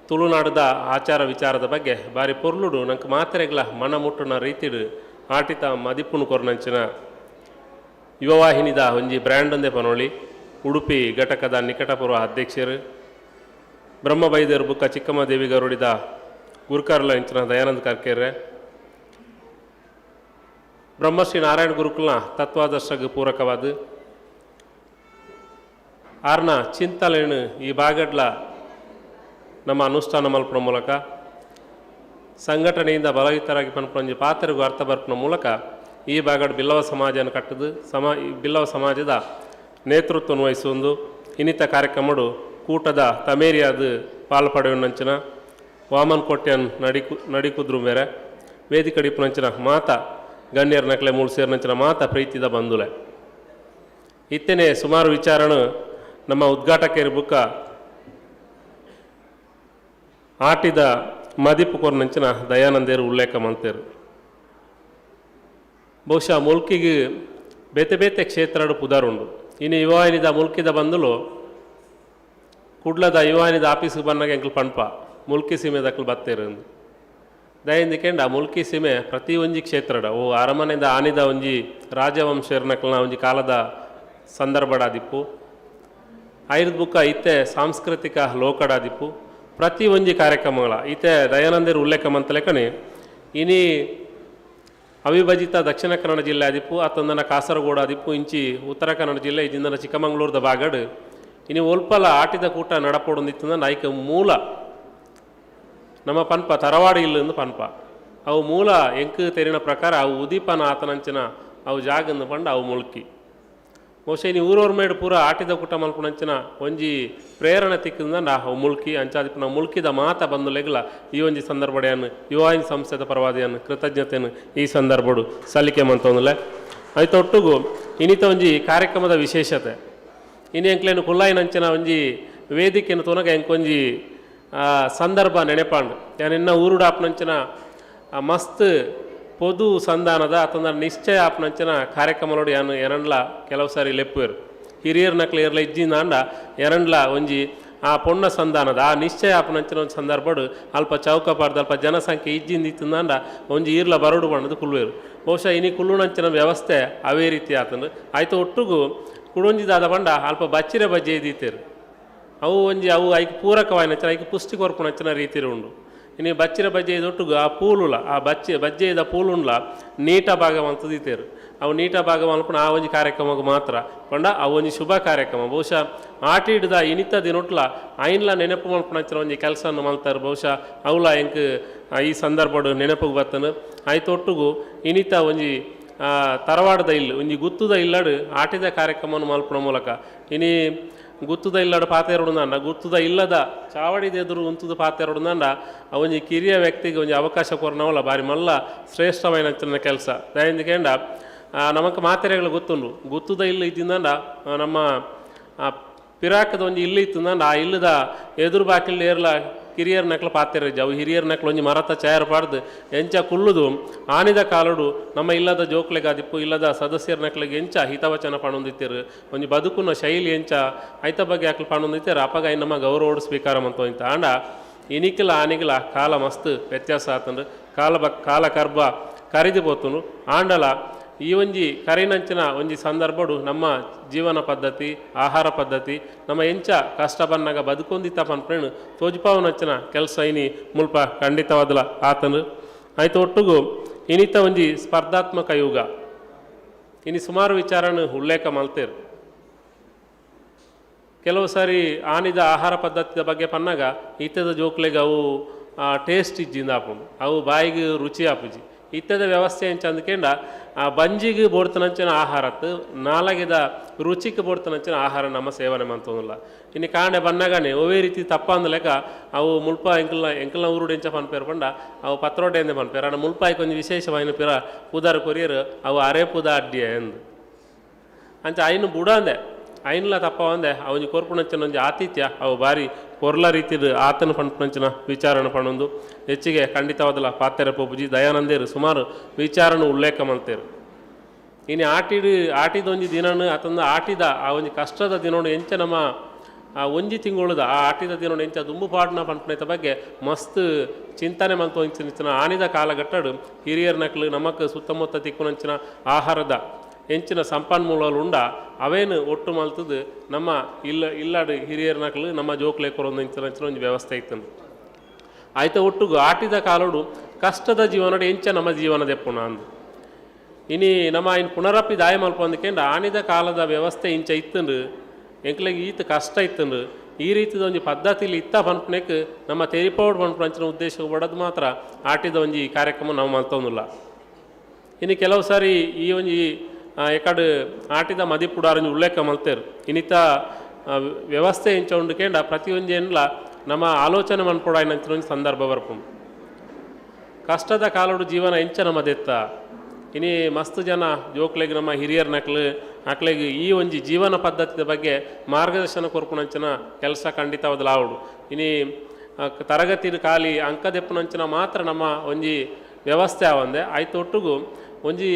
Speaker 11: ತುಳುನಾಡದ ಆಚಾರ ವಿಚಾರದ ಬಗ್ಗೆ ಬಾರಿ ಪೊರ್ಲುಡು ನಂಗೆ ಮಾತ್ರೆಗಳ ಮನ ಮುಟ್ಟುನ ರೀತಿಡು ಆಟಿತ ಮದಿಪ್ಪುನು ಕೊರ್ನಂಚಿನ ಯುವವಾಹಿನಿದ ಒಂಜಿ ಬ್ರ್ಯಾಂಡ್ ಒಂದೇ ಪನೋಳಿ ಉಡುಪಿ ಘಟಕದ ನಿಕಟಪೂರ್ವ ಅಧ್ಯಕ್ಷರು ಬ್ರಹ್ಮಬೈದೇರು ಬುಕ್ಕ ಚಿಕ್ಕಮ್ಮ ದೇವಿ ಗರುಡಿದ ಗುರುಕಾರ್ಲ ಇಂಚಿನ ದಯಾನಂದ ಕಾರ್ಕೇರ್ರೆ ಬ್ರಹ್ಮಶ್ರೀ ನಾರಾಯಣ ಗುರುಕುಲ್ನ ತತ್ವಾದರ್ಶಗೆ ಪೂರಕವಾದ ಆರ್ನ ಚಿಂತಲೆಯನ್ನು ಈ ಬಾಗಡ್ಲ ನಮ್ಮ ಅನುಷ್ಠಾನ ಮಲ್ಪನ ಮೂಲಕ ಸಂಘಟನೆಯಿಂದ ಬಲಯುತರಾಗಿ ಪನ್ಪಂಜಿ ಪಾತ್ರೆಗೂ ಅರ್ಥ ಬರ್ಪನ ಮೂಲಕ ಈ ಬಾಗಡ್ ಬಿಲ್ಲವ ಸಮಾಜನ ಕಟ್ಟದು ಬಿಲ್ಲವ ಸಮಾಜದ ನೇತೃತ್ವವನ್ನು ವಹಿಸುವುದು ಇನ್ನಿತ ಕಾರ್ಯಕ್ರಮಡು ಕೂಟದ ತಮೇರಿಯಾದ ಪಾಲ್ಪಡೆಯುವಂಚಿನ ವಾಮನ್ ಕೊಟ್ಯನ್ ನಡಿಕುದ್ರು ಮೇರೆ ವೇದಿಕಡಿಪುನಂಚಿನ ಮಾತ ಗಣ್ಯರ ನಕಲೆ ಮೂಳು ಸೇರಿನಂಚಿನ ಮಾತ ಪ್ರೀತಿದ ಬಂಧುಲೆ ಇತ್ತೇನೆ ಸುಮಾರು ವಿಚಾರನು ನಮ್ಮ ಉದ್ಘಾಟಕರ ಬುಕ್ಕ ಆಟಿದ ಮದಿಪು ಕೊರ್ನಂಚಿನ ದಯಾನಂದೇರು ಉಲ್ಲೇಖ ಮಂತೇರು ಬಹುಶಃ ಮುಲ್ಕಿಗೆ ಬೇತೆ ಬೇತೆ ಕ್ಷೇತ್ರಡು ಪುದಾರುಂಡು ಇನ್ನು ಯುವಾನಿದ ಮುಲ್ಕಿದ ಬಂದುಲು ಕುಡ್ಲದ ಯುವಾನಿದ ಆಫೀಸ್ಗೆ ಬಂದಾಗ ಎಂಕಲ್ ಪಣ್ಪ ಮುಲ್ಕಿ ಸೀಮೆದಕ್ಕಲು ಬತ್ತೇರು ದಯಂದಿಕೆಂಡ ಮುಲ್ಕಿ ಸೀಮೆ ಪ್ರತಿ ಒಂಜಿ ಕ್ಷೇತ್ರಡ ಓ ಅರಮನೆದ ಆನಿದ ಒಂಜಿ ರಾಜವಂಶರ್ನಕಲ್ನ ಒಂಜಿ ಕಾಲದ ಸಂದರ್ಭಡಾದಿಪ್ಪು ಐದು ಬುಕ್ಕ ಇತ್ತೆ ಸಾಂಸ್ಕೃತಿಕ ಲೋಕಡಾದಿಪ್ಪು ಪ್ರತಿ ಒಂಜಿ ಕಾರ್ಯಕ್ರಮಗಳ ಇತ್ತೆ ದಯಾನಂದರು ಉಲ್ಲೇಖ ಮಂತಲೆಕನೆ ಇನಿ ಅವಿಭಜಿತ ದಕ್ಷಿಣ ಕನ್ನಡ ಜಿಲ್ಲೆ ಆದಿಪ್ಪು ಅತ್ತೊಂದನ ಕಾಸರಗೋಡು ಆದಿಪ್ಪು ಇಂಚಿ ಉತ್ತರ ಕನ್ನಡ ಜಿಲ್ಲೆ ಇಜಿಂದನ ಚಿಕ್ಕಮಂಗ್ಳೂರ್ದ ಬಾಗಡ್ ಇನಿ ಒಲ್ಪಲ ಆಟಿದ ಕೂಟ ನಡಪೊಡೊಂದಿತ್ತಂದ ನಾಯ್ಕ ಮೂಲ ನಮ್ಮ ಪನ್ಪ ತರವಾಡು ಇಲ್ಲಂದು ಪನ್ಪ ಅವು ಮೂಲ ಎಂಕ್ ತೆರಿನ ಪ್ರಕಾರ ಅವು ಉದೀಪನ ಆತನಂಚಿನ ಅವು ಜಾಗಂದು ಪಂಡ ಅವು ಮುಲ್ಕಿ ಬಹುಶಃ ಇನ್ನು ಊರವ್ರ ಮೇಡು ಪೂರ ಆಟಿದ ಕೂಟ ಮಲ್ಪನಂಚಿನ ಒಂಜಿ ಪ್ರೇರಣೆ ತಿಕ್ಕಂದ ಅವು ಮುಲ್ಕಿ ಅಂಚಾದಿಪ್ಪ ನಾವು ಮುಲ್ಕಿದ ಮಾತ ಬಂದುಲೆಗ್ಲ ಈ ಒಂಜಿ ಸಂದರ್ಭಡೆಯನ್ನು ಯುವಾಯಿನ ಸಂಸ್ಥೆದ ಪರವಾದಿಯನ್ನು ಕೃತಜ್ಞತೆಯನ್ನು ಈ ಸಂದರ್ಭಡು ಸಲ್ಲಿಕೆ ಮಂತಂದಲೆ ಆಯ್ತೊಟ್ಟಿಗೂ ಇನ್ನಿತ ಒಂಜಿ ಕಾರ್ಯಕ್ರಮದ ವಿಶೇಷತೆ ಇನ್ನು ಎಂಕ್ಲೇನು ಕುಲ್ಲಾಯಿನಂಚಿನ ಒಂಜಿ ವೇದಿಕೆಯನ್ನು ತೊನಗ ಎಂಕೊಂಜಿ ಸಂದರ್ಭ ನೆನೆಪಾಂಡು ಯಾನಿನ್ನ ಊರುಡ ಆಪ್ನಂಚಿನ ಮಸ್ತ್ ಪೊದು ಸಂಧಾನದ ಅಥವಾ ನಿಶ್ಚಯ ಆಪ್ನಂಚಿನ ಕಾರ್ಯಕ್ರಮಗಳು ಯಾನು ಎರಂಡ್ಲ ಕೆಲವು ಸಾರಿ ಲೆಪ್ಪುವೆರು ಹಿರಿಯರ್ ನಕ್ಲೆ ಇರಲ ಇಜ್ಜಿಂದ ಅಂಡ ಎರಂಡ್ಲ ಒಂಜಿ ಆ ಪೊಣ್ಣ ಸಂಧಾನದ ಆ ನಿಶ್ಚಯ ಆಪ್ನಂಚಿನ ಒಂದು ಸಂದರ್ಭಡು ಅಲ್ಪ ಚೌಕಪಾರ್ದು ಅಲ್ಪ ಜನಸಂಖ್ಯೆ ಇಜ್ಜಿಂದ ಇತ್ತಂದ ಒಂಜಿ ಈರ್ಲ ಬರಡು ಬಣ್ಣದು ಕುಲ್ವೇರು ಬಹುಶಃ ಇನಿ ಕುಲ್ಲುಣಂಚಿನ ವ್ಯವಸ್ಥೆ ಅವೇ ರೀತಿ ಆತಂದು ಆಯ್ತು ಒಟ್ಟಿಗೂ ಕುಡೊಂಜಿದಾದ ಬಂಡ ಅಲ್ಪ ಬಚ್ಚಿರೆ ಬಜ್ಜೆ ಇದ್ದೀತೇರು ಅವು ಒಂಜಿ ಅವು ಐಕ್ ಪೂರಕವಾಯಿನಂಚಿನ ಐಕ್ ಪುಷ್ಟಿ ಕೊರ್ಪುನಂಚಿನ ರೀತಿರು ಉಂಡು ಇನ್ನು ಬಚ್ಚಿರ ಬಜ್ಜೆ ಇದೊಟ್ಟಿಗೂ ಆ ಪೂಲುಲ ಆ ಬಜ್ಜೆ ಇದ್ದ ಪೂಲುಂಡ್ಲ ನೀಟ ಭಾಗ ಮಂತದೀತೇರು ಅವು ನೀಟ ಭಾಗ ಮಲ್ಪುಣ ಆ ಒಂಜಿ ಕಾರ್ಯಕ್ರಮಕ್ಕೆ ಮಾತ್ರ ಕೊಂಡ ಆ ಒಂಜಿ ಶುಭ ಕಾರ್ಯಕ್ರಮ ಬಹುಶಃ ಆಟಿ ಹಿಡ್ದ ಇನಿತ ದಿನೊಟ್ಲ ಐನ್ಲ ನೆನಪು ಮಲ್ಪುಣಂಚಿನ ಒಂಜಿ ಕೆಲಸವನ್ನು ಮಲ್ತಾರೆ ಬಹುಶಃ ಅವಲ ಎಂಕ್ ಈ ಸಂದರ್ಭಡು ನೆನಪಿಗೆ ಬರ್ತನು ಆಯ್ತೊಟ್ಟಿಗೂ ಇನಿತ ಒಂಜಿ ತರವಾಡದ ಇಲ್ಲು ಒಂಜಿ ಗುತ್ತುದ ಇಲ್ಲಡು ಆಟಿದ ಕಾರ್ಯಕ್ರಮವನ್ನು ಮಲ್ಪುಣ ಮೂಲಕ ಇನಿ ಗುತ್ತುದ ಇಲ್ಲಡ ಪಾತೆರಡುಂದಂಡ ಗುತ್ತುದ ಇಲ್ಲದ ಚಾವಡಿದ ಎದುರು ಉಂತುದ ಪಾತೆರಡುಂದಂಡ ಒಂಜಿ ಕಿರಿಯ ವ್ಯಕ್ತಿಗೆ ಒಂಜಿ ಅವಕಾಶ ಕೊರನವಲ್ಲ ಬಾರಿ ಮಲ್ಲ ಶ್ರೇಷ್ಠವಾಯಿನ ಕೆಲಸ ದಯಂದಿಕೆಂಡ ನಮಕ್ ಮಾತೆರೆಗಳು ಗೊತ್ತುಂಡು ಗುತ್ತುದ ಇಲ್ಲ ಇದ್ದಿಂದಂಡ ನಮ್ಮ ಪಿರಾಕದ ಒಂಜಿ ಇಲ್ಲಿ ಇತ್ತಂದಂಡ ಆ ಇಲ್ಲದ ಎದುರು ಬಾಕಿಲ್ ಏರ್ಲ ಕಿರಿಯರ್ ನಕ್ಲ ಪಾತೆರ ಅವು ಹಿರಿಯರ್ ನಕ್ಲು ಒಂಜಿ ಮರತ ಚಾಯರ್ ಪಾಡ್ದು ಎಂಚ ಕುಲ್ಲುದು ಆನಿದ ಕಾಲಡು ನಮ್ಮ ಇಲ್ಲದ ಜೋಕ್ಲೆಗಾದಿಪ್ಪು ಇಲ್ಲದ ಸದಸ್ಯರ ನಕ್ಲಿಗೆ ಎಂಚ ಹಿತವಚನ ಪಣೊಂದಿತ್ತೇರು ಒಂಜಿ ಬದುಕುನ ಶೈಲಿ ಎಂಚ ಐತ ಬಗ್ಗೆ ಹಾಕಲು ಪಣೊಂದಿತ್ತೇರು ಅಪ್ಪಗ ನಮ್ಮ ಗೌರವ ಸ್ವೀಕಾರ ಮಂತು ಅಂತ ಆಂಡ ಇನಿಕಿಲ ಆನಿಗಿಲ ಕಾಲ ಮಸ್ತ್ ವ್ಯತ್ಯಾಸ ಆತಂಡು ಕಾಲ ಕರ್ಬ ಕರಿದು ಬೋತುನು ಆಂಡಲ ಈ ಒಂಜಿ ಕರಿನಂಚಿನ ಒಂಜಿ ಸಂದರ್ಭಡು ನಮ್ಮ ಜೀವನ ಪದ್ಧತಿ ಆಹಾರ ಪದ್ಧತಿ ನಮ್ಮ ಎಂಚ ಕಷ್ಟ ಬನ್ನಾಗ ಬದುಕೊಂದಿತ್ತ ಪನ್ಪೇಣು ತೋಜ್ಪಾವನಂಚಿನ ಕೆಲಸ ಇನಿ ಮುಲ್ಪ ಖಂಡಿತವಾದಲ ಆತನು ಆಯ್ತು ಒಟ್ಟಿಗೂ ಇನಿತ ಒಂಜಿ ಸ್ಪರ್ಧಾತ್ಮಕ ಯುಗ ಇನಿ ಸುಮಾರು ವಿಚಾರನು ಉಲ್ಲೇಖ ಮಲ್ತೇರು ಕೆಲವು ಸಾರಿ ಆನಿದ ಆಹಾರ ಪದ್ಧತಿಯ ಬಗ್ಗೆ ಪನ್ನಾಗ ಇತ್ತದ ಜೋಕ್ಲೆಗೆ ಅವು ಟೇಸ್ಟ್ ಇಜ್ಜಿಂದ ಆಪುಂಡು ಅವು ಬಾಯಿಗೆ ರುಚಿ ಆಪುಜಿ ಇತ್ತದ ವ್ಯವಸ್ಥೆ ಎಂಚ ಅಂದ್ಕೊಂಡ ಬಂಜಿಗೆ ಬೋಡ್ತನಂಚಿನ ಆಹಾರತ್ತು ನಾಲಗಿದ ರುಚಿಗೆ ಬೋಡ್ತನಂಚಿನ ಆಹಾರ ನಮ್ಮ ಸೇವನೆ ಮಂತೋದಿಲ್ಲ ಇನ್ನು ಕಾಣೆ ಬನ್ನಗಾನೆ ಒವೇ ರೀತಿ ತಪ್ಪ ಅಂದಲೆಕ್ಕ ಅವು ಮುಲ್ಪ ಎಂಕಲ್ನ ಊರುಡು ಎಂಚ ಪನ್ಪೇರು ಪಂಡ ಅವು ಪತ್ರೊಡ್ಡೆ ಎಂದೇ ಪನ್ಪೇರು ಅಣ್ಣ ಮುಲ್ಪಾಯ್ಕೆ ಒಂದು ವಿಶೇಷವಾಯಿನ ಪಿರ ಪುದಾರ ಕೊರಿಯರು ಅವು ಅರೆ ಪುದ ಅಡ್ಡಿಯ ಎಂದು ಅಂಚ ಐನು ಬುಡ ಅಂದೆ ಐನ್ಲ ತಪ್ಪ ಒಂದೆ ಅವನಿಗೆ ಕೊರ್ಪುಣಂಚಿನ ಒಂಜಿ ಆತಿಥ್ಯ ಅವು ಬಾರಿ ಪೊರ್ಲ ರೀತಿಡ್ ಆತನ ಪಂಪಂಚಿನ ವಿಚಾರಣ ಪಣೊಂದು ಹೆಚ್ಚಿಗೆ ಖಂಡಿತವಾದಲ್ಲ ಪಾತೆರ ಪೋಪುಜಿ ದಯಾನಂದೇರು ಸುಮಾರು ವಿಚಾರನ ಉಲ್ಲೇಖ ಮಾಡ್ತೇರು. ಇನ್ನು ಆಟಿದೊಂಜಿ ದಿನನು ಅತಂದ ಆಟಿದ ಆ ಒಂಜಿ ಕಷ್ಟದ ದಿನೋಡು ಎಂಚ ನಮ್ಮ ಒಂಜಿ ತಿಂಗಳದ ಆ ಆಟಿದ ದಿನೋಡು ಎಂಚ ದುಂಬು ಪಾಡ್ನ ಪಂಪನೆತ ಬಗ್ಗೆ ಮಸ್ತ್ ಚಿಂತನೆ ಮಲ್ತು ಇಂಚಿನ ಆಣಿದ ಕಾಲಘಟ್ಟಡು ಹಿರಿಯರ ನಕ್ಲು ನಮಕ್ ಸುತ್ತಮುತ್ತ ತಿಕ್ಕುನಂಚಿನ ಆಹಾರದ ಎಂಚಿನ ಸಂಪನ್ಮೂಲಗಳು ಉಂಡ ಅವೇನು ಒಟ್ಟು ಮಲ್ತದ್ದು ನಮ್ಮ ಇಲ್ಲಾಡು ಹಿರಿಯರ ನಕ್ಲು ನಮ್ಮ ಜೋಕ್ಲೆ ಕೊರೊಂದು ಇಂಚಿನ ಒಂದು ವ್ಯವಸ್ಥೆ ಇತ್ತಂದು ಆಯ್ತ ಒಟ್ಟುಗು ಆಟಿದ ಕಾಲೋಡು ಕಷ್ಟದ ಜೀವನಡು ಎಂಚ ನಮ್ಮ ಜೀವನದ ಪುಣ ಅಂದು ಇನಿ ನಮ್ಮ ಇನ್ನು ಪುನರಪ್ಪಿ ದಾಯ ಮಲ್ಪಂದಕ್ಕೆಂಡು ಆಣಿದ ಕಾಲದ ವ್ಯವಸ್ಥೆ ಇಂಚ ಇತ್ತಂಡು ಎಂಕ್ಲೆಗೆ ಈತ ಕಷ್ಟ ಇತ್ತಂಡು ಈ ರೀತಿದ ಒಂಜಿ ಪದ್ಧತಿಲಿ ಇತ್ತ ಪನ್ಪನೆಕ್ ನಮ್ಮ ತೆರಿಪೌಡ್ ಪನ್ಪಂಚಿನ ಉದ್ದೇಶ ಒಡದು ಮಾತ್ರ ಆಟಿದ ಒಂಜಿ ಕಾರ್ಯಕ್ರಮ ನಾವು ಮಲ್ತೊಂದಿಲ್ಲ. ಇನ್ನು ಕೆಲವು ಸಾರಿ ಈ ಒಂಜಿ ಎಕಡು ಆಟಿದ ಮದಿಪುಡಾರಂಜಿ ಉಲ್ಲೇಖ ಮಲ್ತೇರು ಇನ್ನಿತ ವ್ಯವಸ್ಥೆ ಇಂಚ ಉಂಡುಕೆಂಡ ಪ್ರತಿಯೊಂದು ಏನಿಲ್ಲ ನಮ್ಮ ಆಲೋಚನೆ ಮನ್ಪೊಡಾಯಿನಂಚಿನ ಒಂದು ಸಂದರ್ಭ ಬರ್ಪುಂಡು. ಕಷ್ಟದ ಕಾಲೋಡು ಜೀವನ ಎಂಚ ನಮ್ಮದೆತ್ತ ಇನಿ ಮಸ್ತ್ ಜನ ಜೋಕ್ಲೆಗೆ ನಮ್ಮ ಹಿರಿಯರ ನಕ್ಲೆಗೆ ಈ ಒಂಜಿ ಜೀವನ ಪದ್ಧತಿಯ ಬಗ್ಗೆ ಮಾರ್ಗದರ್ಶನ ಕೊರ್ಪುನಂಚಿನ ಕೆಲಸ ಖಂಡಿತವಾದ ಲಾವುಡು. ಇನಿ ತರಗತಿ ಖಾಲಿ ಅಂಕದೆಪ್ಪುನಂಚಿನ ಮಾತ್ರ ನಮ್ಮ ಒಂಜಿ ವ್ಯವಸ್ಥೆ ಆವಂದೆ ಆಯ್ತು ಒಟ್ಟಿಗೂ ಒಂಜಿ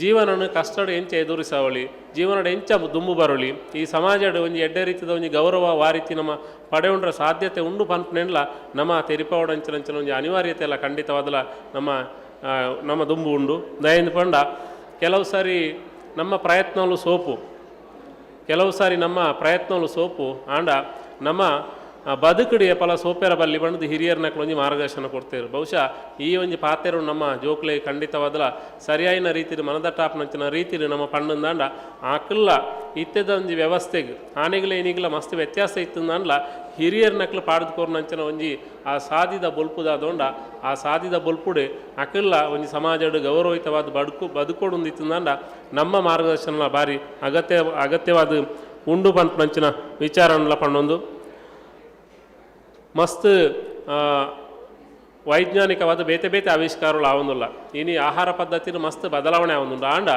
Speaker 11: ಜೀವನನು ಕಷ್ಟಡು ಎಂಚ ಎದುರಿಸವಳಿ ಜೀವನಡು ಎಂಚ ದುಂಬು ಬರಲಿ ಈ ಸಮಾಜಡು ಒಂಜಿ ಎಡ್ಡೆ ರೀತಿದ ಒಂಜಿ ಗೌರವ ವಾರೀತಿ ನಮ್ಮ ಪಡೆಯುಂಡ್ರ ಸಾಧ್ಯತೆ ಉಂಡು ಪನ್ಪನೆಲ್ಲ ನಮ್ಮ ತೆರಿಪವಡಂಚಿನಂಚಿನ ಒಂಜಿ ಅನಿವಾರ್ಯತೆ ಎಲ್ಲ ಖಂಡಿತವಾದಲ ನಮ್ಮ ದುಂಬು ಉಂಡು ದಯಂದು ಪಂಡ ಕೆಲವು ಸಾರಿ ನಮ್ಮ ಪ್ರಯತ್ನಗಳು ಸೋಪು ಆಂಡ ನಮ್ಮ ಬದುಕಡಿ ಫಲ ಸೋಪೆರ ಬಲ್ಲಿ ಬಂದು ಹಿರಿಯರ ನಕ್ಲೊಂಜಿ ಮಾರ್ಗದರ್ಶನ ಕೊಡ್ತೇವೆ. ಬಹುಶಃ ಈ ಒಂಜಿ ಪಾತೆರು ನಮ್ಮ ಜೋಕ್ಲೆ ಖಂಡಿತವಾದಲ ಸರಿಯಾಯಿನ ರೀತಿಲಿ ಮನದಟ್ಟಾಪನಂಚಿನ ರೀತಿಲಿ ನಮ್ಮ ಪಣ್ಣಂದಾಂಡ ಆಕಲ್ಲ ಇತ್ತೆದ ಒಂಜಿ ವ್ಯವಸ್ಥೆಗೆ ಆನೆಗಳೇ ಏನಿಗಲ ಮಸ್ತ್ ವ್ಯತ್ಯಾಸ ಇತ್ತಂದಾಂಡ್ಲ ಹಿರಿಯರ ನಕ್ಲು ಪಾಡ್ದುಕೋರ್ನಂಚಿನ ಒಂಜಿ ಆ ಸಾಧಿದ ಬೊಲ್ಪುದಾದೊಂಡ ಆ ಸಾಧಿದ ಬೊಲ್ಪುಡೆ ಅಕಲ್ಲ ಒಂಜಿ ಸಮಾಜಡು ಗೌರವಯುತವಾದ ಬದುಕೋಡುಂದಿತ್ತಂದಾಂಡ ನಮ್ಮ ಮಾರ್ಗದರ್ಶನ ಬಾರಿ ಅಗತ್ಯವಾದ ಉಂಡು ಪನ್ಪಂಚಿನ ವಿಚಾರನ್ಲ ಪಣ್ಣೊಂದು ಮಸ್ತ್ ವೈಜ್ಞಾನಿಕವಾದ ಬೇತೆ ಆವಿಷ್ಕಾರಗಳು ಆವೊಂದುಲ್ಲ ಇನಿ ಆಹಾರ ಪದ್ಧತಿನ ಮಸ್ತ್ ಬದಲಾವಣೆ ಆವೊಂದುಂಡು ಆಂಡ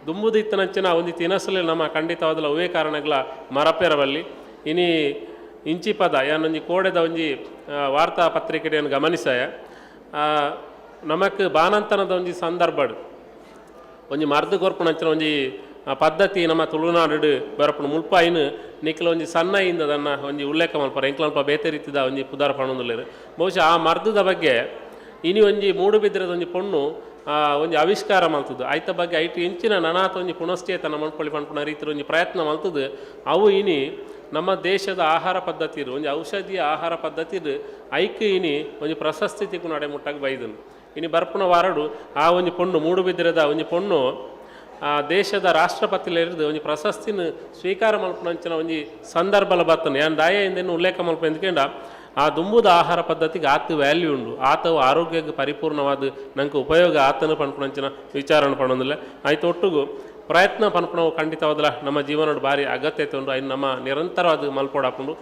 Speaker 11: ದುಂಬುದು ಇತ್ತನಂಚಿನ ಒಂದು ತಿನಸಲಿ ನಮ್ಮ ಖಂಡಿತವಾದ ಅವೇ ಕಾರಣಗಳ ಮರಪೆರವಲ್ಲಿ ಇನಿ ಇಂಚಿ ಪದ ಯಾನೊಂಜಿ ಕೋಡೆದ ಒಂಜಿ ವಾರ್ತಾ ಪತ್ರಿಕೆಯನ್ನು ಗಮನಿಸಾಯ ನಮಕ್ ಬಾನಂತನದ ಒಂಜಿ ಸಂದರ್ಭಡು ಒಂಜಿ ಮರ್ದು ಕೊರ್ಪುನಂಚಿನ ಒಂಜಿ ಪದ್ಧತಿ ನಮ್ಮ ತುಳುನಾಡು ಬರಪುಣ ಮುಲ್ಪಾಯಿನ ನಿಖಲ ಒಂಜಿ ಸಣ್ಣ ಇಂದದನ್ನ ಒಂಜಿ ಉಲ್ಲೇಖ ಮಲ್ಪರ ಎಂಕ್ಲಲ್ಪ ಬೇತೆ ರೀತಿದ ಒಂಜಿ ಪುದಾರ ಪಣೊಂದುಲ್ಲೇರು ಬಹುಶಃ ಆ ಮರ್ದದ ಬಗ್ಗೆ ಇನಿ ಒಂಜಿ ಮೂಡುಬಿದ್ರದ ಒಂಜಿ ಪೊಣ್ಣು ಒಂಜಿ ಆವಿಷ್ಕಾರ ಮಲ್ತದ್ದು ಐತ ಬಗ್ಗೆ ಐಟು ಎಂಚಿನ ನನಾತ ಒಂಜಿ ಪುನಶ್ಚೇತನ ಮನ್ಪೊಳಿ ಪನ್ಪುನ ರೀತಿಯ ಒಂಜಿ ಪ್ರಯತ್ನ ಮಲ್ತದ್ದು ಅವು ಇನಿ ನಮ್ಮ ದೇಶದ ಆಹಾರ ಪದ್ಧತಿ ಒಂಜಿ ಔಷಧೀಯ ಆಹಾರ ಪದ್ಧತಿ ಐಕ್ ಇನಿ ಒಂಜಿ ಪ್ರಶಸ್ತಿ ತಿಕ್ಕು ನಡೆ ಮುಟ್ಟಾಗಿ ಬೈದನು ಇನಿ ಬರ್ಪುನ ವಾರಡು ಆ ಒಂಜಿ ಪೊಣ್ಣು ಮೂಡುಬಿದ್ರದ ಒಂಜಿ ಪೊಣ್ಣು ದೇಶದ ರಾಷ್ಟ್ರಪತಿಲಿರಿದು ಒಂಜಿ ಪ್ರಶಸ್ತಿನ ಸ್ವೀಕಾರ ಮಲ್ಪನಂಚಿನ ಒಂಜಿ ಸಂದರ್ಭಲ ಬರ್ತನೆ ಯಾನ್ ದಾಯೆಂದೇನು ಉಲ್ಲೇಖ ಮಲ್ಪ ಎಂದ್ಕೊಂಡ ಆ ದುಂಬುದ ಆಹಾರ ಪದ್ಧತಿಗೆ ಆತ ವ್ಯಾಲ್ಯೂ ಉಂಡು ಆತವು ಆರೋಗ್ಯಕ್ಕೆ ಪರಿಪೂರ್ಣವಾದ ನಂಗೆ ಉಪಯೋಗ ಆತನ ಪನ್ಪನಂಚಿನ ವಿಚಾರಣ ಪಣೊಂದಿಲ್ಲ ಆಯ್ತು ಒಟ್ಟಿಗೂ ಪ್ರಯತ್ನ ಪನ್ಪಣವು ಖಂಡಿತವಾದಲ್ಲ ನಮ್ಮ ಜೀವನದ ಭಾರಿ ಅಗತ್ಯತೆ ಉಂಟು ಐದು ನಮ್ಮ ನಿರಂತರವಾದ ಮಲ್ಪೊಡಾಕೊಂಡು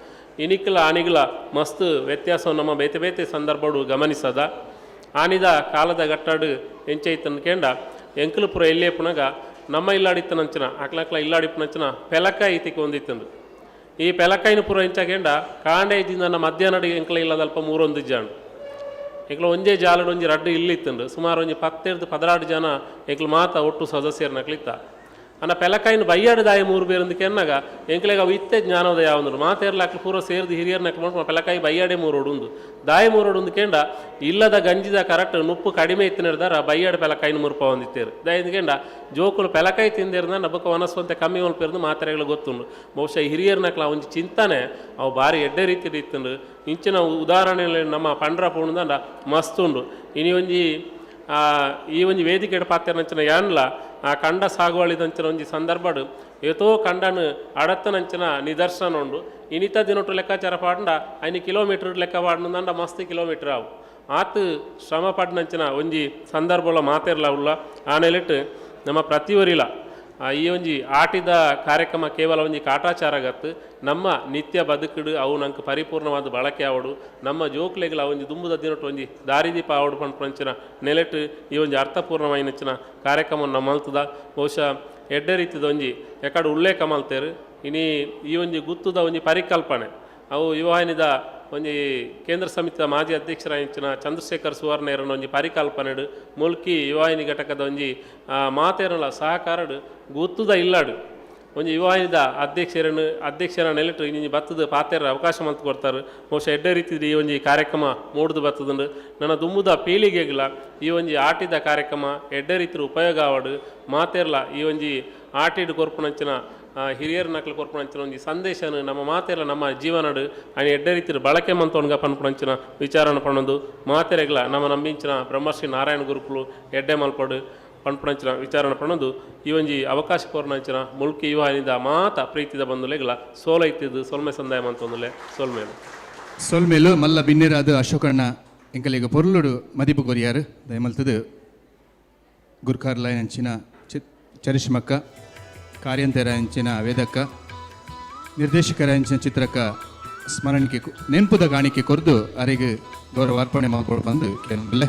Speaker 11: ಇನಿಕ್ಲ ಆನಿಗಳ ಮಸ್ತ್ ವ್ಯತ್ಯಾಸವನ್ನು ನಮ್ಮ ಬೇತೆ ಸಂದರ್ಭಡು ಗಮನಿಸದ ಆನಿದ ಕಾಲದ ಗಟ್ಟಾಡು ಎಂಚೈತನ್ಕೇಂಡ ಎಂಕಲಪುರ ಎಲ್ಲಿಯಪ್ಪನಾಗ ನಮ್ಮ ಇಲ್ಲಾಡಿತ್ತನಂಚಿನ ಅಕ್ಲಕ್ಲ ಇಲ್ಲಾಡಿಪ್ಪನಂಚಿನ ಪೆಲಕಾಯಿ ಇತಿಕ್ಕೆ ಒಂದಿತ್ತಂದು ಈ ಪೆಲಕಾಯಿನ ಪುರ ಎಂಚಾಗೇಂಡ ಕಾಂಡೇಜಿಂದ ನಮ್ಮ ಮಧ್ಯಾಹ್ನ ಎಂಕ್ಲ ಇಲ್ಲದಲ್ಪ ಮೂರೊಂದು ಜಾನು ಎಂಕ್ಲ ಒಂಜೇ ಜಾಲಡು ಒಂಜಿ ರಡ್ಡು ಇಲ್ಲಿತ್ತಂಡು ಸುಮಾರು ಒಂಜಿ 10-16 ಜನ ಎಂಕ್ಲ ಮಾತ ಒಟ್ಟು ಸದಸ್ಯರನ್ನಕ್ಲಿತ್ತ ಅನ್ನ ಪೆಲಕಾಯಿನ ಬಯ್ಯಾಡು ದಾಯ 3 ಬೇರೊಂದಕ್ಕೆ ಎನ್ನಾಗ ಎಂಕ್ಲೆಗೆ ಅವು ಇತ್ತೆ ಜ್ಞಾನೋದಯ ಯಾವಂದ್ರು ಮಾತೇರ್ಲಾಕ್ಲು ಪೂರ ಸೇರಿದು ಹಿರಿಯರ್ನಕ್ಲು ಮಾಡ್ಕೊಂಡು ಪೆಲಕಾಯಿ ಬಯ್ಯಾಡೆ 3 ಒಡುಂದು ದಾಯ 3 ಒಡುಂದು ಕೇಂಡ ಇಲ್ಲದ ಗಂಜಿದ ಕರೆಕ್ಟ್ ನುಪ್ಪು ಕಡಿಮೆ ಇತ್ತು ನಡೆದಾರ ಬಯ್ಯಾಡು ಪೆಲಕಾಯಿನ 3 ರೂಪಾಯಿ ಹೊಂದಿತ್ತೇರು ದಯಂದ್ಕೇಂಡ ಜೋಕುಲು ಪೆಲಕಾಯಿ ತಿಂದಿರ್ದ ನಬ್ಬಕ ವನಸ್ವಂತೆ ಕಮ್ಮಿ ಮಲ್ಪಿರ್ದು ಮಾತ್ರೆಗಳು ಗೊತ್ತುಂಡು ಬಹುಶಃ ಹಿರಿಯರ್ನಕ್ಲ ಒಂಜಿ ಚಿಂತನೆ ಅವು ಭಾರಿ ಎಡ್ಡೆ ರೀತಿ ಇತ್ತುಂಡು ಇಂಚಿನ ಉದಾಹರಣೆಯಲ್ಲಿ ನಮ್ಮ ಪಂಡ್ರ ಪೂರ್ಣದಂಡ ಮಸ್ತುಂಡು ಇನಿ ಒಂಜಿ ಈ ಒಂಜಿ ವೇದಿಕೆ ಪಾತ್ರೆನಂಚಿನ ಯಾನ್ಲ ಆ ಕಂಡ ಸಾಗುವಳಿದಂಚಿನ ಒಂಜಿ ಸಂದರ್ಭಡು ಏತೋ ಕಂಡನು ಅಡತ್ತನಂಚಿನ ನಿದರ್ಶನ ಉಂಡು ಇನಿತ ದಿನೊಟ್ಟು ಲೆಕ್ಕಾಚಾರ ಪಾಂಡ ಐನಿ ಕಿಲೋಮೀಟರ್ ಲೆಕ್ಕ ಪಾಡ್ನಂಡ ಮಸ್ತ್ ಕಿಲೋಮೀಟರ್ ಅವು ಆತು ಶ್ರಮ ಪಡ್ನಂಚಿನ ಒಂಜಿ ಸಂದರ್ಭಲ ಮಾತೇರ್ಲ ಉಳ್ಳ ಆನೆಲಿಟ್ಟು ನಮ್ಮ ಪ್ರತಿವರಿಲ ಈ ಒಂಜಿ ಆಟಿದ ಕಾರ್ಯಕ್ರಮ ಕೇವಲ ಒಂಜಿ ಕಾಟಾಚಾರಗತ್ತು ನಮ್ಮ ನಿತ್ಯ ಬದುಕುಡು ಅವು ನಂಗೆ ಪರಿಪೂರ್ಣವಾದ ಬಳಕೆ ಆವಡು ನಮ್ಮ ಜೋಕ್ಲೆಗಳ ಒಂಜಿ ದುಂಬುದ ದಿನಟ್ಟು ಒಂಜಿ ದಾರಿದೀಪ ಆವಡು ಪಂಚಿನ ನೆಲೆಟ್ಟು ಈ ಒಂಜಿ ಅರ್ಥಪೂರ್ಣವಾಯಿನಂಚಿನ ಕಾರ್ಯಕ್ರಮವನ್ನು ಮಲ್ತದ ಬಹುಶಃ ಎಡ್ಡೆ ರೀತಿದ ಒಂಜಿ ಎಕಡೆ ಉಲ್ಲೇಖ ಮಲ್ತೇರು ಇನಿ ಈ ಒಂಜಿ ಗುತ್ತುದ ಒಂಜಿ ಪರಿಕಲ್ಪನೆ ಅವು ಯುವಾನಿದ ಒಂಜಿ ಕೇಂದ್ರ ಸಮಿತಿಯ ಮಾಜಿ ಅಧ್ಯಕ್ಷರಾಗಿನ ಚಂದ್ರಶೇಖರ್ ಸುವರ್ಣೇರನ ಒಂಜಿ ಪರಿಕಲ್ಪನೆಡು ಮುಲ್ಕಿ ಯುವಾಯಿನಿ ಘಟಕದ ಒಂಜಿ ಮಾತೇರಲ ಸಹಕಾರಡು ಗುತ್ತುದ ಇಲ್ಲಾಡು ಒಂಜಿ ಯುವಾಯಿನಿದ ಅಧ್ಯಕ್ಷರ ನೆಲೆಟ್ಟು ಇನಿ ಬತ್ತದ ಪಾತೆರ ಅವಕಾಶ ಮಲ್ತು ಕೊಡ್ತಾರೆ ಬಹುಶಃ ಎಡ್ಡೆ ರೀತಿದ ಈ ಒಂಜಿ ಕಾರ್ಯಕ್ರಮ ಮೂಡ್ದು ಬತ್ತದುಂಡು ನನ್ನ ದುಮ್ಮುದ ಪೀಳಿಗೆಗಳ ಈ ಒಂಜಿ ಆಟಿದ ಕಾರ್ಯಕ್ರಮ ಎಡ್ಡೆ ರೀತಿ ಉಪಯೋಗ ಆವಡು ಮಾತೆರ್ಲ ಈ ಒಂಜಿ ಆಟಿಡು ಕೊರ್ಪುನಂಚಿನ ಹಿರಿಯರ ನಕಲು ಕೊರ್ಪುನಂಚಿನ ಒಂಜಿ ಸಂದೇಶನ ನಮ್ಮ ಮಾತೆರ್ಲ ನಮ್ಮ ಜೀವನಡು ಅನಿ ಎಡ್ಡೆ ರೀತಿ ಬಳಕೆ ಮಂತೊಣಗ ಪನ್ಪುನಂಚಿನ ವಿಚಾರನ ಪಣ್ಣೊಂದು ಮಾತೆರೆಗ್ಲ ನಮ್ಮ ನಂಬಿಂಚಿನ ಬ್ರಹ್ಮಶ್ರೀ ನಾರಾಯಣ ಗುರುಕುಲು ಎಡ್ಡೆ ಮಲ್ಪಡು ಪನ್ಪುನಂಚಿನ ವಿಚಾರನ ಪಣ್ಣೊಂದು ಈ ಒಂಜಿ ಅವಕಾಶ ಕೋರ್ನಂಚಿನ ಮುಲ್ಕಿ ಯುವಾನಿದ ಮಾತ ಪ್ರೀತಿದ ಬಂದುಲೆಗ್ಲ ಸೋಲ ಇತ್ತಿದ್ದು ಸೊಲ್ಮೆ ಸಂದಾಯ ಮಂತೊಂದುಲೆ
Speaker 1: ಸೊಲ್ಮೇಲು ಮಲ್ಲ ಬಿನ್ನೆರಾದ ಅಶೋಕಣ್ಣ ಎಂಕಲಿಗ ಪೊರ್ಲುಡು ಮದಿಪು ಕೊರಿಯಾರು ದಯಮಲ್ತದು ಗುರ್ಕಾರ್ಲಾಯಂಚಿನ ಚರಿಷ್ಮಕ್ಕ ಕಾರ್ಯಂತೆರಾಯಂಚಿನ ವೇದಕ್ಕ ನಿರ್ದೇಶಕರಾಯಂಚಿನ ಚಿತ್ರಕ್ಕ ಸ್ಮರಣಿಕೆ ನೆನಪುದ ಕಾಣಿಕೆ ಕೊರ್ದು ಅರಿಗೆ ಗೌರವ ಅರ್ಪಣೆ ಮಾಡ್ಕೊಂಡು ಬಂದು ಕೇಳಬಲ್ಲೆ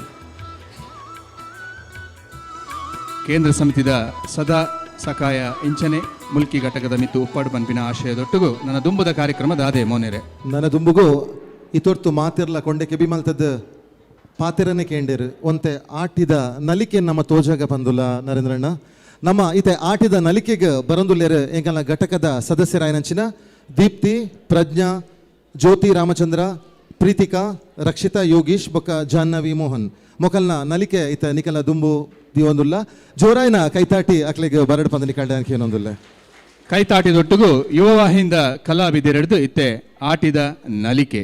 Speaker 1: ಕೇಂದ್ರ ಸಮಿತಿದ ಸದಾ ಸಕಾಯ ಇಂಚನೆ ಮುಲ್ಕಿ ಘಟಕದ ಮಿತ್ತು ಉಪ್ಪಾಡು ಪಂಪಿನ ಆಶಯದೊಟ್ಟಿಗೂ ನನ್ನ ದುಂಬುದ ಕಾರ್ಯಕ್ರಮದ ಅದೇ ಮೋನೆರೆ
Speaker 2: ನನ್ನ ದುಂಬುಗೂ ಇತೊರ್ತು ಮಾತಿರ್ಲ ಕೊಂಡೆ ಕೆಬಿ ಮಲ್ತದ ಪಾತೆರನೆ ಕೇಂಡೇರು ಒಂತೆ ಆಟಿದ ನಲಿಕೆ ನಮ್ಮ ತೋಜಾಗ ಬಂದುಲ್ಲ ನರೇಂದ್ರಣ್ಣ ನಮ್ಮ ಈತೆ ಆಟಿದ ನಲಿಕೆಗೆ ಬರಂದುಲ್ಲೇರು ಎಂಕಲ್ನ ಘಟಕದ ಸದಸ್ಯರಾಯನಂಚಿನ ದೀಪ್ತಿ ಪ್ರಜ್ಞಾ ಜ್ಯೋತಿ ರಾಮಚಂದ್ರ ಪ್ರೀತಿಕಾ ರಕ್ಷಿತಾ ಯೋಗೀಶ್ ಬೊಕ್ಕ ಜಾಹ್ನವಿ ಮೋಹನ್ ಮೊಕಲ್ನ ನಲಿಕೆ ಈತ ನಿಕಲ್ನ ದುಂಬು ದಿವೊಂದುಲ್ಲ ಜೋರಾಯಿನ ಕೈತಾಟಿ ಅಕ್ಲೆಗೆ ಬರಡು ಪಂದನಿ ಕಳ್ಳ ಏನೊಂದುಲ್ಲ
Speaker 1: ಕೈತಾಟಿದೊಟ್ಟಿಗೂ ಯುವವಾಹಿಯಿಂದ ಕಲಾವಿದರೆಡ್ದು ಇತ್ತೆ ಆಟಿದ ನಲಿಕೆ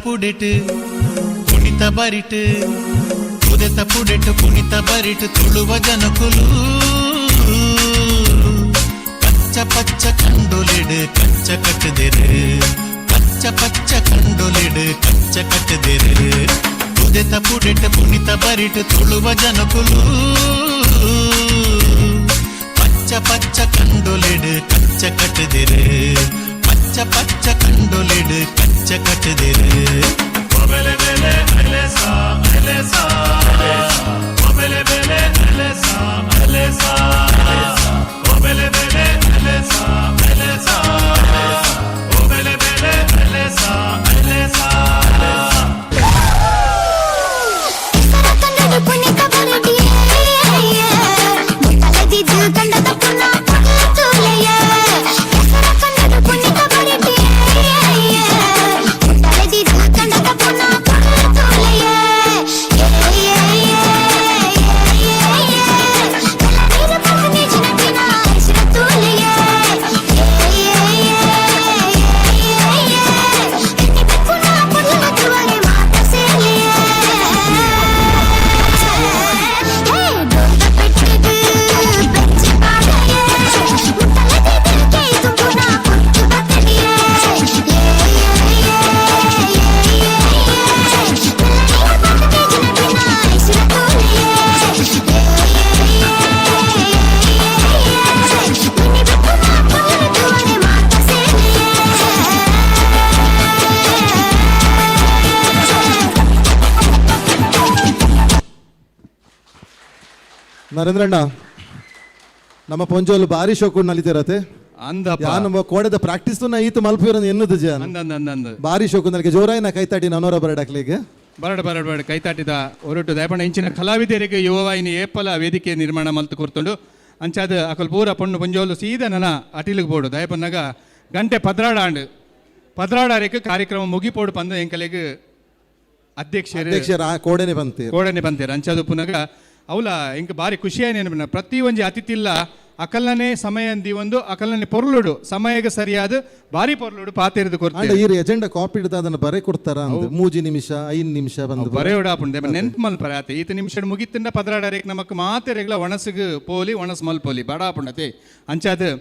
Speaker 3: ಪುಡೆಟ್ ಕುಣಿತ ಬರಿಟ್ ಉದೆತ ಪುಡೆಟ್ ಕುಣಿತ ಬರಿಟ್ ತುಳುವ ಜನಕುಲು ಪಚ್ಚ ಪಚ್ಚ ಕಂಡೊಲೆಡ್ ಕಚ್ಚ ಕಟ್ಟದೆರು ಪಚ್ಚ ಪಚ್ಚ ಕಂಡೊಲೆಡ್ ಕಚ್ಚ ಕಟ್ಟದೆರು ಉದೆತ ಪುಡೆಟ್ ಕುಣಿತ ಬರಿಟ್ ತುಳುವ ಜನಕುಲು ಪಚ್ಚ ಪಚ್ಚ ಕಂಡೊಲೆಡ್ ಕಚ್ಚ ಕಟ್ಟದೆರು ಪಚ್ಚ ಪಚ್ಚ ಕಂಡೊಲೆಡ್ ಕಚ್ಚ ಕಟ್ಟದೆರು ಒಬೆಲೆ ಬೆಲೆ ಅಲೆಸಾ ಅಲೆಸಾ ಒಬೆಲೆ ಬೆಲೆ ಅಲೆಸಾ ಅಲೆಸಾ ಒಬೆಲೆ ಬೆಲೆ ಅಲೆಸಾ ಅಲೆಸಾ ಒಬೆಲೆ ಬೆಲೆ ಅಲೆಸಾ ಅಲೆಸಾ
Speaker 4: Yeah.
Speaker 2: ನರೇಂದ್ರಣ್ಣ ನಮ್ಮ ಪೊಂಜೋಲು ಬಾರಿ ಶೋಕು ನಲಿತಿರತ್ತೆ
Speaker 1: ಅಂದಪ್ಪ
Speaker 2: ಯಾನು ಕೋಡದ ಪ್ರಾಕ್ಟೀಸ್ ನ ಈತ ಮಲ್ಪಿರ ಎನ್ನದು ಜಾನ್
Speaker 1: ಅಂದಂದಂದಂದು
Speaker 2: ಬಾರಿ ಶೋಕು ನನಗೆ ಜೋರಾಯಿನ ಕೈತಾಟಿ ನನೋರ ಬರಡಾಕ್ಲಿಗೆ
Speaker 1: ಬರಡ ಕೈತಾಟಿದ ಹೊರಟು ದಯಪಣ್ಣ ಇಂಚಿನ ಕಲಾವಿದರಿಗೆ ಯುವವಾಹಿನಿ ಏಪಲ ವೇದಿಕೆ ನಿರ್ಮಾಣ ಮಲ್ತು ಕೂರ್ತುಂಡು ಅಂಚಾದ ಅಕಲ್ ಪೂರ ಪೊಣ್ಣು ಪೊಂಜೋಲು ಸೀದಾ ನನ ಅಟಿಲಿಗೆ ಬೋಡು ದಯಪನ್ನಾಗ ಗಂಟೆ ಪದ್ರಾಡಾರೇಕ ಕಾರ್ಯಕ್ರಮ ಮುಗಿಪೋಡು ಪಂದ ಎಂಕಲೆಗೆ
Speaker 2: ಅಧ್ಯಕ್ಷರ ಕೋಡನೆ
Speaker 1: ಬಂತೇರು ಅಂಚಾದು ಪುನಗ ಅವಲ ಇಂಕ ಬಾರಿ ಖುಷಿಯಾನೇನು ಪ್ರತಿ ಒಂಜಿ ಅತಿಥಿಲ್ಲ ಅಕಲ್ನೇ ಸಮಯ ಅಂದಿ ಒಂದು ಅಕಲ್ನೇ ಪೊರ್ಲುಡು ಸಮಯಕ್ಕೆ ಸರಿಯಾದ ಬಾರಿ ಪೊರ್ಲುಡು ಪಾತೆರಿದು ಕೊಡ್ತಾರೆ
Speaker 2: ಈ ಎಜೆಂಡಾ ಕಾಪಿ ಹಿಡಿದ ಅದನ್ನ ಬರೆ ಕೊಡ್ತಾರ 3 ನಿಮಿಷ 5 ನಿಮಿಷ ಬಂದು
Speaker 1: ಬರೆಯೋಡ ಆಪುಂಡೆ ನೆನ್ಪು ಮಲ್ಪರ ಆತೆ ಈತ ನಿಮಿಷ ಮುಗಿತಿಂದ ಪದ್ರಾಡರೇಕ್ ನಮಕ್ ಮಾತೆರೆಗ್ಲ ಒಣಸಿಗೆ ಪೋಲಿ ಒಣಸ್ ಮಲ್ಪೋಲಿ ಬಡ ಆಪುಂಡತೆ ಅಂಚಾದ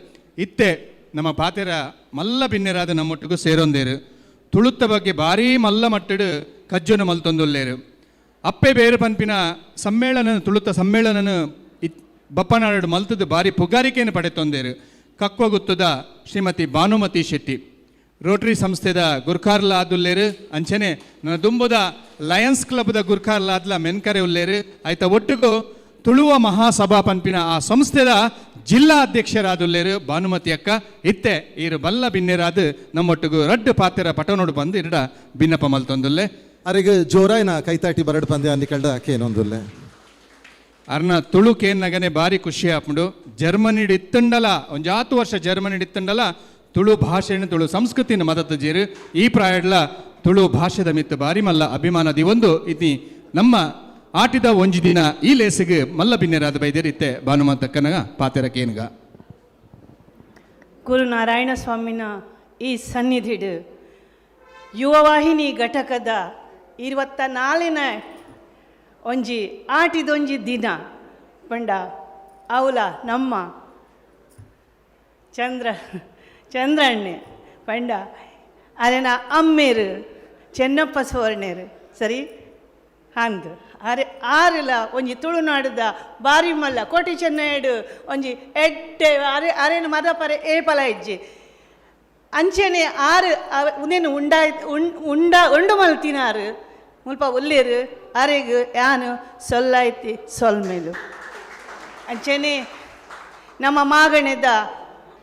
Speaker 1: ಇತ್ತೆ ನಮ್ಮ ಪಾತೆರ ಮಲ್ಲ ಭಿನ್ನರಾದ ನಮ್ಮೊಟ್ಟಿಗೂ ಸೇರೊಂದೇರು ತುಳುತ್ತ ಬಗ್ಗೆ ಬಾರಿ ಮಲ್ಲ ಮಟ್ಟಡು ಕಜ್ಜುನ ಮಲ್ತೊಂದುಲ್ಲೇರು ಅಪ್ಪೆ ಬೇರು ಪನ್ಪಿನ ಸಮ್ಮೇಳನ ತುಳುತ್ತ ಸಮ್ಮೇಳನನು ಬಪ್ಪನಾಡು ಮಲ್ತದ್ದು ಬಾರಿ ಪುಗಾರಿಕೆಯನ್ನು ಪಡೆತೊಂದೇರು ಕಕ್ವ ಗುತ್ತದ ಶ್ರೀಮತಿ ಭಾನುಮತಿ ಶೆಟ್ಟಿ ರೋಟರಿ ಸಂಸ್ಥೆದ ಗುರ್ಖಾರ್ಲ ಆದುಲ್ಲೇರು ಅಂಚನೆ ನನ್ನ ದುಂಬುದ ಲಯನ್ಸ್ ಕ್ಲಬ್ದ ಗುರ್ಖಾರ್ಲ ಆದ್ಲ ಮೆನ್ಕರೆ ಉಲ್ಲೇರು ಆಯ್ತಾ ಒಟ್ಟಿಗೂ ತುಳುವ ಮಹಾಸಭಾ ಪನ್ಪಿನ ಆ ಸಂಸ್ಥೆದ ಜಿಲ್ಲಾ ಅಧ್ಯಕ್ಷರಾದುಲ್ಲೇರು ಭಾನುಮತಿ ಅಕ್ಕ ಇತ್ತೆ ಈರು ಬಲ್ಲ ಭಿನ್ನೆರಾದು ನಮ್ಮೊಟ್ಟಿಗೂ ರಡ್ಡು ಪಾತೆರ ಪಟನೋಡು ಬಂದು ಇರಡ ಭಿನ್ನಪ ಮಲ್ತೊಂದುಲ್ಲೆ
Speaker 2: ಅರೆಗೆ ಜೋರಾಯಿನ ಕೈತಾಟಿ ಬರಡು ಪಂದ್ಯ ಅನ್ನಿಕಂಡ ಕೇನೊಂದುಲ್ಲೆ
Speaker 1: ಅರ್ನ ತುಳು ಕೇನ್ನಗನೆ ಬಾರಿ ಖುಷಿ ಆಪುಂಡು ಜರ್ಮನಿ ಇತ್ತಂಡಲ ಒಂಜಾತು ವರ್ಷ ಜರ್ಮನಿ ಇತ್ತಂಡಲ ತುಳು ಭಾಷೆನ ತುಳು ಸಂಸ್ಕೃತಿನ ಮದತ ಜೀರು ಈ ಪ್ರಾಯಡ್ಲ ತುಳು ಭಾಷೆದ ಮಿತ್ತು ಬಾರಿ ಮಲ್ಲ ಅಭಿಮಾನದಿ ಒಂದು ಇತಿ ನಮ್ಮ ಆಟಿದ ಒಂಜಿ ದಿನ ಈ ಲೇಸಿಗೆ ಮಲ್ಲ ಭಿನ್ನರಾದ ಬೈದೇರಿತ್ತೆ ಭಾನುಮತಕ್ಕನಗ ಪಾತೆರ ಕೇನ್ಗ
Speaker 12: ಗುರು ನಾರಾಯಣ ಸ್ವಾಮಿನ ಈ ಸನ್ನಿಧಿಡು ಯುವವಾಹಿನಿ ಘಟಕದ 24ನೇ ಒಂಜಿ ಆಟಿದೊಂಜಿ ದಿನ ಪಂಡ ಅವಲ ನಮ್ಮ ಚಂದ್ರಣ್ಣೆ ಪಂಡ ಅರೆನ ಅಮ್ಮೇರು ಚೆನ್ನಪ್ಪ ಸುವರ್ಣೇರು ಸರಿ ಅಂದು ಆರೆಲ್ಲ ಒಂಜಿ ತುಳುನಾಡುದ ಬಾರಿ ಮಲ್ಲ ಕೋಟಿ ಚೆನ್ನೈಡು ಒಂಜಿ ಎಡ್ಡೆ ಅರೆನ ಮದಪರೆ ಏಪಲ ಇಜ್ಜಿ ಅಂಚೆನೆ ಉನೇನು ಉಂಡು ಮಲ್ತಿನಾರು ಮುಲ್ಪ ಉಲ್ಲೇರು ಅರೆಗು ಯಾನು ಸೊಲ್ಲಾಯ್ತಿ ಸೊಲ್ಮೇಲು ಅಂಚೆನೆ ನಮ್ಮ ಮಾಗಣೆದ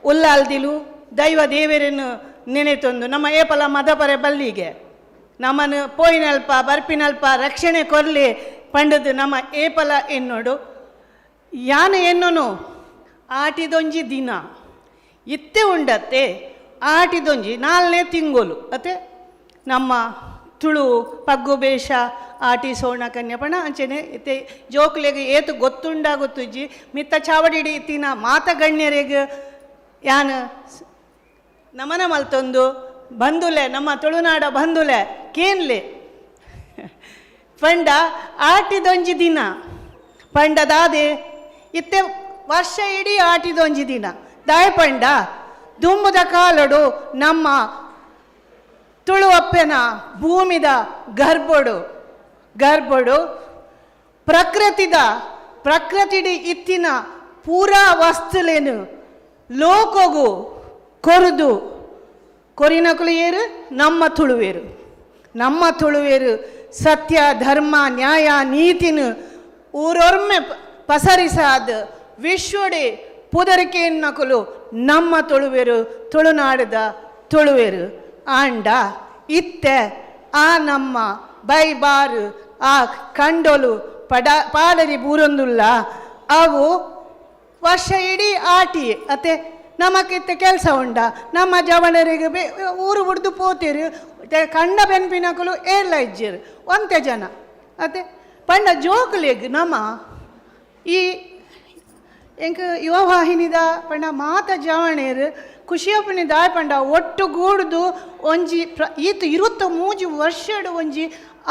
Speaker 12: ಉಲ್ಲಾಲ್ದಿಲು ದೈವ ದೇವರನ್ನು ನೆನೆತೊಂದು ನಮ್ಮ ಏಪಲ ಮದಪರೆ ಬಲ್ಲಿಗೆ ನಮ್ಮನ್ನು ಪೋಯಿನಲ್ಪ ಬರ್ಪಿನಲ್ಪ ರಕ್ಷಣೆ ಕೊರ್ಲಿ ಪಂಡದು ನಮ್ಮ ಏಪಲ ಎನ್ನೋಡು ಯಾನ ಎನ್ನೋನು ಆಟಿದೊಂಜಿ ದಿನ ಇತ್ತೆ ಉಂಡತ್ತೆ ಆಟಿದೊಂಜಿ 4ನೇ ತಿಂಗೋಲು ಅತ್ತೆ ನಮ್ಮ ತುಳು ಪಗ್ಗು ಬೇಷ ಆಟಿ ಸೋಣ ಕನ್ಯಪಣ ಅಂಚೆನೆ ಇತ್ತೆ ಜೋಕ್ಲೆಗೆ ಏತು ಗೊತ್ತುಂಡಾಗುತ್ತುಜ್ಜಿ ಮಿತ್ತ ಚಾವಡಿಡಿ ಇತ್ತಿನ ಮಾತಗಣ್ಯರಿಗೆ ಯಾನ ನಮನ ಮಲ್ತೊಂದು ಬಂದುಲೆ ನಮ್ಮ ತುಳುನಾಡ ಬಂದುಲೆ ಕೇನ್ಲೆ ಪಂಡ ಆಟಿದೊಂಜಿ ದಿನ ಪಂಡದಾದೆ ಇತ್ತೆ ವರ್ಷ ಇಡೀ ಆಟಿದೊಂಜಿ ದಿನ ದಾಯ ಪಂಡ ದುಂಬುದ ಕಾಲಡು ನಮ್ಮ ತುಳುವಪ್ಪೆನ ಭೂಮಿದ ಗರ್ಭಡು ಪ್ರಕೃತಿಡಿ ಇತ್ತಿನ ಪೂರಾ ವಸ್ತುಲೇನು ಲೋಕೋಗು ಕೊರಿನಕುಲು ಏರು ನಮ್ಮ ತುಳುವೇರು ಸತ್ಯ ಧರ್ಮ ನ್ಯಾಯ ನೀತಿನ ಊರೊರ್ಮೆ ಪಸರಿಸಾದ ವಿಶ್ವಡೆ ಪುದರಿಕೆಯನ್ನಕುಲು ನಮ್ಮ ತುಳುನಾಡದ ತುಳುವೇರು ಆಂಡ ಇತ್ತೆ ಆ ನಮ್ಮ ಬೈಬಾರು ಆ ಕಂಡೋಲು ಪಾಡರಿ ಬೂರೊಂದುಲ್ಲ ಅವು ವರ್ಷ ಇಡೀ ಆಟಿ ಅತ್ತೆ ನಮಕಿತ್ತೆ ಕೆಲಸ ಉಂಡ ನಮ್ಮ ಜವನರಿಗೆ ಊರು ಬಿಡ್ದು ಪೋತೀರು ಕಂಡ ಬೆನ್ಪಿನಕಲು ಏರ್ಲ ಇಜ್ಜರು ಒಂತೆ ಜನ ಅತ್ತೆ ಪಂಡ ಜೋಕ್ಲೆಗ್ ನಮ್ಮ ಈ ಎಂಕ ಯುವವಾಹಿನಿದ ಪಂಡ ಮಾತ ಜವಣೇರು ಖುಷಿಯಪ್ಪನಿದ ಪಂಡ ಒಟ್ಟುಗೂಡ್ದು ಒಂಜಿ ಈತು 23 ವರ್ಷಡು ಒಂಜಿ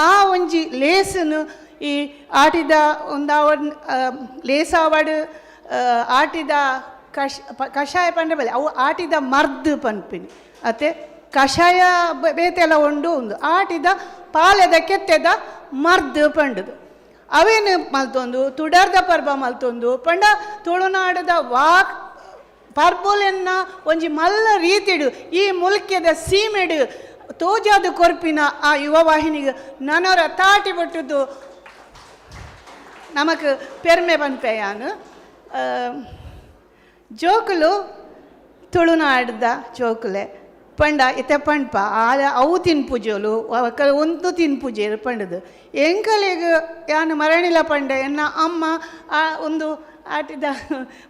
Speaker 12: ಆ ಒಂಜಿ ಲೇಸನು ಈ ಆಟಿದ ಲೇಸಾವಡು ಆಟಿದ ಕಷಾಯ ಪಂಡ ಬೆಲೆ ಅವು ಆಟಿದ ಮರ್ದು ಪನ್ಪಿನಿ ಅತ್ತೆ ಕಷಾಯ ಬೇತೆಲ್ಲ ಉಂಡು ಒಂದು ಆಟಿದ ಪಾಲೆದ ಕೆತ್ತೆದ ಮರ್ದು ಪಂಡದು ಅವೇನು ಮಲ್ತೊಂದು ತುಡರ್ದ ಪರ್ಬ ಮಲ್ತೊಂದು ಪಂಡ ತುಳುನಾಡದ ಪರ್ಬೋಲೆನ್ನ ಒಂಜಿ ಮಲ್ಲ ರೀತಿಡು ಈ ಮುಲ್ಕ್ಯದ ಸೀಮೆಡು ತೋಜಾದು ಕೊರ್ಪಿನ ಆ ಯುವವಾಹಿನಿಗೆ ನನರ ತಾಟಿ ಬಿಟ್ಟದ್ದು ನಮಕ್ ಪೆರ್ಮೆ ಪನ್ಪೆಯಾನು ಜೋಕುಲು ತುಳುನಾಡ್ದ ಜೋಕುಲೆ ಪಂಡ ಇತ್ತೆ ಪಂಡ್ಪ ಅವು ತಿನ್ಪುಜೋಲು ಒಂದು ತಿನ್ಪುಜೆ ಪಂಡದು ಎಂಕಲಿಗೆ ಯಾನು ಮರಣಿಲ ಪಂಡ ಎನ್ನ ಅಮ್ಮ ಒಂದು ಆಟಿದ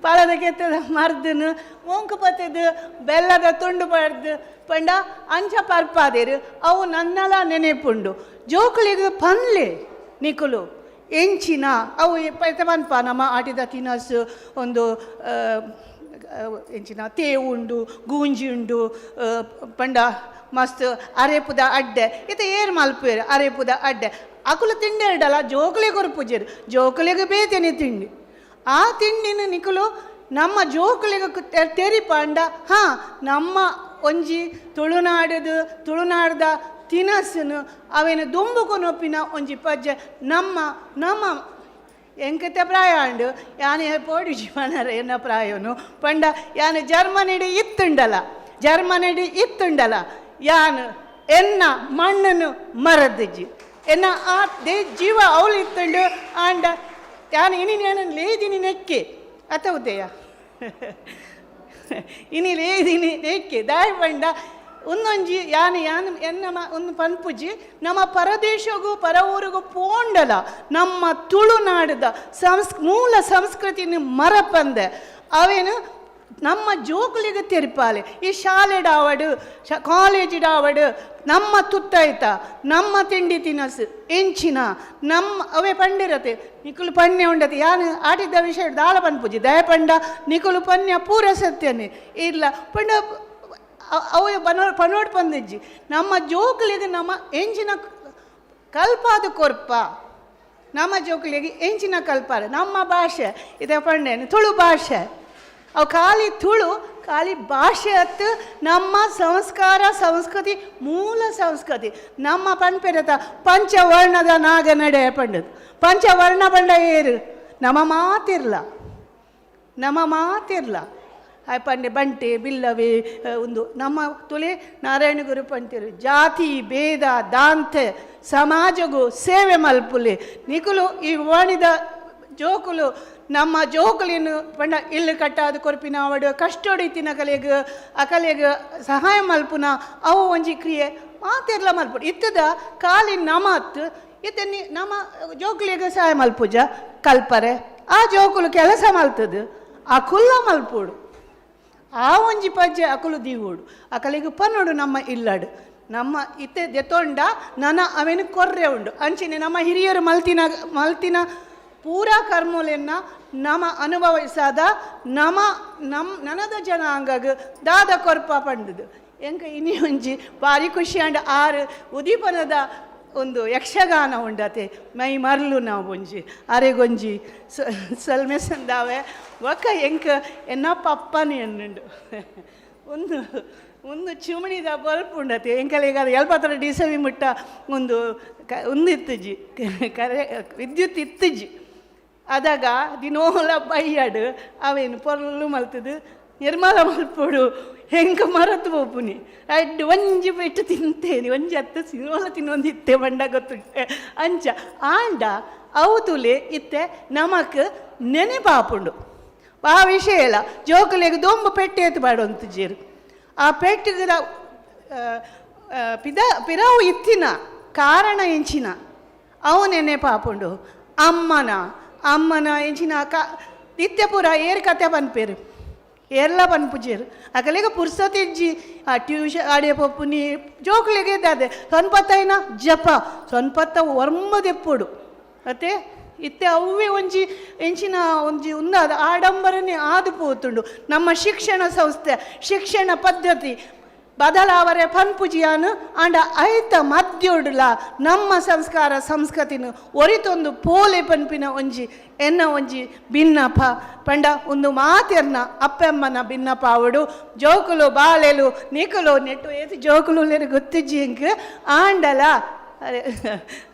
Speaker 12: ಪಾಲದ ಕೆತ್ತದ ಮರ್ದನು ಮೊಂಕು ಪತ್ತದು ಬೆಲ್ಲದ ತುಂಡು ಪಡ್ದು ಪಂಡ ಅಂಚ ಪರ್ಪಾದೇರು ಅವು ನನ್ನಲ ನೆನೆಪುಂಡು ಜೋಕುಲಿಗೆ ಪನ್ಲೆ ನಿಕುಲು ಎಂಚಿನ ಅವು ಪನ್ಪ ನಮ್ಮ ಆಟಿದ ತಿನಸು ಒಂದು ಎಂಚಿನ ತೇವುಂಡು ಗೂಂಜಿ ಉಂಡು ಪಂಡ ಮಸ್ತ್ ಅರೆಪುದ ಅಡ್ಡೆ ಇತ ಏರು ಮಲ್ಪೇರು ಅರೆಪುದ ಅಡ್ಡೆ ಅಕುಲು ತಿಂಡಿ ಇಡಲ್ಲ ಜೋಕುಲಿಗೆ ಕೊರ್ಪುಜೇರು ಜೋಕುಲಿಗೆ ಬೇತೇನೆ ತಿಂಡಿ ಆ ತಿಂಡಿನ ನಿಕುಲು ನಮ್ಮ ಜೋಕುಲಿಗೆ ತೆರಿಪಂಡ ಹಾಂ ನಮ್ಮ ಒಂಜಿ ತುಳುನಾಡ್ದ ತಿನಸ್ಸನು ಅವೇನು ದುಂಬುಕೊನೊಪ್ಪಿನ ಒಂಜಿ ಪಜ್ಜೆ ನಮ್ಮ ಎಂಕತೆ ಪ್ರಾಯ ಅಂಡು ಯಾನೆ ಪೋಡಿ ಜೀವನರ ಎನ್ನ ಪ್ರಾಯನು ಪಂಡ ಯಾನು ಜರ್ಮನಿಡಿ ಇತ್ತುಂಡಲ ಯಾನು ಎನ್ನ ಮಣ್ಣನು ಮರದಜ್ಜಿ ಎನ್ನ ಆ ಜೀವ ಅವಳು ಇತ್ತುಂಡು ಆಂಡ ಯಾನು ಇನಿ ಲೇದಿನಿ ನೆಕ್ಕೆ ಅತವುದೆಯ ಇನಿ ಲೇದಿನಿ ನೆಕ್ಕೆ ದಾಯ ಪಂಡ ಒಂದೊಂಜಿ ಯಾನು ಎನ್ನ ಒಂದು ಪನ್ಪುಜಿ ನಮ್ಮ ಪರದೇಶಗೂ ಪರ ಊರಿಗೂ ಪೋಂಡಲ ನಮ್ಮ ತುಳುನಾಡದ ಮೂಲ ಸಂಸ್ಕೃತಿನ ಮರಪಂದೆ ಅವೇನು ನಮ್ಮ ಜೋಕುಲಿಗೆ ತೆರಿಪಾಲೆ ಈ ಶಾಲೆಡಾವಡು ಕಾಲೇಜಿಡಾವಡು ನಮ್ಮ ತುತ್ತಾಯ್ತ ನಮ್ಮ ತಿಂಡಿ ತಿನಸು ಎಂಚಿನ ನಮ್ಮ ಅವೇ ಪಂಡಿರತೆ ನಿಕುಲು ಪಣ್ಯ ಉಂಡತೆ ಯಾನು ಆಟಿದ್ದ ವಿಷಯ ದಾಳ ಪನ್ಪುಜಿ ದಯ ಪಂಡ ನಿಕುಲು ಪನ್ಯ ಪೂರ ಸತ್ಯನೇ ಇಲ್ಲ ಪಂಡ ಅವು ಪನೋಡ್ ಪಂದಿಜ್ಜಿ ನಮ್ಮ ಜೋಕುಲಿಗೆ ನಮ್ಮ ಎಂಚಿನ ಕಲ್ಪಾದ ಕೊರ್ಪ ನಮ್ಮ ಜೋಕುಲಿಗೆ ಎಂಚಿನ ಕಲ್ಪಾರ ನಮ್ಮ ಭಾಷೆ ಇದೆ ಪಂಡೇನು ತುಳು ಭಾಷೆ ಅವು ಖಾಲಿ ಭಾಷೆ ಹತ್ತು ನಮ್ಮ ಸಂಸ್ಕಾರ ಸಂಸ್ಕೃತಿ ಮೂಲ ಸಂಸ್ಕೃತಿ ನಮ್ಮ ಪನ್ಪೆರತ ಪಂಚವರ್ಣದ ನಾಗ ನಡೆ ಪಂಡದು ಪಂಚವರ್ಣ ಪಂಡ ಏರು ನಮ್ಮ ಮಾತಿರ್ಲ ಪಂಡೆ ಬಂಟೆ ಬಿಲ್ಲವೇ ಒಂದು ನಮ್ಮ ತುಲೆ ನಾರಾಯಣ ಗುರು ಪಂತಿರು ಜಾತಿ ಭೇದ ದಾಂತೆ ಸಮಾಜಗೂ ಸೇವೆ ಮಲ್ಪುಲೆ ನಿಕುಲು ಈ ವಾಣಿದ ಜೋಕುಲು ನಮ್ಮ ಜೋಕುಲಿನ ಪಂಡ ಇಲ್ಲಿ ಕಟ್ಟಾದ ಕೊರ್ಪಿನ ಅವಡು ಕಷ್ಟೊಡಿತಿನ ಅಕಲೆಗೆ ಸಹಾಯ ಮಲ್ಪುನ ಅವು ಒಂಜಿ ಕ್ರಿಯೆ ಮಾತೆರ್ಲ ಮಲ್ಪುಡು ಇತ್ತದ ಕಾಲಿ ನಮತ್ ಇತ್ತ ನಮ್ಮ ಜೋಕುಲಿಗೆ ಸಹಾಯ ಮಲ್ಪುಜ ಕಲ್ಪರೆ ಆ ಜೋಕುಲು ಕೆಲಸ ಮಲ್ತದು ಆ ಕುಲ್ಲ ಮಲ್ಪುಡು ಆ ಒಂಜಿ ಪಜ್ಜೆ ಅಕುಲು ದೀವುಡು ಅಕಲಿಗೆ ಪನ್ನೋಡು ನಮ್ಮ ಇಲ್ಲಡು ನಮ್ಮ ಇತ್ತೆ ದೆತೊಂಡ ಅವೇನು ಕೊರ್ರೆ ಉಂಡು ಅಂಚಿನ ನಮ್ಮ ಹಿರಿಯರು ಮಲ್ತಿನ ಪೂರಾ ಕರ್ಮೂಲೆನ್ನ ನಮ್ಮ ಅನುಭವಿಸಾದ ನನದ ಜನಾಂಗಗ ದಾದ ಕೊರ್ಪ ಪಂಡದು ಎಂಕ ಇನಿ ಒಂಜಿ ಭಾರಿ ಖುಷಿ ಅಂಡ್ ಆರು ಉದೀಪನದ ಒಂದು ಯಕ್ಷಗಾನ ಉಂಡತೆ ಮೈ ಮರ್ಲು ನಾವು ಒಂಜಿ ಅರೆಗೊಂಜಿ ಸಲ್ಮೆಸಂದಾವೆ ಒಕ್ಕ ಎಂಕ ಎನ್ನ ಪಪ್ಪನಿ ಎನ್ನುಂಡು ಒಂದು ಚಿಮಣಿದ ಬಲ್ಪ್ ಉಂಡತೆ ಎಂಕಲೆಗ ಎಲ್ಪತ್ರ ಡಿಸವಿ ಮುಟ್ಟ ಒಂದು ಇತ್ತುಜಿ ವಿದ್ಯುತ್ ಇತ್ತುಜಿ ಅದಾಗ ದಿನೋಲ ಬೈಯಾಡು ಅವೇನು ಪೊರ್ಲು ಮಲ್ತದು ನಿರ್ಮಲ ಮಲ್ಪೋಡು ಹೆಂಗೆ ಮರತು ಹೋಪುನಿ ಅಡ್ಡು ಒಂಜಿ ಪೆಟ್ಟು ತಿಂತೇನೆ ಒಂಜಿ ಹತ್ತು ಸಿನೋಲ ತಿನ್ನೊಂದಿತ್ತೆ ಬಂಡ ಗೊತ್ತುಂಟೆ ಅಂಚ ಆಂಡ ಅವು ತುಲೆ ಇತ್ತೆ ನಮಕ್ ನೆನೆಪಾಪುಂಡು ಆ ವಿಷಯ ಇಲ್ಲ ಜೋಕುಲೆಗೆ ದೊಂಬು ಪೆಟ್ಟು ಎತ್ತು ಬಾಡುವಂತ ಜೇರು ಆ ಪೆಟ್ಟಿಗೆ ಪಿರಾವು ಇತ್ತಿನ ಕಾರಣ ಎಂಚಿನ ಅವು ನೆನೆಪಾಪುಂಡು ಅಮ್ಮನ ಎಂಚಿನ ನಿತ್ಯಪುರ ಏರ್ ಕತೆ ಪನ್ಪೇರು ಏರ್ಲ ಪನ್ಪುಜೇರು ಅಕಲೆಗ ಪುರ್ಸತಿಜ್ಜಿ ಆ ಟ್ಯೂಷನ್ ಆಡಿಯ ಪಪ್ಪುನಿ ಜೋಕ್ಲಿಗೆ ಇದ್ದಾದೆ ಸೊನ್ಪತ್ತೈನ ಜಪ ಸೊನ್ಪತ್ತ ಒರ್ಮದೆಪ್ಪುಡು ಮತ್ತೆ ಇತ್ತೆ ಅವೇ ಒಂಜಿ ಎಂಚಿನ ಒಂಜಿ ಉಂದಾದ ಆಡಂಬರನೇ ಆದು ಪೋತುಂಡು ನಮ್ಮ ಶಿಕ್ಷಣ ಸಂಸ್ಥೆ ಶಿಕ್ಷಣ ಪದ್ಧತಿ ಬದಲಾವರೆ ಪನ್ಪುಜಿಯಾನು ಅಂಡ ಐತ ಮದ್ಯೋಡುಲ ನಮ್ಮ ಸಂಸ್ಕಾರ ಸಂಸ್ಕೃತಿನು ಒರಿತೊಂದು ಪೋಲೆ ಪನ್ಪಿನ ಒಂಜಿ ಭಿನ್ನಪ ಪಂಡ ಒಂದು ಮಾತೆರ್ನ ಅಪ್ಪೆಮ್ಮನ ಭಿನ್ನಪ ಅವಡು ಜೋಕುಲು ಬಾಳೆಲು ನಿಕುಲು ನೆಟ್ಟು ಏತು ಜೋಕುಲು ಗೊತ್ತಿಜ್ಜಿ ಇಂಕ್ ಆಂಡಲ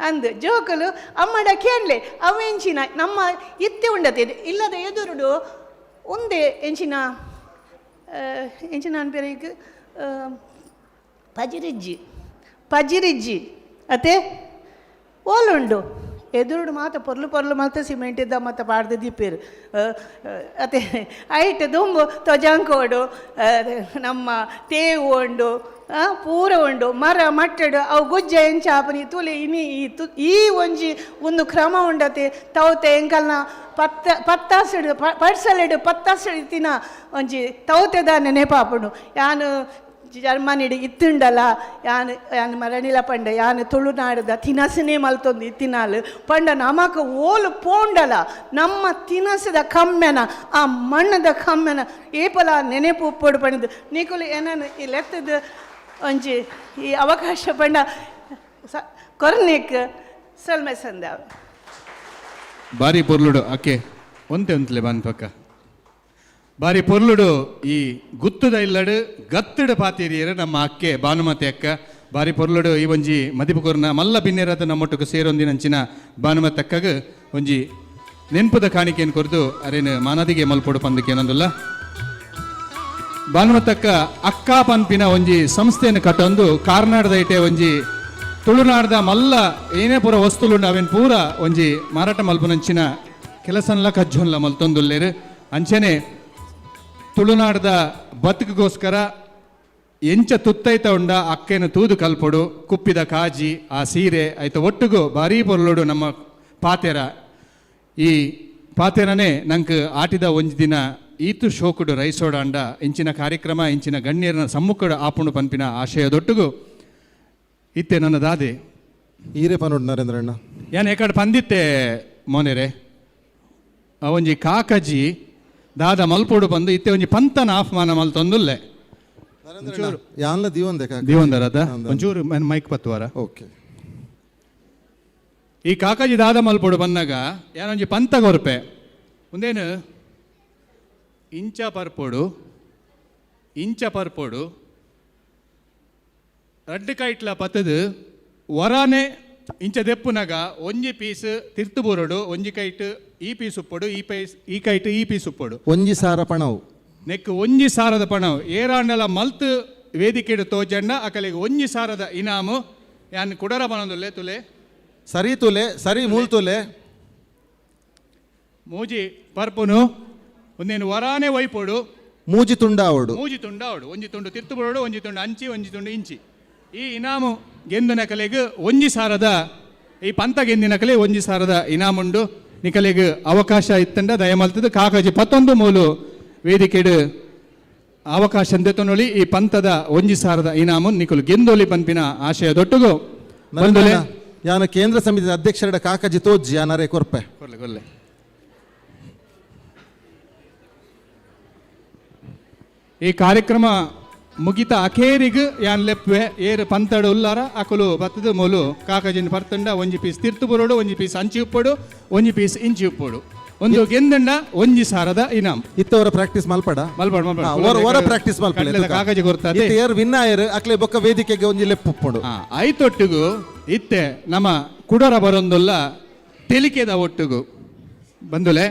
Speaker 12: ಅಂದು ಜೋಕುಲು ಅಮ್ಮಡ ಕೇಳಲೆ ಅವೆಂಚಿನ ನಮ್ಮ ಇತ್ತೆ ಉಂಡತೆ ಇಲ್ಲದ ಎದುರುಡು ಒಂದೇ ಎಂಚಿನ ಅನ್ಪೇರಿಗೆ ಪಜಿರಿಜ್ಜಿ ಅತೆ ಓಲುಂಡು ಎದುರುಡು ಮಾತ ಪೊರ್ಲು ಮಾತ ಸಿಮೆಂಟ್ ಇದ್ದ ಮತ್ತು ಪಾಡ್ದು ದಿಪ್ಪೇರು ಅತ್ತೆ ಐಟ್ ದುಂಬು ತೊಜಂಕೋಡು ನಮ್ಮ ತೇವು ಉಂಡು ಪೂರ ಉಂಡು ಮರ ಮಟ್ಟಡು ಅವು ಗುಜ್ಜ ಎಂಚಾಪನಿ ತುಲಿ ಇನಿ ಈ ಒಂಜಿ ಒಂದು ಕ್ರಮ ಉಂಡತೆ ತೌತೆ ಎಂಕಲ್ನ ಪತ್ತಾಸಡು ಪಡ್ಸಲಿಡು ಪತ್ತಾಸಡು ತಿನ್ನ ಒಂಜಿ ತೌತೆದ ನೆನಪಾಪುಂಡು ಯಾನು ಜರ್ಮನಿಡು ಇತ್ತುಂಡಲ್ಲ ಯಾನು ಮರಣಿಲ ಪಂಡ ಯಾನು ತುಳುನಾಡದ ತಿನಸನೇ ಮಲ್ತೊಂದು ಇತ್ತಿನಾಲು ಪಂಡ ನಮಕ ಓಲು ಪೋಂಡಲ ನಮ್ಮ ತಿನಸದ ಕಮ್ಮೆನ ಆ ಮಣ್ಣದ ಕಮ್ಮೆನ ಏಪಲ ನೆನೆಪು ಉಪ್ಪೊಡು ಪಣಿದು ನಿಕುಲು ಏನನ್ನು ಈ ಲೆತ್ತದ ಒಂಜಿ ಈ ಅವಕಾಶ ಪಂಡ ಕೊರ್ನಿಕ್ ಸಲ್ಮೆ ಸಂದ
Speaker 1: ಬಾರಿ ಪೊರ್ಲುಡು ಅಕ್ಕೆ ಒಂತೆ ಒಂತಲೆ ಬಾನ್ ಪಕ್ಕ ಬಾರಿ ಪೊರ್ಲುಡು ಈ ಗುತ್ತುದ ಇಲ್ಲಡು ಗತ್ತುಡು ಪಾತೀರಿಯರು ನಮ್ಮ ಅಕ್ಕೆ ಭಾನುಮತಿ ಅಕ್ಕ ಬಾರಿ ಪೊರ್ಲುಡು ಈ ಒಂಜಿ ಮದಿಪುಕೂರ್ನ ಮಲ್ಲ ಬಿನ್ನೆರದ ನಮ್ಮೊಟ್ಟಿಗೆ ಸೇರೊಂದಿನಂಚಿನ ಭಾನುಮತಿ ಅಕ್ಕಗ ಒಂಜಿ ನೆನ್ಪುದ ಕಾಣಿಕೆಯನ್ನು ಕೊರ್ದು ಅರೇನು ಮಾನದಿಗೆ ಮಲ್ಪೊಡು ಪಂದಕ್ಕೆ ಏನಂದುಲ್ಲ ಭಾನುಮತಕ್ಕ ಅಕ್ಕ ಪನ್ಪಿನ ಒಂಜಿ ಸಂಸ್ಥೆಯನ್ನು ಕಟ್ಟೊಂದು ಕಾರ್ನಾಡದ ಇಟೆ ಒಂಜಿ ತುಳುನಾಡದ ಮಲ್ಲ ಏನೇ ಪೂರ ವಸ್ತುಲು ಅವೇನು ಪೂರ ಒಂಜಿ ಮಾರಾಟ ಮಲ್ಪುನಂಚಿನ ಕೆಲಸನ್ಲ ಕಜ್ಜೊನ್ಲ ಮಲ್ತೊಂದುಲ್ಲೇರು ಅಂಚನೆ ತುಳುನಾಡದ ಬದುಕಿಗೋಸ್ಕರ ಎಂಚ ತುತ್ತೈತ ಉಂಡ ಅಕ್ಕೇನು ತೂದು ಕಲ್ಪೊಡು ಕುಪ್ಪಿದ ಕಾಜಿ ಆ ಸೀರೆ ಆಯ್ತು ಒಟ್ಟಿಗೂ ಭಾರೀ ಪೊರ್ಲೋಡು ನಮ್ಮ ಪಾತೆರ ಈ ಪಾತೆರನೇ ನಂಗೆ ಆಟಿದ ಒಂಜಿ ದಿನ ಈತು ಶೋಕುಡು ರೈಸೋಡ ಅಂಡ ಇಂಚಿನ ಕಾರ್ಯಕ್ರಮ ಇಂಚಿನ ಗಣ್ಯರನ್ನ ಸಮ್ಮುಖಡು ಆಪುಂಡು ಪನ್ಪಿನ ಆಶಯದೊಟ್ಟಿಗೂ ಇತ್ತೆ ನನ್ನ ದಾದೆ
Speaker 2: ಈರೇ ಪನೋಡು ನರೇಂದ್ರಣ್ಣ
Speaker 1: ಯಾನ್ ಏಕಡೆ ಪಂದಿತ್ತೆ ಮೋನೆರೆ ಒಂಜಿ ಕಾಕಜಿ ದಾದ ಮಲ್ಪೋಡು ಬಂದು ಇತ್ತೆ ಒಂಜಿ ಪಂತನ ಆಫ್ಮಾನ ಮಲ್ತೊಂದುಲ್ಲೆ
Speaker 2: ಯಾನ್ಲ
Speaker 1: ದೀವಂದರದ ಒಂಚೂರು ಮೈಕ್ ಪತ್ತುವಾರ
Speaker 2: ಓಕೆ
Speaker 1: ಈ ಕಾಕಾಜಿ ದಾದ ಮಲ್ಪೋಡು ಬಂದಾಗ ಯಾನೊಂಜಿ ಪಂತ ಗೊರ್ಪೆ ಒಂದೇನು ಇಂಚ ಪರ್ಪೋಡು ರಡ್ಡು ಕೈಟ್ಲ ಪತ್ತದು ವರಾನೆ ಇಂಚ ದೆಪ್ಪುನಗ ಒಂಜಿ ಪೀಸ್ ತಿರ್ತು ಬುರಡು ಒಂಜಿ ಕೈಟ್ ಈ ಪೀಸ್ ಉಪ್ಪೊಡು ಈ ಕೈಟ್ ಈ ಪೀಸ್ ಉಪ್ಪೊಡು
Speaker 2: ಒಂಜಿ ಸಾರ ಪಣವು
Speaker 1: ನೆಕ್ ಒಂಜಿ ಸಾರದ ಪಣವು ಏರಾಂಡಲ ಮಲ್ತ್ ವೇದಿಕೆಡು ತೋಜಂಡ ಅಕಲಿಗೆ ಒಂಜಿ ಸಾರದ ಇನಾಮು ಯಾನ್ ಕುಡರ ಪಣದುಲ್ಲೆ ತುಲೆ
Speaker 2: ಸರಿ ಮೂಲ್ ತುಲೆ
Speaker 1: ಮೂಜಿ ಪರ್ಪುನು ಒಂದೇನು ವರಾನೆ ವೈಪೋಡು
Speaker 2: ಮೂಜಿ ತುಂಡಾವಡು
Speaker 1: ಒಂಜಿ ತುಂಡು ತಿರ್ತು ಬರೋಡು ಒಂಜಿ ತುಂಡು ಅಂಚಿ ಒಂಜಿ ತುಂಡು ಇಂಚಿ ಈ ಇನಾಮು ಗೆಂದಿನ ಕಲೆಗೆ ಒಂಜಿ ಸಾರದ ಈ ಪಂತ ಗೆಂದಿನ ಕಲೆ ಒಂಜಿ ಸಾರದ ಇನಾಮುಂಡು ನಿಕಲೆಗೆ ಅವಕಾಶ ಇತ್ತಂಡ ದಯಮಲ್ತದ ಕಾಕಾಜಿ 11 ಮೂಲು ವೇದಿಕೆಡು ಅವಕಾಶ ಅಂದೆತೊನೊಳಿ ಈ ಪಂತದ ಒಂಜಿ ಸಾರದ ಇನಾಮು ನಿಕಲು ಗೆಂದೊಲಿ ಪಂಪಿನ ಆಶಯದೊಟ್ಟಿಗೂ ಬಂದುಲೆ
Speaker 2: ಯಾನ ಕೇಂದ್ರ ಸಮಿತಿ ಅಧ್ಯಕ್ಷರ ಕಾಕಾಜಿ ತೋಜಿ ಯಾನರೇ ಕೊರ್ಪೆ
Speaker 1: ಕೊರ್ಲೆ ಈ ಕಾರ್ಯಕ್ರಮ ಮುಗಿತ ಅಖೇರಿಗೂ ಯಾನ್ ಲೆಪ್ಪೆ ಏರು ಪಂತಡು ಉಲ್ಲಾರ ಅಕುಲು ಬತ್ತದ ಮೂಲು ಕಾಕಾಜಿನ ಪರ್ತಂಡ ಒಂಜಿ ಪೀಸ್ ತಿರ್ತು ಬರೋಡು ಒಂಜಿ ಪೀಸ್ ಅಂಚಿ ಉಪ್ಪೋಡು ಒಂಜಿ ಪೀಸ್ ಇಂಚಿ ಉಪ್ಪೋಡು ಒಂದು ಗೆಂದಂಡ ಒಂಜಿ ಸಾರದ ಇನಾಮ್
Speaker 2: ಇತ್ತವರ ಪ್ರಾಕ್ಟೀಸ್ ಮಲ್ಪಡ ಪ್ರಾಕ್ಟೀಸ್ ಮಲ್ಪಡ
Speaker 1: ಕಾಕಾಜಿ ಗೊತ್ತಾದೆ
Speaker 2: ಏರ್ ವಿನ್ನಾಯರ್ ಅಕ್ಲೆ ಬೊಕ್ಕ ವೇದಿಕೆಗೆ ಒಂಜಿ ಲೆಪ್ಪು ಉಪ್ಪೋಡು
Speaker 1: ಐತೊಟ್ಟಿಗೂ ಇತ್ತೆ ನಮ್ಮ ಕುಡರ ಬರೊಂದುಲ್ಲ ತೆಲಿಕೆದ ಒಟ್ಟಿಗೂ ಬಂದುಲೆ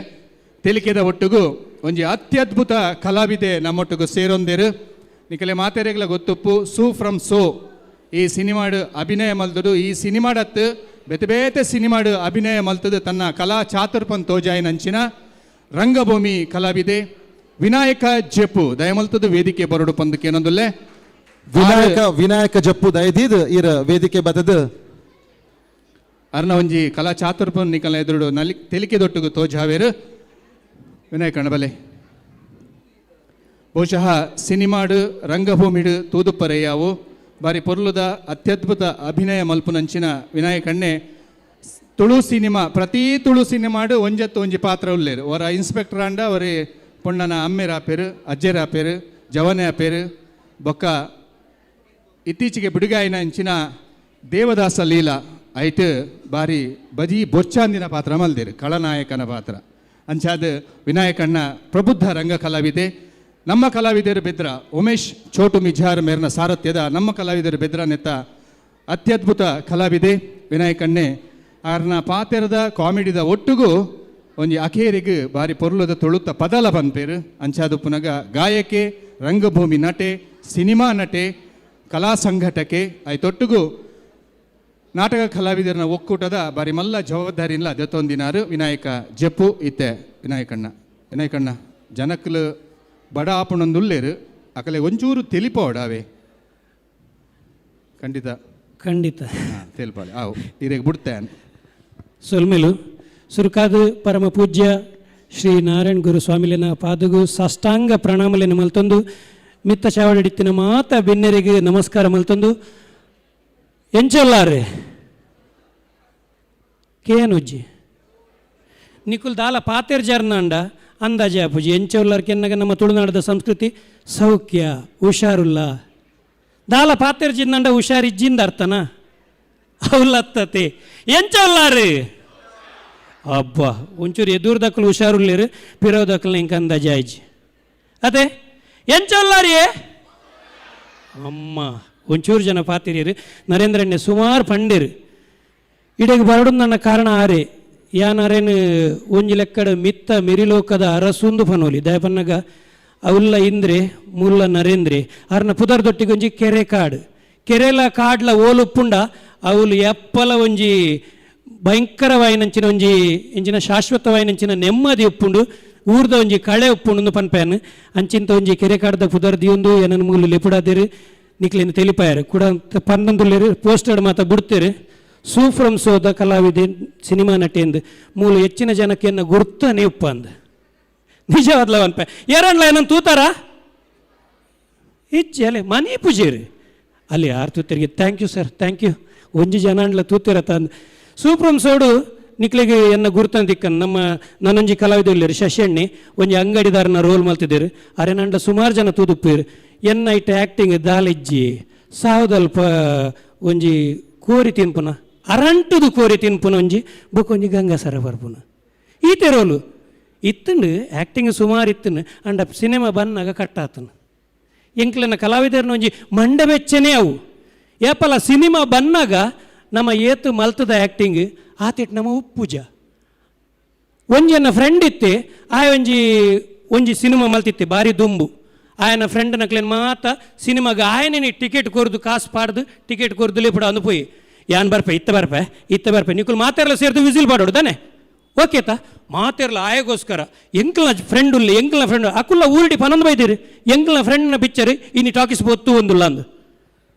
Speaker 1: ತೆಲಿಕೆದ ಒಟ್ಟಿಗೂ ಒಂಜಿ ಅತ್ಯದ್ಭುತ ಕಲಾವಿದೆ ನಮ್ಮೊಟ್ಟಿಗೂ ಸೇರೊಂದೇರು ನಿಕಲೆ ಮಾತೆರೆಗ್ಲ ಗೊತ್ತುಪ್ಪು ಸೂ ಫ್ರಮ್ ಸೋ ಈ ಸಿನಿಮಾಡು ಅಭಿನಯ ಮಲ್ತದು ಈ ಸಿನಿಮಾಡತ್ತು ಬೇತೆ ಸಿನಿಮಾಡು ಅಭಿನಯ ಮಲ್ತದು ತನ್ನ ಕಲಾ ಚಾತುರ್ಪನ್ ತೋಜಾಯಿನಂಚಿನ ರಂಗಭೂಮಿ ಕಲಾವಿದೆ ವಿನಾಯಕ ಜಪ್ಪು ದಯಮಲ್ತದು ವೇದಿಕೆ ಬರಡು ಪಂದಕ್ಕೆ ಏನೊಂದುಲ್ಲೆ
Speaker 2: ವಿನಾಯಕ ಜಪ್ಪು ದಯದೀದ್ ಇರ ವೇದಿಕೆ ಬದದು
Speaker 1: ಅರ್ನ ಒಂಜಿ ಕಲಾ ಚಾತುರ್ಪನ್ ನಿಕಲ ಎದುರು ತೆಲಿಕೆ ದೊಟ್ಟುಗು ತೋಜಾವೇರು ವಿನಾಯಕಣ್ಣ ಬಲೆ ಬಹುಶಃ ಸಿನಿಮಾಡು ರಂಗಭೂಮಿಡು ತೂದುಪ್ಪರೆಯಾವು ಬಾರಿ ಪೊರ್ಲುದ ಅತ್ಯದ್ಭುತ ಅಭಿನಯ ಮಲ್ಪುನಂಚಿನ ವಿನಾಯಕಣ್ಣೆ ತುಳು ಸಿನಿಮಾ ಪ್ರತಿ ತುಳು ಸಿನಿಮಾಡು ಒಂಜಿ ಪಾತ್ರ ಉಲ್ಲೇರು ಅವರ ಇನ್ಸ್ಪೆಕ್ಟರ್ ಅಂಡ ಅವರೇ ಪೊಣ್ಣನ ಅಮ್ಮೆರ ಆಪೇರು ಅಜ್ಜೆರ ಆಪೇರು ಜವನೆ ಆಪೇರು ಬೊಕ್ಕ ಇತ್ತೀಚೆಗೆ ಬಿಡುಗಾಯಿನ ಅಂಚಿನ ದೇವದಾಸ ಲೀಲಾ ಐಟ್ ಬಾರಿ ಬಜಿ ಬೊಚ್ಚಾಂದಿನ ಪಾತ್ರ ಮಲ್ದೇರು ಖಳನಾಯಕನ ಪಾತ್ರ ಅಂಚಾದ ವಿನಾಯಕಣ್ಣ ಪ್ರಬುದ್ಧ ರಂಗ ಕಲಾವಿದೆ ನಮ್ಮ ಕಲಾವಿದರು ಬೆದ್ರ ಉಮೇಶ್ ಚೋಟು ಮಿಜಾರ್ ಮೇರ್ನ ಸಾರಥ್ಯದ ನಮ್ಮ ಕಲಾವಿದರು ಬೆದ್ರ ನೆತ್ತ ಅತ್ಯದ್ಭುತ ಕಲಾವಿದೆ ವಿನಾಯಕಣ್ಣೆ ಆರ್ನ ಪಾತೆರದ ಕಾಮಿಡಿದ ಒಟ್ಟಿಗೂ ಒಂಜಿ ಅಖೇರಿಗೆ ಬಾರಿ ಪೊರ್ಲುದ ತೊಳುತ್ತ ಪದಲ ಪನ್ಪೇರು ಅಂಚಾದು ಪುನಗ ಗಾಯಕೆ ರಂಗಭೂಮಿ ನಟೆ ಸಿನಿಮಾ ನಟೆ ಕಲಾ ಸಂಘಟಕೆ ಐತೊಟ್ಟಿಗೂ ನಾಟಕ ಕಲಾವಿದರನ ಒಕ್ಕೂಟದ ಬಾರಿ ಮಲ್ಲ ಜವಾಬ್ದಾರಿಲ್ಲ ದೆತ್ತೊಂದಿನಾರು ವಿನಾಯಕ ಜಪ್ಪು ಇತ್ತೆ ವಿನಾಯಕಣ್ಣ ಜನಕ್ಕಲು ಬಡ ಆಪಣೊಂದುಲ್ಲೇರು ಅಕಲೆ ಒಂಚೂರು ತೆಲಿಪೋಡಾವೆ ಖಂಡಿತ ತೆಲ್ಪಾಳೆ ಆವು ಇರೆಗೆ ಬಿಡ್ತೇನೆ
Speaker 13: ಸೊಲ್ಮೆಲು ಸುರುಕಾದು ಪರಮ ಪೂಜ್ಯ ಶ್ರೀ ನಾರಾಯಣ ಗುರು ಸ್ವಾಮಿಲಿನ ಪಾದಗೂ ಸಾಷ್ಟಾಂಗ ಪ್ರಣಾಮಲೆನ ಮಲ್ತೊಂದು ಮಿತ್ತ ಚಾವಡಿತ್ತಿನ ಮಾತ ಬೆನ್ನೆರಿಗೆ ನಮಸ್ಕಾರ ಮಲ್ತೊಂದು ಎಂಚೊಲ್ಲಾರೆ ಕೇನುಜ್ಜಿ ನಿಕುಲ್ ದಾಲ ಪಾತೆರ್ ಜರ್ನಾಂಡ ಅಂದಾಜೆ ಅಪ್ಪುಜಿ ಎಂಚೊಲ್ಲಾರ್ ಕೆನ್ನಗ ನಮ್ಮ ತುಳುನಾಡದ ಸಂಸ್ಕೃತಿ ಸೌಖ್ಯ ಹುಷಾರುಲ್ಲ ದಾಲ ಪಾತೆರ್ ಜಿನ್ನಂಡ ಹುಷಾರಿಜ್ಜಿಂದ ಅರ್ಥನ ಅವಲತ್ತತೆ ಎಂಚೊಲ್ಲಾರೆ ಅಬ್ಬ ಒಂಚೂರು ಎದುರ್ದಕ್ಕಲು ಹುಷಾರುಲ್ಲೇರು ಪಿರೋದಕ್ಕಲು ಇಂಕ ಅಂದಾಜೆ ಆಯ್ಜಿ ಅದೇ ಎಂಚೊಲ್ಲಾರಿಯೇ ಅಮ್ಮ ಒಂಚೂರು ಜನ ಪಾತಿರಿಯರು ನರೇಂದ್ರಣ್ಣೆ ಸುಮಾರು ಪಂಡೇರು ಇಡೆಗೆ ಬರಡು ನನ್ನ ಕಾರಣ ಆರೆ ಯಾನಾರೇನು ಒಂಜಿ ಲೆಕ್ಕಡ ಮಿತ್ತ ಮಿರಿಲೋಕದ ಅರಸುಂದು ಪನೋಲಿ ದಯಪನ್ನಗ ಅವಲ್ಲ ಇಂದ್ರೆ ಮುಲ್ಲ ನರೇಂದ್ರೆ ಅರ್ನ ಪುದರ್ ದೊಟ್ಟಿಗೊಂಜಿ ಕೆರೆ ಕಾಡು ಕೆರೆಲ ಕಾಡ್ಲ ಓಲುಪ್ಪುಂಡ ಅವಳು ಎಪ್ಪಲ ಒಂಜಿ ಭಯಂಕರವಾಯಿನಂಚಿನ ಒಂಜಿ ಇಂಚಿನ ಶಾಶ್ವತವಾಯಿನಂಚಿನ ನೆಮ್ಮದಿ ಉಪ್ಪುಂಡು ಊರ್ದ ಒಂಜಿ ಕಳೆ ಉಪ್ಪುಂಡು ಪನ್ಪೇನು ಅಂಚಿಂತ ಒಂಜಿ ಕೆರೆ ಕಾಡ್ದ ಪುದರ್ ದಿಯೊಂದು ಏನನ್ನು ಮೂಲು ಲೆಪುಡಾದೇರು ನಿಕ್ಲಿನ ತೆಲಿಪಾಯರು ಕೂಡ ಪನ್ನೊಂದುಲ್ಲೇರು ಪೋಸ್ಟರ್ ಮಾತ ಬಿಡ್ತೇರು ಸೂ ಫ್ರಮ್ ಸೋದ ಕಲಾವಿದೆ ಸಿನಿಮಾ ನಟಿ ಎಂದು ಮೂಲ ಹೆಚ್ಚಿನ ಜನಕ್ಕೆ ಎನ್ನ ಗುರ್ತಾನೆ ಉಪ್ಪ ಅಂದ ನಿಜವಾದ್ಲ ಅನ್ಪ ಏರಣ್ಣ ಏನಂತ ತೂತಾರ ಇಚ್ಚಿ ಅಲ್ಲೇ ಮನೆ ಪೂಜೆರಿ ಅಲ್ಲಿ ಯಾರು ತೂತಿರಿಗೆ thank you sir thank you ಒಂಜಿ ಜನ ಅಂಡ್ಲ ತೂತಿರತ್ತ ಅಂದ ಸೂ ಫ್ರಮ್ ಸೋಡು ನಿಕ್ಲಿಗೆ ಎನ್ನ ಗುರ್ತಂದಿಕ್ಕನ್ ನಮ್ಮ ನನ್ನೊಂಜಿ ಕಲಾವಿದೆಲ್ಲರು ಶಶಣ್ಣಿ ಒಂಜಿ ಅಂಗಡಿದಾರನ ರೋಲ್ ಮಲ್ತಿದ್ದೇರು ಅರೆ ನಂಡ ಸುಮಾರು ಜನ ತೂದುಪ್ಪೇರು ಎನ್ನ ಇಟ್ಟ ಆ್ಯಕ್ಟಿಂಗ್ ದಾಲಿಜ್ಜಿ ಸಾವುದಲ್ಪ ಒಂಜಿ ಕೋರಿ ತಿನ್ಪುನ ಅರಂಟುದು ಕೋರಿ ತಿನ್ಪುನ ಒಂಜಿ ಬೊಕೊಂಜಿ ಗಂಗಾಸರ ಬರ್ಪುನ ಈತೆ ರೋಲು ಇತ್ತಂಡು ಆ್ಯಕ್ಟಿಂಗ್ ಸುಮಾರು ಇತ್ತನು ಅಂಡ ಸಿನಿಮಾ ಬನ್ನಾಗ ಕಟ್ಟಾತನು ಎಂಕ್ಲನ ಕಲಾವಿದರನ್ನ ಒಂಜಿ ಮಂಡ ಬೆಚ್ಚನೆ ಅವು ಏಪಲ ಸಿನಿಮಾ ಬನ್ನಾಗ ನಮ್ಮ ಏತು ಮಲ್ತದ ಆ್ಯಕ್ಟಿಂಗ್ ಆತಿಟ್ಟು ನಮ್ಮ ಉಪ್ಪುಜ ಒಂಜಿ ನನ್ನ ಫ್ರೆಂಡ್ ಇತ್ತೆ ಆಯ ಒಂಜಿ ಸಿನಿಮಾ ಮಲ್ತಿತ್ತೆ ಬಾರಿ ದುಂಬು ಆಯನ ಫ್ರೆಂಡ್ ನಕ್ಲೇನು ಮಾತ ಸಿನಿಮಾಗ ಆಯನೇ ಟಿಕೆಟ್ ಕೊರ್ದು ಕಾಸು ಪಾಡ್ದು ಟಿಕೆಟ್ ಕೊರ್ದು ಲೇಪಡ ಅಂದುಪೋಯಿ ಯಾನ್ ಬರ್ಪೆ ಇತ್ತ ಬರ್ಪೆ ನಿಕುಲ್ ಮಾತೆರಲ್ಲ ಸೇರ್ದು ವಿಸಿಲ್ ಪಾಡೋಡು ತಾನೆ ಓಕೆತಾ ಮಾತೆರಲ್ಲ ಆಯಗೋಸ್ಕರ ಎಂಕ್ಲನ ಫ್ರೆಂಡ್ ಉಲ್ಲಿ ಎಂಕ್ಲನ ಫ್ರೆಂಡ್ ಅಕುಲ್ಲ ಊರಿಡಿ ಪನೊಂದು ಬೈದಿರಿ ಎಂಕ್ಲನ ಫ್ರೆಂಡ್ನ ಪಿಕ್ಚರ್ ಇನ್ನು ಟಾಕಿಸ್ ಬೊತ್ತು ಒಂದುಲ್ಲ ಅಂದು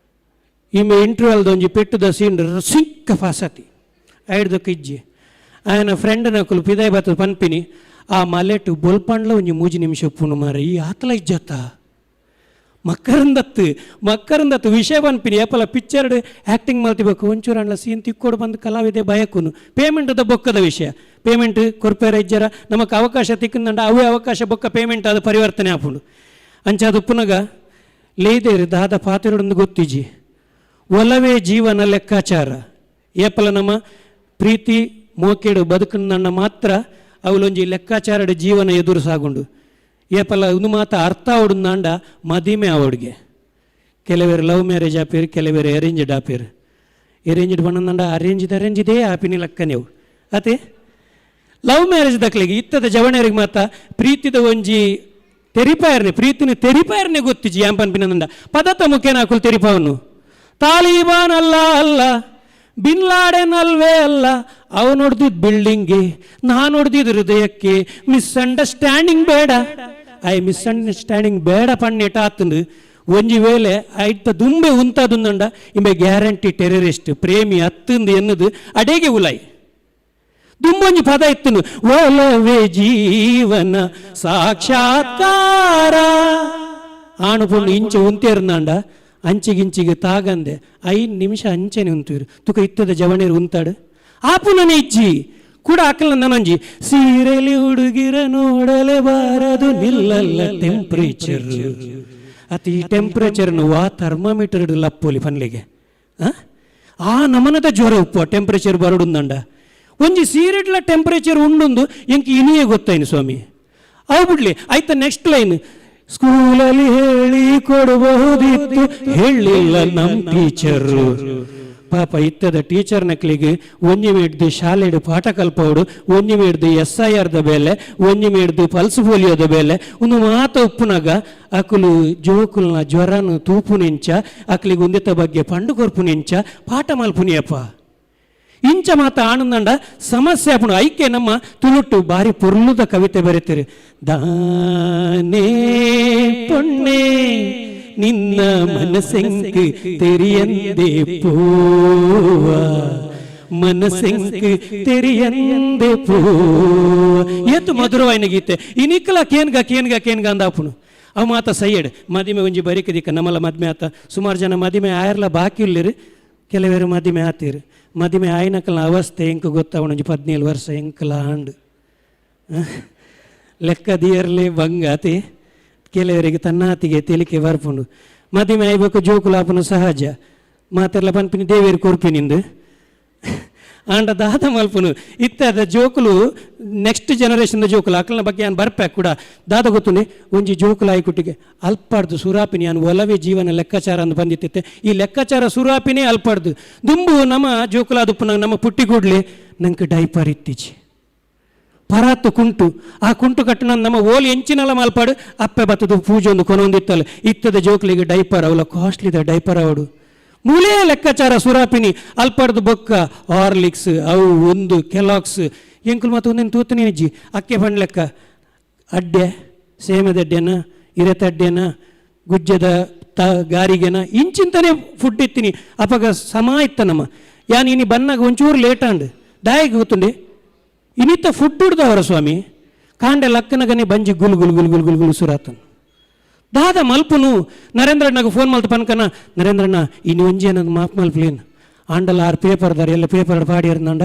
Speaker 13: ಈಮೆ ಇಂಟರ್ವ್ಯೂಲ್ದ ಒಂಜಿ ಪೆಟ್ಟುದ ಸೀನ್ ಸಿಕ್ಕ ಫಾಸತಿ ಐಡ್ದಕ್ಕೆ ಇಜ್ಜಿ ಆಯನ ಫ್ರೆಂಡ್ ನಕುಲು ಪಿದಾಯ್ ಬತ್ತದ ಪನ್ಪಿನಿ ಆ ಮಲೆಟು ಬೊಲ್ಪಂಡ್ಲ ಒಂಜಿ 3 ನಿಮಿಷ ಉಪ್ಪುನು ಮಾರ ಈ ಆತಲ ಇಜ್ಜತ್ತ ಮಕ್ಕರಂದತ್ತು ವಿಷಯ ಪನ್ಪಿನಿ ಏಪಲ ಪಿಕ್ಚರ್ಡ್ ಆ್ಯಕ್ಟಿಂಗ್ ಮಾಡ್ತಿಬೇಕು ಒಂಚೂರು ಅಂಡ್ಲ ಸೀನ್ ತಿಕ್ಕೋಡು ಬಂದು ಕಲಾವಿದೆ ಭಯಕ್ಕೂನು ಪೇಮೆಂಟ್ದ ಬೊಕ್ಕದ ವಿಷಯ ಪೇಮೆಂಟ್ ಕೊರ್ಪೇರ ಇಜ್ಜರ ನಮಕ್ ಅವಕಾಶ ತಿಕ್ಕಂದಂಡ ಅವೇ ಅವಕಾಶ ಬೊಕ್ಕ ಪೇಮೆಂಟ್ ಅದು ಪರಿವರ್ತನೆ ಆಪುಂಡು ಅಂಚಾದ ಉಪ್ಪುನಗ ಲೇದೇರು ದಾದ ಪಾತಿರೋಡೊಂದು ಗೊತ್ತಿಜ್ಜಿ ಒಲವೇ ಜೀವನ ಲೆಕ್ಕಾಚಾರ ಏಪಲ ನಮ್ಮ ಪ್ರೀತಿ ಮೋಕೆಡು ಬದುಕನ್ನ ಮಾತ್ರ ಅವಳೊಂಜಿ ಲೆಕ್ಕಾಚಾರಡ ಜೀವನ ಎದುರು ಸಾಗುಂಡು ಏಪಲ ಒಂದು ಮಾತ ಅರ್ಥ ಅವಡುಂದಾಂಡ ಮದಿಮೆ ಅವಡಿಗೆ ಕೆಲವೇರು ಲವ್ ಮ್ಯಾರೇಜ್ ಆಪೇರು ಕೆಲವೇರು ಅರೇಂಜ್ಡ್ ಆಪೇರು ಅರೇಂಜ್ಡ್ ಬಣ್ಣಂದ ಅರೇಂಜ್ದೇ ಆಪಿನಿ ಲೆಕ್ಕನೆವು ಅದೇ ಲವ್ ಮ್ಯಾರೇಜ್ ದಕ್ಲಿಗೆ ಇತ್ತದ ಜವಣರಿಗೆ ಮಾತ ಪ್ರೀತಿದ ಒಂಜಿ ಪ್ರೀತಿನ ತೆರಿಪಾಯರ್ನೆ ಗೊತ್ತಿಜ್ಜಿ ಯಾನ್ ಪನ್ಪಿನಂದ ಪದತ ಮುಖೇನ ಹಾಕುಲ್ ತೆರಿಪಾವನು ತಾಲಿಬಾನ್ ಅಲ್ಲ ಬಿನ್ ಲಾಡೆನ್ ಅಲ್ವೇ ಅಲ್ಲ ಅವು ನೋಡ್ದಿದ್ದು ಬಿಲ್ಡಿಂಗ್ಗೆ ನಾನು ನೋಡ್ದಿದ್ದು ಹೃದಯಕ್ಕೆ ಮಿಸ್ಅಂಡರ್ಸ್ಟ್ಯಾಂಡಿಂಗ್ ಬೇಡ ಮಿಸ್ಅಂಡರ್ಸ್ಟ್ಯಾಂಡಿಂಗ್ ಬೇಡ ಪಣ್ಣೆಟ ಆತಂದು ಒಂಜಿ ವೇಳೆ ಐತ ದುಂಬೆ ಉಂತಾದುಂದಂಡ ಇಂಬೆ ಗ್ಯಾರಂಟಿ ಟೆರರಿಸ್ಟ್ ಪ್ರೇಮಿ ಅತ್ತಂದು ಎನ್ನದು ಅಡೆಗೆ ಉಲಾಯಿ ದುಂಬೊಂಜಿ ಪದ ಇತ್ತನು ಒಲವೇ ಜೀವನ ಸಾಕ್ಷಾತ್ಕಾರ ಆಣು ಪೊಣ್ಣು ಇಂಚೆ ಉಂತೇರ್ನಾಂಡ ಅಂಚಿಗಿಂಚಿಗೆ ತಾಗಂದೆ 5 ನಿಮಿಷ ಅಂಚೆನೆ ಉಂತುರು ತುಕ ಇತ್ತದ ಜವಣೇರು ಉಂತಾಡು ಆಪುನನೆ ಇಜ್ಜಿ ಕೂಡ ಹಾಕಲ್ಲ ನನಂಜಿ ಸೀರೆಲಿ ಹುಡುಗಿರ ನೋಡಲೇ ಬಾರದು ನಿಲ್ಲಲ್ಲ ಟೆಂಪ್ರೇಚರ್ ಅತಿ ಟೆಂಪ್ರೇಚರ್ನು ಥರ್ಮಾಮೀಟರ್ ಲಪ್ಪೋಲಿ ಪನ್ಲಿಗೆ ಆ ನಮನದ ಜ್ವರ ಉಪ್ಪು ಟೆಂಪ್ರೇಚರ್ ಬರಡುಂದಂಡ ಒಂಜಿ ಸೀರೆಡ್ಲ ಟೆಂಪ್ರೇಚರ್ ಉಂಡೊಂದು ಎಂಕಿ ಇನಿಯೇ ಗೊತ್ತಾಯ್ನು ಸ್ವಾಮಿ ಅವು ಬಿಡ್ಲಿ ಆಯ್ತಾ ನೆಕ್ಸ್ಟ್ ಲೈನ್ ಸ್ಕೂಲಲ್ಲಿ ಹೇಳಿ ಕೊಡಬಹುದಿತ್ತು ಹೇಳಿಲ್ಲ ನಮ್ಮ ಟೀಚರು ಪಾಪ ಇತ್ತದ ಟೀಚರ್ ನಕ್ಲಿಗೆ ಒಂಜಿ ಮೇಡ್ದು ಶಾಲೆಡು ಪಾಠ ಕಲ್ಪೋಡು ಒಂಜಿ ಮೇಡ್ದು SIRದ ಬೇಲೆ ಒಂಜಿ ಮೇಡ್ದು ಪಲ್ಸ್ ಪೋಲಿಯೋದ ಬೇಲೆ ಒಂದು ಮಾತ ಉಪ್ಪುನಾಗ ಅಕುಲು ಜೋಕುಲ್ನ ಜ್ವರನು ತೂಪು ನೆಂಚ ಅಕ್ಲಿಗೆ ಒಂದಿತ್ತ ಬಗ್ಗೆ ಪಂಡು ಕೊರ್ಪು ನೆಂಚ ಪಾಠ ಮಲ್ಪುನಿಯಪ್ಪ ಇಂಚ ಮಾತ ಆನಂದಂಡ ಸಮಸ್ಯೆ ಆಪುಂಡು ಐಕೆ ನಮ್ಮ ತುಳುಟ್ಟು ಬಾರಿ ಪೊರ್ಲುದ ಕವಿತೆ ಬರೀತೀರಿ. ದಾನೇ ಪೊಣ್ಣೆ ನಿನ್ನ ಮನಸ್ಸೆಂಕ್ ತೆರಿಯಂದೆ ಪೂವ ಮನಸ್ಸೆಂಕ್ ತೆರಿಯಂದೆ ಪೂವ ಏತು ಮಧುರವಾಯಿನ ಗೀತೆ ಇನಿಕ್ಕಲ ಕೇನ್ಗ ಅಂದಾಪುನು ಅವು ಮಾತ ಸೈಯಡ್ ಮದಿಮೆ ಒಂಜಿ ಬರಿಕದಿಕ್ಕ ನಮ್ಮಲ್ಲ ಮದ್ಮೆ ಆತ ಸುಮಾರು ಜನ ಮದಿಮೆ ಆಯರ್ಲ ಬಾಕಿ ಇಲ್ಲಿರಿ ಕೆಲವರು ಮದಿಮೆ ಆತೀರಿ ಮದಿಮೆ ಆಯ್ನಕಲ್ನ ಅವಸ್ಥೆ ಎಂಕ ಗೊತ್ತಾವಣ 17 ವರ್ಷ ಎಂಕಲ ಆಂಡು ಲೆಕ್ಕ ದಿಯರ್ಲೆ ಬಂಗಾತಿ ಕೆಲವರಿಗೆ ತನ್ನಾತಿಗೆ ತೆಲಿಕೆ ಬರ್ಪುಂಡು ಮದಿಮೆ ಆಯ್ಬೇಕು ಜೋಕುಲಾಪನು ಸಹಜ ಮಾತೆಲ್ಲ ಪನ್ಪಿನಿ ದೇವೇರು ಕೊರ್ಪಿನಿಂದು ಆಂಡ ದಾದ ಮಲ್ಪುನು ಇತ್ತಾದ ಜೋಕುಲು ನೆಕ್ಸ್ಟ್ ಜನರೇಷನ್ ಜೋಕುಲು ಅಕ್ಕಲ್ನ ಬಗ್ಗೆ ನಾನು ಬರ್ಪ್ಯಾಕ ಕೂಡ ದಾದ ಗೊತ್ತುಂಡೆ ಒಂಜಿ ಜೋಕುಲು ಆಯ್ಕುಟ್ಟಿಗೆ ಅಲ್ಪಾಡ್ದು ಸುರಾಪಿನಿ ನಾನು ಒಲವೇ ಜೀವನ ಲೆಕ್ಕಾಚಾರ ಅಂತ ಬಂದಿತ್ತೆ ಈ ಲೆಕ್ಕಾಚಾರ ಸುರಾಪಿನೇ ಅಲ್ಪಾಡ್ದು ದುಂಬು ನಮ್ಮ ಜೋಕುಲಾದುಪ್ಪು ನಮ್ಮ ಪುಟ್ಟಿ ಕೂಡ್ಲಿ ನಂಗೆ ಡೈಪರ್ ಇತ್ತೀಚೆ ಪರಾತ್ತು ಕುಂಟು ಆ ಕುಂಟು ಕಟ್ಟಣ ನಮ್ಮ ಓಲಿ ಎಂಚಿನಲ್ಲ ಮಾಲ್ಪಾಡು ಅಪ್ಪೆ ಬತ್ತದು ಪೂಜೆ ಒಂದು ಕೊನೊಂದಿತ್ತಲ್ಲ ಇತ್ತದ ಜೋಕುಲಿಗೆ ಡೈಪರ್ ಅವಳ ಕಾಸ್ಟ್ಲಿದ ಡೈಪರ್ ಅವಡು ಮೂಲೆ ಲೆಕ್ಕಾಚಾರ ಸುರಾಪಿನಿ ಅಲ್ಪಾಡ್ದು ಬೊಕ್ಕ ಹಾರ್ಲಿಕ್ಸ್ ಅವು ಒಂದು ಕೆಲಾಕ್ಸ್ ಎಂಕುಲು ಮತ್ತು ಒಂದೇನು ತೂತನಿ ಅಜ್ಜಿ ಅಕ್ಕೆ ಬಂಡ್ ಲೆಕ್ಕ ಅಡ್ಡೆ ಸೇಮದ ಅಡ್ಡೆನ ಇರೆತಡ್ಡೆನ ಗುಜ್ಜದ ಗಾರಿಗೆನ ಇಂಚಿಂತಾನೆ ಫುಡ್ ಇತ್ತೀನಿ ಅಪಗ ಸಮ ಇತ್ತ ನಮ್ಮ ಯಾನ್ ಇನಿ ಬನ್ನಾಗ ಒಂಚೂರು ಲೇಟ್ ಆಂಡ್ ದಾಯಿಗೆ ಗೊತ್ತುಂಡಿ ಇನ್ನಿತ್ತ ಫುಡ್ ಹುಡ್ದವರ ಸ್ವಾಮಿ ಕಾಂಡೆ ಲಕ್ಕನಗನೆ ಬಂಜಿ ಗುಲ್ ಸುರಾತನ್ ದಾದ ಮಲ್ಪುನು ನರೇಂದ್ರಣ್ಣಗೆ ಫೋನ್ ಮಲ್ತು ಪನ್ಕನ ನರೇಂದ್ರಣ್ಣ ಇನ್ನು ಒಂಜಿ ಅನ್ನೋದು ಮಾಪ್ ಮಲ್ಪಲೇನು ಆಂಡಲ 6 ಪೇಪರ್ ದಾರ ಎಲ್ಲ ಪೇಪರ್ ಪಾಡಿ ಇರ್ನಂಡ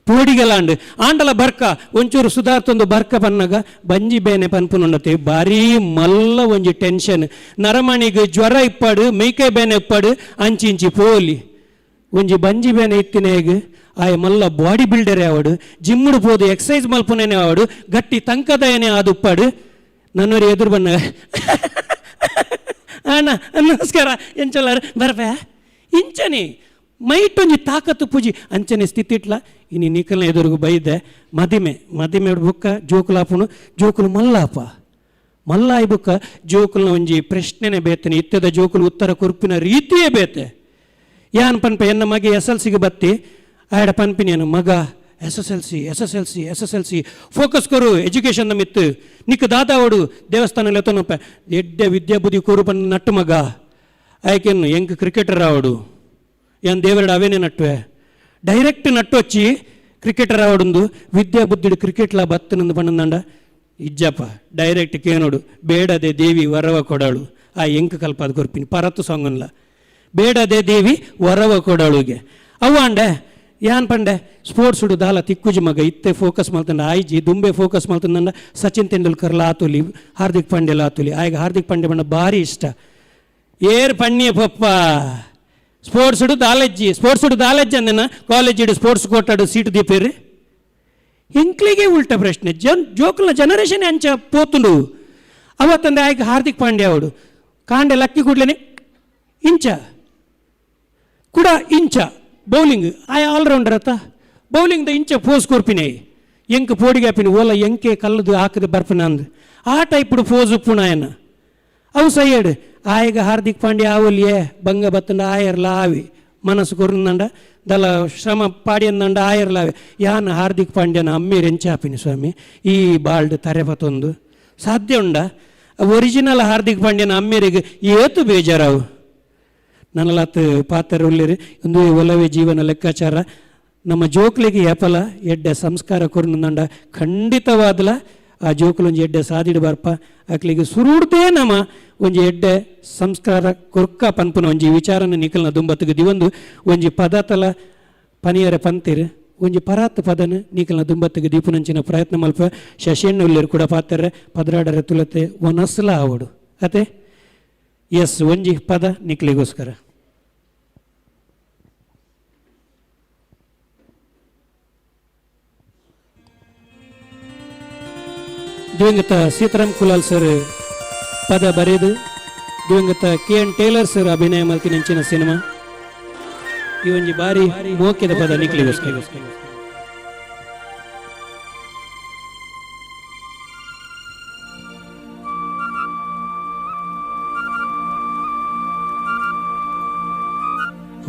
Speaker 13: ಪೋಡಿಗೆಲ್ಲ ಅಂಡು ಆಂಡಲ ಬರ್ಕ ಒಂಚೂರು ಸುಧಾರ್ತೊಂದು ಬರ್ಕ ಪನ್ನಾಗ ಬಂಜಿ ಬೇನೆ ಪನ್ಪುನುಂಡತೆ ಭಾರಿ ಮಲ್ಲ ಒಂಜಿ ಟೆನ್ಷನ್ ನರಮಣಿಗೆ ಜ್ವರ ಇಪ್ಪಾಡು ಮೈಕೈ ಬೇನೆ ಇಪ್ಪಾಡು ಅಂಚಿ ಪೋಲಿ ಒಂಜಿ ಬಂಜಿ ಬೇನೆ ಇತ್ತಿನೇಗೆ ಆಯ ಮಲ್ಲ ಬಾಡಿ ಬಿಲ್ಡರೇ ಆವಡು ಜಿಮ್ಮುಡು ಪೋದು ಎಕ್ಸಸೈಸ್ ಮಲ್ಪುನೇನೆ ಆವಡು ಗಟ್ಟಿ ತಂಕದಯನೇ ಆದುಪ್ಪಾಡು ನನ್ನವರು ಎದುರು ಬಣ್ಣ ಅಣ್ಣ ನಮಸ್ಕಾರ ಎಂಚಲ್ಲಾರ ಬರ್ಬ ಇಂಚನೆ ಮೈಟೊಂಜಿ ತಾಕತ್ತು ಪೂಜಿ ಅಂಚನೆ ಸ್ಥಿತಿ ಇಟ್ಲ ಇನ್ನು ನಿಖಲ್ನ ಎದುರುಗು ಬೈದೆ ಮದಿಮೆ ಬುಕ್ಕ ಜೋಕುಲಾಪುನು ಜೋಕುಲು ಮಲ್ಲಾಯಿ ಬುಕ್ಕ ಜೋಕುಲ್ನ ಒಂಜಿ ಪ್ರಶ್ನೆನೇ ಬೇತನೆ ಇತ್ತದ ಜೋಕುಲು ಉತ್ತರ ಕೊರ್ಪಿನ ರೀತಿಯೇ ಬೇತೆ ಯಾನ್ ಪನ್ಪ ಎನ್ನ ಮಗೆ SLCಗೆ ಬತ್ತಿ ಆಯಡ ಪನ್ಪಿನೇನು ಮಗ SSLC ಫೋಕಸ್ ಕೊರು ಎಜುಕೇಷನ್ ಮಿತ್ತು ನಿಕ್ಕ ದಾದಾವಡು ದೇವಸ್ಥಾನ ಎತ್ತನಪ್ಪ ಎಡ್ಡೆ ವಿದ್ಯಾಬುದ್ಧಿ ಕೋರು ಪನ್ನ ನಟ್ಟು ಮಗ ಆಯ್ಕೆನ್ನು ಎಂಕ್ ಕ್ರಿಕೆಟರ್ ಆವಡು ಏನ್ ದೇವರಡು ಅವೇನೇ ನಟ್ಟುವೆ ಡೈರೆಕ್ಟ್ ನಟ್ಟು ಹಚ್ಚಿ ಕ್ರಿಕೆಟರ್ ಆವಡುಂದು ವಿದ್ಯಾಬುದ್ಧಿಡು ಕ್ರಿಕೆಟ್ಲ ಬತ್ತನಂದು ಪಣ್ಣಂದ ಇಜ್ಜಪ್ಪ ಡೈರೆಕ್ಟ್ ಕೇನೋಡು ಬೇಡದೆ ದೇವಿ ವರವ ಕೊಡಾಳು ಆ ಎಂಕ್ ಕಲ್ಪದ ಕೊರ್ಪಿನಿ ಪರತ್ತು ಸಾಂಗನ್ಲ ಬೇಡದೆ ದೇವಿ ವರವ ಕೊಡಾಳುಗೆ ಅವು ಅಂಡೆ ಯಾನ್ ಪಂಡೆ ಸ್ಪೋರ್ಟ್ಸ್ ಉಡು ದಾಲ ತಿಕ್ಕುಜಿ ಮಗ ಇತ್ತೆ ಫೋಕಸ್ ಮಾಡ್ತಂಡ ಆಯ್ಜಿ ದುಂಬೆ ಫೋಕಸ್ ಮಾಡ್ತಂಡ ಸಚಿನ್ ತೆಂಡೂಲ್ಕರ್ಲ ಆತುಲಿ ಹಾರ್ದಿಕ್ ಪಾಂಡ್ಯಲ ಆತುಲಿ ಆಯ್ಗ ಹಾರ್ದಿಕ್ ಪಾಂಡ್ಯ ಬಣ್ಣ ಭಾರಿ ಇಷ್ಟ ಏರ್ ಪಣ್ಣಿಯ ಪಪ್ಪ ಸ್ಪೋರ್ಟ್ಸ್ ಉಡು ದಾಲಜ್ಜಿ ಅಂದನ ಕಾಲೇಜ್ ಇಡು ಸ್ಪೋರ್ಟ್ಸ್ ಕೋಟಾಡು ಸೀಟು ದೀಪೇರಿ ಇಂಕ್ಲಿಗೆ ಉಲ್ಟ ಪ್ರಶ್ನೆ ಜೋಕಲ್ನ ಜನರೇಷನ್ ಅಂಚ ಪೋತುಂಡು ಅವತ್ತಂದೆ ಆಯ್ಗ ಹಾರ್ದಿಕ್ ಪಾಂಡ್ಯ ಅವಡು ಕಾಂಡೆ ಲಕ್ಕಿ ಕೂಡ್ಲೇನೆ ಇಂಚ ಬೌಲಿಂಗ್ ಆಯ ಆಲ್ರೌಂಡರ್ ಅತ್ತ ಬೌಲಿಂಗ್ದ ಇಂಚ ಫೋಸ್ ಕೊರ್ಪಿನೇ ಎಂಕ್ ಪೋಡಿಗಾಪಿನ ಓಲ ಎಂಕೆ ಕಲ್ಲದು ಹಾಕದೆ ಬರ್ಪನ ಅಂದು ಆ ಟೈಪ್ಡು ಫೋಸ್ ಉಪ್ಪುಣಾಯನ ಅವು ಸೈಯಡ್ ಆಯ್ಗ ಹಾರ್ದಿಕ್ ಪಾಂಡ್ಯ ಆವಲಿಯೇ ಬಂಗ ಬತ್ತಂಡ ಆಯರ್ಲ ಆವಿ ಮನಸ್ಸು ಕೊರ್ನಂಡ ದಲ ಶ್ರಮ ಪಾಡಿಯಂದಂಡ ಆಯರ್ಲಾವೆ ಯಾನ ಹಾರ್ದಿಕ್ ಪಾಂಡ್ಯನ ಅಮ್ಮೇರೆಂಚಾಪಿನಿ ಸ್ವಾಮಿ ಈ ಬಾಲ್ಡ್ ತರೆಪತ್ತೊಂದು ಸಾಧ್ಯ ಉಂಡ ಒರಿಜಿನಲ್ ಹಾರ್ದಿಕ್ ಪಾಂಡ್ಯನ ಅಮ್ಮೇರಿಗೆ ಏತು ಬೇಜಾರಾವು ನನ್ನಲಾತ್ ಪಾತ್ರ ಉಳ್ಳಿರಿ ಒಂದು ಒಲವೇ ಜೀವನ ಲೆಕ್ಕಾಚಾರ ನಮ್ಮ ಜೋಕ್ಲಿಗೆ ಏಪಲ ಎಡ್ಡೆ ಸಂಸ್ಕಾರ ಕೊರ್ನಂಡ ಖಂಡಿತವಾದಲ ಆ ಜೋಕುಲೊಂಜಿ ಎಡ್ಡೆ ಸಾದಿಡು ಬರ್ಪ ಅಕ್ಲಿಗೆ ಸುರುಡ್ದೇ ನಮ್ಮ ಒಂಜಿ ಎಡ್ಡೆ ಸಂಸ್ಕಾರ ಕೊರ್ಕ ಪನ್ಪುನ ಒಂಜಿ ವಿಚಾರನ ನಿಖಲ್ನ ದುಂಬತ್ತಿಗೆ ದಿವಂದು ಒಂಜಿ ಪದತಲ ಪನಿಯರ ಪಂತಿರು ಒಂಜಿ ಪರಾತ್ ಪದನ ನಿಖಲ್ನ ದುಂಬತ್ತಿಗೆ ದೀಪುನಂಚಿನ ಪ್ರಯತ್ನ ಮಲ್ಪ ಶಶಿಯಣ್ಣ ಉಳ್ಳೇರು ಕೂಡ ಪಾತ್ರೆ ಪದರಾಡರ ತುಲತೆ ಒನಸ್ಲ ಆವಡು ಅತೆ ಎಸ್ ಒಂಜಿ ಪದ ನಿಕ್ಲಿಗೋಸ್ಕರ ದಿವಂಗತ ಸೀತಾರಾಮ್ ಕುಲಾಲ್ ಸರ್ ಪದ ಬರೆದು ದಿವಂಗತ KN ಟೇಲರ್ ಸರ್ ಅಭಿನಯ ಮಲ್ತಿನಂಚಿನ ಸಿನಿಮಾ ಈ ಒಂಜಿ ಬಾರಿ ಮೋಕ್ಯದ ಪದ ನಿಕ್ಲಿಗೋಸ್ಕರ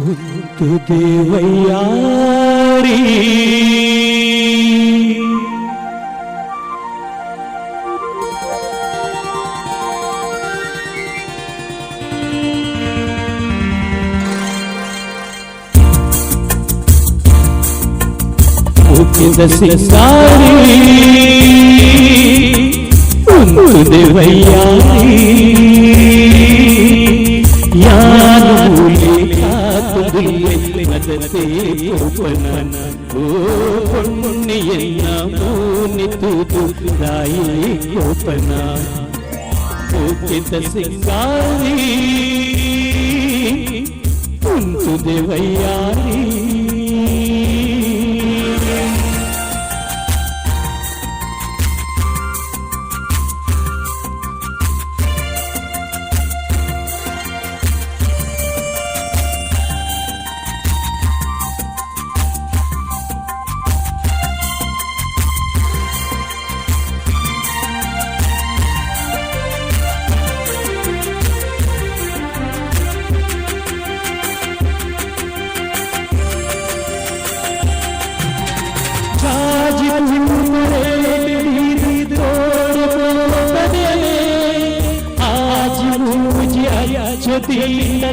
Speaker 13: ಒಂದು ದೇವಯ್ಯ ಸಿಂಗಾರಿ ಮುಖದ ಸಿಂಗಾರಿ ಉಂಟುದೆ ವಯ್ಯಾರಿ ಯಾನು ಮೂಲೆ ಕಾತುದಿಲ್ಲೆ ಮದತೆ ಪೋಪನ ಓ ಪೊಣ್ಣೆಯನ್ನ ಮೂನಿ ತೂತು ರಾಯಿ ಪೋಪನ ಮುಖದ ಸಿಂಗಾರಿ ಉಂಟುದೆ ವಯ್ಯಾರಿ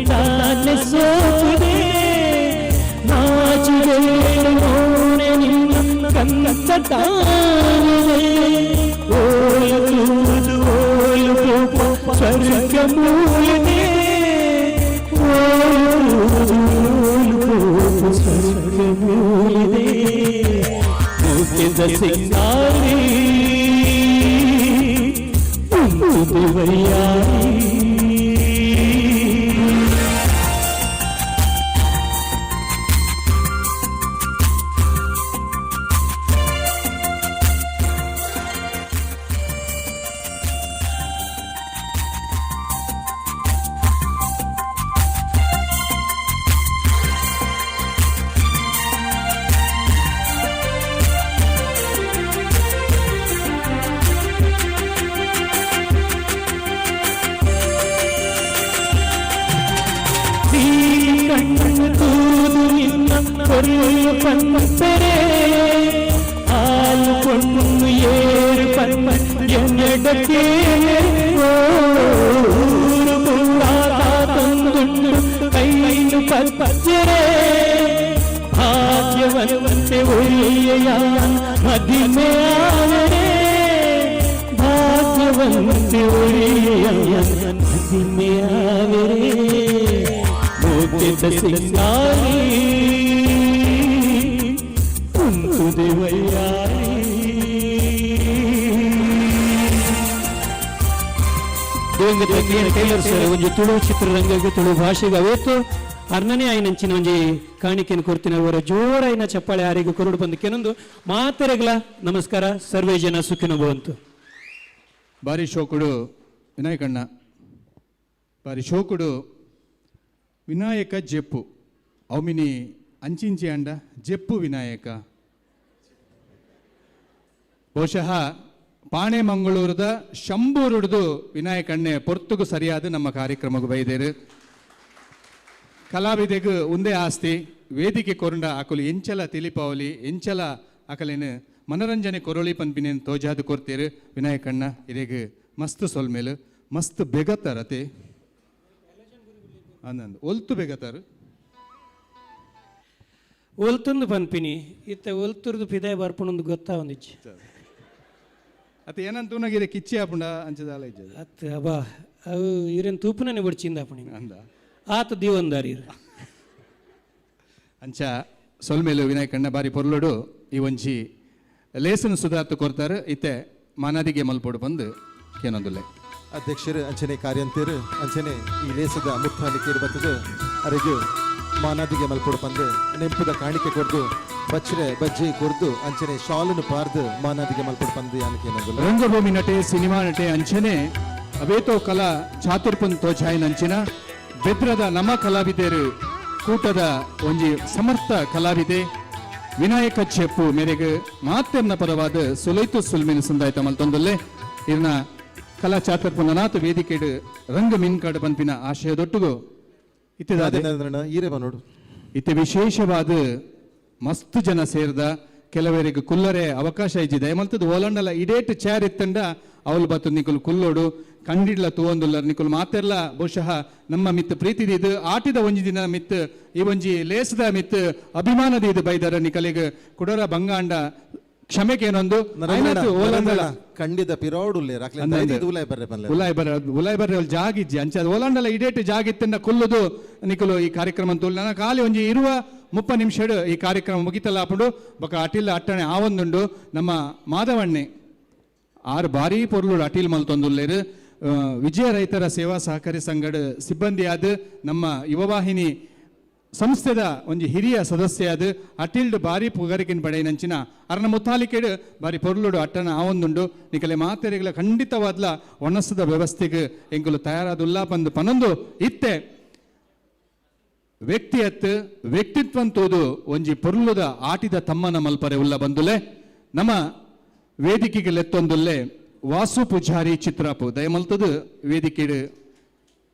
Speaker 13: ತಾನೆ ಸೋತಿದೆ ನಾಚಿಗೆ ನೋನೆ ನಿನ್ನ ಕನ್ನಡ ತಾನೆ ಓಲು ಓಲು ಸ್ವರ್ಗ ಮೂಲಿದೆ ಓಲು ಸ್ವರ್ಗ ಮೂಲಿದೆ ಮುಖದ ಸಿಂಗಾರಿ ವಯ್ಯಾರಿ ಪಂಪರೆ ಹಾಲು ಕೊಂಡು ಏರು ಪಂಪ ಎನ್ನಡಕ್ಕೆ ತಂದುಂಡು ಕೈನು ಪಂಪರೆ ಭಾಗ್ಯವಂತೆ ಒಳ್ಳೆಯ ಮದಿಮೆಯಾದರೆ ಭಾಗ್ಯವಂತೆ ಒಳ್ಳೆಯ ಮದಿಮೆಯಾದರೆ ಮುಖದ ಸಿಂಗಾರಿ ಉಂಟುದೆ ವಯ್ಯಾರಿ ದೇವಂಗತ ಟೈಲರ್ ಸರ್ ಒಂಜಿ ತುಳು ಚಿತ್ರರಂಗಕ್ಕೆ ತುಳು ಭಾಷೆಗೆ ಅವೇತು ಅರ್ನನೇ ಆಯ್ನಂಚಿನ ಒಂಜಿ ಕಾಣಿಕೆಯನ್ನು ಕೊಡ್ತೀನಿ ಅವರ ಜೋರಾಯಿನ ಚಪ್ಪಾಳೆ ಆರಿಗೆ ಕೊರಡು ಬಂದು ಕೆಲವೊಂದು ಮಾತೆರೆಗಳ ನಮಸ್ಕಾರ ಸರ್ವೇ ಜನ ಸುಖಿನ ಭವಂತು.
Speaker 1: ಬಾರಿ ಶೋಕುಡು ವಿನಾಯಕಣ್ಣ ಬಾರಿ ಶೋಕುಡು ವಿನಾಯಕ ಜೆಪ್ಪು ಅವಿನಿ ಅಂಚಿಂಚಿ ಅಂಡ ಜೆಪ್ಪು ವಿನಾಯಕ ಬಹುಶಃ ಪಾಣೆ ಮಂಗಳೂರದ ಶಂಭೂರುಡ್ದು ವಿನಾಯಕಣ್ಣೆ ಪೊರ್ತುಗು ಸರಿಯಾದ ನಮ್ಮ ಕಾರ್ಯಕ್ರಮಕ್ಕೆ ಬೈದೇರು ಕಲಾವಿದೆಗೂ ಒಂದೇ ಆಸ್ತಿ ವೇದಿಕೆ ಕೊರಂಡ ಆಕಲು ಎಂಚಲ ತಿಳಿಪಾವಲಿ ಎಂಚಲ ಆಕಲೇನು ಮನರಂಜನೆ ಕೊರಳಿ ಪನ್ಪಿನೇನು ತೋಜಾದು ಕೊರ್ತೇರು ವಿನಾಯಕಣ್ಣ ಇದೇಗ ಮಸ್ತ್ ಸೊಲ್ಮೇಲು ಮಸ್ತ್ ಬೆಗತಾರತೆ ಅಂದಂದು ಒಲ್ತು ಬೆಗತಾರು
Speaker 13: ಒಲ್ತೊಂದು ಪನ್ಪಿನಿ ಇತ್ತ ಒಲ್ತುರ್ದು ಪಿದಾಯ ಬರ್ಪಣೊಂದು ಗೊತ್ತಾ ಒಂದಿಚ್ಚು
Speaker 1: ಅತ್ತ ಏನಂತ ನಗಿರೆ ಕಿಚ್ಚಿ ಆಪುಂಡ ಅಂಚದಾಲ ಇಜ್ಜದ
Speaker 13: ಅತ್ತ ಅಬ್ಬಾ ಅವು ಇರೇನು ತೂಪುನೇ ಬಡ್ಚಿಂದ ಆಪಣಿ
Speaker 1: ಅಂದ
Speaker 13: ಆತ ದೀವಂದಾರಿ
Speaker 1: ಅಂಚ ಸೊಲ್ಮೇಲು ವಿನಾಯಕಣ್ಣ ಬಾರಿ ಪೊರ್ಲೋಡು ಈ ಒಂಜಿ ಲೇಸನ್ ಸುಧಾರ್ಥ ಕೊರ್ತಾರೆ ಇತ್ತೆ ಮಾನಾದಿಗೆ ಮಲ್ಪೋಡು ಬಂದು ಕೇನೊಂದುಲ್ಲೆ
Speaker 2: ಅಧ್ಯಕ್ಷರು ಅಂಚನೆ ಕಾರ್ಯಂತೀರು ಅಂಚನೆ ಈ ಲೇಸದ ಮುಕ್ತಾಲಿಕೆ ಬರ್ತದೆ ಅರೆಗೆ ಮಾನಾದಿಗೆ ಮಲ್ಪೊಡು ಬಂದು ನೆಂಪುದ ಕಾಣಿಕೆ ಕೊಡ್ದು ಬಚ್ಚರೆ ಬಜ್ಜಿ ಕೊಡ್ದು ಅಂಚನೆ ಶಾಲನ್ನು ಪಾರ್ದು ಮಾನಾದಿಗೆ ಮಲ್ಪೊಡು ಬಂದು ಯಾನಕ್ಕೆ
Speaker 1: ರಂಗಭೂಮಿ ನಟೆ ಸಿನಿಮಾ ನಟೆ ಅಂಚನೆ ಅವೇತೋ ಕಲಾ ಚಾತುರ್ಪನ್ ತೋಚಾಯಿನ ಅಂಚಿನ ಬೆದ್ರದ ನಮ್ಮ ಕಲಾವಿದರು ಕೂಟದ ಒಂಜಿ ಸಮರ್ಥ ಕಲಾವಿದೆ ವಿನಾಯಕ ಚೆಪ್ಪು ಮೇರೆಗೆ ಮಾತೆರ್ನ ಪರವಾದ ಸುಲೈತು ಸುಲ್ಮಿನ ಸಂದಾಯ್ತ ಮಲ್ತೊಂದಲ್ಲೇ ಇರ್ನ ಕಲಾ ಚಾತುರ್ಪನ್ ಅನಾಥ ವೇದಿಕೆಡು ರಂಗ ಮಿನ್ಕಾಡು ಪಂಪಿನ ಆಶಯದೊಟ್ಟುಗು ಇತ್ತೆ
Speaker 2: ಈರೆ ನೋಡು
Speaker 1: ಇತ್ತೆ ವಿಶೇಷವಾದ ಮಸ್ತ್ ಜನ ಸೇರ್ದ ಕೆಲವರಿಗೆ ಕುಲ್ಲರೆ ಅವಕಾಶ ಇಜ್ಜಿದೆ ಮಲ್ತದ್ದು ಓಲಂಡಲ ಇಡೇಟ್ ಚೇರ್ ಇತ್ತಂಡ ಅವಳು ಬತ್ತು ನಿಕುಲು ಕುಲ್ಲೋಡು ಕಂಡಿಡ್ಲ ತೂವೊಂದುಲ್ಲ ನಿಕುಲು ಮಾತೆರ್ಲ ಬಹುಶಃ ನಮ್ಮ ಮಿತ್ ಪ್ರೀತಿದ ಇದು ಆಟಿದ ಒಂಜಿ ದಿನ ಮಿತ್ ಈ ಒಂಜಿ ಲೇಸದ ಮಿತ್ ಅಭಿಮಾನದ ಇದು ಬೈದರ ನಿಕಲಿಗೆ ಕುಡರ ಬಂಗಾಂಡ ಕ್ಷಮೆಗೇನೊಂದು ಓಲಂಡಲ
Speaker 2: ಖಂಡಿತ ಪಿರೋಡ್
Speaker 1: ಉಲಾಯ್ ಬರ್ರೆ ಜಾಗಿಜ್ಜಿ ಅಂಚ ಓಲಾಂಡಲ ಇಡೇಟ್ ಜಾಗಿತ್ತಂಡ ಕುಲ್ಲುದು ನಿಕುಲು ಈ ಕಾರ್ಯಕ್ರಮ ತೋಲ್ ಖಾಲಿ ಒಂಜಿ ಇರುವ 30 ನಿಮಿಷ ಈ ಕಾರ್ಯಕ್ರಮ ಮುಗಿತಲ್ಲ ಆಪುಂಡು ಬೊಕ ಅಟಿಲ್ ಅಟ್ಟಣೆ ಆವೊಂದುಂಡು ನಮ್ಮ ಮಾಧವಣ್ಣೆ ಆರು ಬಾರಿ ಪೊರ್ಲುಡು ಅಟಿಲ್ ಮಲ್ತೊಂದುಲ್ಲೇರು ವಿಜಯ ರೈತರ ಸೇವಾ ಸಹಕಾರಿ ಸಂಘದ ಸಿಬ್ಬಂದಿ ಆದ ನಮ್ಮ ಯುವವಾಹಿನಿ ಸಂಸ್ಥೆದ ಒಂಜಿ ಹಿರಿಯ ಸದಸ್ಯ ಆದ ಅಟಿಲ್ಡ್ ಬಾರಿ ಪುಗರಿಕಿನ ಪಡೆಯನಂಚಿನ ಅರ್ನ ಮುತ್ತಾಲಿಕೆಡು ಬಾರಿ ಪೊರ್ಲುಡು ಅಟ್ಟಣ ಆವೊಂದುಂಡು ನಿಕಲೆ ಮಾತೆರೆಗಳ ಖಂಡಿತವಾದ್ಲ ಒಣಸದ ವ್ಯವಸ್ಥೆಗೆ ಎಂಕುಲು ತಯಾರಾದುಲ್ಲ ಪಂದು ಪನೊಂದು ಇತ್ತೆ ವ್ಯಕ್ತಿತ್ವಂತೋದು ಒಂಜಿ ಪೊರ್ಲುದ ಆಟಿದ ತಮ್ಮನ ಮಲ್ಪರೆ ಉಲ್ಲ ಬಂದುಲೆ ನಮ್ಮ ವೇದಿಕೆಗೆ ಲೆತ್ತೊಂದುಲ್ಲೆ ವಾಸು ಪೂಜಾರಿ ಚಿತ್ರಾಪು ದಯಮಲ್ತದು ವೇದಿಕೆಡು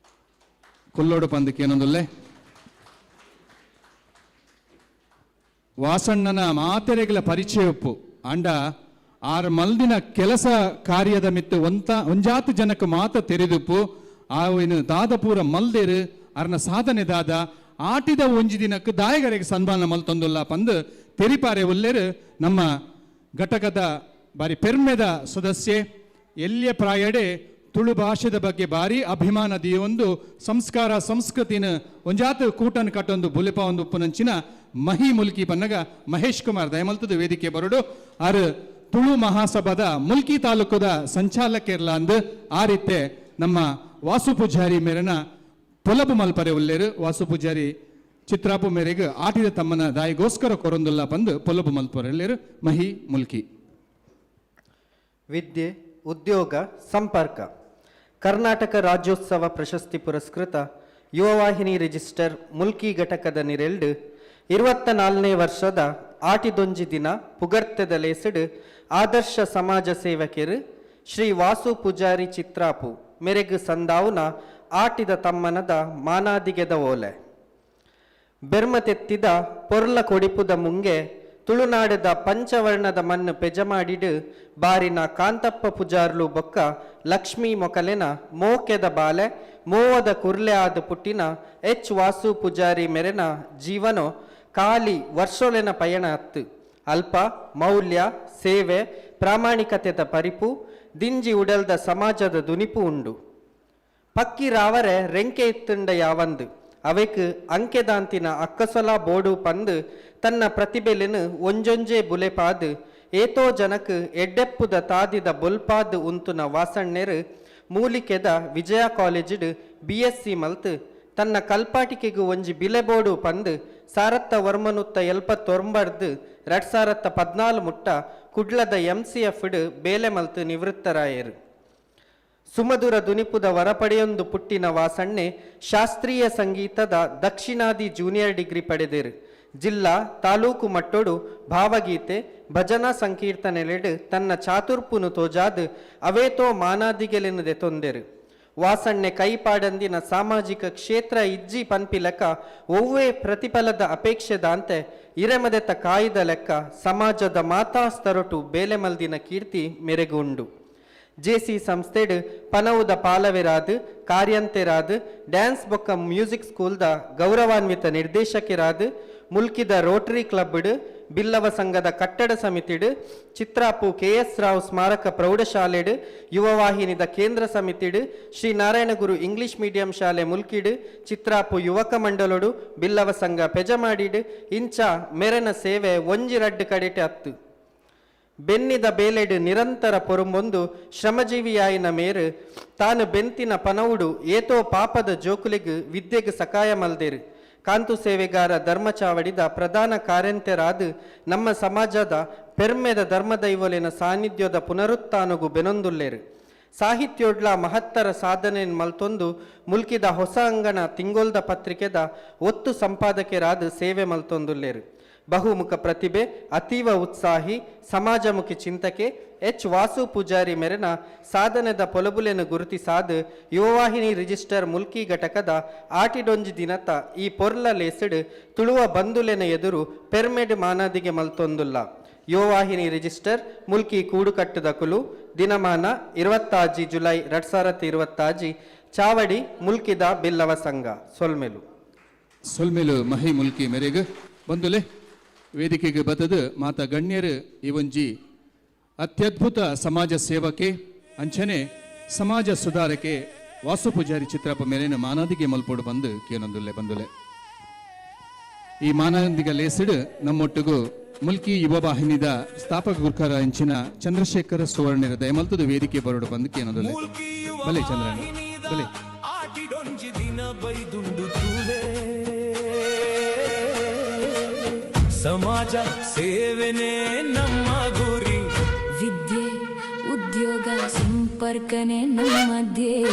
Speaker 1: ಕೊಲ್ಲೋಡು ಪಂದಕ್ಕೆ ಏನೊಂದುಲ್ಲೆ ವಾಸಣ್ಣನ ಮಾತೆರೆಗಳ ಪರಿಚಯಪ್ಪು ಅಂಡ ಆರು ಮಲ್ದಿನ ಕೆಲಸ ಕಾರ್ಯದ ಮಿತ್ತು ಒಂಜಾತು ಜನಕ್ಕೆ ಮಾತ ತೆರೆದುಪ್ಪು ಆವಿನ ದಾದಪೂರ ಮಲ್ದೇರು ಅರ್ನ ಸಾಧನೆ ದಾದ ಆಟಿದ ಒಂಜಿ ದಿನಕ್ಕೆ ದಾಯಗರಿಗೆ ಸನ್ಮಾನ ಮಲ್ತೊಂದುಲ್ಲ ಪಂದು ತೆರಿಪಾರೆ ಉಲ್ಲೇರು ನಮ್ಮ ಘಟಕದ ಬಾರಿ ಪೆರ್ಮೆದ ಸದಸ್ಯೆ ಎಲ್ಲಿಯ ಪ್ರಾಯಡೆ ತುಳು ಭಾಷೆದ ಬಗ್ಗೆ ಬಾರಿ ಅಭಿಮಾನದಿ ಒಂದು ಸಂಸ್ಕಾರ ಸಂಸ್ಕೃತಿನ ಒಂಜಾತು ಕೂಟನ್ ಕಟ್ಟೊಂದು ಬುಲಿಪ ಒಂದು ಉಪ್ಪುನಂಚಿನ ಮಹಿ ಮುಲ್ಕಿ ಪನ್ನಗ ಮಹೇಶ್ ಕುಮಾರ್ ದಯಮಲ್ತದ ವೇದಿಕೆ ಬರೋಡು ಆರು ತುಳು ಮಹಾಸಭಾದ ಮುಲ್ಕಿ ತಾಲೂಕದ ಸಂಚಾಲಕರ್ಲ ಅಂದು ಆ ರೀತಿ ನಮ್ಮ ವಾಸು ಪೂಜಾರಿ ಮೇರನ ಪೊಲಬು ಮಲ್ಪರೆ ಉಲ್ಲೇರು ವಾಸು ಪೂಜಾರಿ ಚಿತ್ರಾಪು ಮೇರೆಗೆ ಆಟಿದ ತಮ್ಮನ ದಾಯಿಗೋಸ್ಕರ ಕೊರೊಂದುಲ್ಲ ಬಂದು ಪೊಲಬು ಮಲ್ಪರೆ ಉಲ್ಲೇರು ಮಹಿ ಮುಲ್ಕಿ.
Speaker 14: ವಿದ್ಯೆ, ಉದ್ಯೋಗ, ಸಂಪರ್ಕ. ಕರ್ನಾಟಕ ರಾಜ್ಯೋತ್ಸವ ಪ್ರಶಸ್ತಿ ಪುರಸ್ಕೃತ ಯುವವಾಹಿನಿ ರಿಜಿಸ್ಟರ್ ಮುಲ್ಕಿ ಘಟಕದ ನಿರೆಲ್ಡು 24ನೇ ವರ್ಷದ ಆಟಿದೊಂಜಿ ದಿನ ಪುಗರ್ತೆದ ಲೇಸಡು ಆದರ್ಶ ಸಮಾಜ ಸೇವಕರು ಶ್ರೀ ವಾಸು ಪೂಜಾರಿ ಚಿತ್ರಾಪು ಮೆರೆಗು ಸಂದಾವುನ ಆಟಿದ ತಮ್ಮನದ ಮಾನಾದಿಗೆದ ಓಲೆ ಬೆರ್ಮತೆತ್ತಿದ ಪೊರ್ಲ ಕೊಡಿಪುದ ಮುಂಗೆ ತುಳುನಾಡದ ಪಂಚವರ್ಣದ ಮಣ್ಣು ಪೆಜಮಾಡಿಡು ಬಾರಿನ ಕಾಂತಪ್ಪ ಪೂಜಾರ್ಲು ಬೊಕ್ಕ ಲಕ್ಷ್ಮೀ ಮೊಕಲೆನ ಮೋಕೆದ ಬಾಲೆ ಮೋವದ ಕುರ್ಲೆ ಆದ ಪುಟ್ಟಿನ ವಾಸು ಪೂಜಾರಿ ಮೆರೆನ ಜೀವನೋ ಖಾಲಿ ವರ್ಷೊಲೆನ ಪಯಣ ಅತ್ತು ಅಲ್ಪ ಮೌಲ್ಯ ಸೇವೆ ಪ್ರಾಮಾಣಿಕತೆದ ಪರಿಪು ದಿಂಜಿ ಉಡಲ್ದ ಸಮಾಜದ ದುನಿಪು ಉಂಡು ಪಕ್ಕಿರಾವರೆ ರೆಂಕೆ ಇತ್ತುಂಡ ಯಾವಂದು ಅವೆಕ್ ಅಂಕೆದಾಂತಿನ ಅಕ್ಕಸೊಲ ಬೋಡು ಪಂದು ತನ್ನ ಪ್ರತಿಭೆಲೆನು ಒಂಜೊಂಜೆ ಬುಲೆಪಾದು ಏತೋ ಜನಕ್ ಎಡ್ಡೆಪ್ಪುದ ತಾದಿದ ಬೊಲ್ಪಾದು ಉಂತುನ ವಾಸಣ್ಣೆರು ಮೂಲಿಕೆದ ವಿಜಯ ಕಾಲೇಜಿಡು BSc ಮಲ್ತು ತನ್ನ ಕಲ್ಪಾಟಿಕೆಗು ಒಂಜಿ ಬಿಲೆಬೋಡು ಪಂದು ಸಾರತ್ತ ವರ್ಮನುತ್ತ 79 2014 ಮುಟ್ಟ ಕುಡ್ಲದ MCF ಬೇಲೆ ಮಲ್ತು ನಿವೃತ್ತರಾಯರು. ಸುಮಧುರ ದುನಿಪುದ ವರಪಡೆಯೊಂದು ಪುಟ್ಟಿನ ವಾಸಣ್ಣೆ ಶಾಸ್ತ್ರೀಯ ಸಂಗೀತದ ದಕ್ಷಿಣಾದಿ ಜೂನಿಯರ್ ಡಿಗ್ರಿ ಪಡೆದೇರು. ಜಿಲ್ಲಾ ತಾಲೂಕು ಮಟ್ಟೊಡು ಭಾವಗೀತೆ ಭಜನಾ ಸಂಕೀರ್ತನೆಲೆಡು ತನ್ನ ಚಾತುರ್ಪುನು ತೋಜಾದು ಅವೇತೋ ಮಾನಾದಿಗೆಲೆನದೆ ತೊಂದೆರು. ವಾಸಣ್ಣೆ ಕೈಪಾಡಂದಿನ ಸಾಮಾಜಿಕ ಕ್ಷೇತ್ರ ಇಜ್ಜಿ ಪನ್ಪಿಲೆಕ್ಕ ಒವ್ವೇ ಪ್ರತಿಫಲದ ಅಪೇಕ್ಷೆದಾಂತೆ ಇರೆಮದೆತ್ತ ಕಾಯ್ದ ಲೆಕ್ಕ ಸಮಾಜದ ಮಾತಾಸ್ತರೊಟು ಬೇಲೆ ಮಲ್ದಿನ ಕೀರ್ತಿ ಮೆರೆಗುಂಡು. JC ಸಂಸ್ಥೆಡ್ ಪನವುದ ಪಾಲವೆರಾದು ಕಾರ್ಯಂತೆರಾದು ಡ್ಯಾನ್ಸ್ ಬೊಕ್ಕ ಮ್ಯೂಸಿಕ್ ಸ್ಕೂಲ್ದ ಗೌರವಾನ್ವಿತ ನಿರ್ದೇಶಕರಾದು ಮುಲ್ಕಿದ ರೋಟರಿ ಕ್ಲಬ್ಡ್ ಬಿಲ್ಲವ ಸಂಘದ ಕಟ್ಟಡ ಸಮಿತಿಡ್ ಚಿತ್ರಾಪು KS ರಾವ್ ಸ್ಮಾರಕ ಪ್ರೌಢಶಾಲೆಡ್ ಯುವವಾಹಿನಿದ ಕೇಂದ್ರ ಸಮಿತಿಡ್ ಶ್ರೀ ನಾರಾಯಣಗುರು ಇಂಗ್ಲಿಷ್ ಮೀಡಿಯಂ ಶಾಲೆ ಮುಲ್ಕಿಡ್ ಚಿತ್ರಾಪು ಯುವಕ ಮಂಡಲೊಡು ಬಿಲ್ಲವ ಸಂಘ ಪೆಜಮಾಡಿಡ್ ಇಂಚ ಮೆರೆನ ಸೇವೆ ಒಂಜಿ ರಡ್ಡು ಕಡೆಟೆ ಅತ್ತು. ಬೆನ್ನಿದ ಬೇಲೆಡು ನಿರಂತರ ಪೊರುಂಬೊಂದು ಶ್ರಮಜೀವಿಯಾಯಿನ ಮೇರು ತಾನು ಬೆಂತಿನ ಪನವುಡು ಏತೋ ಪಾಪದ ಜೋಕುಲಿಗು ವಿದ್ಯೆಗೆ ಸಕಾಯ ಮಲ್ದೇರು. ಕಾಂತು ಸೇವೆಗಾರ ಧರ್ಮಚಾವಡಿದ ಪ್ರಧಾನ ಕಾರ್ಯಂತೆರಾದು ನಮ್ಮ ಸಮಾಜದ ಪೆರ್ಮೆದ ಧರ್ಮದೈವಲಿನ ಸಾನ್ನಿಧ್ಯದ ಪುನರುತ್ಥಾನಗೂ ಬೆನೊಂದುಲ್ಲೇರು. ಸಾಹಿತ್ಯೋಡ್ಲ ಮಹತ್ತರ ಸಾಧನೆ ಮಲ್ತೊಂದು ಮುಲ್ಕಿದ ಹೊಸ ಅಂಗಣ ತಿಂಗೊಲ್ದ ಪತ್ರಿಕೆದ ಒತ್ತು ಸಂಪಾದಕರಾದು ಸೇವೆ ಮಲ್ತೊಂದುಲ್ಲೇರು. ಬಹುಮುಖ ಪ್ರತಿಭೆ, ಅತೀವ ಉತ್ಸಾಹಿ, ಸಮಾಜಮುಖಿ ಚಿಂತಕೆ ಎಚ್ ವಾಸು ಪೂಜಾರಿ ಮೆರೆನ ಸಾಧನೆದ ಪೊಲಬುಲೆನು ಗುರುತಿಸಾದ ಯುವವಾಹಿನಿ ರಿಜಿಸ್ಟರ್ ಮುಲ್ಕಿ ಘಟಕದ ಆಟಿಡೊಂಜಿ ದಿನತ ಈ ಪೊರ್ಲ ಲೇಸಿಡ್ ತುಳುವ ಬಂದುಲೆನ ಎದುರು ಪೆರ್ಮೆಡ್ ಮಾನಾದಿಗೆ ಮಲ್ತೊಂದುಲ್ಲ. ಯುವವಾಹಿನಿ ರಿಜಿಸ್ಟರ್ ಮುಲ್ಕಿ ಕೂಡುಕಟ್ಟದ ಕುಲು ದಿನಮಾನ 26 ಜುಲೈ 2026 ಚಾವಡಿ ಮುಲ್ಕಿದ ಬಿಲ್ಲವ ಸಂಘ
Speaker 1: ಸೊಲ್ಮೆಲು ಮಹಿ ಮುಲ್ಕಿ ಮೆರೆಗ ಬಂದುಲೆ ವೇದಿಕೆಗೆ ಬತ್ತದ ಮಾತ ಗಣ್ಯರು ಈ ಒಂಜಿ ಅತ್ಯದ್ಭುತ ಸಮಾಜ ಸೇವಕೆ ಅಂಚನೆ ಸಮಾಜ ಸುಧಾರಕೆ ವಾಸು ಪೂಜಾರಿ ಚಿತ್ರಪ ಮೇಲಿನ ಮಾನಾದಿಗೆ ಮಲ್ಪೋಡು ಬಂದು ಬಂದುಲೆ ಈ ಮಾನಾದಿಗ ಲೇಸಿಡ್ ನಮ್ಮೊಟ್ಟಿಗೂ ಮುಲ್ಕಿ ಯುವ ವಾಹಿನಿದ ಸ್ಥಾಪಕ ಗುರ್ಕರ ಅಂಚಿನ ಚಂದ್ರಶೇಖರ ಸುವರ್ಣರ ದಯಮಲ್ತದ ವೇದಿಕೆ ಬರೋಡು ಬಂದು ಕೇನೊಂದುಲೆ ಬಲೆ ಚಂದ್ರಣ್ಣ ಬಲೆ
Speaker 3: ಸಮಾಜ ಸೇವೆನೇ ನಮ್ಮ ಗುರಿ,
Speaker 4: ವಿದ್ಯೆ ಉದ್ಯೋಗ ಸಂಪರ್ಕನೇ ನಮ್ಮ ಧ್ಯೇಯ.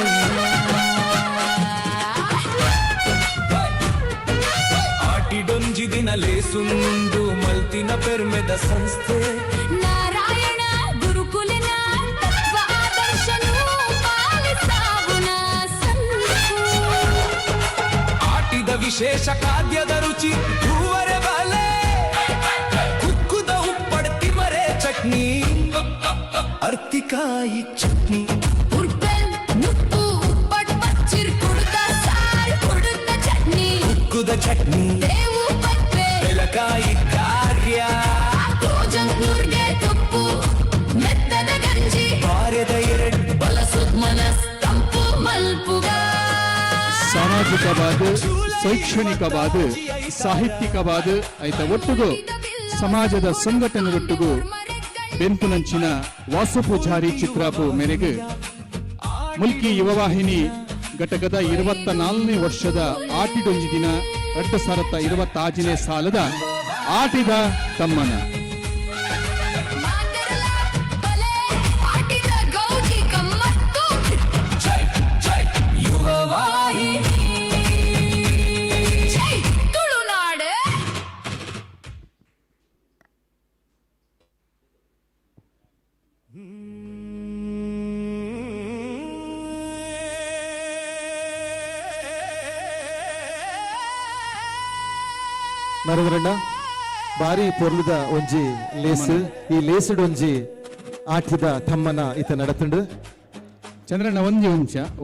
Speaker 3: ಆಟಿಡೊಂಜಿ ದಿನ ಲೇಸುಂಡು ಮಲ್ತಿನ ಪೆರ್ಮೆದ ಸಂಸ್ಥೆ
Speaker 4: ನಾರಾಯಣ ಗುರುಕುಲಿನ ತತ್ವ ಆದರ್ಶನು ಪಾಲಿಸಾವುನ ಸಂಸ್ಥೆ.
Speaker 3: ಆಟಿದ ವಿಶೇಷ ಖಾದ್ಯದ ರುಚಿ ಹೂವರೆ ಬಲೆ ಕುಕ್ಕುದ ಉಪ್ಪಡ್ತಿ ಮರೆ ಚಟ್ನಿ ಅರ್ತಿಕಾಯಿ ಚಟ್ನಿ
Speaker 4: ಉರ್ಪೆಲ್ ನುಪ್ಪು ಉಪ್ಪಟ್ ಪಚ್ಚಿರ್ ಕುಡ್ದ ಸಾರ್ ಕುಡ್ದ ಚಟ್ನಿ
Speaker 3: ಕುಕ್ಕುದ ಚಟ್ನಿ
Speaker 4: ಬೇವು ಪಪ್ಪೆ
Speaker 3: ಬೆಲಕಾಯಿ ಕಾರ್ಯ
Speaker 4: ಕೋಜಂಗ್ಳೂರ್ಗೆ ತುಪ್ಪು ಮೆತ್ತದ ಗಂಜಿ
Speaker 3: ಬಾರ್ಯದ ಎರಡು
Speaker 4: ಬಲಸುದ್ ಮನಸ್ ತಂಪು ಮಲ್ಪುಗ.
Speaker 1: ಸಾಮಾಜಿಕವಾದ ಶೈಕ್ಷಣಿಕವಾದ ಸಾಹಿತ್ಯಿಕವಾದ ಐತ ಒಟ್ಟುಗು ಸಮಾಜದ ಸಂಘಟನೆ ಒಟ್ಟುಗು ಬೆಂಪುನಂಚಿನ ವಾಸು ಪೂಜಾರಿ ಚಿತ್ರಾಪು ಮೇರೆಗೆ ಮುಲ್ಕಿ ಯುವವಾಹಿನಿ ಘಟಕದ 24ನೇ ವರ್ಷದ ಆಟಿಡೊಂಜಿ ದಿನ 2026ನೇ ಸಾಲದ ಆಟಿದ ತಮ್ಮನ
Speaker 2: ನರವರಣ್ಣ ಬಾರಿ ಪೊರ್ಲುದ ಒಂಜಿ ಲೇಸು ಈ ಲೇಸುಡ್ ಒಂಜಿ ಆಟಿದ ತಮ್ಮನ ಈತ ನಡತುಂಡು
Speaker 1: ಚಂದ್ರಣ್ಣ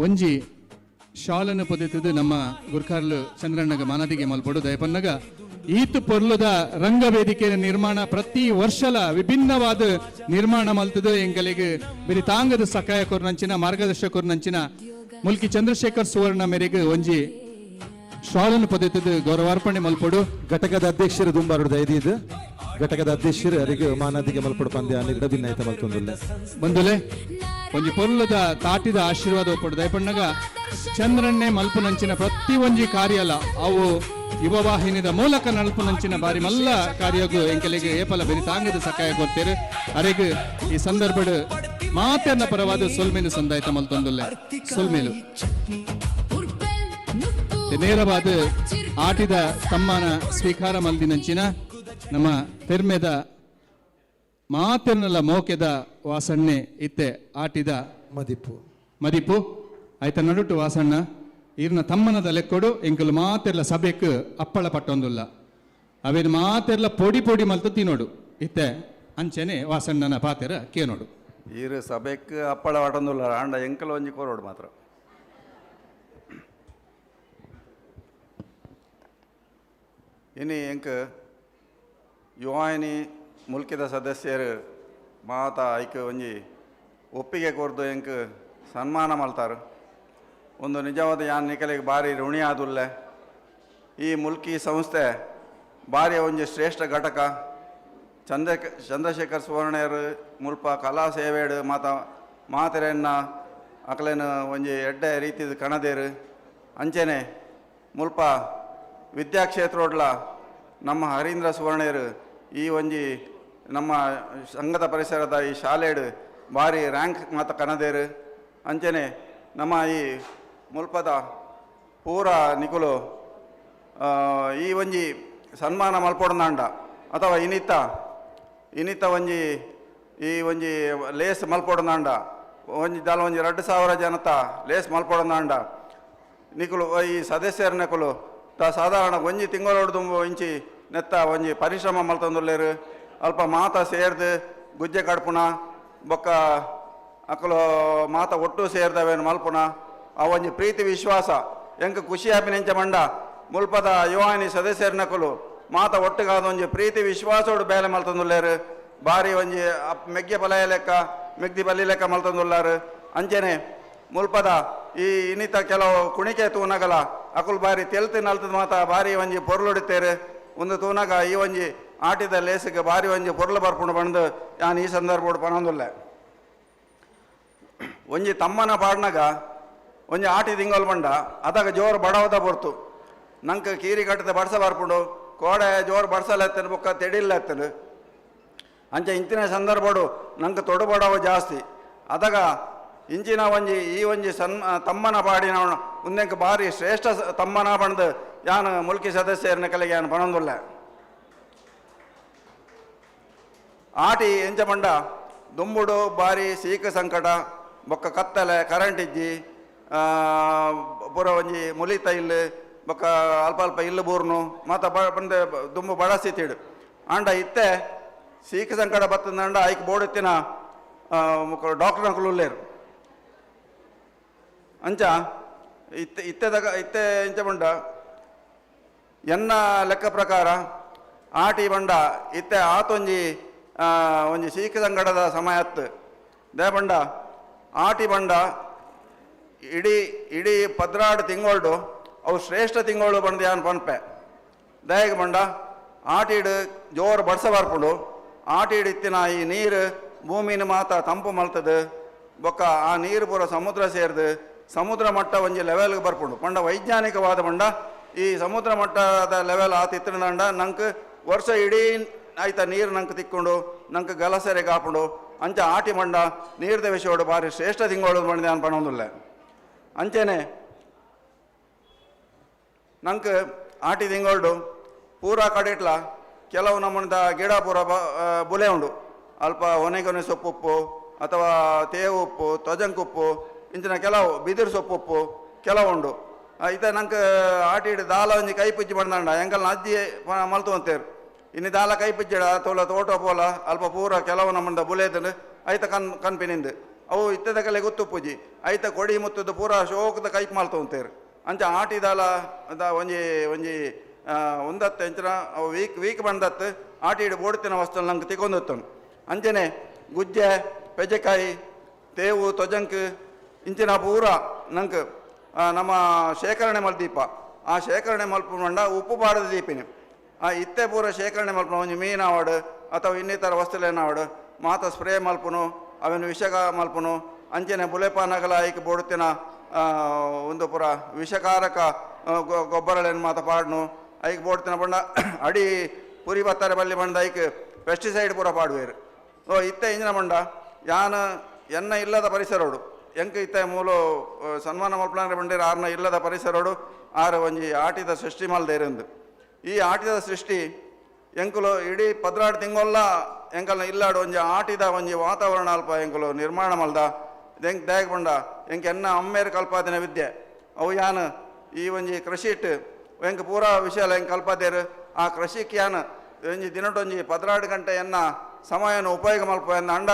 Speaker 1: ಒಂಜಿ ಶಾಲನ್ನು ಪೊದೆತದು ನಮ್ಮ ಗುರ್ಕಾರ್ಲು ಚಂದ್ರಣ್ಣಗ ಮಾನದಿಗೆ ಮಲ್ಪಡು ದಯಪನ್ನಗ ಈತು ಪೊರ್ಲುದ ರಂಗವೇದಿಕೆ ನಿರ್ಮಾಣ ಪ್ರತಿ ವರ್ಷಲ ವಿಭಿನ್ನವಾದ ನಿರ್ಮಾಣ ಮಲ್ತದು ಎಂಕಲೆಗೆ ಬಿರಿ ತಾಂಗದ ಸಕಾಯ ಕೊರ್ನಂಚಿನ ಮಾರ್ಗದರ್ಶಕರ್ನಂಚಿನ ಮುಲ್ಕಿ ಚಂದ್ರಶೇಖರ್ ಸುವರ್ಣ ಮೇರೆಗೆ ಒಂಜಿ ಶಾಲನ್ನು ಪೊದೆತದು ಗೌರವಾರ್ಪಣೆ ಮಲ್ಪಡು
Speaker 2: ಘಟಕದ ಅಧ್ಯಕ್ಷರು ದುಂಬಾರುಡು ದಯದಿದ್ದು ಘಟಕದ ಅಧ್ಯಕ್ಷರು ಅವರಿಗೆ ಮಾನದಿಗೆ ಮಲ್ಪಡು ಪಂದ್ಯ ನಿಗಡ ಭಿನ್ನಾಯಿತ ಮಲ್ತೊಂದುಲ್ಲೆ
Speaker 1: ಬಂದುಲೆ ಒಂಜಿ ಪೊರ್ಲದ ತಾಟಿದ ಆಶೀರ್ವಾದ ಒಪ್ಪಡು ದಯಪಣ್ಣಗ ಚಂದ್ರಣ್ಣೆ ಮಲ್ಪುನಂಚಿನ ಪ್ರತಿ ಒಂಜಿ ಕಾರ್ಯಲ ಅವು ಯುವವಾಹಿನಿದ ಮೂಲಕ ನಲ್ಪುನಂಚಿನ ಬಾರಿ ಮಲ್ಲ ಕಾರ್ಯಗೂ ಎಂಕೆಲೆಗೆ ಏಪಲ ಬೆರಿ ತಾಂಗದ ಸಕಾಯ ಕೊಡ್ತೇವೆ ಅರೆಗೆ ಈ ಸಂದರ್ಭಡ್ ಮಾತೆನ್ನ ಪರವಾದ ಸೊಲ್ಮೇಲು ಸಂದಾಯಿತ ಮಲ್ತೊಂದುಲ್ಲೆ ಸೊಲ್ಮೇಲು ನೇರವಾದ ಆಟಿದ ತಮ್ಮನ ಸ್ವೀಕಾರ ಮಲ್ದಿನಂಚಿನ ನಮ್ಮ ಪೆರ್ಮೆದ ಮಾತೆರ್ನಲ್ಲ ಮೋಕೆದ ವಾಸಣ್ಣೆ ಇತ್ತೆ ಆಟಿದ ಮದಿಪು ಆಯ್ತ ನಡುಟು ವಾಸಣ್ಣ ಈರ್ನ ತಮ್ಮನದ ಲೆಕ್ಕೊಡು ಎಂಕಲು ಮಾತೆರ್ಲ ಸಭೆಕ್ ಅಪ್ಪಳ ಪಟ್ಟೊಂದುಲ್ಲ ಅವೇನು ಮಾತೆರ್ಲ ಪೊಡಿ ಪೊಡಿ ಮಲ್ತು ತಿನ್ನೋಡು ಇತ್ತೆ ಅಂಚೆನೆ ವಾಸಣ್ಣನ ಪಾತೆರ ಕೇನೋಡು
Speaker 15: ಈರು ಸಭೆಕ್ ಅಪ್ಪಳ ಪಟ್ಟೊಂದುಲ್ಲ ಆಂಡ ಎಂಕಲ್ ಒಂಜಿ ಕೋರೋಡು ಮಾತ್ರ ಇನಿ ಎಂಕ್ ಯುವಾಹಿನಿ ಮುಲ್ಕಿದ ಸದಸ್ಯರು ಮಾತ ಐಕ್ ಒಂಜಿ ಒಪ್ಪಿಗೆ ಕೊರ್ದು ಎಂಕ್ ಸನ್ಮಾನ ಮಲ್ತಾರು ಒಂದು ನಿಜವಾದ ಯಾನ್ ನಿಕಲಿಗೆ ಭಾರಿ ಋಣಿ ಆದುಲ್ಲೆ ಈ ಮುಲ್ಕಿ ಸಂಸ್ಥೆ ಭಾರಿ ಒಂಜಿ ಶ್ರೇಷ್ಠ ಘಟಕ ಚಂದ್ರಶೇಖರ್ ಸುವರ್ಣರು ಮುಲ್ಪ ಕಲಾ ಸೇವೆಡು ಮಾತೆರೆನ್ನ ಅಕಲೇನು ಒಂಜಿ ಎಡ್ಡೆ ರೀತಿದ ಕಣದೇರು ಅಂಚೆನೆ ಮುಲ್ಪ ವಿದ್ಯಾಕ್ಷೇತ್ರೋಡ್ಲ ನಮ್ಮ ಹರೀಂದ್ರ ಸುವರ್ಣರು ಈ ಒಂಜಿ ನಮ್ಮ ಸಂಘದ ಪರಿಸರದ ಈ ಶಾಲೆಡು ಭಾರಿ ರ್ಯಾಂಕ್ ಮಾತ ಕಣದೇರು ಅಂಚನೆ ನಮ್ಮ ಈ ಮುಲ್ಪದ ಪೂರ ನಿಕುಲು ಈ ಒಂಜಿ ಸನ್ಮಾನ ಮಲ್ಪೊಡನಾಂಡ ಅಥವಾ ಇನ್ನಿತ ಒಂಜಿ ಈ ಒಂಜಿ ಲೇಸ್ ಮಲ್ಪೊಡನಾಂಡ ಒಂಜಿ ದಾಲ ಒಂಜಿ 2,000 ಜನತ ಲೇಸ್ ಮಲ್ಪೊಡನಾಂಡ ನಿಕುಲು ಈ ಸದಸ್ಯರನಕುಲು ಸಾಧಾರಣ ಒಂಜಿ ತಿಂಗಳೊಡ್ದು ಇಂಚಿ ನೆತ್ತ ಒಂಜಿ ಪರಿಶ್ರಮ ಮಲ್ತೊಂದುಲ್ಲೇರು ಅಲ್ಪ ಮಾತ ಸೇರ್ದು ಗುಜ್ಜೆ ಕಡ್ಪುಣ ಬೊಕ್ಕ ಅಕಲು ಮಾತ ಒಟ್ಟು ಸೇರ್ದವೇನು ಮಲ್ಪುಣ ಆ ಒಂಜಿ ಪ್ರೀತಿ ವಿಶ್ವಾಸ ಎಂಕ ಖುಷಿ ಅಭಿನಂಚ ಮಂಡ ಮುಲ್ಪದ ಯುವಾನಿ ಸದಸ್ಯರನಕುಲು ಮಾತ ಒಟ್ಟುಗಾದ ಒಂಜಿ ಪ್ರೀತಿ ವಿಶ್ವಾಸೋಡು ಬೇಲೆ ಮಲ್ತೊಂದುಲ್ಲೇರು ಬಾರಿ ಒಂಜಿ ಮೆಗ್ಗೆ ಬಲಯ ಲೆಕ್ಕ ಮೆಗ್ದಿ ಬಲಿ ಲೆಕ್ಕ ಮಲ್ತೊಂದುಲ್ಲಾರು ಅಂಚೆನೆ ಮುಲ್ಪದ ಈ ಇನ್ನಿತ ಕೆಲವು ಕುಣಿಕೆ ತೂನಗಲ ಅಕುಲ್ ಬಾರಿ ತೆಲ್ತು ನಲ್ತದ ಮಾತ ಬಾರಿ ಒಂಜಿ ಪೊರ್ಲುಡಿತೇರು ಒಂದು ತೂನಗ ಈ ಒಂಜಿ ಆಟಿದ ಲೇಸಿಗೆ ಬಾರಿ ಒಂಜಿ ಪೊರ್ಲು ಬರ್ಪುಂಡು ಬಂದು ನಾನು ಈ ಸಂದರ್ಭ ಪನೊಂದುಲ್ಲೆ ಒಂಜಿ ತಮ್ಮನ ಪಾಡ್ನಾಗ ಒಂಜಿ ಆಟಿ ತಿಂಗಳು ಬಂಡ ಅದಾಗ ಜೋರು ಬಡವದ ಬರ್ತು ನಂಗೆ ಕೀರಿ ಕಟ್ಟದ ಬಡ್ಸ ಬರ್ಪುಂಡು ಕೋಡೆ ಜೋರು ಬಡ್ಸಲೆತ್ತನು ಬೊಕ್ಕ ತೆಡಿಲೆತ್ತನು ಅಂಚೆ ಇಂಚಿನ ಸಂದರ್ಭಡು ನಂಗೆ ತೊಡು ಬಡವ ಜಾಸ್ತಿ ಅದಾಗ ಇಂಚಿನ ಒಂಜಿ ಈ ಒಂಜಿ ತಮ್ಮನ ಪಾಡಿನ ಮುಂದೆಂಕ ಬಾರಿ ಶ್ರೇಷ್ಠ ತಮ್ಮನ ಬಂದು ಯಾನು ಮುಲ್ಕಿ ಸದಸ್ಯರನ್ನ ಕಲೆಗೆ ಯಾನು ಪಣೊಂದುಲ್ಲೆ ಆಟಿ ಎಂಚ ಬಂಡ ದುಂಬುಡು ಬಾರಿ ಸೀಕ ಸಂಕಟ ಬೊಕ್ಕ ಕತ್ತಲೆ ಕರೆಂಟ್ ಇಜ್ಜಿ ಪೂರ ಒಂಜಿ ಮುಲಿತ ಇಲ್ಲು ಬೊಕ್ಕ ಅಲ್ಪ ಅಲ್ಪ ಇಲ್ಲು ಬೂರ್ನು ಮಾತ ಬಂದು ದುಂಬು ಬಡಸಿತಿಡು ಆಂಡ ಇತ್ತೆ ಸೀಕ ಸಂಕಟ ಬತ್ತಂದಂಡ ಐಕ್ ಬೋಡುತ್ತಿನ ಡಾಕ್ಟರ್ ಅಂಕುಲ್ಲೇರು ಅಂಚ ಇತ್ತೆ ಇಂಚ ಬಂಡ ಎನ್ನ ಲೆಕ್ಕ ಪ್ರಕಾರ ಆಟಿ ಬಂಡ ಇತ್ತೆ ಆತೊಂಜಿ ಒಂಜಿ ಸೀಕ ಸಂಕಟದ ಸಮಯ ಅತ್ತು ದೇ ಬಂಡ ಆಟಿ ಬಂಡ ಇಡೀ 16 ತಿಂಗಳು ಅವು ಶ್ರೇಷ್ಠ ತಿಂಗಳು ಬಂದು ಯಾನು ಪನ್ಪೆ ದಯಗೆ ಬಂಡ ಆಟಿಡು ಜೋರು ಬಡ್ಸ ಬರ್ಪುಡು ಆಟಿಡು ಇತ್ತಿನ ಈ ನೀರು ಭೂಮಿನ ಮಾತ ತಂಪು ಮಲ್ತದು ಬೊಕ್ಕ ಆ ನೀರು ಪೂರ ಸಮುದ್ರ ಸೇರ್ದು ಸಮುದ್ರ ಮಟ್ಟ ಒಂಜಿ ಲೆವೆಲ್ಗೆ ಬರ್ಪುಂಡು ಪಂಡ ವೈಜ್ಞಾನಿಕವಾದ ಬಂಡ ಈ ಸಮುದ್ರ ಮಟ್ಟದ ಲೆವೆಲ್ ಆತಿತ್ತಿನಂಡ ನಂಗೆ ವರ್ಷ ಇಡೀ ಆಯ್ತಾ ನೀರು ನಂಗೆ ತಿಕ್ಕೊಂಡು ನಂಗೆ ಗಲಸೆರೆಗೆ ಹಾಪುಂಡು ಅಂಚ ಆಟಿ ಮಂಡ ನೀರ್ದ ವಿಷಯೋಡು ಬಾರಿ ಶ್ರೇಷ್ಠ ತಿಂಗಳು ಬಂದು ನಾನು ಪಣೊಂದುಲ್ಲೆ ಅಂಚೆನೆ ನಂಗೆ ಆಟಿ ತಿಂಗಳು ಪೂರ ಕಡಿಟ್ಲ ಕೆಲವು ನಮ್ಮದ ಗಿಡ ಪೂರ ಬುಲೆ ಉಂಡು ಅಲ್ಪ ಹೊನೆಗೊನೆ ಸೊಪ್ಪುಪ್ಪು ಅಥವಾ ತೇವು ಉಪ್ಪು ತೊಜಂಕುಪ್ಪು ಇಂಚಿನ ಕೆಲವು ಬಿದಿರು ಸೊಪ್ಪುಪ್ಪು ಕೆಲವು ಉಂಡು ಇತ ನಂಗೆ ಆಟಿಡು ದಾಲ ಒಂಜಿ ಕೈ ಪುಜ್ಜಿ ಬಂದಂಡ ಎಂಕಲ್ನ ಅಜ್ಜಿ ಮಲ್ತು ಅಂತೇರು ಇನ್ನು ದಾಲ ಕೈ ಪುಜ್ಜಿಡ ತೋಲ ತೋಟ ಪೋಲ ಅಲ್ಪ ಪೂರ ಕೆಲವು ನಮ್ಮದ ಬುಲೆದನು ಐತ ಕನ್ಪಿನಿಂದು ಅವು ಇತ್ತದ ಕಲೆ ಗೊತ್ತು ಪೂಜಿ ಐತ ಕೊಡಿ ಮುತ್ತದ ಪೂರ ಶೋಕದ ಕೈಪ್ ಮಲ್ತು ಅಂತೇರು ಅಂಚ ಆಟಿ ದಾಲ ಒಂಜಿ ಒಂದತ್ತು ಎಂಚಿನ ಅವು ವೀಕ್ ಬಂದತ್ತು ಆಟಿಡು ಬೋಡ್ತಿನ ವಸ್ತು ನಂಗೆ ತಿಗೊಂದತ್ತನು ಅಂಚನೆ ಗುಜ್ಜೆ ಪೆಜೆಕಾಯಿ ತೇವು ತೊಜಂಕ್ ಇಂಚಿನ ಪೂರ ನಂಗೆ ನಮ್ಮ ಶೇಖರಣೆ ಮಲ್ದೀಪ ಆ ಶೇಖರಣೆ ಮಲ್ಪ ಮಂಡ ಉಪ್ಪು ಬಾಡದ ದೀಪಿನಿ ಆ ಇತ್ತೆ ಪೂರ ಶೇಖರಣೆ ಮಲ್ಪನ ಒಂಜಿ ಮೀನಾವಡು ಅಥವಾ ಇನ್ನಿತರ ವಸ್ತುಲೇನಾವಡು ಮಾತ ಸ್ಪ್ರೇ ಮಲ್ಪನು ಅವೇನು ವಿಷಗ ಮಲ್ಪನು ಅಂಚನೆ ಬುಲೆಪಾನಗಲ ಐಕ್ ಬೋಡುತ್ತಿನ ಒಂದು ಪೂರ ವಿಷಕಾರಕ ಗೊಬ್ಬರಗಳನ್ನು ಮಾತ ಪಾಡ್ನು ಐಕ್ ಬೋಡ್ತಿನ ಬಂಡ ಅಡಿ ಪುರಿ ಬತ್ತಾರೆ ಬಲ್ಲಿ ಬಂದ ಐಕ್ ಪೆಸ್ಟಿಸೈಡ್ ಪೂರ ಪಾಡುವೇರು ಓ ಇತ್ತೆ ಇಂಜಿನ ಬಂಡ ಯಾನು ಎನ್ನ ಇಲ್ಲದ ಪರಿಸರೋಡು ಎಂಕ ಇತ್ತೆ ಮೂಲು ಸನ್ಮಾನ ಮಲ್ಪನ ಬಂದಿರ ಆರ್ನ ಇಲ್ಲದ ಪರಿಸರೋಡು ಆರು ಒಂಜಿ ಆಟಿದ ಸೃಷ್ಟಿ ಮಲ್ದೇರಂದು ಈ ಆಟಿದ ಸೃಷ್ಟಿ ಎಂಕುಲು ಇಡೀ 16 ತಿಂಗೊಲ್ಲ ಎಂಕಲ್ನ ಇಲ್ಲಾಡು ಒಂಜಿ ಆಟಿದ ಒಂಜಿ ವಾತಾವರಣ ಅಲ್ಪ ಎಂಕುಲು ನಿರ್ಮಾಣ ಮಲ್ದ ಎಂಕ್ ದೇಗ ಬಂಡ ಎಂಕ ಎನ್ನ ಅಮ್ಮೇರು ಕಲ್ಪಾದಿನ ವಿದ್ಯೆ ಅವು ಯಾನು ಈ ಒಂಜಿ ಕೃಷಿ ಇಟ್ಟು ಎಂಕ ಪೂರ ವಿಷಯ ಎಂಕ್ ಕಲ್ಪಾದೇರು ಆ ಕೃಷಿಗೆ ಯಾನು ಒಂಜಿ ದಿನಟೊಂಜಿ 16 ಗಂಟೆ ಎನ್ನ ಸಮಯನ ಉಪಯೋಗ ಮಲ್ಪ ಎನ್ನ ಅಂಡ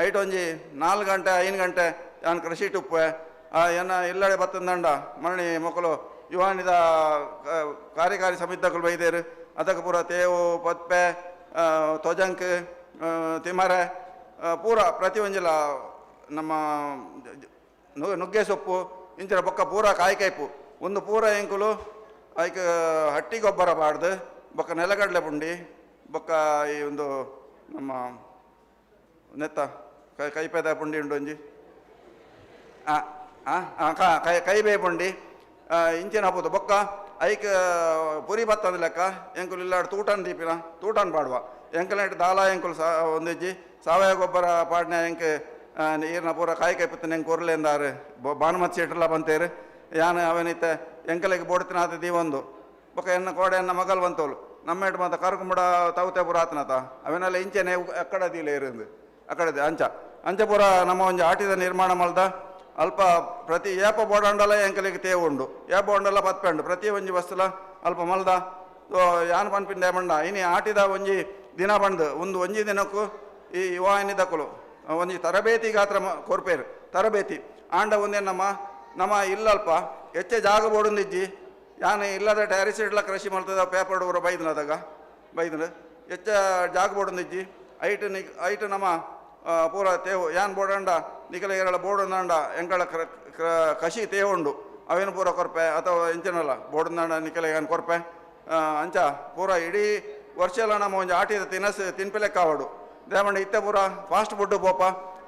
Speaker 15: ಐಟೊಂಜಿ 4 ಗಂಟೆ 5 ಗಂಟೆ ಯಾನು ಕೃಷಿ ಇಟ್ಟುಪ್ಪೆ ಎನ್ನ ಇಲ್ಲಡೆ ಬತ್ತಂದಂಡ ಮರಣಿ ಮಕ್ಕಳು ಯುವಾನಿದ ಕಾರ್ಯಕಾರಿ ಸಮಿತಿಗಳು ಬೈದೇರು ಅದಕ್ಕೆ ಪೂರ ತೇವು ಪತ್ಪೆ ತೊಜಂಕ್ ತಿಮರೆ ಪೂರ ಪ್ರತಿ ಒಂಜಿಲ ನಮ್ಮ ನುಗ್ಗೆ ಸೊಪ್ಪು ಇಂಚಿನ ಬೊಕ್ಕ ಪೂರ ಕಾಯ್ಕೈಪು ಒಂದು ಪೂರ ಎಂಕುಲು ಐಕ್ ಹಟ್ಟಿ ಗೊಬ್ಬರ ಬಾಡ್ದು ಬೊಕ್ಕ ನೆಲಗಡಲೆ ಪುಂಡಿ ಬೊಕ್ಕ ಈ ಒಂದು ನಮ್ಮ ನೆತ್ತ ಕೈಪೇದ ಪುಂಡಿ ಉಂಡು ಒಂಜಿ ಕೈಬೇ ಪುಂಡಿ ಇಂಚಿನ ಹಾಪುದು ಬೊಕ್ಕ ಐಕ್ ಪುರಿ ಬತ್ತಂದ ಲೆಕ್ಕ ಎಂಕುಲು ಇಲ್ಲಾಡು ತೂಟನ್ ದೀಪಿನ ತೂಟನ್ ಪಾಡುವ ಎಂಕಲ್ ನೆಟ್ಟು ದಾಲ ಎಂಕುಲು ಒಂದಿಜ್ಜಿ ಸಾವಯವ ಗೊಬ್ಬರ ಪಾಡ್ನ ಎಂಕ್ ನೀರಿನ ಪೂರ ಕಾಯಿ ಕೈಪುತ್ತನ ಎಂಕ್ ಕೊರ್ಲೆಂದಾರು ಭಾನುಮತಿ ಸೀಟ್ರೆಲ್ಲ ಬಂತೇರು ಯಾನು ಅವನಿತ್ತೆ ಎಂಕಲಿಗೆ ಬೋಡ್ತಿನ ಆತ ದೀವೊಂದು ಬೊಕ್ಕ ಎನ್ನ ಕೋಡೆ ಎನ್ನ ಮಗಲ್ ಬಂತವಳು ನಮ್ಮ ಮಾತ ಕರ್ಕೊಂಬಿಡ ತವತೆ ಪೂರ ಆತನತ ಅವೇನೆಲ್ಲ ಇಂಚೆನೆ ಅಕ್ಕಡದಿಲ್ಲ ಇருந்து ಅಕ್ಕಡದೆ ಅಂಚ ಪೂರ ನಮ್ಮ ಒಂದು ಆಟಿದ ನಿರ್ಮಾಣ ಮಲ್ದ ಅಲ್ಪ ಪ್ರತಿ ಏಪ ಬೋಡಂಡಲ ಎಂಕಲಿಗೆ ತೇವು ಉಂಡು ಏಪ ಬೋಂಡಲ ಪತ್ಪೆಂಡು ಪ್ರತಿ ಒಂಜಿ ವಸ್ತುಲ ಅಲ್ಪ ಮಲ್ದ ಯಾನ್ ಪನ್ಪಿಂಡ ಮಂಡ ಇನಿ ಆಟಿದ ಒಂಜಿ ದಿನ ಬಂದು ಒಂಜಿ ದಿನಕ್ಕೂ ಈ ಯುವಾಯಿನಿ ದಕ್ಕಲು ಒಂಜಿ ತರಬೇತಿ ಗಾತ್ರ ಕೊರ್ಪೇರು ತರಬೇತಿ ಆಂಡ ಒಂದೇನಮ್ಮ ನಮ್ಮ ಇಲ್ಲಲ್ಪ ಹೆಚ್ಚೆ ಜಾಗ ಬೋಡೊಂದಿಜ್ಜಿ ಯಾನು ಇಲ್ಲದ ಟ್ಯಾರಿಸ್ ಇಡ್ಲ ಕೃಷಿ ಮಾಡ್ತದ ಪೇಪರ್ ಊರ ಬೈದನದಾಗ ಬೈದನು ಹೆಚ್ಚ ಜಾಗ ಬೋಡೊಂದಿಜ್ಜಿ ಐಟ್ ನಮ್ಮ ಪೂರ ತೇವು ಯಾನ್ ಬೋಡಂಡ ನಿಖಲ ಏರಳ ಬೋಡೊಂದಾಂಡ ಎಂಗಳ ಕಷಿ ತೇವುಂಡು ಅವೇನು ಪೂರ ಕೊರ್ಪೆ ಅಥವಾ ಎಂಚಿನಲ್ಲ ಬೋಡಂದಾಂಡ ನಿಖಲ ಏನ್ ಕೊರ್ಪೆ ಅಂಚ ಪೂರ ಇಡೀ ವರ್ಷ ಎಲ್ಲ ನಮ್ಮ ಒಂದು ಆಟಿದ ತಿನ್ಪಿಲೆ ಕಾವಡು ದೇಮಂಡ ಇತ್ತೆ ಪೂರ ಫಾಸ್ಟ್ ಫುಡ್ ಪೋಪ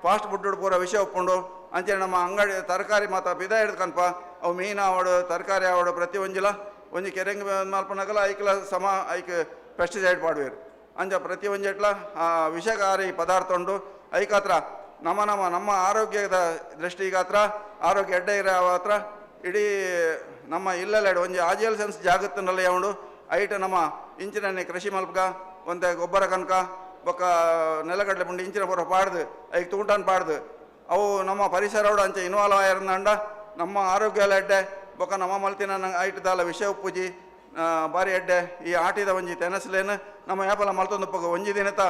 Speaker 15: ಫಾಸ್ಟ್ ಫುಡ್ ಪೂರ ವಿಷಯ ಒಪ್ಪುಂಡು ಅಂಚೆ ನಮ್ಮ ಅಂಗಡಿ ತರಕಾರಿ ಮಾತ ಬಿದ ಹಿಡ್ಕನ್ಪ ಅವು ಮೀನು ಆವಡು ತರಕಾರಿ ಆವಡು ಪ್ರತಿ ಒಂಜಿಲ ಒಂಜಿ ಕೆರೆಂಗ್ ಮಲ್ಪನಾಗಲ ಐಕ್ಲ ಸಮ ಐಕ್ ಪೆಸ್ಟಿಸೈಡ್ ಪಾಡುವೇರು ಅಂಚ ಪ್ರತಿ ಒಂಜೆಟ್ಲ ವಿಷಕಾರಿ ಪದಾರ್ಥ ಉಂಡು ಐಕಾತ್ರ ನಮ್ಮ ಆರೋಗ್ಯದ ದೃಷ್ಟಿಗಾತ್ರ ಆರೋಗ್ಯ ಎಡ್ಡೆ ಇರೋ ಹತ್ರ ಇಡೀ ನಮ್ಮ ಇಲ್ಲೆಲ್ಲ ಒಂಜಿ ಆಜಿಯಲ್ ಸೆನ್ಸ್ ಜಾಗತ್ತನಲ್ಲಿ ಉಂಡು ಐಟ್ ನಮ್ಮ ಇಂಚಿನ ಕೃಷಿ ಮಲ್ಪಗ ಒಂದೇ ಗೊಬ್ಬರ ಕನಕ ಬೊಕ್ಕ ನೆಲಗಡ್ಲೆ ಮುಂಡಿ ಇಂಚಿನ ಪೂರ ಪಾಡ್ದು ಐಕ್ ತೂಟನ್ ಪಾಡ್ದು ಅವು ನಮ್ಮ ಪರಿಸರ ಅಂಚೆ ಇನ್ವಾಲ್ವ್ ಆಗಿರಂದ ನಮ್ಮ ಆರೋಗ್ಯ ಎಲ್ಲ ಎಡ್ಡೆ ಬೊಕ್ಕ ನಮ್ಮ ಮಲ್ತಿನ ಐಟ್ದಲ್ಲ ವಿಷಯ ಉಪ್ಪುಜಿ ಬಾರಿ ಎಡ್ಡೆ ಈ ಆಟಿದ ಒಂಜಿ ತೆನಸ್ಲೇನು ನಮ್ಮ ಯಾಪಲ ಮಲ್ತೊಂದು ಒಂಜಿ ದಿನತ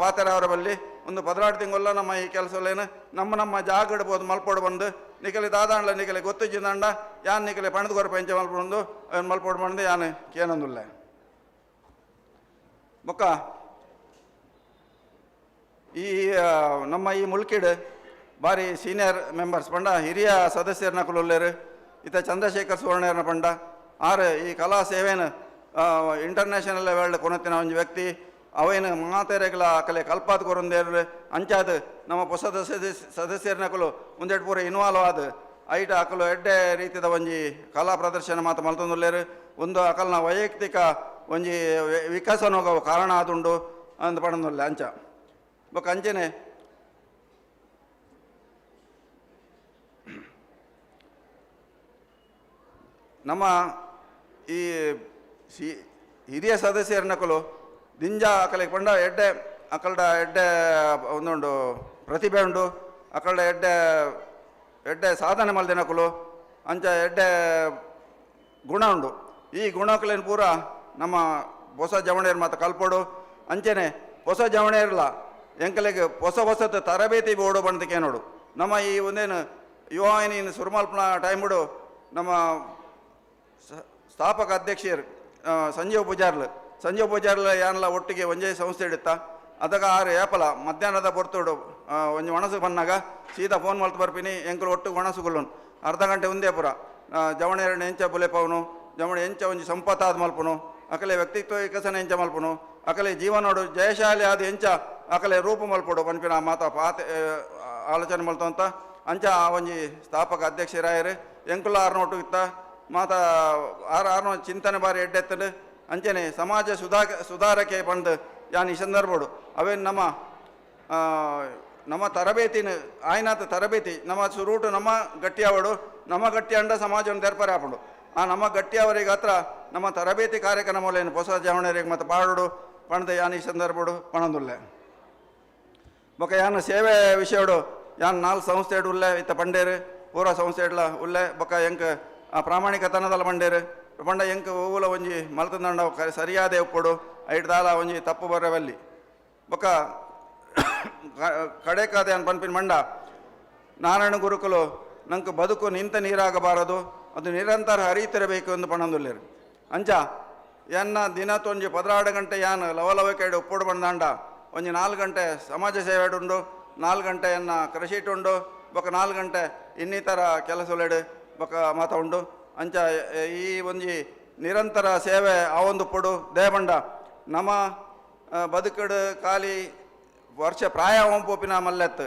Speaker 15: ಪಾತೆರ ಅವರ ಬಲ್ಲಿ ಒಂದು 16 ತಿಂಗೊಲ್ಲ ನಮ್ಮ ಈ ಕೆಲಸಲೇನು ನಮ್ಮ ಜಾಗ ಇಡ್ಬೋದು ಮಲ್ಪೋಡು ಬಂದು ನಿಕಲಿ ದಾದಾಂಡ್ಲ ನಿಕಲಿ ಗೊತ್ತಿದ್ದಂಡ ಯಾನ್ ನಿಕಲಿ ಪಣದ ಗೊರ ಪಂಚ ಮಲ್ಪೊಂದು ಮಲ್ಪೋಡು ಬಂದು ಯಾನು ಕೇನೊಂದುಲ್ಲ ಬೊಕ್ಕ ಈ ನಮ್ಮ ಈ ಮುಲ್ಕಿಡ್ ಬಾರಿ ಸೀನಿಯರ್ ಮೆಂಬರ್ಸ್ ಪಂಡ ಹಿರಿಯ ಸದಸ್ಯರನ್ನ ಕುಲುಲ್ಲೇರು ಇತ್ತ ಚಂದ್ರಶೇಖರ್ ಸುವರ್ಣರ್ನ ಪಂಡ ಆರು ಈ ಕಲಾ ಸೇವೆನ ಇಂಟರ್ನ್ಯಾಷನಲ್ ಲೆವೆಲ್ ಕೊನತ್ತಿನ ಒಂದು ವ್ಯಕ್ತಿ ಅವೇನು ಮಾತೆರೆಗಳ ಕಲೆ ಕಲ್ಪಾತ್ ಕೊರೊಂದೇರು ಅಂಚಾದ ನಮ್ಮ ಹೊಸ ಸದಸ್ಯರನಕಲು ಒಂದೆರಡು ಪೂರ ಇನ್ವಾಲ್ವ್ ಆದ ಐಟ ಅಕಲು ಎಡ್ಡೆ ರೀತಿಯ ಒಂಜಿ ಕಲಾ ಪ್ರದರ್ಶನ ಮಾತು ಮಲ್ತೊಂದುಲ್ಲೇರು ಒಂದು ಅಕಲ್ನ ವೈಯಕ್ತಿಕ ಒಂಜಿ ವಿಕಸನ ಕಾರಣ ಆದುಂಡು ಅಂದ ಪಡಂದುಲ್ಲ ಅಂಚ ಬೊಕ್ಕ ಅಂಚೆನೆ ನಮ್ಮ ಈ ಹಿರಿಯ ಸದಸ್ಯರನಕಲು ದಿಂಜ ಅಕಲಿಗೆ ಪಂಡ ಎಡ್ಡೆ ಅಕಲ್ಡ ಎಡ್ಡೆ ಒಂದುಂಡು ಪ್ರತಿಭೆ ಉಂಡು ಅಕಲ್ಡ ಎಡ್ಡೆ ಸಾಧನೆ ಮಲ್ದಿನಕಲು ಅಂಚ ಎಡ್ಡೆ ಗುಣ ಉಂಡು ಈ ಗುಣಕಲೇನು ಪೂರ ನಮ್ಮ ಹೊಸ ಜವಣೇರು ಮಾತು ಕಲ್ಪೋಡು ಅಂಚೆನೆ ಹೊಸ ಜವಣೇರ್ಲ ಎಂಕಲಿಗೆ ಹೊಸದ ತರಬೇತಿ ಬೋರ್ಡು ಬಂದಕ್ಕೆ ನೋಡು ನಮ್ಮ ಈ ಒಂದೇನು ಯುವಾಯಿನಿ ಸುರ್ಮಲ್ಪನ ಟೈಮ್ಡು ನಮ್ಮ ಸ್ಥಾಪಕ ಅಧ್ಯಕ್ಷರು ಸಂಜೀವ್ ಪೂಜಾರ್ಲ ಯಾನೆಲ್ಲ ಒಟ್ಟಿಗೆ ಒಂಜೇ ಸಂಸ್ಥೆ ಇಡುತ್ತಾ ಅದಾಗ ಆರು ಏಪಲ ಮಧ್ಯಾಹ್ನದ ಬರ್ತೋಡು ಒಂಜಿ ಒಣಸು ಬಂದಾಗ ಸೀದಾ ಫೋನ್ ಮಲ್ತು ಬರ್ಪಿನಿ ಎಂಕಲು ಒಟ್ಟು ಒಣಸುಗುಲ್ಲುನ್ ಅರ್ಧ ಗಂಟೆ ಒಂದೇ ಪುರ ಜವಣೆರಡು ಎಂಚ ಬುಲೆಪವನು ಜವಣೆ ಎಂಚ ಒಂಜಿ ಸಂಪತ್ತಾದ ಮಲ್ಪನು ಅಕಲೆ ವ್ಯಕ್ತಿತ್ವ ವಿಕಸನ ಎಂಚ ಮಲ್ಪನು ಅಕಲೆ ಜೀವನೋಡು ಜಯಶಾಲಿ ಆದ ಎಂಚ ಅಕಲೆ ರೂಪ ಮಲ್ಪಡು ಪನ್ಪಿನ ಮಾತ ಪಾತೆ ಆಲೋಚನೆ ಮಲ್ತು ಅಂತ ಅಂಚ ಒಂಜಿ ಸ್ಥಾಪಕ ಅಧ್ಯಕ್ಷರಾಯರು ಎಂಕುಲ ಆರ್ನೋಟು ಇತ್ತ ಮಾತ ಆರ್ನೋ ಚಿಂತನೆ ಬಾರಿ ಎಡ್ಡೆತ್ತಂಡು ಅಂಚನೆ ಸಮಾಜ ಸುಧಾರಕ್ಕೆ ಬಂದು ಯಾನ್ ಈ ಸಂದರ್ಭಡು ಅವೇನು ನಮ್ಮ ತರಬೇತಿನ ಆಯ್ನಾತ ತರಬೇತಿ ನಮ್ಮ ಸುರೂಟು ನಮ್ಮ ಗಟ್ಟಿಯಾವಡು ನಮ್ಮ ಗಟ್ಟಿ ಅಂಡ ಸಮಾಜವನ್ನು ತೆರ್ಪರೆ ಹಾಪುಂಡು ಆ ನಮ್ಮ ಗಟ್ಟಿಯವರಿಗೆ ಹತ್ರ ನಮ್ಮ ತರಬೇತಿ ಕಾರ್ಯಕ್ರಮಲೇನು ಹೊಸ ಜವಣರಿಗೆ ಮತ್ತು ಪಾಡು ಪಣದ ಯಾನ್ ಈ ಸಂದರ್ಭಡು ಪಣದುಲ್ಲೆ ಬೊಕ್ಕ ಯಾನ್ ಸೇವೆ ವಿಷಯಡು ಯಾನ್ 4 ಸಂಸ್ಥೆ ಉಲ್ಲೆ ಇತ್ತ ಪಂಡೇರು ಪೂರ ಸಂಸ್ಥೆ ಇಡ್ಲ ಉಲ್ಲೆ ಬೊಕ್ಕ ಎಂಕ್ ಆ ಪ್ರಾಮಾಣಿಕತನದಲ್ಲ ಪಂಡೇರು ಪಂಡ ಎಂಕ್ ಹೂವುಲ ಒಂಜಿ ಮಲ್ತದಂಡ ಸರಿಯಾದೆ ಉಪ್ಪುಡು ಐಟ್ದಾಲ ಒಂಜಿ ತಪ್ಪು ಬರವಲ್ಲಿ ಬೊಕ್ಕ ಕಡೆಕಾದೆ ಅನ್ ಪನ್ಪಿನ ಮಂಡ ನಾರಾಯಣ ಗುರುಕುಲು ನಂಗೆ ಬದುಕು ನಿಂತ ನೀರಾಗಬಾರದು ಅದು ನಿರಂತರ ಹರಿತಿರಬೇಕು ಎಂದು ಪಣಂದುಲ್ಲೇರು ಅಂಚ ಎನ್ನ ದಿನತ್ತೊಂಜಿ 16 ಗಂಟೆ ಯಾನ್ ಲವಲವಕೈಡು ಉಪ್ಪುಡು ಬಂದಾಂಡ ಒಂಜಿ 4 ಗಂಟೆ ಸಮಾಜ ಸೇವೆ ಉಂಡು 4 ಗಂಟೆ ಎನ್ನ ಕೃಷಿ ಉಂಡು ಬೊಕ್ಕ 4 ಗಂಟೆ ಇನ್ನಿತರ ಕೆಲಸಲೆಡು ಬೊಕ್ಕ ಮಾತ ಉಂಡು ಅಂಚ ಈ ಒಂಜಿ ನಿರಂತರ ಸೇವೆ ಆ ಒಂದು ಪುಡು ದೇಬಂಡ ನಮ್ಮ ಬದುಕಡು ಖಾಲಿ ವರ್ಷ ಪ್ರಾಯ ಪೋಪಿನ ಮಲ್ಲೆತ್ತು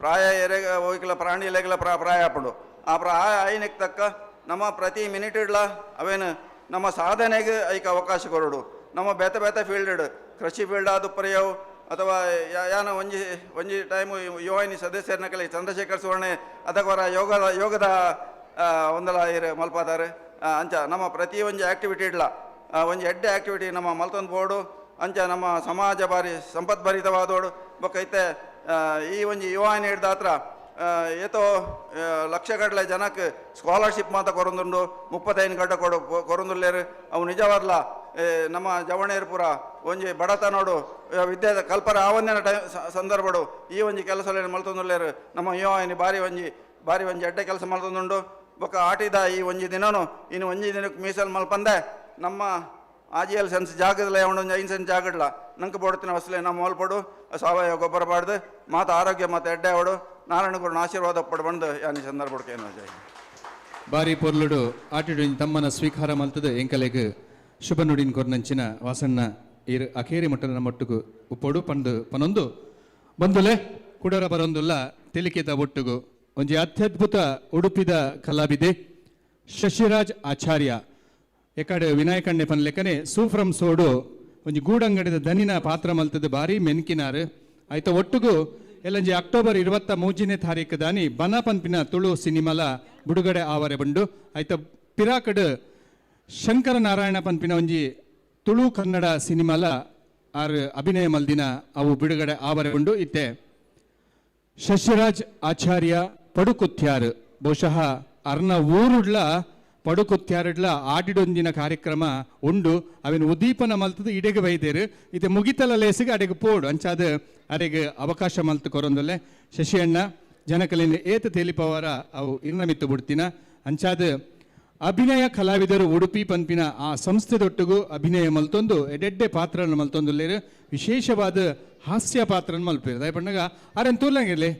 Speaker 15: ಪ್ರಾಯ ಎರೆಗ ಹೋಗ್ಲ ಪ್ರಾಣಿ ಎಲೆಗಳ ಪ್ರಾಯ ಹಾಪುಂಡು ಆ ಪ್ರಾಯ ಐನಕ್ಕೆ ತಕ್ಕ ನಮ್ಮ ಪ್ರತಿ ಮಿನಿಟ್ ಇಡ್ಲ ಅವೇನು ನಮ್ಮ ಸಾಧನೆಗೆ ಐಕ ಅವಕಾಶ ಕೊರಡು ನಮ್ಮ ಬೇತೆ ಫೀಲ್ಡ್ ಕೃಷಿ ಫೀಲ್ಡ್ ಆದ ಪರ್ಯಾವು ಅಥವಾ ಯಾನ ಒಂಜಿ ಟೈಮು ಯುವಾಯಿನಿ ಸದಸ್ಯರನ್ನ ಕಲಿ ಚಂದ್ರಶೇಖರ್ ಸುವರ್ಣೆ ಅದಕ್ಕವರ ಯೋಗದ ಒಂದಲ ಇರು ಮಲ್ಪಾದಾರೆ ಅಂಚ ನಮ್ಮ ಪ್ರತಿ ಒಂಜಿ ಆ್ಯಕ್ಟಿವಿಟಿ ಇಡ್ಲ ಒಂಜಿ ಎಡ್ಡೆ ಆ್ಯಕ್ಟಿವಿಟಿ ನಮ್ಮ ಮಲ್ತೊಂದು ಬೋರ್ಡು ಅಂಚ ನಮ್ಮ ಸಮಾಜ ಬಾರಿ ಸಂಪದ್ಭರಿತವಾದೋಡು ಬೊಕ್ಕ ಐತೆ ಈ ಒಂಜಿ ಯುವಾಯಿನಿ ಹಿಡ್ದ ಹತ್ರ ಏತೋ ಲಕ್ಷಗಟ್ಟಲೆ ಜನಕ್ಕೆ ಸ್ಕಾಲರ್ಶಿಪ್ ಮಾತ ಕೊರೊಂದುಂಡು 35 ಗಂಟೆ ಕೊರೊಂದುಲ್ಲೇರು ಅವು ನಿಜವಾದ್ಲ ನಮ್ಮ ಜವಣೇರು ಪೂರ ಒಂಜಿ ಬಡತನೋಡು ವಿದ್ಯೆ ಕಲ್ಪರ ಆವಂದಿನ ಸಂದರ್ಭಡು ಈ ಒಂಜಿ ಕೆಲಸ ಮಲ್ತೊಂದುಲ್ಲೇರು ನಮ್ಮ ಯುವಾಯಿನಿ ಬಾರಿ ಒಂಜಿ ಎಡ್ಡೆ ಕೆಲಸ ಮಲ್ತೊಂದುಂಡು ಬೊಕ್ಕ ಆಟಿದ ಈ ಒಂಜಿ ದಿನನು ಇನ್ನು ಒಂಜಿ ದಿನಕ್ಕೆ ಮೀಸಲು ಮಲ್ಪಂದೆ ನಮ್ಮ ಆಜಿಎಲ್ ಸೆನ್ಸ್ ಜಾಗದಲ್ಲ ಒಂದು 5 ಸೆನ್ಸ್ ಜಾಗಡ್ಲ ನಂಗೆ ಬೋಡ್ತಿನ ಹೊಸಲೆ ನಮ್ಮ ಹೋಲ್ಪಡು ಸಾವಯವ ಗೊಬ್ಬರ ಬಾಡ್ದು ಮಾತು ಆರೋಗ್ಯ ಮತ್ತು ಎಡ್ಡೆ ಅವಡು ನಾರಾಯಣಗುರುನ ಆಶೀರ್ವಾದ ಪಡ್ಬಂದು ಯಾನಿ ಸಂದರ್ಭಕ್ಕೆ ಏನು
Speaker 1: ಬಾರಿ ಪೊರ್ಲುಡು ಆಟಿಡು ತಮ್ಮನ ಸ್ವೀಕಾರ ಮಲ್ತದ ಎಂಕಲೆಗ್ ಶುಭ ನುಡಿನ ಕೊರ್ನಂಚಿನ ವಾಸಣ್ಣ ಇರು ಅಖೇರಿ ಮಟ್ಟನ ಮಟ್ಟುಗು ಉಪ್ಪೊಡು ಪಂಡು ಪನೊಂದು ಬಂದುಲೆ ಕುಡರ ಬರೊಂದುಲ್ಲ ತೆಲಿಕೆದ ಒಟ್ಟುಗು ಒಂಜಿ ಅತ್ಯದ್ಭುತ ಉಡುಪಿದ ಕಲಾವಿದೆ ಶಶಿರಾಜ್ ಆಚಾರ್ಯ ಎಕಡೆ ವಿನಾಯಕಣ್ಣೆ ಪನ್ ಲೆಕ್ಕನೆ ಸೂಫ್ರಮ್ ಸೋಡು ಒಂಜಿ ಗೂಡಂಗಡಿದ ದನಿನ ಪಾತ್ರ ಮಲ್ತದ ಬಾರಿ ಮೆನ್ಕಿನಾರು ಆಯ್ತ ಒಟ್ಟುಗು ಎಲ್ಲಂಜಿ ಅಕ್ಟೋಬರ್ 23ನೇ ತಾರೀಕು ದಾನಿ ಬನ ಪನ್ಪಿನ ತುಳು ಸಿನಿಮಾಲ ಬಿಡುಗಡೆ ಆವರೆ ಬಂಡು ಆಯ್ತ ಪಿರಾಕಡ್ ಶಂಕರ ನಾರಾಯಣ ಪನ್ಪಿನ ಒಂಜಿ ತುಳು ಕನ್ನಡ ಸಿನಿಮಾಲ ಆರು ಅಭಿನಯ ಮಲ್ದಿನ ಅವು ಬಿಡುಗಡೆ ಆವರೆ ಬಂಡು ಇತ್ತೆ ಶಶಿರಾಜ್ ಆಚಾರ್ಯ ಪಡುಕುತ್ಯಾರು ಬಹುಶಃ ಅರ್ನ ಊರುಡ್ಲ ಪಡುಕುತ್ಯಾರಡ್ಲ ಆಡಿಡೊಂದಿನ ಕಾರ್ಯಕ್ರಮ ಉಂಡು ಅವಿನ ಉದ್ದೀಪನ ಮಲ್ತದ ಇಡೆಗೆ ಬೈದೇರು ಇದು ಮುಗಿತಲ ಲೇಸಿಗೆ ಅಡೆಗೆ ಪೋಡು ಅಂಚಾದ ಅಡೆಗೆ ಅವಕಾಶ ಮಲ್ತು ಕೊರೊಂದೊಲ್ಲೆ ಶಶಿ ಅಣ್ಣ ಜನಕಲಿನ ಏತ ತೇಲಿಪವರ ಅವು ಇರ್ನಮಿತ್ತು ಬಿಡ್ತಿನ ಅಂಚಾದ ಅಭಿನಯ ಕಲಾವಿದರು ಉಡುಪಿ ಪನ್ಪಿನ ಆ ಸಂಸ್ಥೆದೊಟ್ಟಿಗೂ ಅಭಿನಯ ಮಲ್ತೊಂದು ಎಡೆಡ್ಡೆ ಪಾತ್ರನ ಮಲ್ತೊಂದುಲ್ಲೇರು ವಿಶೇಷವಾದ ಹಾಸ್ಯ ಪಾತ್ರನ ಮಲ್ಪೇರು ದಯಪಣ್ಣಗ ಅರೆನ್ ತೂಲಂಗಿರ್ಲಿ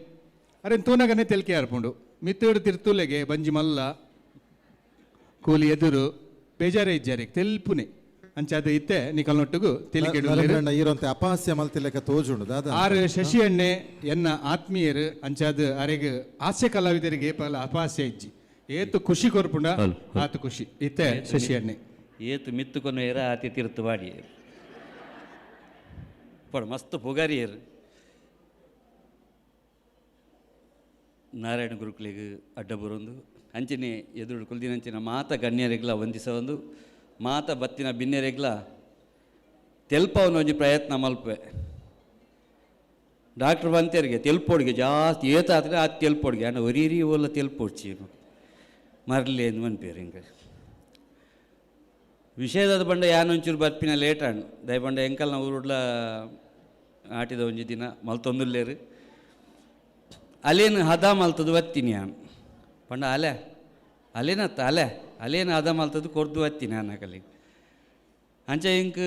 Speaker 1: ಅರೆನ್ ತೂನಗನೆ ತೆಲ್ಕೆ ಅರ್ಪುಂಡು ಮಿತ್ತೇಡು ತಿರ್ತೂಲೆಗೆ ಬಂಜಿ ಮಲ್ಲ ಕೂಲಿ ಎದುರು ಬೇಜಾರೇ ಇಜ್ಜಾರೆ ತೆಲ್ಪುನೆ ಅಂಚಾದ ಇತ್ತೆ ನಿಕಲ್ನೊಟ್ಟಿಗೂ ತೆಲಿಕೆಡು
Speaker 2: ಇರುವಂತೆ ಅಪಹಾಸ್ಯ ಮಲ್ತಿಲೆಕ್ಕ ತೋಜುಂಡು ದಾದ
Speaker 1: ಆರು ಶಶಿ ಎಣ್ಣೆ ಎನ್ನ ಆತ್ಮೀಯರು ಅಂಚಾದ ಅರೆಗೆ ಹಾಸ್ಯ ಕಲಾವಿದರಿಗೆ ಪಲ ಅಪಹಾಸ್ಯ ಇಜ್ಜಿ ಏತು ಖುಷಿ ಕೊರ್ಪುಂಡ ಆತು ಖುಷಿ ಇತ್ತೆ ಶಶಿ ಎಣ್ಣೆ
Speaker 16: ಏತು ಮಿತ್ತುಕೊನೇರ ಆತಿ ತಿರ್ತು ಬಾಡಿ ಪಡ್ ಮಸ್ತ್ ಪುಗಾರಿಯರು ನಾರಾಯಣ ಗುರುಕುಲಿಗೆ ಅಡ್ಡ ಬರೋದು ಅಂಚನೆ ಎದುರು ಕುಲ್ದಿನಂಚಿನ ಮಾತ ಗಣ್ಯರೆಗ್ಲ ವಂದಿಸೊಂದು ಮಾತ ಬತ್ತಿನ ಬಿನ್ನೆರೆಗ್ಲ ತೆಲ್ಪವನ ಒಂಜಿ ಪ್ರಯತ್ನ ಮಲ್ಪೆ ಡಾಕ್ಟರ್ ಬಂತೇರಿಗೆ ತೆಲ್ಪೋಡಿಗೆ ಜಾಸ್ತಿ ಏತಾದ್ರೆ ಅದು ತೆಲ್ಪೋಡಿಗೆ ಅಣ್ಣ ಒರೀರಿ ಓಲ್ಲ ತೆಲ್ಪೋಡ್ಚಿ ಮರಲಿ ಎಂದು ಮನ್ಪೇರು ಹಿಂಗೆ ವಿಷಯದ ಬಂಡ ಯಾನೊಂಚೂರು ಬರ್ಪಿನ ಲೇಟ್ ಅಣ್ಣ ದಯಬಂಡ ಎಂಕಲ್ನ ಊರುಡ್ಲ ಆಟಿದ ಒಂಜಿ ದಿನ ಮಲ್ತೊಂದುಲ್ಲೇರು ಅಲೇನು ಹದ ಮಲ್ತದು ಒತ್ತೀನಿ ನಾನು ಪಂಡ ಅಲೇನತ್ತ ಅಲೇನು ಹದ ಮಲ್ತದು ಕೊರ್ದು ಒತ್ತೀನಿ ನಾನು ಕಲಿ ಅಂಚ ಇಂಕ್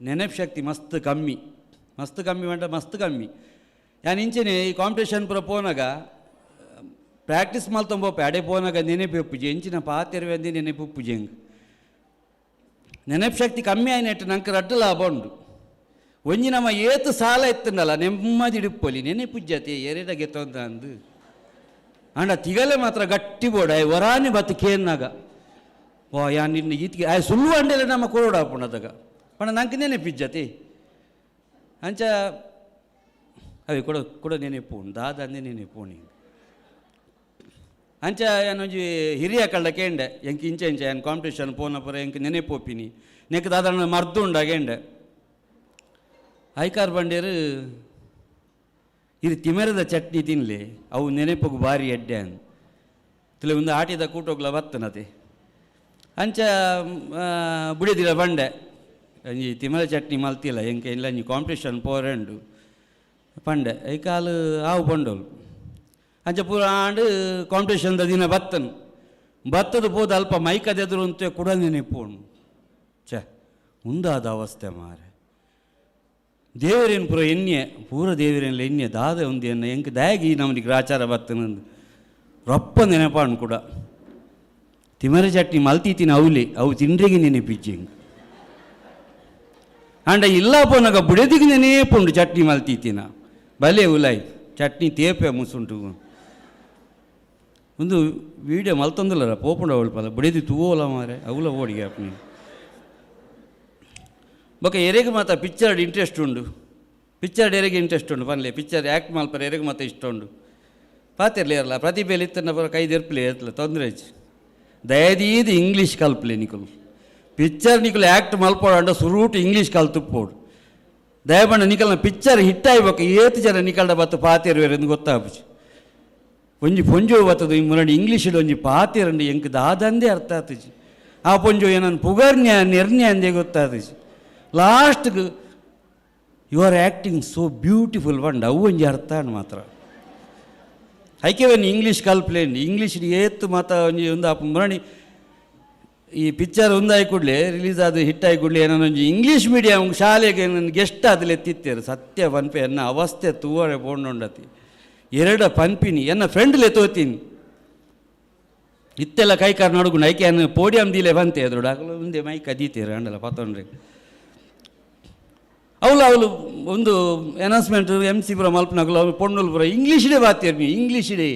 Speaker 16: ನೆನಪು ಶಕ್ತಿ ಮಸ್ತ್ ಕಮ್ಮಿ ಬಂಡ ಮಸ್ತ್ ಕಮ್ಮಿ ಯಾನ್ ಇಂಚೆನೆ ಈ ಕಾಂಪಿಟೇಷನ್ ಪೂರ ಪೋನಾಗ ಪ್ರಾಕ್ಟೀಸ್ ಮಲ್ತೊಂಬೋಪೆ ಅಡೆ ಪೋನಾಗ ನೆನಪು ಉಪ್ಪುಜಿ ಎಂಚಿನ ಪಾತೆರವೆ ಅಂದಿ ನೆನಪು ಉಪ್ಪುಜಿ ಹೆಂಗೆ ನೆನಪು ಶಕ್ತಿ ಕಮ್ಮಿ ಆಯ್ನೆಟ್ಟು ನಂಗೆ ರಡ್ಡು ಲಾಭ ಉಂಡು ಒಂಜಿ ನಮ್ಮ ಏತು ಸಾಲ ಎತ್ತಂಡಲ್ಲ ನೆಮ್ಮದಿ ಇಡುಪ್ಪೊಲಿ ನೆನೆಪುಜ್ಜತೆ ಎರಡಗೆ ತೊಂದ ಅಂದು ಅಂಡ ತಿಗಲೆ ಮಾತ್ರ ಗಟ್ಟಿ ಬೋಡ ವರಾನಿ ಬತ್ತು ಕೇನ್ನಾಗ ಓ ಯಾನ್ ನಿನ್ನ ಈತಿಗೆ ಆಯ್ ಸುಳ್ಳು ಅಂಡೆಲ್ಲ ನಮ್ಮ ಕೊರೋಡ ಪುಣದಾಗ ಪಣ ನಂಗೆ ನೆನೆಪಿಜ್ಜತೆ ಅಂಚ ಅವೆ ಕೊಡ ನೆನೆಪು ದಾದ ಅಂದೆ ನೆನೆಪೋಣಿ ಅಂಚ ಏನೊಂಜಿ ಹಿರಿಯ ಕಳ್ಳ ಕೇಂಡೆ ಎಂಕ್ ಇಂಚೆ ಏನು ಕಾಂಪಿಟೇಷನ್ ಪೋನ ಪುರ ಎಂಕ್ ನೆನೆಪೋಪಿನಿ ನೆಕ್ ದಾದ ಮರ್ದು ಉಂಡಾಗೆಂಡೆ ಐಕಾರ್ ಬಂಡೇರು ಇದು ತಿಮೆರದ ಚಟ್ನಿ ತಿನ್ನಲಿ ಅವು ನೆನಪುಗು ಭಾರಿ ಎಡ್ಡೆ ಅಂತ ತಿಳಿ ಒಂದು ಆಟಿದ ಕೂಟೋಗ್ಲ ಬತ್ತನತೆ ಅಂಚ ಬುಡಿದಿಲ್ಲ ಬಂಡೆ ಈ ತಿಮರ ಚಟ್ನಿ ಮಲ್ತಿಲ್ಲ ಎಂಕೆ ಇಲ್ಲ ನೀ ಕಾಂಪಿಟೇಷನ್ ಪೋರೆಂಡು ಪಂಡೆ ಐಕಾಲು ಆವು ಪಂಡೋಲು ಅಂಚ ಪೂರ ಆಂಡು ಕಾಂಪಿಟೇಷನ್ದ ದಿನ ಬತ್ತದು ಪೋದು ಅಲ್ಪ ಮೈಕದೆದುರು ಅಂತ ಕೂಡ ನೆನಪೋಣು ಮುಂದಾದ ಅವಸ್ಥೆ ಮಾರೆ ದೇವರೇನು ಪೂರ ಎಣ್ಣೆ ಪೂರ ದೇವರೇನಿಲ್ಲ ಎಣ್ಣೆ ದಾದ ಒಂದು ಎಣ್ಣೆ ಎಂಕ ದಾಗಿ ನಮಗೆ ಗ್ರಾಚಾರ ಬತ್ತನಂದು ರೊಪ್ಪ ನೆನಪಾಣು ಕೂಡ ತಿಮರ ಚಟ್ನಿ ಮಲ್ತೀತಿನ ಅವು ತಿಂಡ್ರಿಗೆ ನೆನಪಿಜ್ಜಿ ಹಿಂಗೆ ಅಂಡ ಇಲ್ಲ ಪೋನಾಗ ಬುಡದಿಗೆ ನೆನೇಪುಂಡು ಚಟ್ನಿ ಮಲ್ತೀತಿನ ಬಲೆ ಉಲಾಯ್ ಚಟ್ನಿ ತೇಪೆ ಮುಸುಂಟು ಒಂದು ವೀಡಿಯೋ ಮಲ್ತೊಂದಲ್ಲ ಪೋಪುಂಡ ಅವಳ್ಪಲ್ಲ ಬುಡದಿ ತೂವೋಲ ಮಾರೆ ಅವಲ ಓಡಿಗೆ ಅಪ್ನಿ ಬೊಕ್ಕ ಎರೆಗೆ ಮಾತ್ರ ಪಿಕ್ಚರ್ಡ್ ಇಂಟ್ರೆಸ್ಟ್ ಉಂಡು ಪಿಕ್ಚರ್ಡ್ ಎರೆಗೆ ಇಂಟ್ರೆಸ್ಟ್ ಉಂಡು ಪನ್ಲೆ ಪಿಕ್ಚರ್ ಆ್ಯಕ್ಟ್ ಮಲ್ಪರ ಎರೆಗೆ ಮಾತ್ರ ಇಷ್ಟ ಉಂಡು ಪಾತಿರ್ಲಿ ಇರಲ್ಲ ಪ್ರತಿಭೆಯಲ್ಲಿ ಇತ್ತನ್ನ ಬರೋ ಕೈದಿರ್ಪ್ಲೆ ಇರ್ತಲ್ಲ ತೊಂದರೆ ದಯದೀದು ಇಂಗ್ಲೀಷ್ ಕಲ್ಪಲೆ ನಿಕಲು ಪಿಕ್ಚರ್ ನಿಕಲು ಆ್ಯಕ್ಟ್ ಮಲ್ಪೋಡು ಸುರೂಟು ಇಂಗ್ಲೀಷ್ ಕಲ್ತುಪ್ಪೋಡು ದಯಪಂಡ ನಿಕಲ್ನ ಪಿಕ್ಚರ್ ಹಿಟ್ ಆಗ್ಬೇಕು ಏತು ಜನ ನಿಕಲ್ಡ ಬತ್ತು ಪಾತಿರ್ವೇರು ಎಂದು ಗೊತ್ತಾಪುಜಿ ಒಂಜಿ ಪೊಂಜು ಬತ್ತದು ಈ ಮುರಡಿ ಇಂಗ್ಲೀಷಿಡು ಒಂಜಿ ಪಾತಿರಂಡು ಎಂಕ್ ದಾದಂದೇ ಅರ್ಥ ಆತುಜಿ ಆ ಪೊಂಜು ಏನನ್ನು ಪುಗರ್ನ್ಯ ನಿರ್ಣ್ಯ ಅಂದೇ ಗೊತ್ತಾತುಜಿ ಲಾಸ್ಟ್ಗೆ you are acting so beautiful ಬಂಡ ಅವು ಒಂಜಿ ಅರ್ಥ ಮಾತ್ರ ಐಕೆವನ್ ಇಂಗ್ಲೀಷ್ ಕಲ್ಪ್ಲೇಂಡ್ ಇಂಗ್ಲೀಷ್ ಏತ್ತು ಮಾತ ಒಂಜಿ ಒಂದು ಆ ಮುರಣಿ ಈ ಪಿಕ್ಚರ್ ಒಂದಾಗಿ ಕೂಡಲೇ ರಿಲೀಸ್ ಆದ ಹಿಟ್ ಆಗಿ ಕೂಡಲೇ ಏನೋ ಒಂಜಿ ಇಂಗ್ಲೀಷ್ ಮೀಡಿಯಂ ಶಾಲೆಗೆ ನನ್ನ ಗೆಸ್ಟ್ ಆದಲ್ಲಿ ಎತ್ತಿತ್ತೇರು ಸತ್ಯ ಪನ್ಪೆ ಎನ್ನ ಅವಸ್ಥೆ ತೂವರೆ ಬೋಂಡೊಂಡತಿ ಎರಡ ಪನ್ಪಿನಿ ಎನ್ನ ಫ್ರೆಂಡ್ಲೆ ತೋತೀನಿ ಇತ್ತೆಲ್ಲ ಕೈಕಾರ್ ನೋಡ್ಕೊಂಡು ಐಕೆ ಅನ್ನ ಪೋಡಿಯಂ ದೀಲೆ ಬಂತೆ ಅದ್ರೊಡ ಮುಂದೆ ಮೈ ಕದೀತೀರ ಅಂಡಲ್ಲ ಪತ್ತೊಂಡ್ರೆ ಅವಳು ಒಂದು ಅನೌನ್ಸ್ಮೆಂಟ್ MC ಪುರ ಮಲ್ಪನಾಗಲು ಅವ್ರು ಪೊಣ್ಣುಲು ಪುರ ಇಂಗ್ಲೀಷಿಡೇ ಬಾತೀರ್ನಿ ಇಂಗ್ಲೀಷಿಡೇ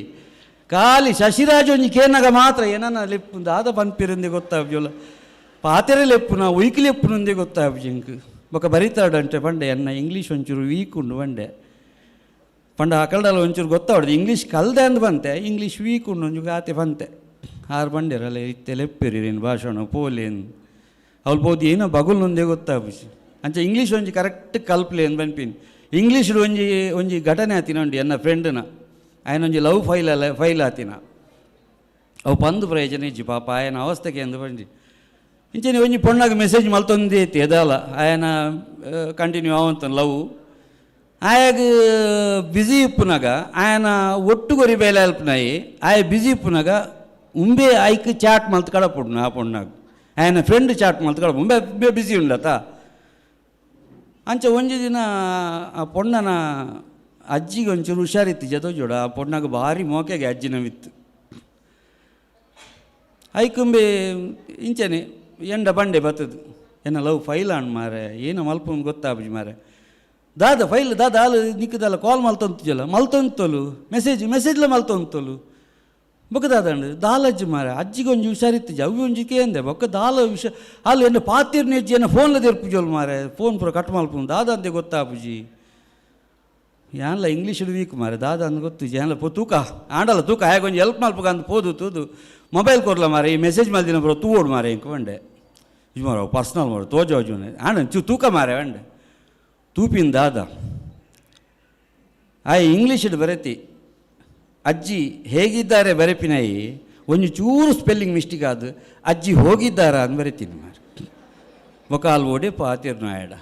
Speaker 16: ಖಾಲಿ ಶಶಿರಾಜ್ ಒಂಜಿ ಕೇನಾಗ ಮಾತ್ರ ಏನನ್ನ ಲೆಪ್ಪು ದಾದ ಪನ್ಪಿರಂದೆ ಗೊತ್ತಾಬ್ಜೋಲ್ಲ ಪಾತೆರೆ ಲೆಪ್ಪು ನಾ ಉಯ್ಕಿ ಲೆಪ್ಪು ನಂದೆ ಗೊತ್ತಾಬ್ಜಿ ಇಂಕ್ ಬೊಕ್ಕ ಬರಿತಾಡಂಟೆ ಪಂಡೆ ಎನ್ನ ಇಂಗ್ಲೀಷ್ ಒಂಚೂರು ವೀಕ್ ಉಂಡು ಬಂಡೆ ಪಂಡ ಆ ಕಲ್ಡಲ್ಲ ಒಂಚೂರು ಗೊತ್ತಾವಡ್ದು ಇಂಗ್ಲೀಷ್ ಕಲ್ದೆ ಅಂದು ಬಂತೆ ಇಂಗ್ಲೀಷ್ ವೀಕ್ ಉಂಡು ಒಂಚೂರು ಗಾತೆ ಬಂತೆ ಆರು ಬಂಡಿರಲ್ಲ ಇತ್ತೆ ಲೆಪ್ಪಿರೇನು ಭಾಷಣ ಪೋಲೇನು ಅವ್ಳು ಪೋದಿ ಏನೋ ಬಗುಲ್ ನೊಂದೇ ಗೊತ್ತಾಬ್ಜಿ ಅಂಚ ಇಂಗ್ಲೀಷ್ ಒಂಜಿ ಕರೆಕ್ಟ್ ಕಲ್ಪ್ಲೆ ಎಂದು ಬನ್ಪಿನಿ ಇಂಗ್ಲೀಷ್ ಒಂಜಿ ಘಟನೆ ಆತಿನ ಉಂಡು ಎನ್ನ ಫ್ರೆಂಡ್ನ ఆయన ಒಂಜಿ ಲವ್ ಫೈಲ್ ಆತಿನ ಅವು ಪಂದು ಪ್ರಯೋಜನ ಇಜ್ಜಿ ಪಾಪ ఆయన ಅವಸ್ಥೆಗೆ ಎಂದು ಬಂದು ಇಂಚನೆ ಒಂಜಿ ಪೊಣ್ಣಾಗ ಮೆಸೇಜ್ ಮಲ್ತೊಂದೇ ಐತಿ ಎದಲ್ಲ ఆయన ಕಂಟಿನ್ಯೂ ಆವಂತ ಲವ್ ಆಯಾಗ ಬಿಸಿ ಇಪ್ಪುನಾಗ ఆయన ಒಟ್ಟುಗೊರಿ ಬೇಲೆ ಅಲ್ಪನಾಯಿ ಆಯ ಬಿಸಿ ಇಪ್ಪುನಾಗ ಉಂಬೆ ಐಕ್ ಚಾಟ್ ಮಲ್ತ್ ಕಡಪುಡ್ನು ಆ ಪೊಣ್ಣಾಗ ఆయన ಫ್ರೆಂಡ್ ಚಾಟ್ ಮಲ್ತ್ ಕಡಪು ಉಂಬೆ ಬಿಸಿ ಉಂಡತ ಅಂಚ ಒಂಜಿ ದಿನ ಆ ಪೊಣ್ಣನ ಅಜ್ಜಿಗೆ ಒಂಚೂರು ಹುಷಾರಿತ್ತು ಜೊತೆ ಜೋಡ ಆ ಪೊಣ್ಣಾಗ ಭಾರಿ ಮೋಕೆಗೆ ಅಜ್ಜಿನ ವಿತ್ತು ಐಕುಂಬೆ ಇಂಚನೆ ಎಂಡ ಬಂಡೆ ಬತ್ತದು ಏನ ಲವ್ ಫೈಲ್ ಅಣ್ಣ ಮಾರೆ ಏನೋ ಮಲ್ಪ ಗೊತ್ತಾಬಜಿ ಮಾರೆ ದಾದ ಫೈಲ್ ದಾದ ಹಾಲು ನಿಕ್ಕದಲ್ಲ ಕಾಲ್ ಮಲ್ತೊಂತಲ್ಲ ಮಲ್ತೊಂತಲು ಮೆಸೇಜ್ಲ ಮಲ್ತೊಂತಲು ಬೊಕ್ಕ ದಾದಂಡು ದಾಲಜ್ಜಿ ಮಾರೆ ಅಜ್ಜಿಗೆ ಒಂಜಿ ಹುಷಾರಿತ್ತು ಅವು ಒಂಜಿಕೆ ಅಂದೆ ಬೊಕ್ಕ ದಾಲ ವಿಷ ಅಲ್ಲಿ ಎನ್ನ ಪಾತಿರ್ನ ಅಜ್ಜಿ ಏನ ಫೋನ್ಲ ತೆರ್ಪುಜೋಲ್ ಮಾರೆ ಫೋನ್ ಪೂರ ಕಟ್ ಮಲ್ಪು ದಾದ ಅಂದೆ ಗೊತ್ತಾಪುಜಿ ಯಾನಲ್ಲ ಇಂಗ್ಲೀಷ್ ವೀಕ್ ಮಾರೆ ದಾದ ಅಂದ್ ಗೊತ್ತು ಏನಲ್ಲ ತೂಕ ಆಂಡಲ್ಲ ತೂಕ ಹೇಗೆ ಒಂಜಿ ಹೆಲ್ಪ್ ಮಲ್ಪಗ ಅಂತ ಪೋದು ತೂದು ಮೊಬೈಲ್ ಕೊರ್ಲ ಮಾರೆ ಈ ಮೆಸೇಜ್ ಮಲ್ದಿನ ಬರೋ ತೂವೋಡು ಮಾರೆ ಇಂಕ ಬಂಡೆ ಇದು ಮಾರ ಪರ್ಸ್ನಲ್ ಮಾಡು ತೋಜು ಆಂಡ ತೂಕ ಮಾರೆ ಬಂಡೆ ತೂಪಿನ ದಾದ ಆ ಇಂಗ್ಲೀಷ್ ಬರೆತಿ ಅಜ್ಜಿ ಹೇಗಿದ್ದಾರೆ ಬರೆಪಿನಾಯಿ ಒಂಜಿ ಚೂರು ಸ್ಪೆಲ್ಲಿಂಗ್ ಮಿಸ್ಟೇಕ್ ಆದ ಅಜ್ಜಿ ಹೋಗಿದ್ದಾರ ಅಂತ ಬರಿತೀನಿ ಮಾರೆ ಒಕಾಲ್ ಓಡೆ ಪಾತಿರ್ನು ಆಯಡ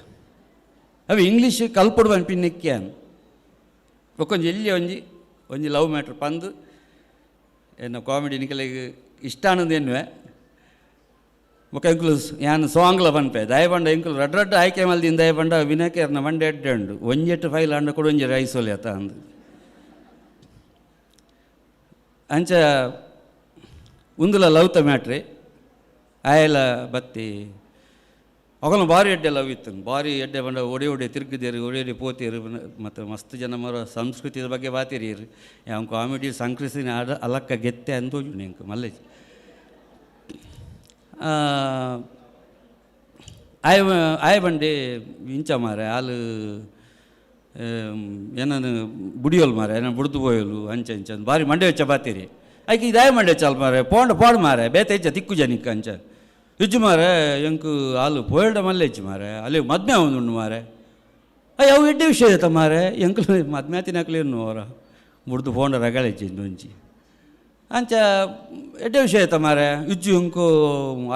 Speaker 16: ಅವು ಇಂಗ್ಲೀಷ್ ಕಲ್ಪಡು ಬನ್ಪಿನ್ನೆಕ್ಕ್ಯಾನ್ ಒಕ್ಕೊಂಜಿ ಎಲ್ಲಿ ಒಂಜಿ ಲವ್ ಮ್ಯಾಟ್ರ್ ಪಂದು ಏನು ಕಾಮಿಡಿ ನಿಕಲಿಗೆ ಇಷ್ಟ ಅನ್ನೋದೇನುವೆ ಒಕ್ಕ ಎಂಕುಲು ಯಾನು ಸಾಂಗ್ಲ ಬನ್ಪೆ ದಯಬಂಡ ಎಂಕುಲು ರಡ್ಡ ಆಯ್ಕೆ ಮಲ್ದಿನ ದಯಬಂಡ ವಿನಯಕೇರ್ನ ಬಂಡೆ ಎಡ್ಡು ಒಂಜೆಟ್ಟು ಫೈಲ್ ಅಂಡ ಕೊಡು ಒಂಜಿ ರೈಸೋಲಿ ಅತ್ತ ಅಂದು ಅಂಚ ಉಂದುಲ ಲವ್ತ ಮ್ಯಾಟ್ರಿ ಆಯಲ ಬತ್ತಿ ಅವನು ಭಾರಿ ಎಡ್ಡೆ ಲವ್ ಇತ್ತು ಭಾರಿ ಎಡ್ಡೆ ಬಂಡ ಒಡೆ ತಿರುಗಿದೇರು ಒಡೆ ಪೋತೀರು ಮತ್ತು ಮಸ್ತ್ ಜನ ಮರ ಸಂಸ್ಕೃತಿಯ ಬಗ್ಗೆ ಬಾತಿರೀರು ಯಾವ ಕಾಮಿಡಿ ಸಂಸ್ಕೃತಿ ಅಲಕ್ಕ ಗೆತ್ತೆ ಅಂತೋಜು ನಿಂಗೆ ಮಲ್ಲೇಜ್ ಆಯ ಬಂಡೆ ಇಂಚ ಮಾರೆ ಹಾಲು ಏನನ್ನು ಬುಡಿಯೋಲು ಮಾರೆ ಏನೋ ಬುಡ್ದು ಪೋಯಲು ಅಂಚ ಭಾರಿ ಮಂಡೆ ವೆಚ್ಚ ಬಾತೀರಿ ಆಯ್ಕೆ ಇದಾಯ ಮಂಡೆ ಚಾಲ್ ಮಾರೆ ಪಾಡು ಮಾರೆ ಬೇತೆ ಹೆಚ್ಚ ತಿಕ್ಕು ಜನಿಕ್ಕ ಅಂಚ ಇಜ್ಜು ಮಾರೆ ಎಂಕು ಹಾಲು ಪೋಯಲ್ಡ ಮಲ್ಲೆ ಇಜ್ಜು ಮಾರೆ ಅಲ್ಲಿ ಮದ್ಮೆ ಅವನುಂಡು ಮಾರೆ ಅಯ್ಯ ಅವು ಎಡ್ಡೆ ವಿಷಯ ಆಯ್ತ ಮಾರೆ ಎಂಕಲು ಮದ್ಮೆ ತಿನ್ನಕ್ಲೇನು ಅವರ ಮುಡ್ದು ಪೋಂಡ ರಗಳೆ ಇಜ್ಜಿಂದು ಒಂಚಿ ಅಂಚ ಎಡ್ಡೆ ವಿಷಯ ಆಯ್ತ ಮಾರೆ ಇಜ್ಜು ಎಂಕು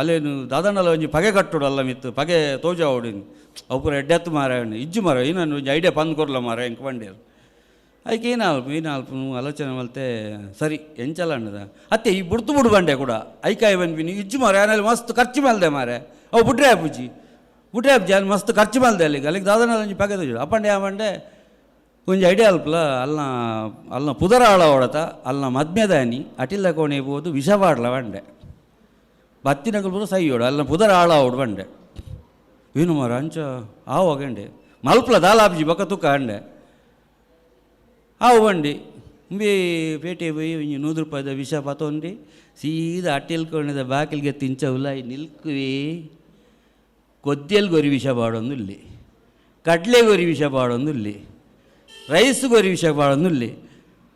Speaker 16: ಅಲ್ಲೇನು ದಾದಂಡಲ್ಲ ಒಂಜಿ ಪಗೆ ಕಟ್ಟುಡಲ್ಲ ಮಿತ್ತು ಪಗೆ ತೋಜ ಓಡಿನಿ ಅವು ಪೂರ ಎಡ್ಡೆತ್ತು ಮಾರೆ ಇಜ್ಜು ಮಾರ ಇನ್ನೊಂದು ಒಂಜಿ ಐಡಿಯಾ ಪಂದ್ ಕೊರ್ಲ ಮಾರೆ ಎಂಕ್ ಬಂಡೇರು ಅದಕ್ಕೆ ಏನಾಲ್ಪ ಆಲೋಚನೆ ಮಲ್ತೆ ಸರಿ ಎಂಚಲ್ಲ ಅನ್ನದ ಅತ್ತೆ ಈ ಬುಡ್ದು ಬಂಡೆ ಕೂಡ ಐಕಾಯಿ ಬಂದ್ಬಿನಿ ಇಜ್ಜು ಮಾರೆ ಆನಲ್ಲಿ ಮಸ್ತ್ ಖರ್ಚು ಮಲ್ದೆ ಮಾರೆ ಅವು ಬುಡ್ರೆ ಆಪುಜಿ ಅಲ್ಲಿ ಮಸ್ತ್ ಖರ್ಚು ಮಲ್ದೆ ಅಲ್ಲಿಗೆ ದಾದನಲ್ಲಿ ಒಂಜಿ ಪಗೆ ತೋಜು ಅಪ್ಪಂಡೆ ಆ ಬಂಡೆ ಒಂಜಿ ಐಡಿಯಾ ಅಲ್ಪಲ ಅಲ್ನ ಪುದರ ಆಳ ಹೊಡತ ಅಲ್ನ ಮದ್ಮೆದಾನಿ ಅಟಿಲ್ಲ ಕೋಣೆ ಬೋದು ವಿಷವಾಡ್ಲ ಬಂಡೆ ಬತ್ತಿನಗಳು ಪೂರ ಸೈ ಓಡು ಅಲ್ನ ಪುದರ ಆಳ ಓಡು ಬಂಡೆ ಏನು ಮಾರ ಅಂಚ ಆವು ಆಗಂಡೆ ಮಲ್ಪಲ ದಾಲಾಬ್ಜಿ ಬೊಕ್ಕ ತುಕ್ಕ ಅಂಡೆ ಆವು ಬಂಡಿ ಬಿ ಪೇಟೆ పోయి ಒಂಜಿ 100 ರೂಪಾಯಿದ ವಿಷ ಪತ್ತೊಂಡಿ ಸೀದಾ ಅಟ್ಟಿಲ್ಕೊಂಡಿದ್ದ ಬಾಕಿಲ್ಗೆ ತಿಂಚವುಲ ನಿಲ್ಕುವೆ ಕೊದ್ದೆಲ್ಗೊರಿ ವಿಷ ಪಾಡೊಂದುಲ್ಲಿ ಕಡ್ಲೆಗೊರಿ ವಿಷ ಪಾಡೊಂದುಲ್ಲಿ ರೈಸ್ಗೊರಿ ವಿಷ ಪಾಡೊಂದುಲ್ಲಿ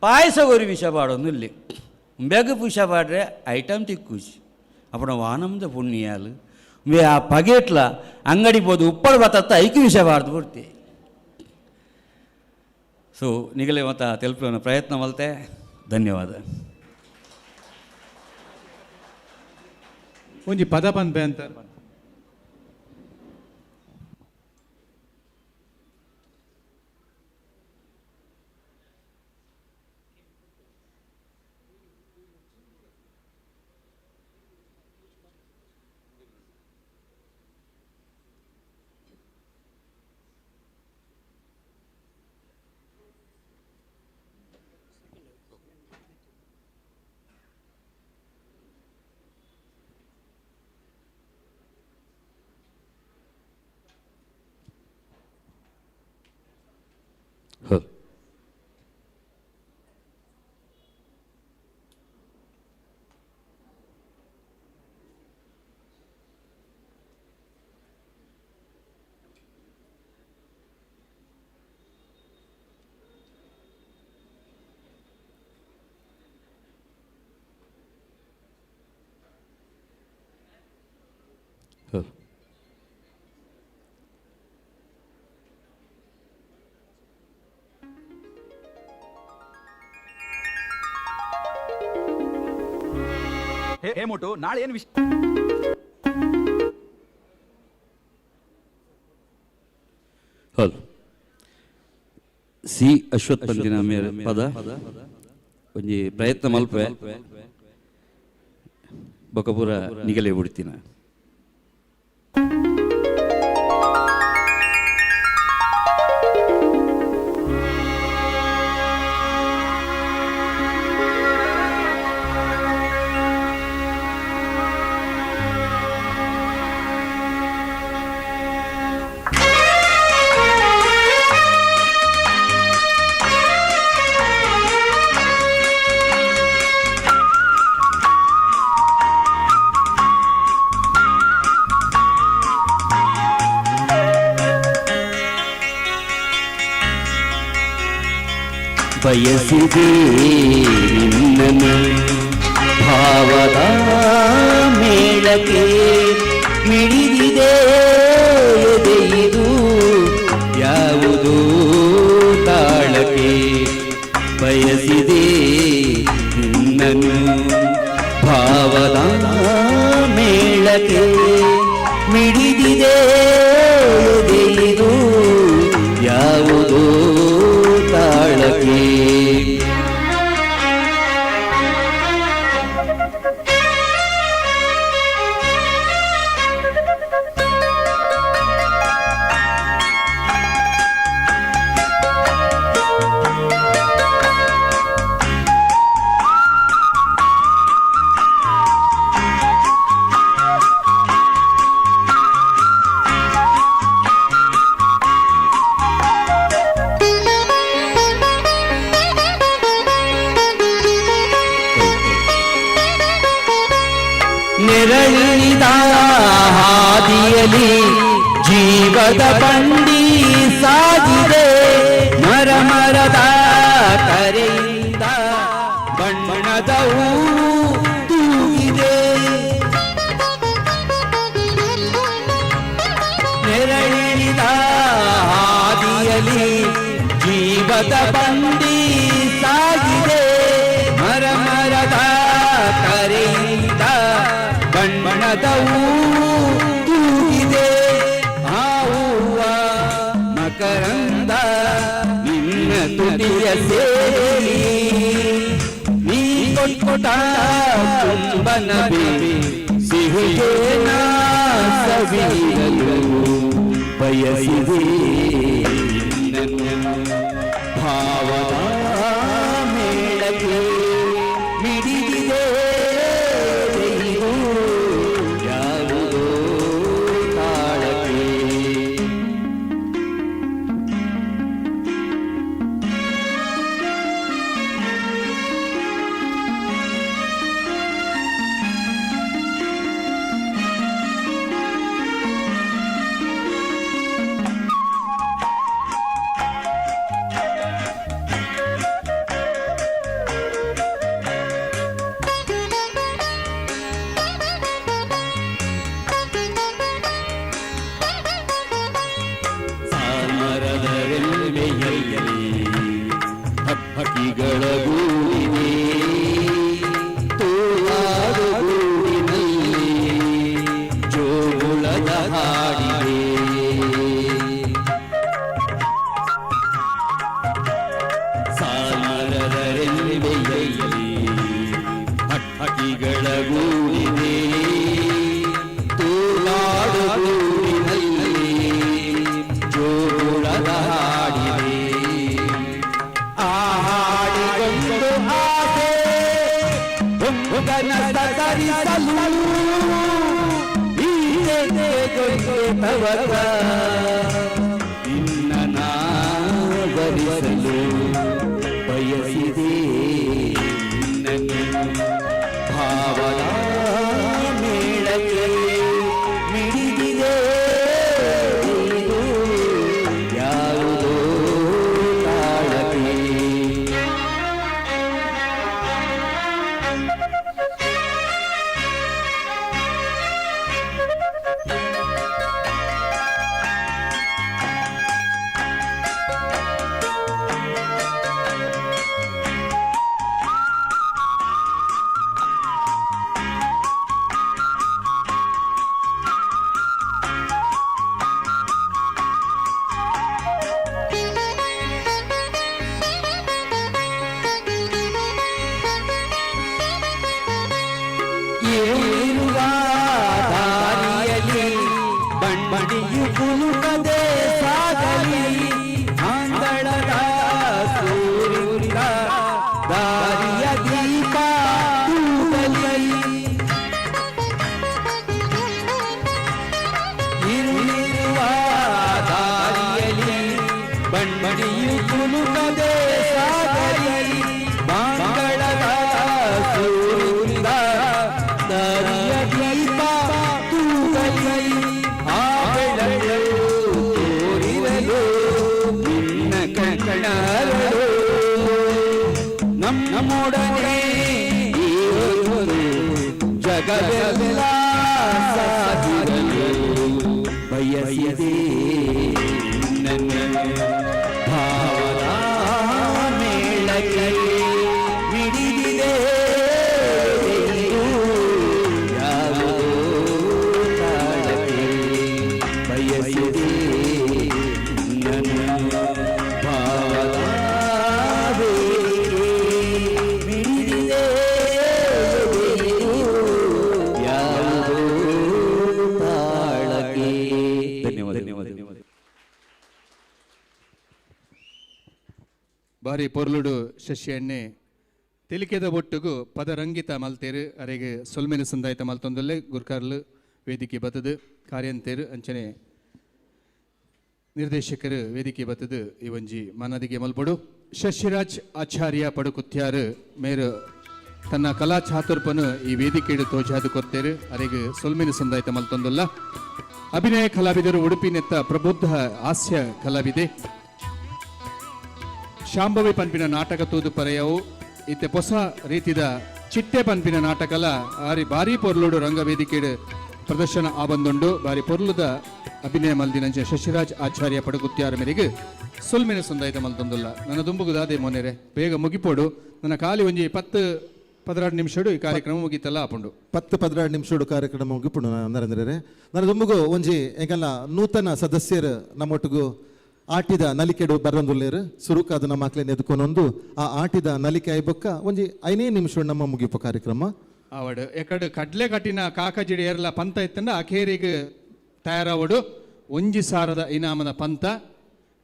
Speaker 16: ಪಾಯಸಗೊರಿ ವಿಷ ಪಾಡೊಂದುಲ್ಲಿ ಬೆಗಪು ವಿಷ ಪಾಡ್ರೆ ಐಟಮ್ ತಿಕ್ಕೂಜಿ ಅಪ್ಪಣ ವಾನಮ್ದ ಪುಣ್ಯಾಲು ಆ ಪಗೇಟ್ಲ ಅಂಗಡಿ ಪೋದು ಉಪ್ಪಳ ಬತ್ತ ಐಕ್ಯ ವಿಷಯ ಬಾರ್ದು ಬಿಡ್ತಿ. ಸೊ ನಿಗಲೇ ಮತ್ತ ತೆಲುಪುನ ಪ್ರಯತ್ನ ಮಲ್ತೆ. ಧನ್ಯವಾದ.
Speaker 1: ಒಂಜಿ ಪದ ಪನ್ಪೆ ಅಂತ
Speaker 17: ಹೇಮೋಟು ನಾಳೆ ಏನು ವಿಷಯ?
Speaker 16: ಹೌದು. ಸಿ ಅಶ್ವಥ್ ಪಂದಿನ ಮೇಲೆ ಪದ ಒಂಜಿ ಪ್ರಯತ್ನ ಮಲ್ಪೆ ಬೊಕಪುರ ನಿಗಲೇ ಬಿಡ್ತೀನ.
Speaker 3: ಬಯಸಿದೆ ನಿನ್ನನು ಭಾವದ ಮೇಳಕ್ಕೆ ಮಿಡಿದಿದೆ ಎದೆಯಿದು ಯಾವುದೋ ತಾಳಕ್ಕೆ ಬಯಸಿದೆ ನಿನ್ನನು ಭಾವದ ಮೇಳಕ್ಕೆ ಮಿಡಿದಿದೆ ಎದೆಯಿದು ಯಾವುದೋ ತಾಳಕ್ಕೆ ನೆರಳಿದ ಹಾದಿಯಲಿ ಜೀವದ ಬಂಡಿ ಸಾಗಿದೆ ಮರ ಮರದ ಕರೆಯಿಂದ ಬಣ್ಣದ ಹೂವು ತೂಗಿದೆ ನೆರಳಿದ ಹಾದಿಯಲಿ ಜೀವದ ಬಂಡಿ ಸಾಗಿದೆ ಮರ ಮರದ ಕರೆಯಿಂದ ಬಣ್ಣದ ಹೂವು ತೂಗಿದೆ ಆ ಹೂವ ಮಕರಂದ ನಿನ್ನ ತುಟಿಯ ಸೇರಿ ನೀ ಕೊಟ್ಟ ಚುಂಬನ ಸಿಹಿಗೆ ನಾ ಸವಿಯಲು ಬಯಸಿದೆ ನಿನ್ನನ್ನು ಭಾವದ ಮೇಳಕ್ಕೆ ಮಿಡಿದಿದೆ ಯಾವುದೋ ತಾಳಕ್ಕೆ ತವಕ ನಿನ್ನ ನಾವರಿಸಲು ಬಯಸಿದೆ ನಿನ್ನನ್ನು ಭಾವದ ಮೇಳಕ್ಕೆ ಮಿಡಿದಿದೆ ಇದು ಯಾವುದೋ ತಾಳಕ್ಕೆ ಇರುವ ದಾರಿಯಲ್ಲಿ ಬಣ್ಮಡಿಯು ಕುಲುಕದೆ ಸಾಗಲಿ ಅಂಗಳದ ಸೂರ್ಯ ದಾರಿಯ ದೀಪ ತೂಗಲಿ ಇರುವ ದಾರಿಯಲ್ಲಿ ಬಣ್ಮಡಿಯು ಕುಲುಕದೆ ಸಾಗಲಿ ಅಂಗಳದ ಸೂರ್ಯ ದಾರಿಯ ದೀಪ ತೂಗಲಿ ಆ ಬೆಳಕು ತೋರಿರಲು ನಿನ್ನ ಕಣ್ಣರಳು ನಮ್ಮೊಡನೆ ಇರುವರು ಜಗವೆಲ್ಲ ಸಾಧಿರಲು ಬಯಸಿದೆ ನಿನ್ನನ್ನು ಭಾವದ ಮೇಳಕ್ಕೆ ಮಿಡಿದಿದೆ ಬಯಸಿದೆ ನನ್ನ ಭಾವದ ಮಿಡಿದಿದೆ ಯಾವುದೋ ತಾಳಕ್ಕೆ. ಧನ್ಯವಾದ.
Speaker 1: ಬಾರಿ ಪೊರ್ಲುಡು ಶಶಿ ಎಣ್ಣೆ ತೆಲಿಕೆದ ಒಟ್ಟುಗು ಪದರಂಗಿತ ಮಲ್ತೇರು ಅರೆಗೆ ಸೊಲ್ಮೆನ ಸಂದಾಯಿತ ಮಲ್ತೊಂದಲ್ಲೇ ಗುರ್ಕಾರ್ಲು ವೇದಿಕೆ ಬತ್ತದು ಕಾರ್ಯಂತೇರು ಅಂಚನೆ ನಿರ್ದೇಶಕರು ವೇದಿಕೆ ಬತ್ತದು ಈ ಒಂಜಿ ಮನದಿಗೆ ಮಲ್ಪಡು ಶಶಿರಾಜ್ ಆಚಾರ್ಯ ಪಡುಕುತ್ಯಾರು ಮೇರು ತನ್ನ ಕಲಾ ಚಾತುರ್ಪನು ಈ ವೇದಿಕೆಡು ತೋಜಾದು ಕೊರ್ತೇರು ಅರೆಗೆ ಸೊಲ್ಮೆನ ಸಂದಾಯಿತ ಮಲ್ತೊಂದಲ್ಲ ಅಭಿನಯ ಕಲಾವಿದರು ಉಡುಪಿನೆತ್ತ ಪ್ರಬುದ್ಧ ಹಾಸ್ಯ ಕಲಾವಿದೆ ಶಾಂಭವಿ ಪಂಪಿನ ನಾಟಕ ತೂದು ಪರೆಯವು ಇತ್ತೆ ಹೊಸ ರೀತಿದ ಚಿಟ್ಟೆ ಪಂಪಿನ ನಾಟಕಲ ಬಾರಿ ಪೊರ್ಲುಡು ರಂಗವೇದಿಕೆಡು ಪ್ರದರ್ಶನ ಆಬಂದುಂಡು ಬಾರಿ ಪೊರ್ಲುದ ಅಭಿನಯ ಮಲ್ದಿನಂಚ ಶಶಿರಾಜ್ ಆಚಾರ್ಯ ಪಡುಗುತ್ಯಾರ ಮೇರೆಗೆ ಸೊಲ್ಮೆನ ಸಂದಾಯಿತ ಮಲ್ತೊಂದುಲ್ಲ ನನ್ನ ದುಂಬುಗುದಾದೆ ಮೊನ್ನೆರೆ ಬೇಗ ಮುಗಿಪೋಡು ನನ್ನ ಖಾಲಿ ಒಂಜಿ 10-12 ನಿಮಿಷಡು ಈ ಕಾರ್ಯಕ್ರಮ ಮುಗಿತಲ್ಲ ಆಪುಂಡು
Speaker 2: 10-12 ನಿಮಿಷಡು ಕಾರ್ಯಕ್ರಮ ಮುಗಿಪುಂಡು ನರೇಂದ್ರರೇ ನನ್ನ ದುಂಬುಗು ಒಂಜಿ ಎಂಕಲ್ಲ ನೂತನ ಸದಸ್ಯರು ನಮ್ಮೊಟ್ಟಿಗೂ ಆಟಿದ ನಲಿಕೆಡು ಬರಂದುಲ್ಲೇರು ಸುರುಕಾದ ನಮ್ಮ ಮಕ್ಕಳನ್ನ ಎದ್ಕೊಂಡೊಂದು ಆ ಆಟಿದ ನಲಿಕೆ ಐಬೊಕ್ಕ ಒಂಜಿ 5 ನಿಮಿಷ ನಮ್ಮ ಮುಗಿಪು ಕಾರ್ಯಕ್ರಮ
Speaker 1: ಅವಡು ಎಕಡು ಕಡ್ಲೆ ಕಟ್ಟಿನ ಕಾಕಜಿಡಿ ಏರ್ಲ ಪಂತ ಇತ್ತಂಡ ಅಖೇರಿಗೆ ತಯಾರಾವಡು ಒಂಜಿ ಸಾರದ ಇನಾಮದ ಪಂತ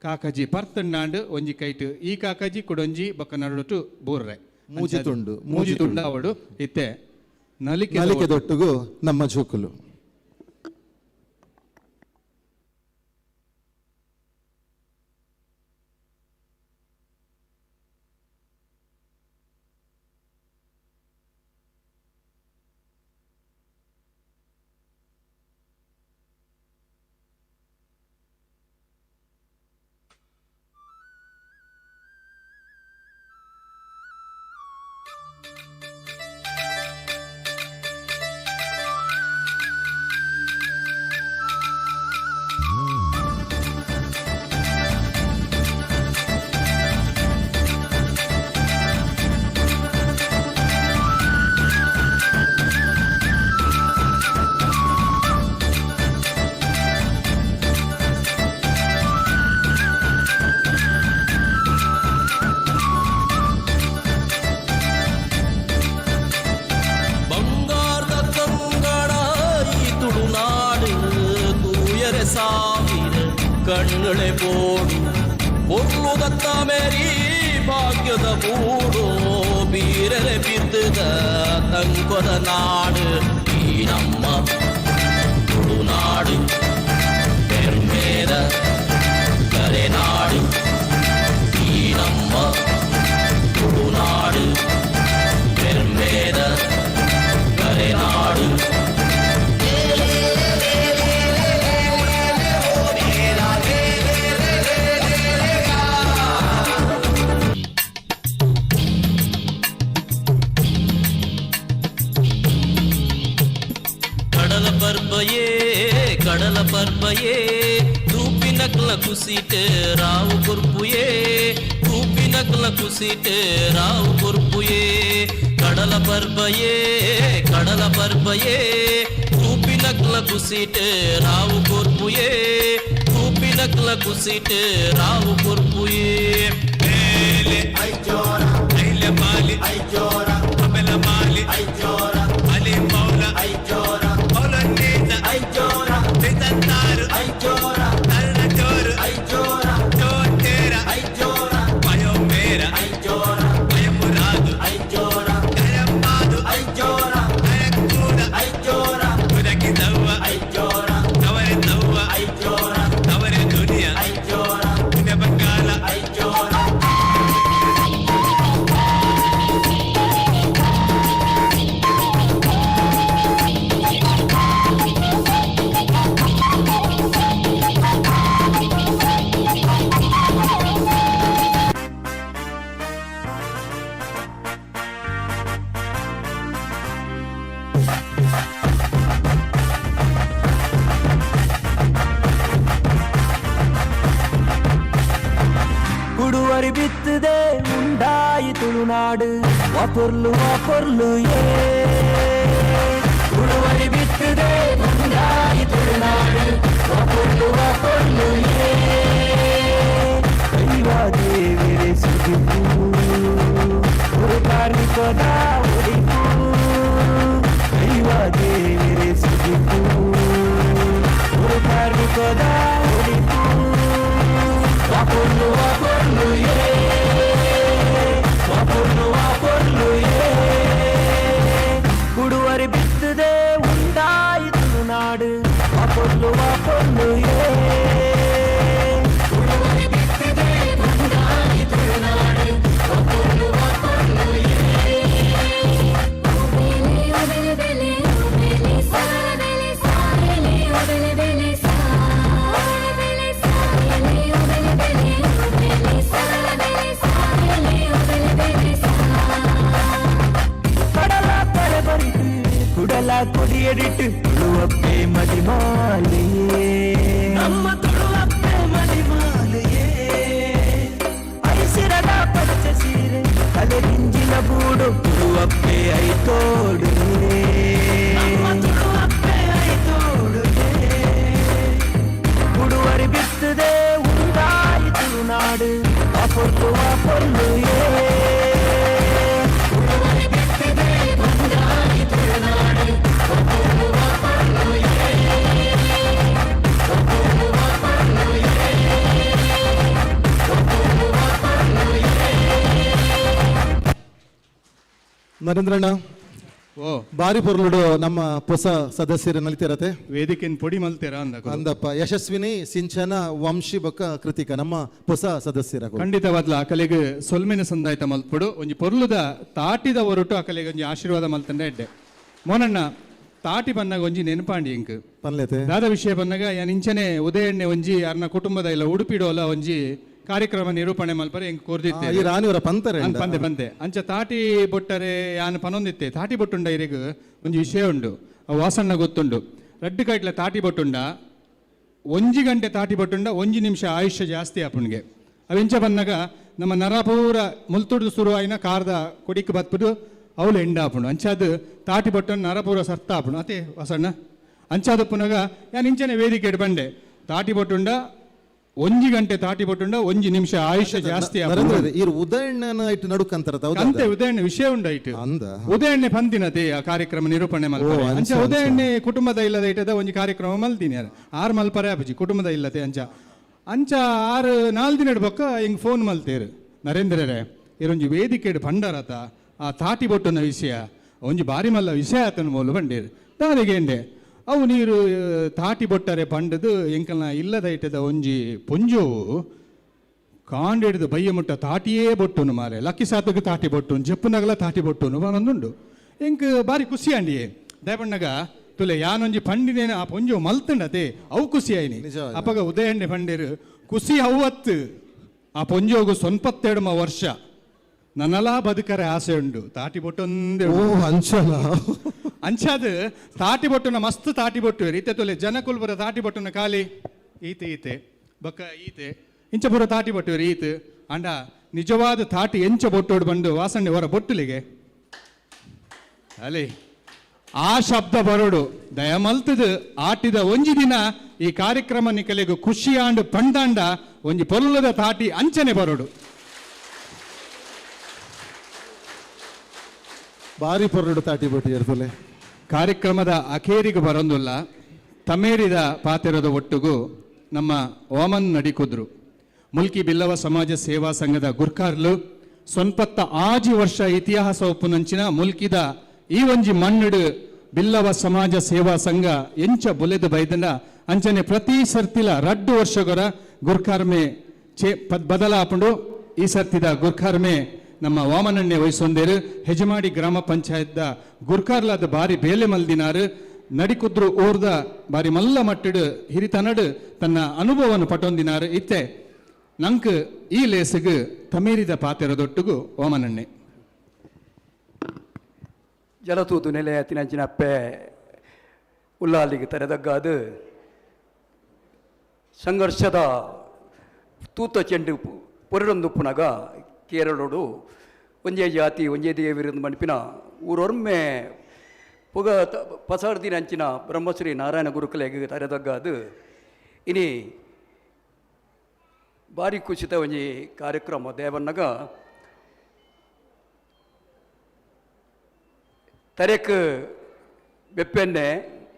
Speaker 1: ಕಾಕಜಿ ಪರ್ತಣ್ಣಾಂಡು ಒಂಜಿ ಕೈಟು ಈ ಕಾಕಜಿ ಕುಡೊಂಜಿ ಬೊಕ್ಕ ನಡುಟು ಬೂರ್ರೆ ಮೂಜಿ ತುಂಡು ಅವಡು ಇತ್ತೆ ನಲಿಕೆ
Speaker 2: ದೊಟ್ಟುಗು ನಮ್ಮ ಜೋಕುಲು
Speaker 3: ಕಣ್ಣುಳೆ ಬೋಡು பொருளுதத்த ಮೇರಿ ಭಾಗ್ಯದ ಬೂಡು ಬೀರರೆ ಬಿದ್ದದ ತಂಕೊದ ನಾಡು ಈ ನಮ್ಮ ತುಳುನಾಡು ಪರ್ಬಯೇ ತೂಪಿನಕ್ಲ ಕುಸಿಟೆ ರಾವು ಕೊರ್ಪುಯೇ ತೂಪಿನಕ್ಲ ಕುಸಿಟೆ ರಾವು ಕೊರ್ಪುಯೇ ಕಡಲ ಪರ್ಬಯೇ ತೂಪಿನಕ್ಲ ಕುಸಿಟೆ ರಾವು ಕೊರ್ಪುಯೇ ತೂಪಿನಕ್ಲ ಕುಸಿಟೆ ರಾವು ಕೊರ್ಪುಯೇ ಮೇಲೆ ಐಜೋರ ಐಲೆ ಮಾಲಿ ಐಜೋರ ಅಮೆಲ ಮಾಲಿ ಐಜೋರ ಅಲಿ ಮೌಲ ಐಜೋರ ಮೌಲನ್ನೇತ ಐಜೋರ ಬಿದಂತಾರು ಐಜೋರ ತರ್ಣ ಜೋರು ಐಜೋರ ಜೋತೇರ ಐಜೋರ ಪಯೋ ಮೇರ ಐಜೋರ ಪಯಮುರಾದು ಐಜೋರ ಗಯಮ್ಮಾದು ಐಜೋರ ಗಯಕ್ಕೂಡ ಐಜೋರ ಕುದಕಿ ದವ್ವ ಐಜೋರ ತವರೆ ದವ್ವ ಐಜೋರ ತವರೆ ದುನಿಯ ಐಜೋರ ಪುಣ್ಯ ಬಂಗಾಲ ಐಜೋರ
Speaker 18: ಕುಡುವರಿ ಬಿತ್ತದೆ ಉಂಡಾಯಿ ತುಳುನಾಡು ವಾಪೊರ್ಲು ಏ ಕುಡುವರಿ ಬಿತ್ತದೆ ಉಂಡಾಯಿ ತುಳುನಾಡು ವಾಪೊರ್ಲು ಏ ದೈವ ದೇವರೇ ಸುಗಿಪು ஒரு ಕಾರ್ಮಿಕದ ಒಳಿಪು ದೈವ ದೇವರೇ ಸುಗಿಪು ஒரு ಕಾರ್ಮಿಕದ ಒಳಿಪು ವಾಪೊರ್ಲು ಏ ವಾಪೊರ್ಲು ಏ ಕುಡುವರಿ ಬಿತ್ತದೆ ಉಂಡಾಯಿತು ನಾಡು ವಾಪೊರ್ಲು ಏ ಕುಡುವರಿ ಬಿತ್ತದೆ ಉಂಡಾಯಿತು ನಾಡು ವಾಪೊರ್ಲು ಏ ಒಬೆಲೆ ಬೆಲೆ ಸಾರಲೆ ಸಾರಲೆ ಒಬೆಲೆ ಬೆಲೆ ಸಾರಲೆ ಸಾರಲೆ ಒಬೆಲೆ ಬೆಲೆ ಸಾರಲೆ ಸಾರಲೆ ಒಬೆಲೆ ಬೆಲೆ ಕಡಲ ಕರೆ ಬರಿದು ಕುಡಲ ಕೊಡಿಯಡಿಟ್ಟು ತುಳುವಪ್ಪೆ ಮಡಿಮಾಲೆಯೇ ನಮ್ಮ ತುಳುವಪ್ಪೆ ಮಡಿಮಾಲೆಯೇ ಐಸಿರದ ಪಚ್ಚ ಸೀರೆ ತಲೆ ರಿಂಜಿನ ಗೂಡು ತುಳುವಪ್ಪೆ ಐತೋಡು ಕುಡುವರಿ ಬಿತ್ತದೆ ಉಂಡಾಯಿತು ನಾಡು ವಾಪೊರ್ಲು ಏ ಕುಡುವರಿ ಬಿತ್ತದೆ ಉಂಡಾಯಿತು ನಾಡು ವಾಪೊರ್ಲು ಏ
Speaker 2: ನರೇಂದ್ರಣ್ಣ
Speaker 1: ಓ
Speaker 2: ಬಾರಿ ಪೊರ್ಲುಡು ನಮ್ಮ ಹೊಸ ಸದಸ್ಯರು ನಲಿತಿರತ್ತೆ
Speaker 1: ವೇದಿಕೆಯನ್ನು ಪೊಡಿ ಮಲ್ತೇರಾ
Speaker 2: ಅಂದಪ್ಪ ಯಶಸ್ವಿನಿ ಸಿಂಚನ ವಂಶಿ ಬೊಕ್ಕ ಕೃತಿಕ ನಮ್ಮ ಹೊಸ ಸದಸ್ಯರ
Speaker 1: ಖಂಡಿತವಾದ್ಲ ಅಕಲೆಗೆ ಸೊಲ್ಮೆನ ಸಂದಾಯ್ತ ಮಲ್ಪಡು ಒಂಜಿ ಪೊರ್ಲುದ ತಾಟಿದ ಹೊರಟು ಅಕಲೆಗೆ ಒಂಜಿ ಆಶೀರ್ವಾದ ಮಲ್ತಂಡೆ ಎಡ್ಡೆ ಮೋನಣ್ಣ ತಾಟಿ ಬನ್ನಾಗ ಒಂಜಿ ನೆನಪಾಂಡಿ ಇಂಕ್
Speaker 2: ಪನ್ಲೆತೆ
Speaker 1: ದಾದ ವಿಷಯ ಬನ್ನಾಗ ಯಾನ್ ಇಂಚನೆ ಉದಯಣ್ಣೆ ಒಂಜಿ ಯಾರನ್ನ ಕುಟುಂಬದ ಇಲ್ಲ ಉಡುಪಿಡೋಲ ಒಂಜಿ ಕಾರ್ಯಕ್ರಮ ನಿರೂಪಣೆ ಮಲ್ಪರೆ ಹೆಂಗ್ ಕೋರ್ದಿತ್ತೆ
Speaker 2: ಈ ರಾಣಿಯವರ ಪಂತರೆ
Speaker 1: ಬಂದೆ ಅಂಚ ತಾಟಿ ಬೊಟ್ಟರೆ ಯಾನ್ ಪನೊಂದಿತ್ತೆ ತಾಟಿ ಬೊಟ್ಟುಂಡ ಇರೆಗ್ ಒಂಜಿ ವಿಷಯ ಉಂಡು ಅವು ವಾಸಣ್ಣ ಗೊತ್ತುಂಡು ರಡ್ಡು ಕೈಟ್ಲ ತಾಟಿ ಬೊಟ್ಟುಂಡ ಒಂಜಿ ಗಂಟೆ ತಾಟಿ ಬೊಟ್ಟುಂಡ ಒಂಜಿ ನಿಮಿಷ ಆಯುಷ್ಯ ಜಾಸ್ತಿ ಆಪುಣ್ಗೆ ಅವೆಂಚ ಬಂದಾಗ ನಮ್ಮ ನರಪೂರ ಮುಲ್ತುಡ್ದು ಶುರು ಆಯ್ನ ಕಾರ್ದ ಕೊಡಿಕ್ ಬತ್ಬಿಟ್ಟು ಅವಳು ಎಂಡ ಆಪುಂಡು ಅಂಚಾದ ತಾಟಿ ಬೊಟ್ಟನ್ನು ನರಪೂರ ಸರ್ತ ಆಪುಂಡು ಅದೇ ವಾಸಣ್ಣ ಅಂಚಾದ ಪುನಗ ಯಾನ್ ಇಂಚನೆ ವೇದಿಕೆ ಬಂಡೆ ತಾಟಿ ಬೊಟ್ಟುಂಡ ಒಂಜಿ ಗಂಟೆ ತಾಟಿ ಬೊಟ್ಟುಂಡ ಒಂಜಿ ನಿಮಿಷ ಆಯುಷ್ಯ ಜಾಸ್ತಿ
Speaker 2: ಉದಯಣ್ಣನ ಇಟ್ಟು ನಡುಕಂತರ
Speaker 1: ಅಂತೆ ಉದಯಣ್ಣ ವಿಷಯ ಉಂಡ ಇಟ್ಟು ಉದಯಣ್ಣೆ ಪಂದಿನತೆ ಆ ಕಾರ್ಯಕ್ರಮ ನಿರೂಪಣೆ ಮಲ್ಪರೆ ಅಂಚ ಉದಯಣ್ಣೆ ಕುಟುಂಬದ ಇಲ್ಲದ ಇಟ್ಟದ ಒಂಜಿ ಕಾರ್ಯಕ್ರಮ ಮಲ್ತೀನಿ ಆರು ಮಲ್ಪರೆ ಆಪಜಿ ಕುಟುಂಬದ ಇಲ್ಲದೆ ಅಂಚ 6-4 ದಿನ ಬೊಕ್ಕ ಹಿಂಗ್ ಫೋನ್ ಮಲ್ತೇರು ನರೇಂದ್ರರೇ ಇರೊಂಜಿ ವೇದಿಕೆ ಪಂಡರತ ಆ ತಾಟಿ ಬೊಟ್ಟನ ವಿಷಯ ಒಂಜಿ ಬಾರಿ ಮಲ್ಲ ವಿಷಯ ಆತನ ಮೂಲ ಬಂಡೇರು ದಾದಿಗೆಂಡೆ ಅವು ನೀರು ತಾಟಿ ಬೊಟ್ಟರೆ ಪಂಡದು ಎಂಕಲ್ನ ಇಲ್ಲದ ಇಟ್ಟದ ಒಂಜಿ ಪೊಂಜೋವು ಕಾಂಡಿಡ್ದು ಬಯ್ಯ ಮುಟ್ಟ ತಾಟಿಯೇ ಬೊಟ್ಟುನು ಮಾರೆ ಲಕ್ಕಿ ಸಾತಕ್ಕೆ ತಾಟಿ ಬೊಟ್ಟುನು ಜಪ್ಪುನಗಲ ತಾಟಿ ಬೊಟ್ಟುನು ಒಂದೊಂದುಂಡು ಎಂಕ್ ಬಾರಿ ಖುಷಿ ಅಂಡಿಯೇ ದಯಪಣ್ಣಗ ತುಲೆ ಯಾನೊಂಜಿ ಪಂಡಿನೇನ ಆ ಪೊಂಜು ಮಲ್ತಂಡತೆ ಅವು ಖುಷಿ ಆಯ್ನಿ ಅಪ್ಪಗ ಉದಯಣ್ಣೆ ಪಂಡೇರು ಖುಷಿ ಅವತ್ತು ಆ ಪೊಂಜೋಗು 92 ವರ್ಷ ನನ್ನಲಾ ಬದುಕರೆ ಆಸೆ ಉಂಡು ತಾಟಿ ಬೊಟ್ಟೊಂದೇ ಅಂಚಾದ ತಾಟಿ ಬೊಟ್ಟುನ ಮಸ್ತ್ ತಾಟಿ ಬೊಟ್ಟು ಈತೆ ತೊಲೆ ಜನಕುಲ್ ಬರ ತಾಟಿ ಬೊಟ್ಟುನ ಖಾಲಿ ಈತೆ ಬೊಕ್ಕ ಈತೆ ಇಂಚ ಪೂರ ತಾಟಿ ಬೊಟ್ಟು ಈತ್ ಅಂಡ ನಿಜವಾದ ತಾಟಿ ಎಂಚ ಬೊಟ್ಟೋಡು ಬಂದು ವಾಸಣ್ಣೆ ಹೊರ ಬೊಟ್ಟುಲಿಗೆ ಅಲೆ ಆ ಶಬ್ದ ಬರೋಡು ದಯಮಲ್ತದ ಆಟಿದ ಒಂಜಿ ದಿನ ಈ ಕಾರ್ಯಕ್ರಮ ನಿಕಲೆಗು ಖುಷಿಯಾಂಡು ಪಂಡಾಂಡ ಒಂಜಿ ಪೊಲ್ಲದ ತಾಟಿ ಅಂಚನೆ ಬರೋಡು
Speaker 2: ಬಾರಿ ಪೊರಡು ತಾಟಿ ಬೊಟ್ಟು ಇರ್ತಲೆ.
Speaker 1: ಕಾರ್ಯಕ್ರಮದ ಅಖೇರಿಗೆ ಬರೋದಿಲ್ಲ ತಮೇರಿದ ಪಾತೆರದ ಒಟ್ಟಿಗೂ ನಮ್ಮ ಓಮನ್ ನಡಿಕುದ್ರು ಮುಲ್ಕಿ ಬಿಲ್ಲವ ಸಮಾಜ ಸೇವಾ ಸಂಘದ ಗುರ್ಕಾರ್ಲು ಸೊನ್ಪತ್ತ ಆಜಿ ವರ್ಷ ಇತಿಹಾಸ ಒಪ್ಪುನಂಚಿನ ಮುಲ್ಕಿದ ಈ ಒಂಜಿ ಮಣ್ಣುಡು ಬಿಲ್ಲವ ಸಮಾಜ ಸೇವಾ ಸಂಘ ಎಂಚ ಬುಲೆದು ಬೈದನ ಅಂಚನೆ ಪ್ರತಿ ಸರ್ತಿಲ 2 ವರ್ಷಗೊರ ಗುರ್ಕಾರ್ಮೆ ಬದಲಾಪುಂಡು ಈ ಸರ್ತಿದ ಗುರ್ಕಾರ್ಮೆ ನಮ್ಮ ವಾಮನಣ್ಣೆ ವಹಿಸೊಂದೇರು ಹೆಜಮಾಡಿ ಗ್ರಾಮ ಪಂಚಾಯತ್ದ ಗುರ್ಕಾರ್ಲಾದ ಬಾರಿ ಬೇಲೆ ಮಲ್ದಿನಾರು ನಡಿಕುದ್ರು ಊರ್ದ ಬಾರಿ ಮಲ್ಲ ಮಟ್ಟಿಡು ಹಿರಿತನಡು ತನ್ನ ಅನುಭವವನ್ನು ಪಟೊಂದಿನಾರು ಇತ್ತೆ ನಂಕ್ ಈ ಲೇಸಿಗೆ ತಮೀರಿದ ಪಾತೆರದೊಟ್ಟಿಗೂ ವಾಮನಣ್ಣೆ
Speaker 19: ಜಲತೂತು ನೆಲೆಯ ತಿನಂಚಿನಪ್ಪೆ ಉಲ್ಲಾಲಿಗೆ ತೆರೆದಗ್ಗಾದು ಸಂಘರ್ಷದ ತೂತ ಚೆಂಡು ಪೊರಡೊಂದು ಪುನಗ ಕೇರಳೋಡು ಒಂಜೇ ಜಾತಿ ಒಂಜೇ ದೇವಿರಂದು ಮಣಿಪಿನ ಊರೊರ್ಮೆ ಪುಗ ಪಸಾರ್ದಿನಂಚಿನ ಬ್ರಹ್ಮಶ್ರೀ ನಾರಾಯಣ ಗುರುಕುಲೆಗೆ ತೆರೆದಗ್ಗಾದು ಇನಿ ಭಾರಿ ಖುಷಿತ ಒಂಜಿ ಕಾರ್ಯಕ್ರಮ ದೇವನ್ನಗ ತರೆಕ್ ಬೆಪ್ಪೆನ್ನೆ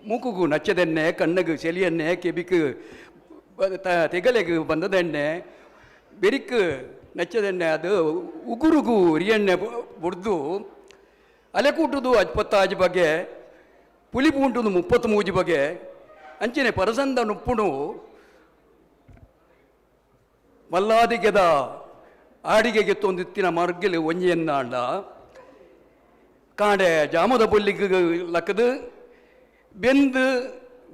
Speaker 19: ಮೂಕುಗು ನಚ್ಚದೆಣ್ಣೆ ಕಣ್ಣಗೆ ಸೆಲಿಯನ್ನೆ ಕೆಬಿಕ್ ತೆಗಲೆಗೆ ಬಂದದೆಣ್ಣೆ ಬೆರಿಕ್ ನಚ್ಚದೆಣ್ಣೆ ಅದು ಉಗುರುಗು ರಿಯಣ್ಣೆ ಬುಡ್ದು ಅಲೆಕೂಟುದು 25 ಬಗೆ ಪುಲಿ ಪೂಂಟುದು 33 ಬಗೆ ಅಂಚನೆ ಪರಸಂದ ನುಪ್ಪುಣು ಮಲ್ಲಾದಿಗೆದ ಆಡಿಗೆಗೆ ತೊಂದಿತ್ತಿನ ಮರ್ಗಿಲು ಒಂಜಿಯನ್ನ ಅಂಡ ಕಾಂಡೆ ಜಾಮದ ಪುಲ್ಲಿಗೆ ಲಕ್ಕದು ಬೆಂದು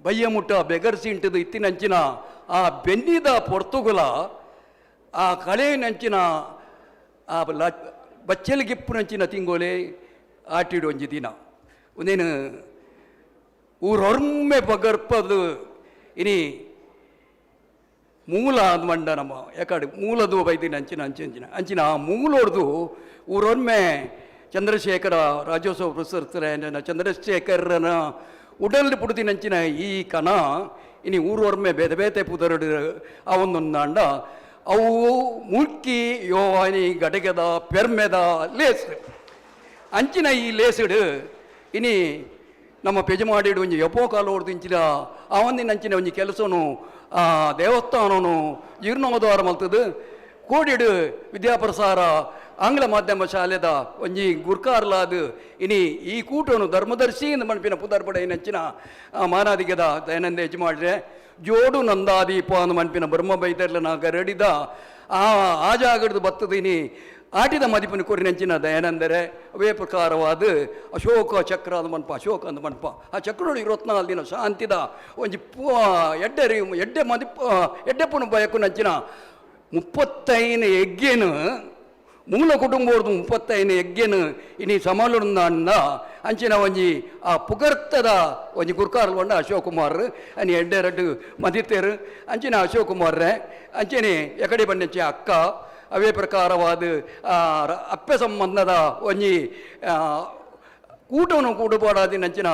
Speaker 19: ಬಯ್ಯ ಮುಟ್ಟ ಬೆಗರ್ಸಿಂಟದು ಇತ್ತಿನಂಚಿನ ಆ ಬೆನ್ನಿದ ಪೊರ್ತುಗುಲ ಆ ಕಳೆನಂಚಿನ ಆ ಬಚ್ಚಲಿಗಿಪ್ಪುನಂಚಿನ ತಿಂಗೋಲೆ ಆಟಿಡು ಒಂಜಿ ದಿನ ಒಂದೇನು ಊರೊರ್ಮೆ ಬಗರ್ಪದು ಇನಿ ಮೂಲ ಅಂದ್ ಮಂಡ ನಮ್ಮ ಯಾಕಡೆ ಮೂಲದು ಬೈದಿನ ಅಂಚಿನ ಆ ಮೂಲೋಡ್ದು ಊರೊರ್ಮೆ ಚಂದ್ರಶೇಖರ ರಾಜ್ಯೋತ್ಸವ ಪುರಸ್ಕೃತರ ಚಂದ್ರಶೇಖರನ ಉಡಲ್ ಪುಡುದಿನಂಚಿನ ಈ ಕಣ ಇನಿ ಊರೊರ್ಮೆ ಬೇತೆ ಬೇತೆ ಪುದರಡು ಅವೊಂದೊಂದಾಂಡ ಅವು ಮುಲ್ಕಿ ಯೋವಾನಿ ಗಡಗೆದ ಪೆರ್ಮೆದ ಲೇಸ್ ಅಂಚಿನ ಈ ಲೇಸುಡು ಇನಿ ನಮ್ಮ ಪೆಜಮಾಡಿಡು ಒಂಜಿ ಎಪ್ಪೋ ಕಾಲ ಹೊಡೆದಿಂಚಿನ ಅವೊಂದಿನಂಚಿನ ಒಂಜಿ ಕೆಲಸನು ದೇವಸ್ಥಾನನು ಜೀರ್ಣೋದ್ಧಾರ ಮಲ್ತದು ಕೋಡಿಡು ವಿದ್ಯಾಪ್ರಸಾರ ಆಂಗ್ಲ ಮಾಧ್ಯಮ ಶಾಲೆದ ಒಂಜಿ ಗುರ್ಕಾರ್ಲಾದು ಇನಿ ಈ ಕೂಟನು ಧರ್ಮದರ್ಶಿ ಎಂದು ಮಣಪಿನ ಪುದರ್ಪಡೆ ನಂಚಿನ ಮಾನಾದಿಗೆದ ದಯಾನಂದ ಯಜಮಾಡ್ರೆ ಜೋಡು ನಂದಾದೀಪ ಅಂದು ಮಣಪಿನ ಬ್ರಹ್ಮ ಬೈದರ್ಲನ ಗರಡಿದ ಆ ಜಾಗಡ್ದು ಬತ್ತದಿನಿ ಆಟಿದ ಮದಿಪನ ಕೊರಿನಂಚಿನ ದಯಾನಂದರೆ ಅವೇ ಪ್ರಕಾರವಾದ ಅಶೋಕ ಚಕ್ರ ಅಂದು ಮನ್ಪ ಅಶೋಕ ಅಂದು ಮನ್ಪ ಆ ಚಕ್ರಗಳು 24 ದಿನ ಶಾಂತಿದ ಒಂಜಿ ಎಡ್ಡೆ ಮದಿಪ ಎಡ್ಡೆಪ್ಪನ ಬಯಕು ನಂಚಿನ 35 ಎಗ್ಗೇನು ಮೂಲ ಕುಟುಂಬದ್ದು 35 ಎಗ್ಗೇನು ಇನಿ ಸಮಾಲುಂದ ಅಂಚಿನ ಒಂಜಿ ಆ ಪುಗರ್ತದ ಒಂಜಿ ಗುರ್ಕಾರ್ಲು ಬಂಡ ಅಶೋಕ್ ಕುಮಾರ್ ಅನಿ ಎಡ್ಡೆರಡು ಮದಿತೇರು ಅಂಚಿನ ಅಶೋಕ್ ಕುಮಾರ್ರೆ ಅಂಚನೆ ಎಕಡೆ ಬಂದಂಚೆ ಅಕ್ಕ ಅವೇ ಪ್ರಕಾರವಾದ ಅಪ್ಪೆ ಸಂಬಂಧದ ಒಂಜಿ ಕೂಟವನ್ನು ಕೂಡುಪಾಡಾದಿ ನಂಚಿನ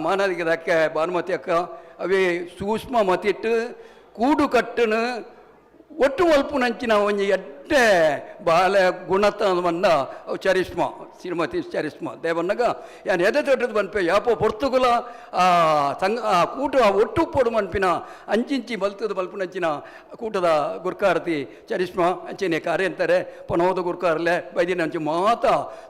Speaker 19: ಮಾನದಿಗೆ ಅಕ್ಕ ಭಾನುಮತಿ ಅಕ್ಕ ಅವೇ ಸೂಕ್ಷ್ಮ ಮತಿಟ್ಟು ಕೂಡು ಕಟ್ಟನು ಒಟ್ಟು ಒಲ್ಪು ನಂಚಿನ ಒಂಜಿ ಎಡ್ಡೆ ಬಾಲ ಗುಣತ ಬಂದ ಚರಿಷ್ಮಾ ಶ್ರೀಮತಿ ಚರಿಷ್ಮಾ ದೇವನ್ನಗ ಯಾನ್ ಎದೆ ತೊಟ್ಟದು ಬನ್ಪೆ ಯಾಪೋ ಪೊರ್ತುಗುಲ ಕೂಟ ಒಟ್ಟು ಪೋಡು ಮನ್ಪಿನ ಅಂಚಿಂಚಿ ಬಲ್ತದ ಬಲ್ಪು ನಂಚಿನ ಕೂಟದ ಗುರ್ಕಾರತಿ ಚರಿಷ್ಮಾ ಅಂಚಿನ ಕಾರ್ಯ ಅಂತಾರೆ ಪನೋದ ಗುರ್ಕಾರಲೆ ಬೈದಿನ ಅಂಚು ಮಾತ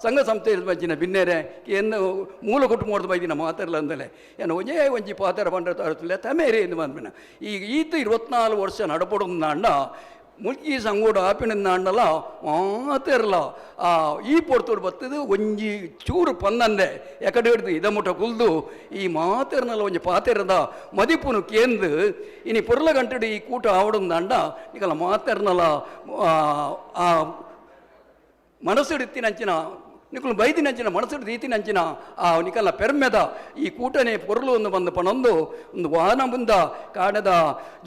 Speaker 19: ಸಂಘ ಸಂಸ್ಥೆ ಬಂಚಿನ ಬಿನ್ನೆರೆ ಏನು ಮೂಲ ಕುಟುಂಬದ ಬೈದಿನ ಮಾತಾಡಲ್ಲ ಅಂದಲೆ ಏನು ಒಂಜೇ ಒಂಜಿ ಪಾತ್ರ ಬಂಡ ತರತಲೆ ತಮೇರಿ ಎಂದು ಬಂದ್ಬಿನ ಈಗ ಈತ 24 ವರ್ಷ ನಡಪಡುന്ന ಅಣ್ಣ ಮುಲ್ಕಿ ಸಂಗೋಡು ಆಪಿನಿಂದ ಅಣ್ಣಲ್ಲ ಮಾತಿರಲ್ಲ ಈ ಪೊರ್ತೋಡು ಬರ್ತದು ಒಂಜಿ ಚೂರು ಪಂದಂದೆ ಎಕಡೆ ಹಿಡ್ದು ಇದ ಮುಟ್ಟ ಕುಲ್ದು ಈ ಮಾತಿರನಲ್ಲ ಒಂಜಿ ಪಾತಿರದ ಮದಿಪುನು ಕೇಂದು ಇನಿ ಪೊರ್ಲ ಗಂಟೆಡು ಈ ಕೂಟ ಆವಡೊಂದು ಅಂಡ ಈಗಲ್ಲ ಮಾತಿರನಲ್ಲ ಆ ಮನಸ್ಸಿಡಿತ್ತಿನಂಚಿನ ನಿಕಲು ಬೈದಿನಂಚಿನ ಮನಸ್ಸು ರೀತಿನಂಚಿನ ಆ ನಿಕಲ್ನ ಪೆರ್ಮೆದ ಈ ಕೂಟನೆ ಪೊರ್ಲು ಒಂದು ಬಂದು ಪಣೊಂದು ಒಂದು ವಾಹನ ಮುಂದ ಕಾಣದ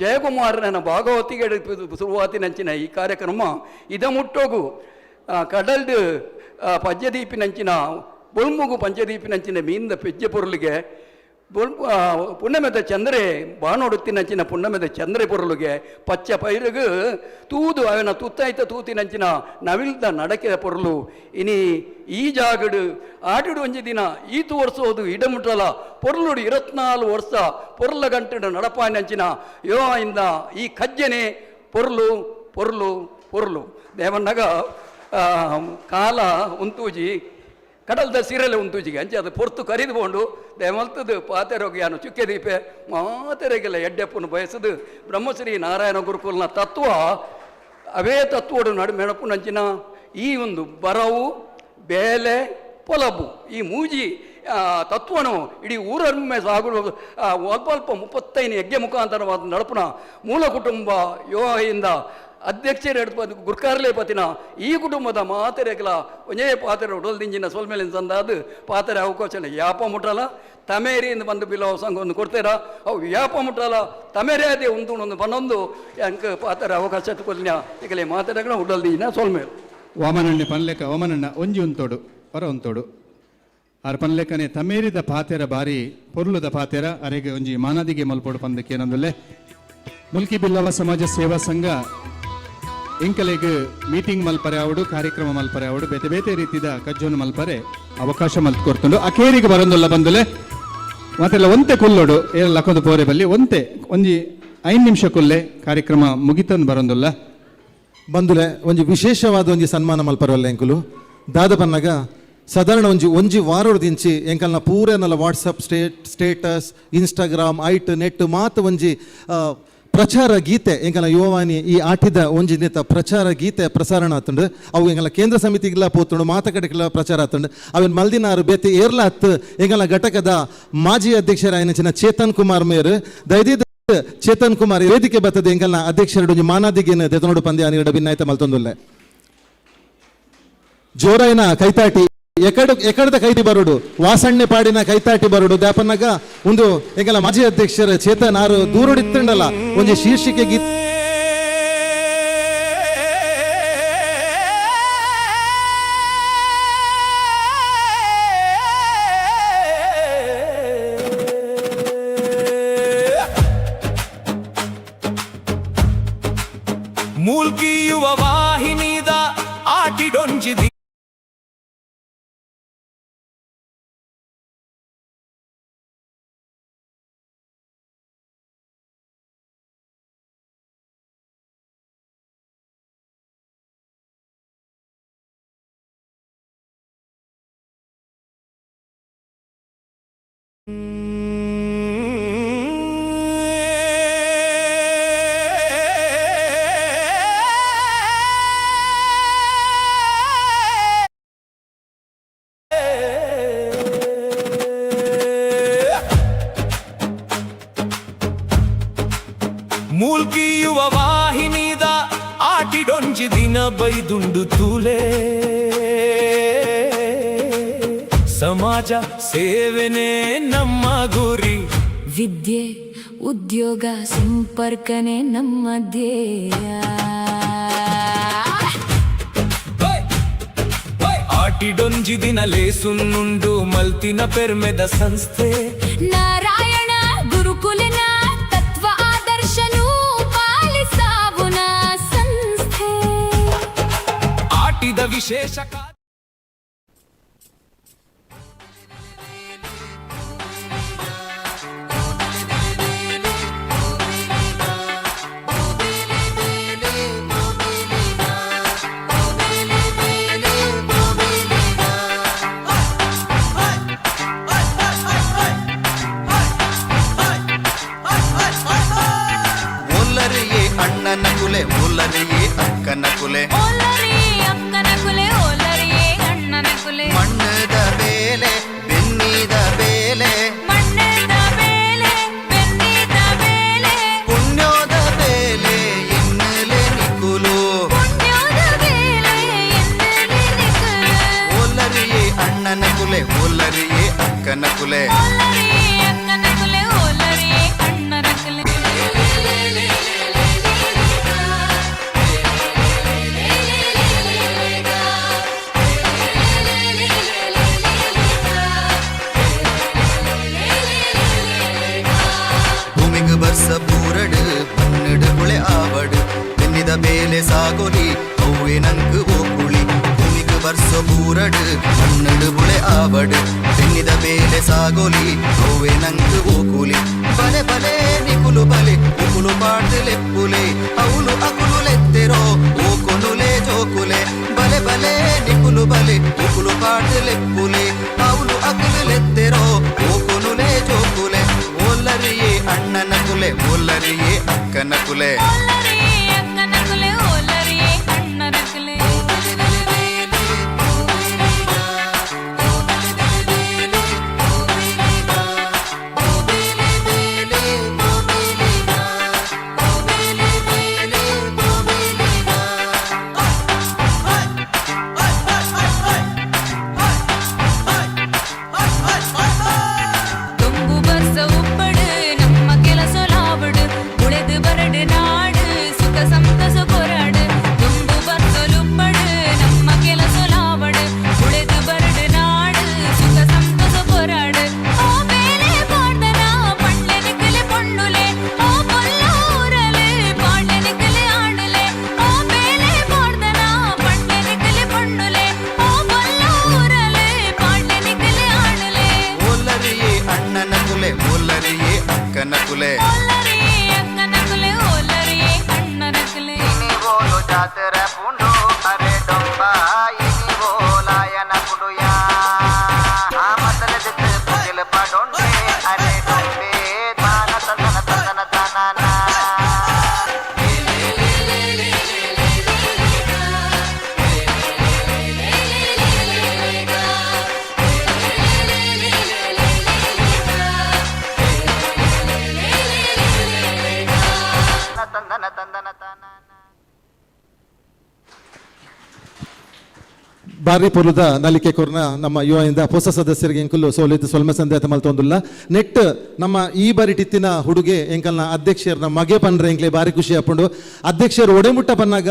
Speaker 19: ಜಯಕುಮಾರನ ಭಾಗವತಿಗೆ ಶುರುವಾತಿನಂಚಿನ ಈ ಕಾರ್ಯಕ್ರಮ ಇದ ಮುಟ್ಟೋಗು ಕಡಲ್ದು ಪಂಚದೀಪಿನಂಚಿನ ಬೊಳ್ಮುಗು ಪಂಚದೀಪಿನಂಚಿನ ಮೀಂದ ಪೆಜ್ಜೆ ಪೊರ್ಲಿಗೆ ಪುಣ್ಣಮೆದ ಚಂದ್ರೆ ಬಾಣೊಡುತ್ತಿನಂಚಿನ ಪುಣ್ಣಮೆದ ಚಂದ್ರೆ ಪೊರ್ಲುಗೆ ಪಚ್ಚ ಪೈರುಗು ತೂದು ಅವನ ತುತ್ತಾಯ್ತ ತೂತಿನಂಚಿನ ನವಿಲ್ದ ನಡಕೆದ ಪೊರ್ಲು ಇನಿ ಈ ಜಾಗಡು ಆಟಿಡು ಒಂಜಿ ದಿನ ಈತು ವರ್ಷೋದು ಇಡಮುಟ್ಟಲ ಪೊರ್ಲುಡು 24 ವರ್ಷ ಪೊರ್ಲ ಗಂಟೆಡು ನಡಪಾಯಿನಂಚಿನ ಯೋ ಇಂದ ಈ ಕಜ್ಜನೆ ಪೊರ್ಲು ಪೊರ್ಲು ಪೊರ್ಲು ದೇವಣ್ಣಗ ಕಾಲ ಉಂತೂಜಿ ಕಡಲ್ದ ಸೀರೆಲೆ ಉಂತೂಜಿಗೆ ಅಂಚೆ ಅದು ಪೊರ್ತು ಕರಿದುಕೊಂಡು ದೇಮಲ್ತದು ಪಾತೆರೋಗಿಯಾನು ಚುಕ್ಕೆ ದೀಪೆ ಮಾತೆರೆಗೆಲ್ಲ ಎಡ್ಡೆಪ್ಪನ್ನು ಬಯಸದು ಬ್ರಹ್ಮಶ್ರೀ ನಾರಾಯಣ ಗುರುಕುಲ್ನ ತತ್ವ ಅವೇ ತತ್ವಡು ನಡು ಮೆಣಪು ನಂಚಿನ ಈ ಒಂದು ಬರವು ಬೇಲೆ ಪೊಲಬು ಈ ಮೂಜಿ ತತ್ವನು ಇಡೀ ಊರೊಮ್ಮೆ ಸಾಗುವ ಅಲ್ಪ 35 ಹೆಜ್ಜೆ ಮುಖಾಂತರವಾದ ನಡಪುನ ಮೂಲ ಕುಟುಂಬ ಯೋಯಿಂದ ಅಧ್ಯಕ್ಷರು ಎಡ್ಪದು ಗುರ್ಕಾರ್ಲೆ ಪತಿನ ಈ ಕುಟುಂಬದ ಮಾತೆರೆಗಲ ಒಂದೇ ಪಾತ್ರೆ ಉಡಲ್ದಿಂಜಿನ ಸೊಲ್ಮೇಲಿನ ತಂದಾದು ಪಾತ್ರೆ ಅವಕಾಶ ಯಾಪ ಮುಟ್ಟಲ್ಲ ತಮೇರಿಯಿಂದ ಬಂದು ಬಿಲವ ಸಂಘ ಒಂದು ಕೊಡ್ತೀರಾ ಅವು ಯಾಪ ಮುಟ್ಟಲ್ಲ ತಮೇರೇ ಅದೇ ಒಂದು ಪನ್ನೊಂದು ಅಂಕ ಪಾತ್ರೆ ಅವಕಾಶ ಕೊಲ್ಲಿನ ಈಗಲೇ ಮಾತೆರೆಗಳ ಉಡಲ್ದಿಂಜಿನ ಸೊಲ್ಮೇಲು
Speaker 1: ವಾಮನಣ್ಣೆ ಪನ್ಲೆಕ್ಕ ವಾಮನಣ್ಣ ಒಂಜಿ ಉಂತೋಡು ಹೊರ ಉಂತೋಡು ಆರು ಪನ್ಲೆಕ್ಕನೆ ತಮೇರಿದ ಪಾತೆರ ಬಾರಿ ಪೊರ್ಲುದ ಪಾತೆರ ಅರೆಗೆ ಒಂಜಿ ಮಾನದಿಗೆ ಮಲ್ಪೋಡು ಪಂದಕ್ಕೆ ಏನಂದುಲ್ಲೆ ಮುಲ್ಕಿ ಬಿಲ್ಲವ ಸಮಾಜ ಸೇವಾ ಸಂಘ ಇಂಕಲೆಗ್ ಮೀಟಿಂಗ್ ಮಲ್ಪರೆ ಅವಡು ಕಾರ್ಯಕ್ರಮ ಮಲ್ಪರೆ ಅವಡು ಬೇತೆ ಬೇತೆ ರೀತಿದ ಕಜ್ಜೋನು ಮಲ್ಪರೆ ಅವಕಾಶ ಮಲ್ಕೊಡ್ಕೊಂಡು ಅಕೇರಿಗೆ ಬರೋದಿಲ್ಲ ಬಂದುಲೆ ಮತ್ತೆಲ್ಲ ಒಂತೆ ಕುಲ್ಲೋಡು ಏನೆಲ್ಲ ಲಕ್ಕೊಂದು ಪೋರೆ ಬಲ್ಲಿ ಒಂತೆ ಒಂಜಿ 5 ನಿಮಿಷ ಕುಲ್ಲೆ ಕಾರ್ಯಕ್ರಮ ಮುಗಿತಂದು ಬರೋದಿಲ್ಲ
Speaker 2: ಬಂದುಲೆ ಒಂಜಿ ವಿಶೇಷವಾದ ಒಂಜಿ ಸನ್ಮಾನ ಮಲ್ಪರವಲ್ಲ ಎಂಕುಲು ದಾದ ಪನ್ನಗ ಸಾಧಾರಣ ಒಂಜಿ ವಾರೋಡು ದಿಂಚಿ ಎಂಕಲ್ನ ಪೂರನಲ್ಲ ವಾಟ್ಸಪ್ ಸ್ಟೇಟಸ್ ಇನ್ಸ್ಟಾಗ್ರಾಮ್ ಐಟ್ ನೆಟ್ ಮಾತು ಒಂಜಿ ಪ್ರಚಾರ ಗೀತೆ ಎಂಕಲ ಯುವವಾಣಿ ಈ ಆಟಿದ ಒಂಜಿ ನೇತ ಪ್ರಚಾರ ಗೀತೆ ಪ್ರಸಾರಣ ಆತುಂಡು ಅವು ಎಂಕಲ ಕೇಂದ್ರ ಸಮಿತಿಗೆಲ್ಲ ಪೋತುಂಡು ಮಾತಕಡೆಗೆಲ್ಲ ಪ್ರಚಾರ ಆತುಂಡು ಅವೇನು ಮಲ್ದಿನಾರು ಬೇತೆ ಏರ್ಲ ಹತ್ತು ಎಂಕಲ ಘಟಕದ ಮಾಜಿ ಅಧ್ಯಕ್ಷರಾಯನಚಿನ ಚೇತನ್ ಕುಮಾರ್ ಮೇರ್ ದಯದಿದ್ದ ಚೇತನ್ ಕುಮಾರ್ ವೇದಿಕೆ ಬರ್ತದೆ ಎಂಕಲ್ನ ಅಧ್ಯಕ್ಷರು ಮಾನಾದಿಗೇನು ದೆತನೋಡು ಪಂದ್ಯ ಅನಿಗಡ ಭಿನ್ನಾಯ್ತ ಮಲ್ತೊಂದುಲ್ಲೆ ಜೋರೈನ ಕೈತಾಟಿ ಎಕಡದ ಕೈಟಿ ಬರೋಡು ವಾಸಣ್ಣೆ ಪಾಡಿನ ಕೈತಾಟಿ ಬರೋಡು ದ್ಯಾಪನ್ನಾಗ ಒಂದು ಎಂಕಲ ಮಾಜಿ ಅಧ್ಯಕ್ಷರ ಚೇತನ್ ಆರು ದೂರಡಿತ್ತಂಡಲ್ಲ ಒಂಜಿ ಶೀರ್ಷಿಕೆ ಗೀತೆ
Speaker 18: ಮೂಲ್ಕಿ ಯುವ ವಾಹಿನಿದ ಆಟಿಡೊಂಜಿದಿ ಮೂಲ್ಕಿ ಯುವ ವಾಹಿನಿದ ಆಟಿಡೊಂಜಿ ದಿನ ಬೈದುಂಡು ತೂಲೆ ಸಮಾಜ ಸೇವೆನೇ ನಮ್ಮ ಗುರಿ
Speaker 20: ವಿದ್ಯೆ ಉದ್ಯೋಗ ಸಂಪರ್ಕನೇ ನಮ್ಮ ಧ್ಯೇಯ
Speaker 18: ಆಟಿಡೊಂಜಿ ದಿನ ಲೇಸುನ್ನುಂಡು ಮಲ್ತಿನ ಪೆರ್ಮೆದ ಸಂಸ್ಥೆ
Speaker 20: ನಾರಾಯಣ ಗುರುಕುಲನ ತತ್ವ ಆದರ್ಶನೂ ಪಾಲಿಸಾವುನ ಸಂಸ್ಥೆ
Speaker 18: ಆಟಿದ ವಿಶೇಷ
Speaker 21: ಅಣ್ಣನ ಕುಲೆ ಓಲರಿಯೇ ಅಕ್ಕನ ಕುಲೆ
Speaker 20: ಅಕ್ಕನ ಕುಲೆ ಓಲರಿಯೇ ಅಣ್ಣನ ಕುಲೆ
Speaker 21: ಮಣ್ಣದ ಬೇಲೆ ಬೆನ್ನಿದ ಬೇಲೆ
Speaker 20: ಮಣ್ಣದ ಬೇಲೆ ಬೆನ್ನಿದ ಬೇಲೆ
Speaker 21: ಪುಣ್ಯದ ಬೇಲೆ ಎನ್ನಲೆ ನಿಕುಲು
Speaker 20: ಪುಣ್ಯದ ಬೇಲೆ ಎನ್ನಲೆ ನಿಕುಲು
Speaker 21: ಓಲರಿಯೇ ಕುಲೆ ಓಲರಿಯೇ ಅಕ್ಕನ ಕುಲೆ
Speaker 20: ಅಕ್ಕನ ಕುಲೆ ಓಲರಿ ಅಣ್ಣನ ಕುಲೆ
Speaker 21: ಭೂಮಿಗೆ ಬರ್ಸ ಬೂರಡು ಪನ್ನಡು ಕುಳೆ ಆವಡು ಬೆನ್ನಿದ ಬೇಲೆ ಸಾಗೋಲಿ ಅವ್ವೆ ನಂಗೆ ಓಕುಳಿ ಭೂಮಿಗೆ ಬರ್ಸ ಬೂರಡು ಪನ್ನಡು ಬುಳೆ ಆವಡು ಬೆನ್ನಿದ ಬೇಲೆ ಸಾಗೋಲಿ ಅವ್ವೆ ನಂಗೆ ಓಕುಲಿ ಬಲೆ ಬಲೆ ನಿಕುಲು ಬಲೆ ಉಕುಲು ಪಾಡ್ಲೆಪ್ಪುಲೆ ಅವಳು ಅಕುಲು ಲೆತ್ತೆರೋ ಓಕೊನುಲೆ ಜೋಕುಲೆ ಬಲೆ ಬಲೆ ನಿಕುಲು ಬಲೆ ಉಕುಲು ಪಾಡ್ಲೆಪ್ಪುಲೆ ಅವಳು ಅಕುಲು ಲೆತ್ತೆರೋ ಓಕೊನುಲೆ ಜೋಕುಲೆ ಓಲರಿಯೇ ಅಣ್ಣನ ಕುಲೆ ಓಲರಿಯೇ ಅಕ್ಕನ ಕುಲೆ
Speaker 20: ಅಕ್ಕನ ಕುಲೆ ಓಲರಿ ಅಣ್ಣನ ಕುಲೆ ತುಂಬು ಬರ್ಸ ಉಪ್ಪಡು ನಮ್ಮ ಕೆಲಸ ಲಾವಡು ಉಳೆದು ಬರಡು ನಾಡು ಸುಖ ಸಂತಸ ಕೊರಾಡು ತುಂಬು ಬರ್ಸಲುಪ್ಪಡು ನಮ್ಮ ಕೆಲಸ ಲಾವಡು ಉಳೆದು ಬರಡು ನಾಡು ಸುಖ ಸಂತಸ ಕೊರಾಡು ಓ ಬೇಲೆ ಪಾಡ್ದನ ಪಂಡ್ಲೆ ನಿಕಲೆ ಪೊಣ್ಣುಲೆ ಓ ಕೊಲ್ಲ ಊರಲೆ ಪಾಡ್ಲೆ ನಿಕಲೆ ಆಡಲೆ ಓ ಬೇಲೆ ಪಾಡ್ದನ ಪಂಡ್ಲೆ ನಿಕಲೆ ಪೊಣ್ಣುಲೆ ಓ ಕೊಲ್ಲ ಊರಲೆ ಪಾಡ್ಲೆ ನಿಕಲೆ ಆಡಲೆ
Speaker 21: ಓಲರಿಯೇ ಅಣ್ಣನ ಕುಲೆ ಓಲರಿಯೇ ಅಕ್ಕನ ಕುಲೆ
Speaker 20: ಓಲರಿ ಅಕ್ಕನ ಕುಲೆ ಓಲರಿ ಅಣ್ಣನ ಕುಲೆ
Speaker 21: ಓಲು ಜಾತ್ರೆ ಪುಂಡು ಅರೆ ಡೊಂಬ ಇನಿ ಓಲಾಯನ ಪುಡುಯ ಆ ಮತಲ ಜೊತೆ ಪುಗಿಲ ಪಡೊಂಡೆ ಅರೆ ಡೊಂಬೆ ತಾನ ತಂದನ ತಂದನ ತಾನಾನ ತಂದನ ತಂದನ ತಾನಾನ
Speaker 2: ಬಾರಿ ಪೊಲುದ ನಲಿಕೆ ಕೊರ್ನ ನಮ್ಮ ಯುವಯಿಂದ ಹೊಸ ಸದಸ್ಯರಿಗೆ ಎಂಕುಲು ಸೋಲಿತು ಸೊಲ್ಮೆ ಸಂದೇತ ಮಲ್ತೊಂದುಲ್ಲ ನೆಟ್ ನಮ್ಮ ಈ ಬಾರಿ ಟಿತ್ತಿನ ಹುಡುಗೆ ಎಂಕಲ್ನ ಅಧ್ಯಕ್ಷರನ್ನ ಮಗೆ ಪನ್ರೆ ಎಂಕ್ಲೆ ಬಾರಿ ಖುಷಿ ಅಪ್ಪುಂಡು ಅಧ್ಯಕ್ಷರು ಒಡೆಮುಟ್ಟ ಪನ್ನಾಗ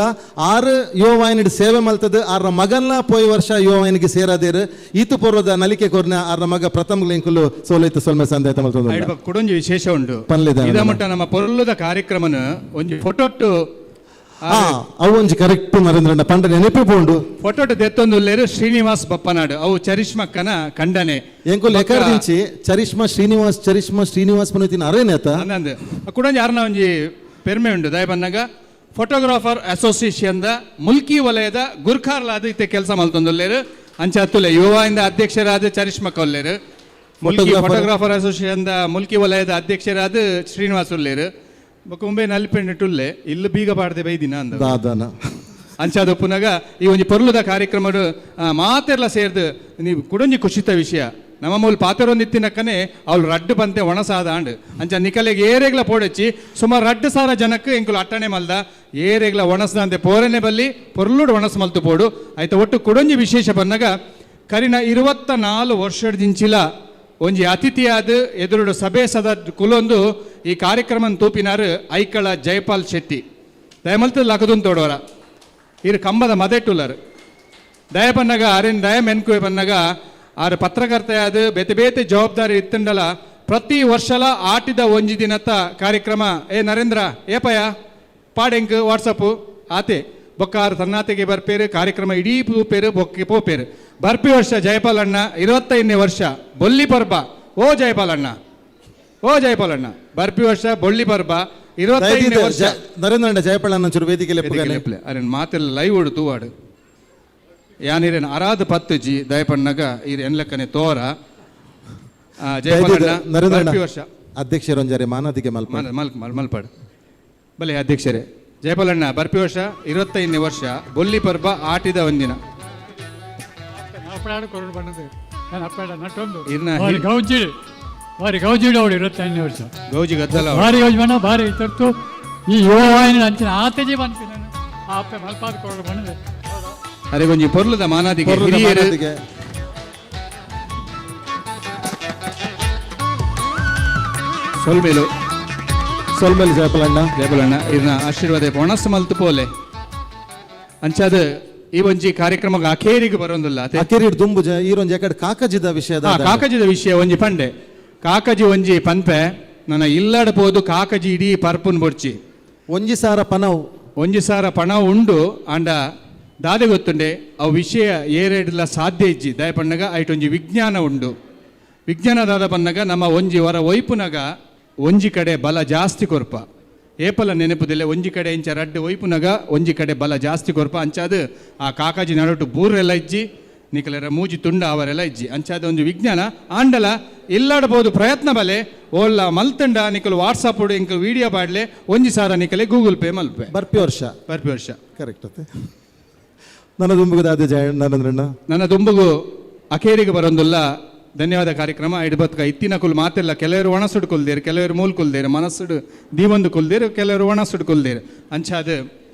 Speaker 2: 6 ಯುವವಾಹಿನಿ ಸೇವೆ ಮಲ್ತದ ಆರ ಮಗಲ್ನ ಪೋಯ್ ವರ್ಷ ಯುವವಾಹಿನಿಗೆ ಸೇರಾದೇರು ಈತು ಪೂರ್ವದ ನಲಿಕೆ ಕೊರ್ನ ಆರ ಮಗ ಪ್ರಥಮ ಎಂಕುಲು ಸೋಲಿತು ಸೊಲ್ಮೆ ಸಂದೇತ ಮಲ್ತೊಂದುಲ್ಲ
Speaker 1: ಕೊಡೊಂಜಿ ವಿಶೇಷ ಉಂಡು
Speaker 2: ಪನ್ಲೆದ
Speaker 1: ಇದ ಮಟ್ಟ ನಮ್ಮ ಪೊರ್ಲುದ ಕಾರ್ಯಕ್ರಮನ ಒಂಜಿ ಫೋಟೋಟ್ಟು
Speaker 2: ಅವು ಒಂಜಿ ಕರೆಕ್ಟ್ ನರೇಂದ್ರಣ್ಣ ಪಂಡ ನೆನಪಿ ಪೋಂಡು
Speaker 1: ಫೋಟೋಟ್ ದೆತ್ತೊಂದುಲ್ಲೇರು ಶ್ರೀನಿವಾಸ್ ಬಪ್ಪನಾಡು ಅವು ಚರಿಷ್ಮಕ್ಕನ ಖಂಡನೆ
Speaker 2: ಎಂಕುಲ್ ಎಕರ್ದಿಂಚಿ ಚರಿಷ್ಮಾ ಶ್ರೀನಿವಾಸ್ ಪನೋತಿನ ಅರೇನೇತ
Speaker 1: ಅನ್ನಂದು ಕುಡೊಂಜಿ ಯಾರನ ಒಂಜಿ ಪೆರ್ಮೆ ಉಂಡು ದಯ ಬಂದಾಗ ಫೋಟೋಗ್ರಾಫರ್ ಅಸೋಸಿಯೇಷನ್ ದ ಮುಲ್ಕಿ ವಲಯದ ಗುರ್ಖಾರ್ಲಾದ ಇತ್ತೆ ಕೆಲಸ ಮಲ್ತೊಂದುಲ್ಲೇರು ಅಂಚ ಹತ್ತುಲೆ ಯುವಯಿಂದ ಅಧ್ಯಕ್ಷರಾದ ಚರಿಷ್ಮಕ್ಕ ಒಲ್ಲೇರು ಫೋಟೋಗ್ರಾಫರ್ ಅಸೋಸಿಯೇಷನ್ ದ ಮುಲ್ಕಿ ವಲಯದ ಅಧ್ಯಕ್ಷರಾದ ಶ್ರೀನಿವಾಸ್ ಉಲ್ಲೇರು ಬೊಂಬೆ ನಲ್ಪೆಣ್ಣುಟ್ಟುಲ್ಲೆ ಇಲ್ಲಿ ಬೀಗ ಪಾಡ್ದೆ ಬೈದಿನ ಅಂದ
Speaker 2: ದಾದನ
Speaker 1: ಅಂಚಾದ ಪುನಗ ಈ ಒಂಜಿ ಪೊರ್ಲುದ ಕಾರ್ಯಕ್ರಮ ಮಾತೆರ್ಲ ಸೇರ್ದು ನೀವು ಕುಡೊಂಜಿ ಖುಷಿತ ವಿಷಯ ನಮ್ಮ ಮೂಲ ಪಾತೆರೊಂದಿತ್ತಿನಕ್ಕನೆ ಅವ್ಳು ರಡ್ಡು ಬಂತೆ ಒಣಸಾದ ಆಂಡ್ ಅಂಚ ನಿಕಲೆಗೆ ಏರೆಗ್ಲ ಪೋಡಚ್ಚಿ ಸುಮಾರು 2 ಸಾವಿರ ಜನಕ್ಕೆ ಎಂಕುಲು ಅಟ್ಟಣೆ ಮಲ್ದ ಏರೆಗ್ಲ ಒಣಸ್ದಂತೆ ಪೋರನೆ ಬಲ್ಲಿ ಪೊರ್ಲುಡು ಒಣಸ್ ಮಲ್ತು ಪೋಡು ಆಯ್ತಾ ಒಟ್ಟು ಕುಡೊಂಜಿ ವಿಶೇಷ ಬಂದಾಗ ಕರಿನ 24 ವರ್ಷದಿಂಚಿಲ ಒಂಜಿ ಅತಿಥಿಯಾದ ಎದುರುಡು ಸಭೆ ಸದ ಕುಲೊಂದು ಈ ಕಾರ್ಯಕ್ರಮ ತೂಪಿನಾರು ಐಕಳ ಜಯಪಾಲ್ ಶೆಟ್ಟಿ ದಯಮಲ್ತ ಲಕದುನ್ ತೋಡೋರ ಇರು ಕಂಬದ ಮದೆಟ್ಟುಲರು ದಯ ಪನ್ನಗ ಅರೆನ್ ದಯ ಮೆನ್ಕುವೆ ಪನ್ನಗ ಆರು ಪತ್ರಕರ್ತೆಯಾದ ಬೇತೆ ಬೇತೆ ಜವಾಬ್ದಾರಿ ಇತ್ತಂಡಲ ಪ್ರತಿ ವರ್ಷಲ ಆಟಿದ ಒಂಜಿ ದಿನತ್ತ ಕಾರ್ಯಕ್ರಮ ನರೇಂದ್ರ ಏಪಯ ಪಾಡೆಂಕ್ ವಾಟ್ಸಪ್ಪು ಆತೆ ಬೊಕ್ಕ ಆರು ತನ್ನಾತೆಗೆ ಬರ್ಪೇರು ಕಾರ್ಯಕ್ರಮ ಇಡೀ ಪೂಪೇರು ಬೊಕ್ಕೆ ಪೋಪೇರು ಬರ್ಪಿ ವರ್ಷ ಜಯಪಾಲ್ ಅಣ್ಣ 25ನೇ ವರ್ಷ ಬೊಲ್ಲಿ ಪರ್ಬ ಓ ಜಯಪಾಲ್ ಅಣ್ಣ ಬರ್ಪಿ ವರ್ಷ ಬೊಳ್ಳಿ ಪರ್ಬ 25ನೇ ವರ್ಷ
Speaker 2: ನರೇಂದ್ರ ಜಯಪಾಲ್ ಅಣ್ಣ ಚೂರು ವೇದಿಕೆಲೆ
Speaker 1: ಅರೆ ಮಾತೆಲ್ಲ ಲೈವ್ ಉಡು ತೂವಾಡು ಯಾನಿರೇನು ಅರಾಧ ಪತ್ತುಜಿ ದಯಪಣ್ಣಗ ಇರು ಎನ್ಲಕ್ಕನೆ ತೋರ ಜಯಪಾಲ್ ಅಣ್ಣ ಬರ್ಪಿ ವರ್ಷ
Speaker 2: ಅಧ್ಯಕ್ಷರೊಂಜಾರೆ ಮಾನದಿಗೆ
Speaker 1: ಮಲ್ಪಾಡು ಬಲೆ ಅಧ್ಯಕ್ಷರೇ ಜಯಪಾಲ್ ಅಣ್ಣ ಬರ್ಪಿ ವರ್ಷ 25ನೇ ವರ್ಷ ಬೊಲ್ಲಿ ಪರ್ಬ ಆಟಿದ ಒಂದಿನ
Speaker 6: వారి గౌజీడు ఆవిడ 25 ವರ್ಷ
Speaker 1: గౌజీ గద్దల
Speaker 6: భారీ గౌజీ బన భారీ ఇతరుతో ఈ యువవాహిని అంచిన ఆతజీ బనిపినాను ఆపే మల్పాద కొరడు బనದೆ
Speaker 1: ಅರೆ ಕೊಂಚ ಪೊರ್ಲುದ ಮಾನಾದಿಗೆ ಹಿರಿಯರು ಸೊಲ್ಮೇಲು
Speaker 2: ಸೊಲ್ಮೇಲ್ ಜಯಪಲಣ್ಣ
Speaker 1: ಜಯಪಲಣ್ಣ ಇರ್ನ ಆಶೀರ್ವಾದ ಪೊಣಸ್ ಮಲ್ತು ಪೋಲೆ ಅಂಚಾದ ಈ ಒಂಜಿ ಕಾರ್ಯಕ್ರಮಕ್ಕೆ ಅಖೇರಿಗೆ ಬರೋದಿಲ್ಲ
Speaker 2: ಅಖೇರಿ ದುಂಬುಜ ಈರೊಂಜಿ ಯಾಕಡೆ ಕಾಕಜಿದ ವಿಷಯದ
Speaker 1: ಕಾಕಜಿದ ವಿಷಯ ಒಂಜಿ ಪಂಡೆ ಕಾಕಜಿ ಒಂಜಿ ಪನ್ಪೆ ನನ್ನ ಇಲ್ಲಡ ಪೋದು ಕಾಕಜಿ ಇಡೀ ಪರ್ಪುನ್ ಬೊಡ್ಚಿ
Speaker 2: ಒಂಜಿ ಸಾರ
Speaker 1: ಪಣವು ಉಂಡು ಅಂಡ ದಾದೆ ಗೊತ್ತುಂಡೆ ಅವು ವಿಷಯ ಏರೇಡ್ಲ ಸಾಧ್ಯ ಇಜ್ಜಿ ದಯ ಪಣ್ಣಗ ಐಟೊಂಜಿ ವಿಜ್ಞಾನ ಉಂಡು ವಿಜ್ಞಾನ ದಾದ ಪನ್ನಗ ನಮ್ಮ ಒಂಜಿ ಹೊರ ಒಯ್ಪುನಗ ಒಂಜಿ ಕಡೆ ಬಲ ಜಾಸ್ತಿ ಕೊರ್ಪ ಏಪಲ ನೆನಪುದಿಲ್ಲ ಒಂಜಿ ಕಡೆ ಇಂಚ ರಡ್ಡು ಒಯ್ಪುನಗ ಒಂಜಿ ಕಡೆ ಬಲ ಜಾಸ್ತಿ ಕೊರ್ಪ ಅಂಚಾದ ಆ ಕಾಕಾಜಿ ನಡಟು ಬೂರೆಲ್ಲ ಇಜ್ಜಿ ನಿಕಲರ ಮೂಜಿ ತುಂಡ ಅವರೆಲ್ಲ ಇಜ್ಜಿ ಅಂಚಾದ ಒಂದು ವಿಜ್ಞಾನ ಆಂಡಲ ಇಲ್ಲಾಡಬಹುದು ಪ್ರಯತ್ನ ಬಲೆ ಓಲ್ಲ ಮಲ್ತಂಡ ನಿಕಲು ವಾಟ್ಸಪ್ ಉಡು ಇಂಕ ವಿಡಿಯೋ ಪಾಡ್ಲೆ ಒಂಜಿ ಸಾರ ನಿಕಲೆ ಗೂಗಲ್ ಪೇ ಮಲ್ಪೆ ಬರ್ಪಿ ವರ್ಷ
Speaker 2: ಕರೆಕ್ಟ್ ಅತ್ತೆ ನನ್ನ ದುಂಬುಗು ದಾದೆ ಜಯ
Speaker 1: ನನ್ನ ದುಂಬುಗು ಅಖೇರಿಗೆ ಬರೋದಿಲ್ಲ ಧನ್ಯವಾದ ಕಾರ್ಯಕ್ರಮ ಇಡ್ಬತ್ಕ ಇತ್ತಿನ ಕುಲ್ ಮಾತೆಲ್ಲ ಕೆಲವರು ಒಣಸುಡು ಕೊಲ್ದೇರು ಕೆಲವರು ಮೂಲ್ ಕೊಲ್ದೇರು ಮನಸ್ಸುಡು ದೀವೊಂದು ಕೊಲ್ದೇರು ಕೆಲವರು ಒಣಸುಡು ಕೊಲ್ದೇರು ಅಂಚಾದ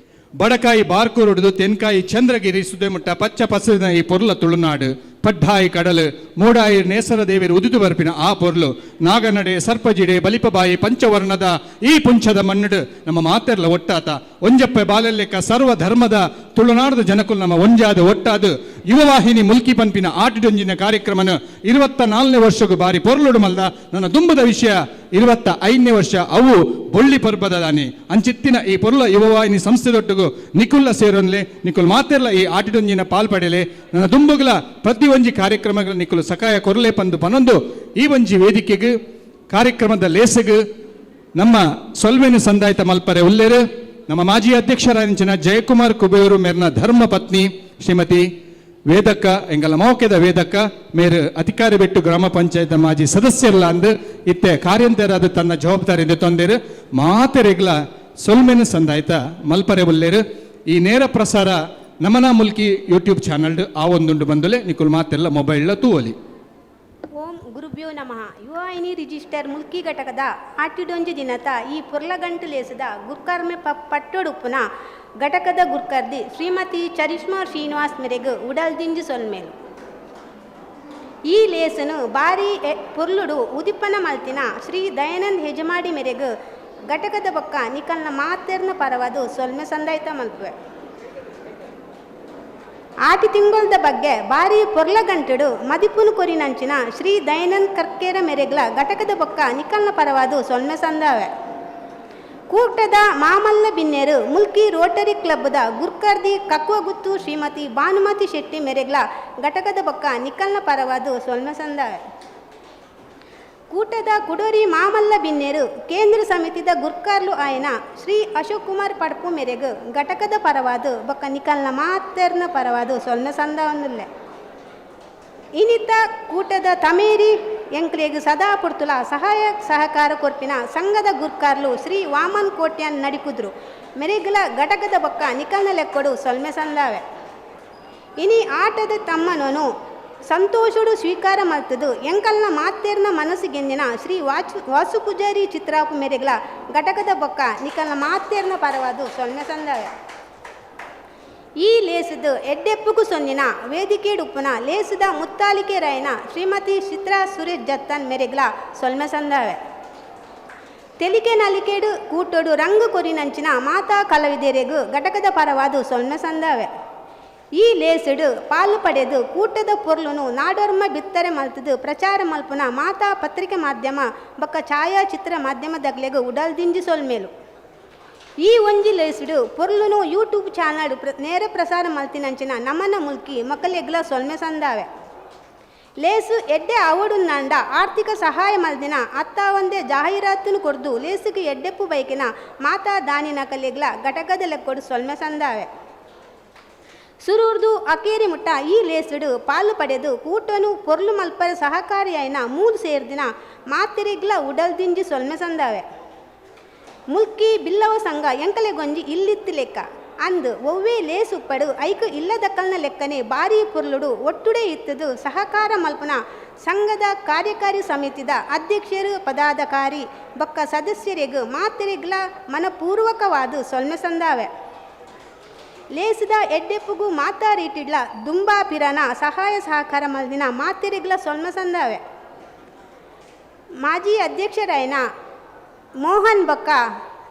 Speaker 1: ಬಡಕಾಯಿ ಬಾರ್ಕೂರ್ ಹೊಡೆದು ತೆನ್ಕಾಯಿ ಚಂದ್ರಗಿರಿ ಸುತ್ತಮುಟ್ಟ ಪಚ್ಚ ಪಸರಿನ ಈ ಪೊರ್ಲ ತುಳುನಾಡು ಪಡ್ಡಾಯಿ ಕಡಲು ಮೂಡಾಯಿ ನೇಸರ ದೇವಿರು ಉದಿದು ಬರ್ಪಿನ ಆ ಪೊರ್ಲು ನಾಗನಡೆ ಸರ್ಪಜಿಡೆ ಬಲಿಪಬಾಯಿ ಪಂಚವರ್ಣದ ಈ ಪುಂಚದ ಮಣ್ಣಡು ನಮ್ಮ ಮಾತೆರ್ಲ ಒಟ್ಟಾತ ಒಂಜಪ್ಪೆ ಬಾಲೆಲ್ಲೆಕ್ಕ ಸರ್ವ ಧರ್ಮದ ತುಳುನಾಡದ ಜನಕುಲು ನಮ್ಮ ಒಂಜಾದ ಒಟ್ಟಾದು ಯುವವಾಹಿನಿ ಮುಲ್ಕಿ ಪಂಪಿನ ಆಟಿಡೊಂಜಿನ ಕಾರ್ಯಕ್ರಮನ 24ನೇ ವರ್ಷಕ್ಕೂ ಬಾರಿ ಪೊರ್ಲುಡು ಮಲ್ದ ನನ್ನ ದುಂಬದ ವಿಷಯ 25ನೇ ವರ್ಷ ಅವು ಬೊಳ್ಳಿ ಪರ್ಬದ ದಾನಿ ಅಂಚಿತ್ತಿನ ಈ ಪೊರ್ಲ ಯುವವಾಹಿನಿ ಸಂಸ್ಥೆದೊಟ್ಟಿಗೂ ನಿಕುಲ್ಲ ಸೇರೊನ್ಲೆ ನಿಕುಲ್ ಮಾತೆರ್ಲ ಈ ಆಟಿಡೊಂಜಿನ ಪಾಲ್ಪಡೆಲೆ ನನ್ನ ದುಂಬುಗಳ ಪ್ರತಿ ಒಂಜಿ ಕಾರ್ಯಕ್ರಮಗಳ ನಿಕುಲು ಸಕಾಯ ಕೊರಲೆ ಪಂದು ಪನೊಂದು ಈ ಒಂಜಿ ವೇದಿಕೆಗೆ ಕಾರ್ಯಕ್ರಮದ ಲೇಸೆಗೆ ನಮ್ಮ ಸೊಲ್ವೇನು ಸಂದಾಯಿತ ಮಲ್ಪರೆ ಉಲ್ಲೇರು ನಮ್ಮ ಮಾಜಿ ಅಧ್ಯಕ್ಷರಾಂಚಿನ ಜಯಕುಮಾರ್ ಕುಬೇರು ಮೇರ್ನ ಧರ್ಮ ಪತ್ನಿ ಶ್ರೀಮತಿ ವೇದಕ್ಕ ಎಂಗಲ ಮೌಕ್ಯದ ವೇದಕ್ಕ ಮೇರು ಅಧಿಕಾರಿ ಬೆಟ್ಟು ಗ್ರಾಮ ಪಂಚಾಯತ್ ಮಾಜಿ ಸದಸ್ಯರಲ್ಲ ಅಂದು ಇತ್ತೆ ಕಾರ್ಯಂತರಾದ ತನ್ನ ಜವಾಬ್ದಾರಿಯಿಂದ ತೊಂದೇರು ಮಾತೆರೆಗ್ಲ ಸೊಲ್ಮೇನು ಸಂದಾಯಿತ ಮಲ್ಪರೆ ಉಲ್ಲೇರು ಈ ನೇರ ಪ್ರಸಾರ ನಮನ ಮುಲ್ಕಿ ಯೂಟ್ಯೂಬ್ ಚಾನಲ್ ಆ ಒಂದುಂಡು ಬಂದಲೆ ನಿಕುಲ್ ಮಾತೆಲ್ಲ ಮೊಬೈಲ್ ತೂವಲಿ
Speaker 7: ಓಂ ಗುರುಭ್ಯೋ ನಮಃ ಯುವಾಹಿನಿ ರಿಜಿಸ್ಟರ್ ಮುಲ್ಕಿ ಘಟಕದ ಆಟಿಡೊಂಜಿ ದಿನತ ಈ ಪುರ್ಲಗಂಟು ಲೇಸದ ಗುರ್ಕರ್ಮೆ ಪಟ್ಟೊಡುಪ್ಪುನ ಘಟಕದ ಗುರ್ಕರ್ದಿ ಶ್ರೀಮತಿ ಚರಿಷ್ಮಾ ಶ್ರೀನಿವಾಸ್ ಮೆರೆಗು ಉಡಲ್ದಿಂಜು ಸೊಲ್ಮೇಲು ಈ ಲೇಸನು ಬಾರಿ ಪುರ್ಲುಡು ಉದಿಪ್ಪನ ಮಲ್ತಿನ ಶ್ರೀ ದಯಾನಂದ್ ಹೆಜಮಾಡಿ ಮೆರೆಗು ಘಟಕದ ಬೊಕ್ಕ ನಿಕಲ್ನ ಮಾತೆರ್ನ ಪರವದು ಸೊಲ್ಮೆ ಸಂದಾಯಿತ ಮಲ್ಪುವೆ ಆಟಿ ತಿಂಗೊಲ್ದ ಬಗ್ಗೆ ಬಾರಿ ಪೊರ್ಲಗಂಟುಡು ಮದಿಪುನು ಕೊರಿನಂಚಿನ ಶ್ರೀ ದಯಾನಂದ್ ಕರ್ಕೇರ ಮೆರೆಗ್ಲ ಘಟಕದ ಬೊಕ್ಕ ನಿಕಲ್ನ ಪರವಾದು ಸೊಲ್ಮೆ ಸಂದಾವೆ ಕೂಟದ ಮಾಮಲ್ಲ ಬಿನ್ನೇರು ಮುಲ್ಕಿ ರೋಟರಿ ಕ್ಲಬ್ದ ಗುರ್ಕರ್ದಿ ಕಕ್ವಗುತ್ತು ಶ್ರೀಮತಿ ಭಾನುಮತಿ ಶೆಟ್ಟಿ ಮೆರೆಗ್ಲ ಘಟಕದ ಬೊಕ್ಕ ನಿಕಲ್ನ ಪರವಾದು ಸೊಲ್ಮೆ ಸಂದಾವೆ ಕೂಟದ ಕುಡೋರಿ ಮಾಮಲ್ಲ ಬಿನ್ನೇರು ಕೇಂದ್ರ ಸಮಿತಿದ ಗುರ್ಕಾರ್ಲು ಆಯನ ಶ್ರೀ ಅಶೋಕ್ ಕುಮಾರ್ ಪಡ್ಪು ಮೆರೆಗು ಘಟಕದ ಪರವಾದು ಬೊಕ್ಕ ನಿಕಲ್ನ ಮಾತೆರ್ನ ಪರವಾದು ಸೊಲ್ಮೆ ಸಂದಾವನ್ನುಲ್ಲೆ ಇನ್ನಿತ ಕೂಟದ ತಮೇರಿ ಎಂಕ್ಲೆಗು ಸದಾ ಪುರ್ತುಲ ಸಹಾಯ ಸಹಕಾರ ಕೊರ್ಪಿನ ಸಂಘದ ಗುರ್ಕಾರ್ಲು ಶ್ರೀ ವಾಮನ್ ಕೋಟ್ಯಾನ್ ನಡಿಕುದ್ರು ಮೆರೆಗುಲ ಘಟಕದ ಬೊಕ್ಕ ನಿಕಲ್ನ ಲೆಕ್ಕೊಡು ಸೊಲ್ಮೆ ಸಂದಾವೆ ಇನಿ ಆಟದ ತಮ್ಮನೋನು ಸಂತೋಷುಡು ಸ್ವೀಕಾರ ಮಲ್ತದು ಎಂಕಲ್ನ ಮಾತೆರ್ನ ಮನಸ್ಸಿಗೆಂದಿನ ಶ್ರೀ ವಾಸು ಪೂಜಾರಿ ಚಿತ್ರಾಪು ಮೆರೆಗ್ಲ ಘಟಕದ ಬೊಕ್ಕ ನಿಕಲ್ನ ಮಾತೆರ್ನ ಪರವಾದು ಸೊಲ್ಮೆ ಸಂದಾವೆ ಈ ಲೇಸದು ಎಡ್ಡೆಪ್ಪುಗು ಸೊನ್ನಿನ ವೇದಿಕೆಡುಪ್ಪುನ ಲೇಸದ ಮುತ್ತಾಲಿಕೆ ರಾಯನ ಶ್ರೀಮತಿ ಚಿತ್ರಾ ಸುರೇಶ್ ಜತ್ತನ್ ಮೆರೆಗ್ಲ ಸೊಲ್ಮೆ ಸಂದಾವೆ ತೆಲಿಕೆ ನಲಿಕೆಡು ಕೂಟೋಡು ರಂಗು ಕೊರಿನಂಚಿನ ಮಾತಾ ಕಲಾವಿದೆರೆಗು ಘಟಕದ ಪರವಾದು ಸೊಲ್ಮೆ ಸಂದಾವೆ ಈ ಲೇಸುಡು ಪಾಲು ಪಡೆದು ಕೂಟದ ಪೊರ್ಲುನು ನಾಡೋರ್ಮ ಬಿತ್ತರೆ ಮಲ್ತದು ಪ್ರಚಾರ ಮಲ್ಪುನ ಮಾತಾ ಪತ್ರಿಕೆ ಮಾಧ್ಯಮ ಬೊಕ್ಕ ಛಾಯಾಚಿತ್ರ ಮಾಧ್ಯಮದಗ್ಲೆಗು ಉಡಲ್ದಿಂಜಿ ಸೊಲ್ಮೇಲು ಈ ಒಂಜಿ ಲೇಸುಡು ಪೊರ್ಲುನು ಯೂಟ್ಯೂಬ್ ಚಾನಲ್ ನೇರ ಪ್ರಸಾರ ಮಲ್ತಿನಂಚಿನ ನಮನ ಮುಲ್ಕಿ ಮಕ್ಕಳೆಗ್ಲ ಸೊಲ್ಮೆ ಸಂದಾವೆ ಲೇಸು ಎಡ್ಡೆ ಅವಡುನ್ನಂಡ ಆರ್ಥಿಕ ಸಹಾಯ ಮಲ್ದಿನ ಅತ್ತ ಒಂದೇ ಜಾಹೀರಾತುನು ಕೊಡ್ದು ಲೇಸುಗೆ ಎಡ್ಡೆಪ್ಪು ಬೈಕಿನ ಮಾತಾ ದಾನಿನ ಕಲೆಗ್ಲ ಘಟಕದ ಲೆಕ್ಕೊಡು ಸೊಲ್ಮೆ ಸಂದಾವೆ ಸುರೂರ್ದು ಅಕೇರಿ ಮುಟ್ಟ ಈ ಲೇಸುಡು ಪಾಲು ಪಡೆದು ಕೂಟನು ಪೊರ್ಲು ಮಲ್ಪರ ಸಹಕಾರಿಯಾಯಿನ ಮೂರು ಸೇರ್ದಿನ ಮಾತೆರೆಗ್ಲ ಉಡಲ್ದಿಂಜಿ ಸೊಲ್ಮೆ ಸಂದಾವೆ ಮುಲ್ಕಿ ಬಿಲ್ಲವ ಸಂಘ ಎಂಕಲೆಗೊಂಜಿ ಇಲ್ಲಿತ್ತು ಲೆಕ್ಕ ಅಂದು ಒವ್ವೇ ಲೇಸುಪ್ಪಡು ಐಕು ಇಲ್ಲದಕ್ಕಲ್ನ ಲೆಕ್ಕನೆ ಬಾರಿ ಪುರ್ಲುಡು ಒಟ್ಟುಡೆ ಇತ್ತದು ಸಹಕಾರ ಮಲ್ಪನ ಸಂಘದ ಕಾರ್ಯಕಾರಿ ಸಮಿತಿದ ಅಧ್ಯಕ್ಷರು ಪದಾಧಿಕಾರಿ ಬೊಕ್ಕ ಸದಸ್ಯರಿಗೂ ಮಾತೆರೆಗ್ಲ ಮನಪೂರ್ವಕವಾದ ಸೊಲ್ಮೆ ಸಂದಾವೆ ಲೇಸದ ಎಡ್ಡೆಪ್ಪುಗು ಮಾತಾ ರೀಟಿಡ್ಲ ದುಂಬಾ ಪಿರನ ಸಹಾಯ ಸಹಕಾರ ಮಲ್ದಿನ ಮಾತೆರೆಗ್ಲ ಸೊಲ್ಮೆ ಸಂದಾವೆ ಮಾಜಿ ಅಧ್ಯಕ್ಷರಾಯನ ಮೋಹನ್ ಬೊಕ್ಕ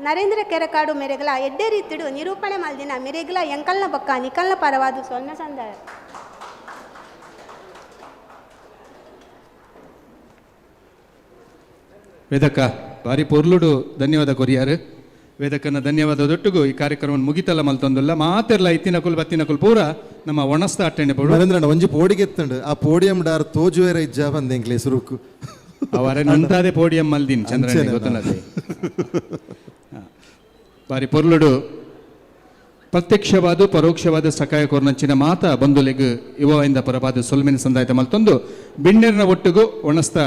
Speaker 7: ನರೇಂದ್ರ ಕೆರೆಕಾಡು ಮೆರೆಗಲ ಎಡ್ಡೆ ರೀತಿಡು ನಿರೂಪಣೆ ಮಲ್ದಿನ ಮೆರೆಗಲ ಎಂಕಲ್ನ ಬೊಕ್ಕ ನಿಕಲ್ನ ಪರವಾದು ಸೊನ್ನ ಸಂದಾಯ.
Speaker 1: ವೇದಕ್ಕ ಬಾರಿ ಪೊರ್ಲುಡು ಧನ್ಯವಾದ ಕೊರಿಯಾರು. ವೇದಕ್ಕನ ಧನ್ಯವಾದದೊಟ್ಟಿಗೂ ಈ ಕಾರ್ಯಕ್ರಮ ಮುಗಿತಲ್ಲ ಮಲ್ತೊಂದುಲ್ಲ ಮಾತೆರ್ಲ ಇತ್ತಿನ ಕುಲ್ ಬತ್ತಿನ ಕುಲ್ ಪೂರ ನಮ್ಮ ಒಣಸ್ತ ಅಟ್ಟೆಣ್ಣೆ ಪಡು
Speaker 2: ನರೇಂದ್ರ ಒಂಜಿ ಪೋಡಿಗೆ ಎತ್ತಂಡು ಆ ಪೋಡಿಯಂ ಡಾರ್ ತೋಜುವೇರ ಇಜ್ಜ ಬಂದೆಂಕ್ಲೆ ಸುರುಕು
Speaker 1: ಅವರ ನಂತಾದೆ ಪೋಡಿಯಂ ಮಲ್ದಿನ್ ಚಂದ್ರಣ್ಣ ಗೊತ್ತಲ್ಲದೆ ಬಾರಿ ಪೊರ್ಲುಡು ಪ್ರತ್ಯಕ್ಷವಾದ ಪರೋಕ್ಷವಾದ ಸಕಾಯ ಕೊರ್ನಂಚಿನ ಮಾತ ಬಂಧುಲೆಗ್ ಯುವಯಿಂದ ಪರವಾದ ಸೊಲ್ಮೆನ ಸಂದಾಯತ ಮಲ್ತೊಂದು ಬಿಣ್ಣೆರ್ನ ಒಟ್ಟಿಗೂ ಒಣಸ್ತ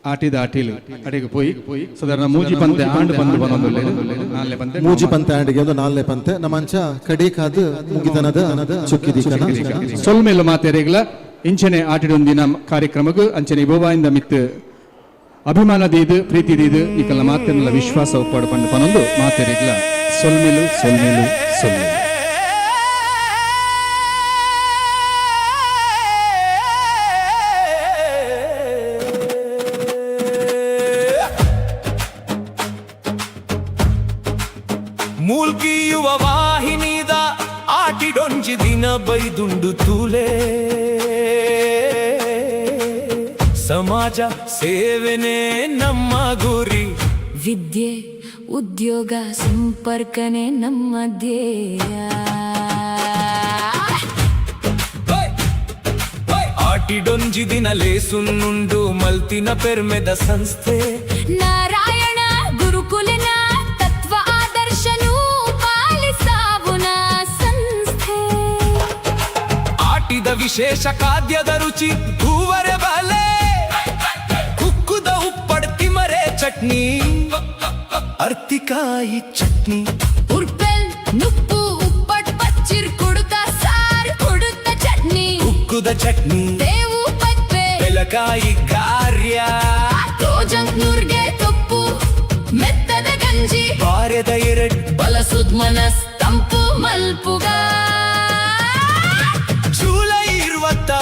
Speaker 1: ಆಟಿದ ಆಟಿಲು ಅಡಿಗೆ ಪೋಯಿ ಸಾಧಾರಣ ಮೂಜಿ ಪಂತೆ ಆಂಡ್ ಬಂದು ಬಂದೊಂದು ನಾಲ್ಲೆ ಪಂತೆ
Speaker 2: ಮೂಜಿ ಪಂತೆ ಆಂಡಿಗೆ ಒಂದು ನಾಲ್ಲೆ ಪಂತೆ ನಮ್ಮಂಚ ಕಡೀಕಾದ ಮುಗಿತನದ ಚುಕ್ಕಿದಿಕ್ಕನ
Speaker 1: ಸೊಲ್ಮೆಲು ಮಾತೆರೆಗ್ಲ ಇಂಚನೆ ಆಟಿಡೊಂದಿನ ಕಾರ್ಯಕ್ರಮಗೂ ಅಂಚನೆ ಯುವವಾಯಿಂದ ಮಿತ್ ಅಭಿಮಾನ ದೀದು ಪ್ರೀತಿ ದೀದು ಈಕಲ್ಲ ಮಾತೆರ್ನಲ್ಲ ವಿಶ್ವಾಸ ಒಪ್ಪಾಡು ಪಂಡು ಪನೊಂದು ಮಾತೆರೆಗ್ಲ ಸೊಲ್ಮೆಲು ಸೊಲ್ಮೆಲು ಸೊಲ್ಮೆಲು
Speaker 18: ಮೂಲ್ಕಿ ಯುವ ವಾಹಿನಿದ ಆಟಿಡೊಂಜಿ ದಿನ ಬೈದುಂಡು ತೂಲೆ ಸಮಾಜ ಸೇವೆನೇ ನಮ್ಮ ಗುರಿ
Speaker 20: ವಿದ್ಯೆ ಉದ್ಯೋಗ ಸಂಪರ್ಕನೇ ನಮ್ಮ ಧ್ಯೇಯ
Speaker 18: ಆಟಿಡೊಂಜಿ ದಿನ ಲೇಸುನ್ನುಂಡು ಮಲ್ತಿನ ಪೆರ್ಮೆದ ಸಂಸ್ಥೆ
Speaker 20: ನಾರಾಯಣ ಗುರುಕುಲನ ತತ್ವ ಆದರ್ಶನೂ ಪಾಲಿಸಾವುನ ಸಂಸ್ಥೆ
Speaker 18: ಆಟಿದ ವಿಶೇಷ ಖಾದ್ಯದ ರುಚಿ ಹೂವರೆ ಬಲೆ ಕುಕ್ಕುದ ಉಪ್ಪಡ್ತಿ ಮರೆ ಚಟ್ನಿ ಅರ್ತಿಕಾಯಿ ಚಟ್ನಿ
Speaker 20: ಉರ್ಪೆಲ್ ನುಪ್ಪು ಉಪ್ಪಟ್ ಪಚ್ಚಿರ್ ಕುಡುಕ ಸಾರ್ ಕುಡುಕ ಚಟ್ನಿ
Speaker 18: ಕುಕ್ಕುದ ಚಟ್ನಿ
Speaker 20: ಬೇವು ಪಚ್ಚೆ
Speaker 18: ಬೆಲಕಾಯಿ ಕಾರ್ಯ
Speaker 20: ತೋಜಂಗ್ನೂರ್ಗೆ ತೊಪ್ಪು ಮೆತ್ತದ ಗಂಜಿ
Speaker 18: ಬಾರೆದ ಎರಡ್
Speaker 20: ಬಲಸುದ್ ಮನಸ್ ತಂಪು ಮಲ್ಪುಗ
Speaker 18: ಜೂಲೈ 20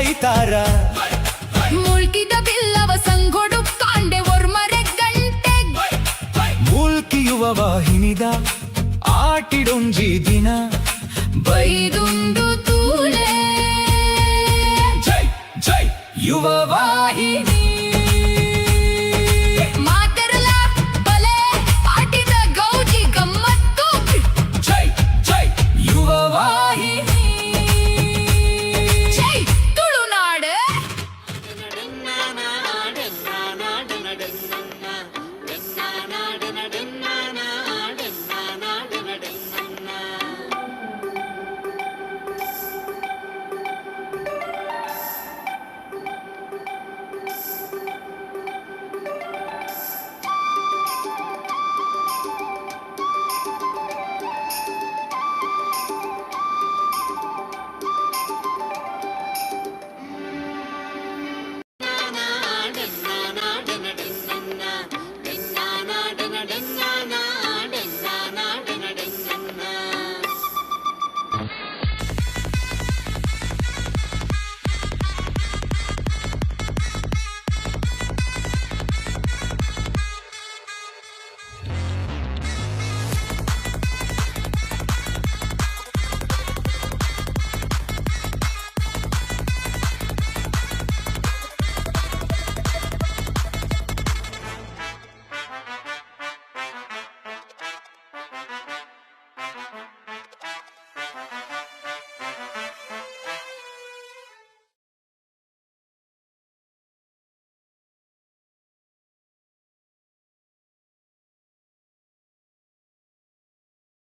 Speaker 18: ಐತಾರ
Speaker 20: ಮುಳ್ಕಿದ ಬಿಲ್ಲವ ಸಂಗೊಡು ಕಾಂಡೆ ಒರ್ಮರೆ ಗಂಟೆ
Speaker 18: ಮೂಲ್ಕಿಯುವ ವಾಹಿನಿದ ಆಟಿಡೊಂಜಿ ದಿನ
Speaker 20: ಬೈದುಂಡು ತೂಲೆ
Speaker 18: ಜೈ ಜೈ ಯುವ ವಾಹಿನಿ
Speaker 20: ಮಾತೆರಲ ಬಲೆ ಆಟಿದ ಗೌಜಿ ಗಮ್ಮತ್ತು
Speaker 18: ಜೈ ಜೈ ಯುವ ವಾಹಿನಿ
Speaker 20: ಜೈ ತುಳುನಾಡು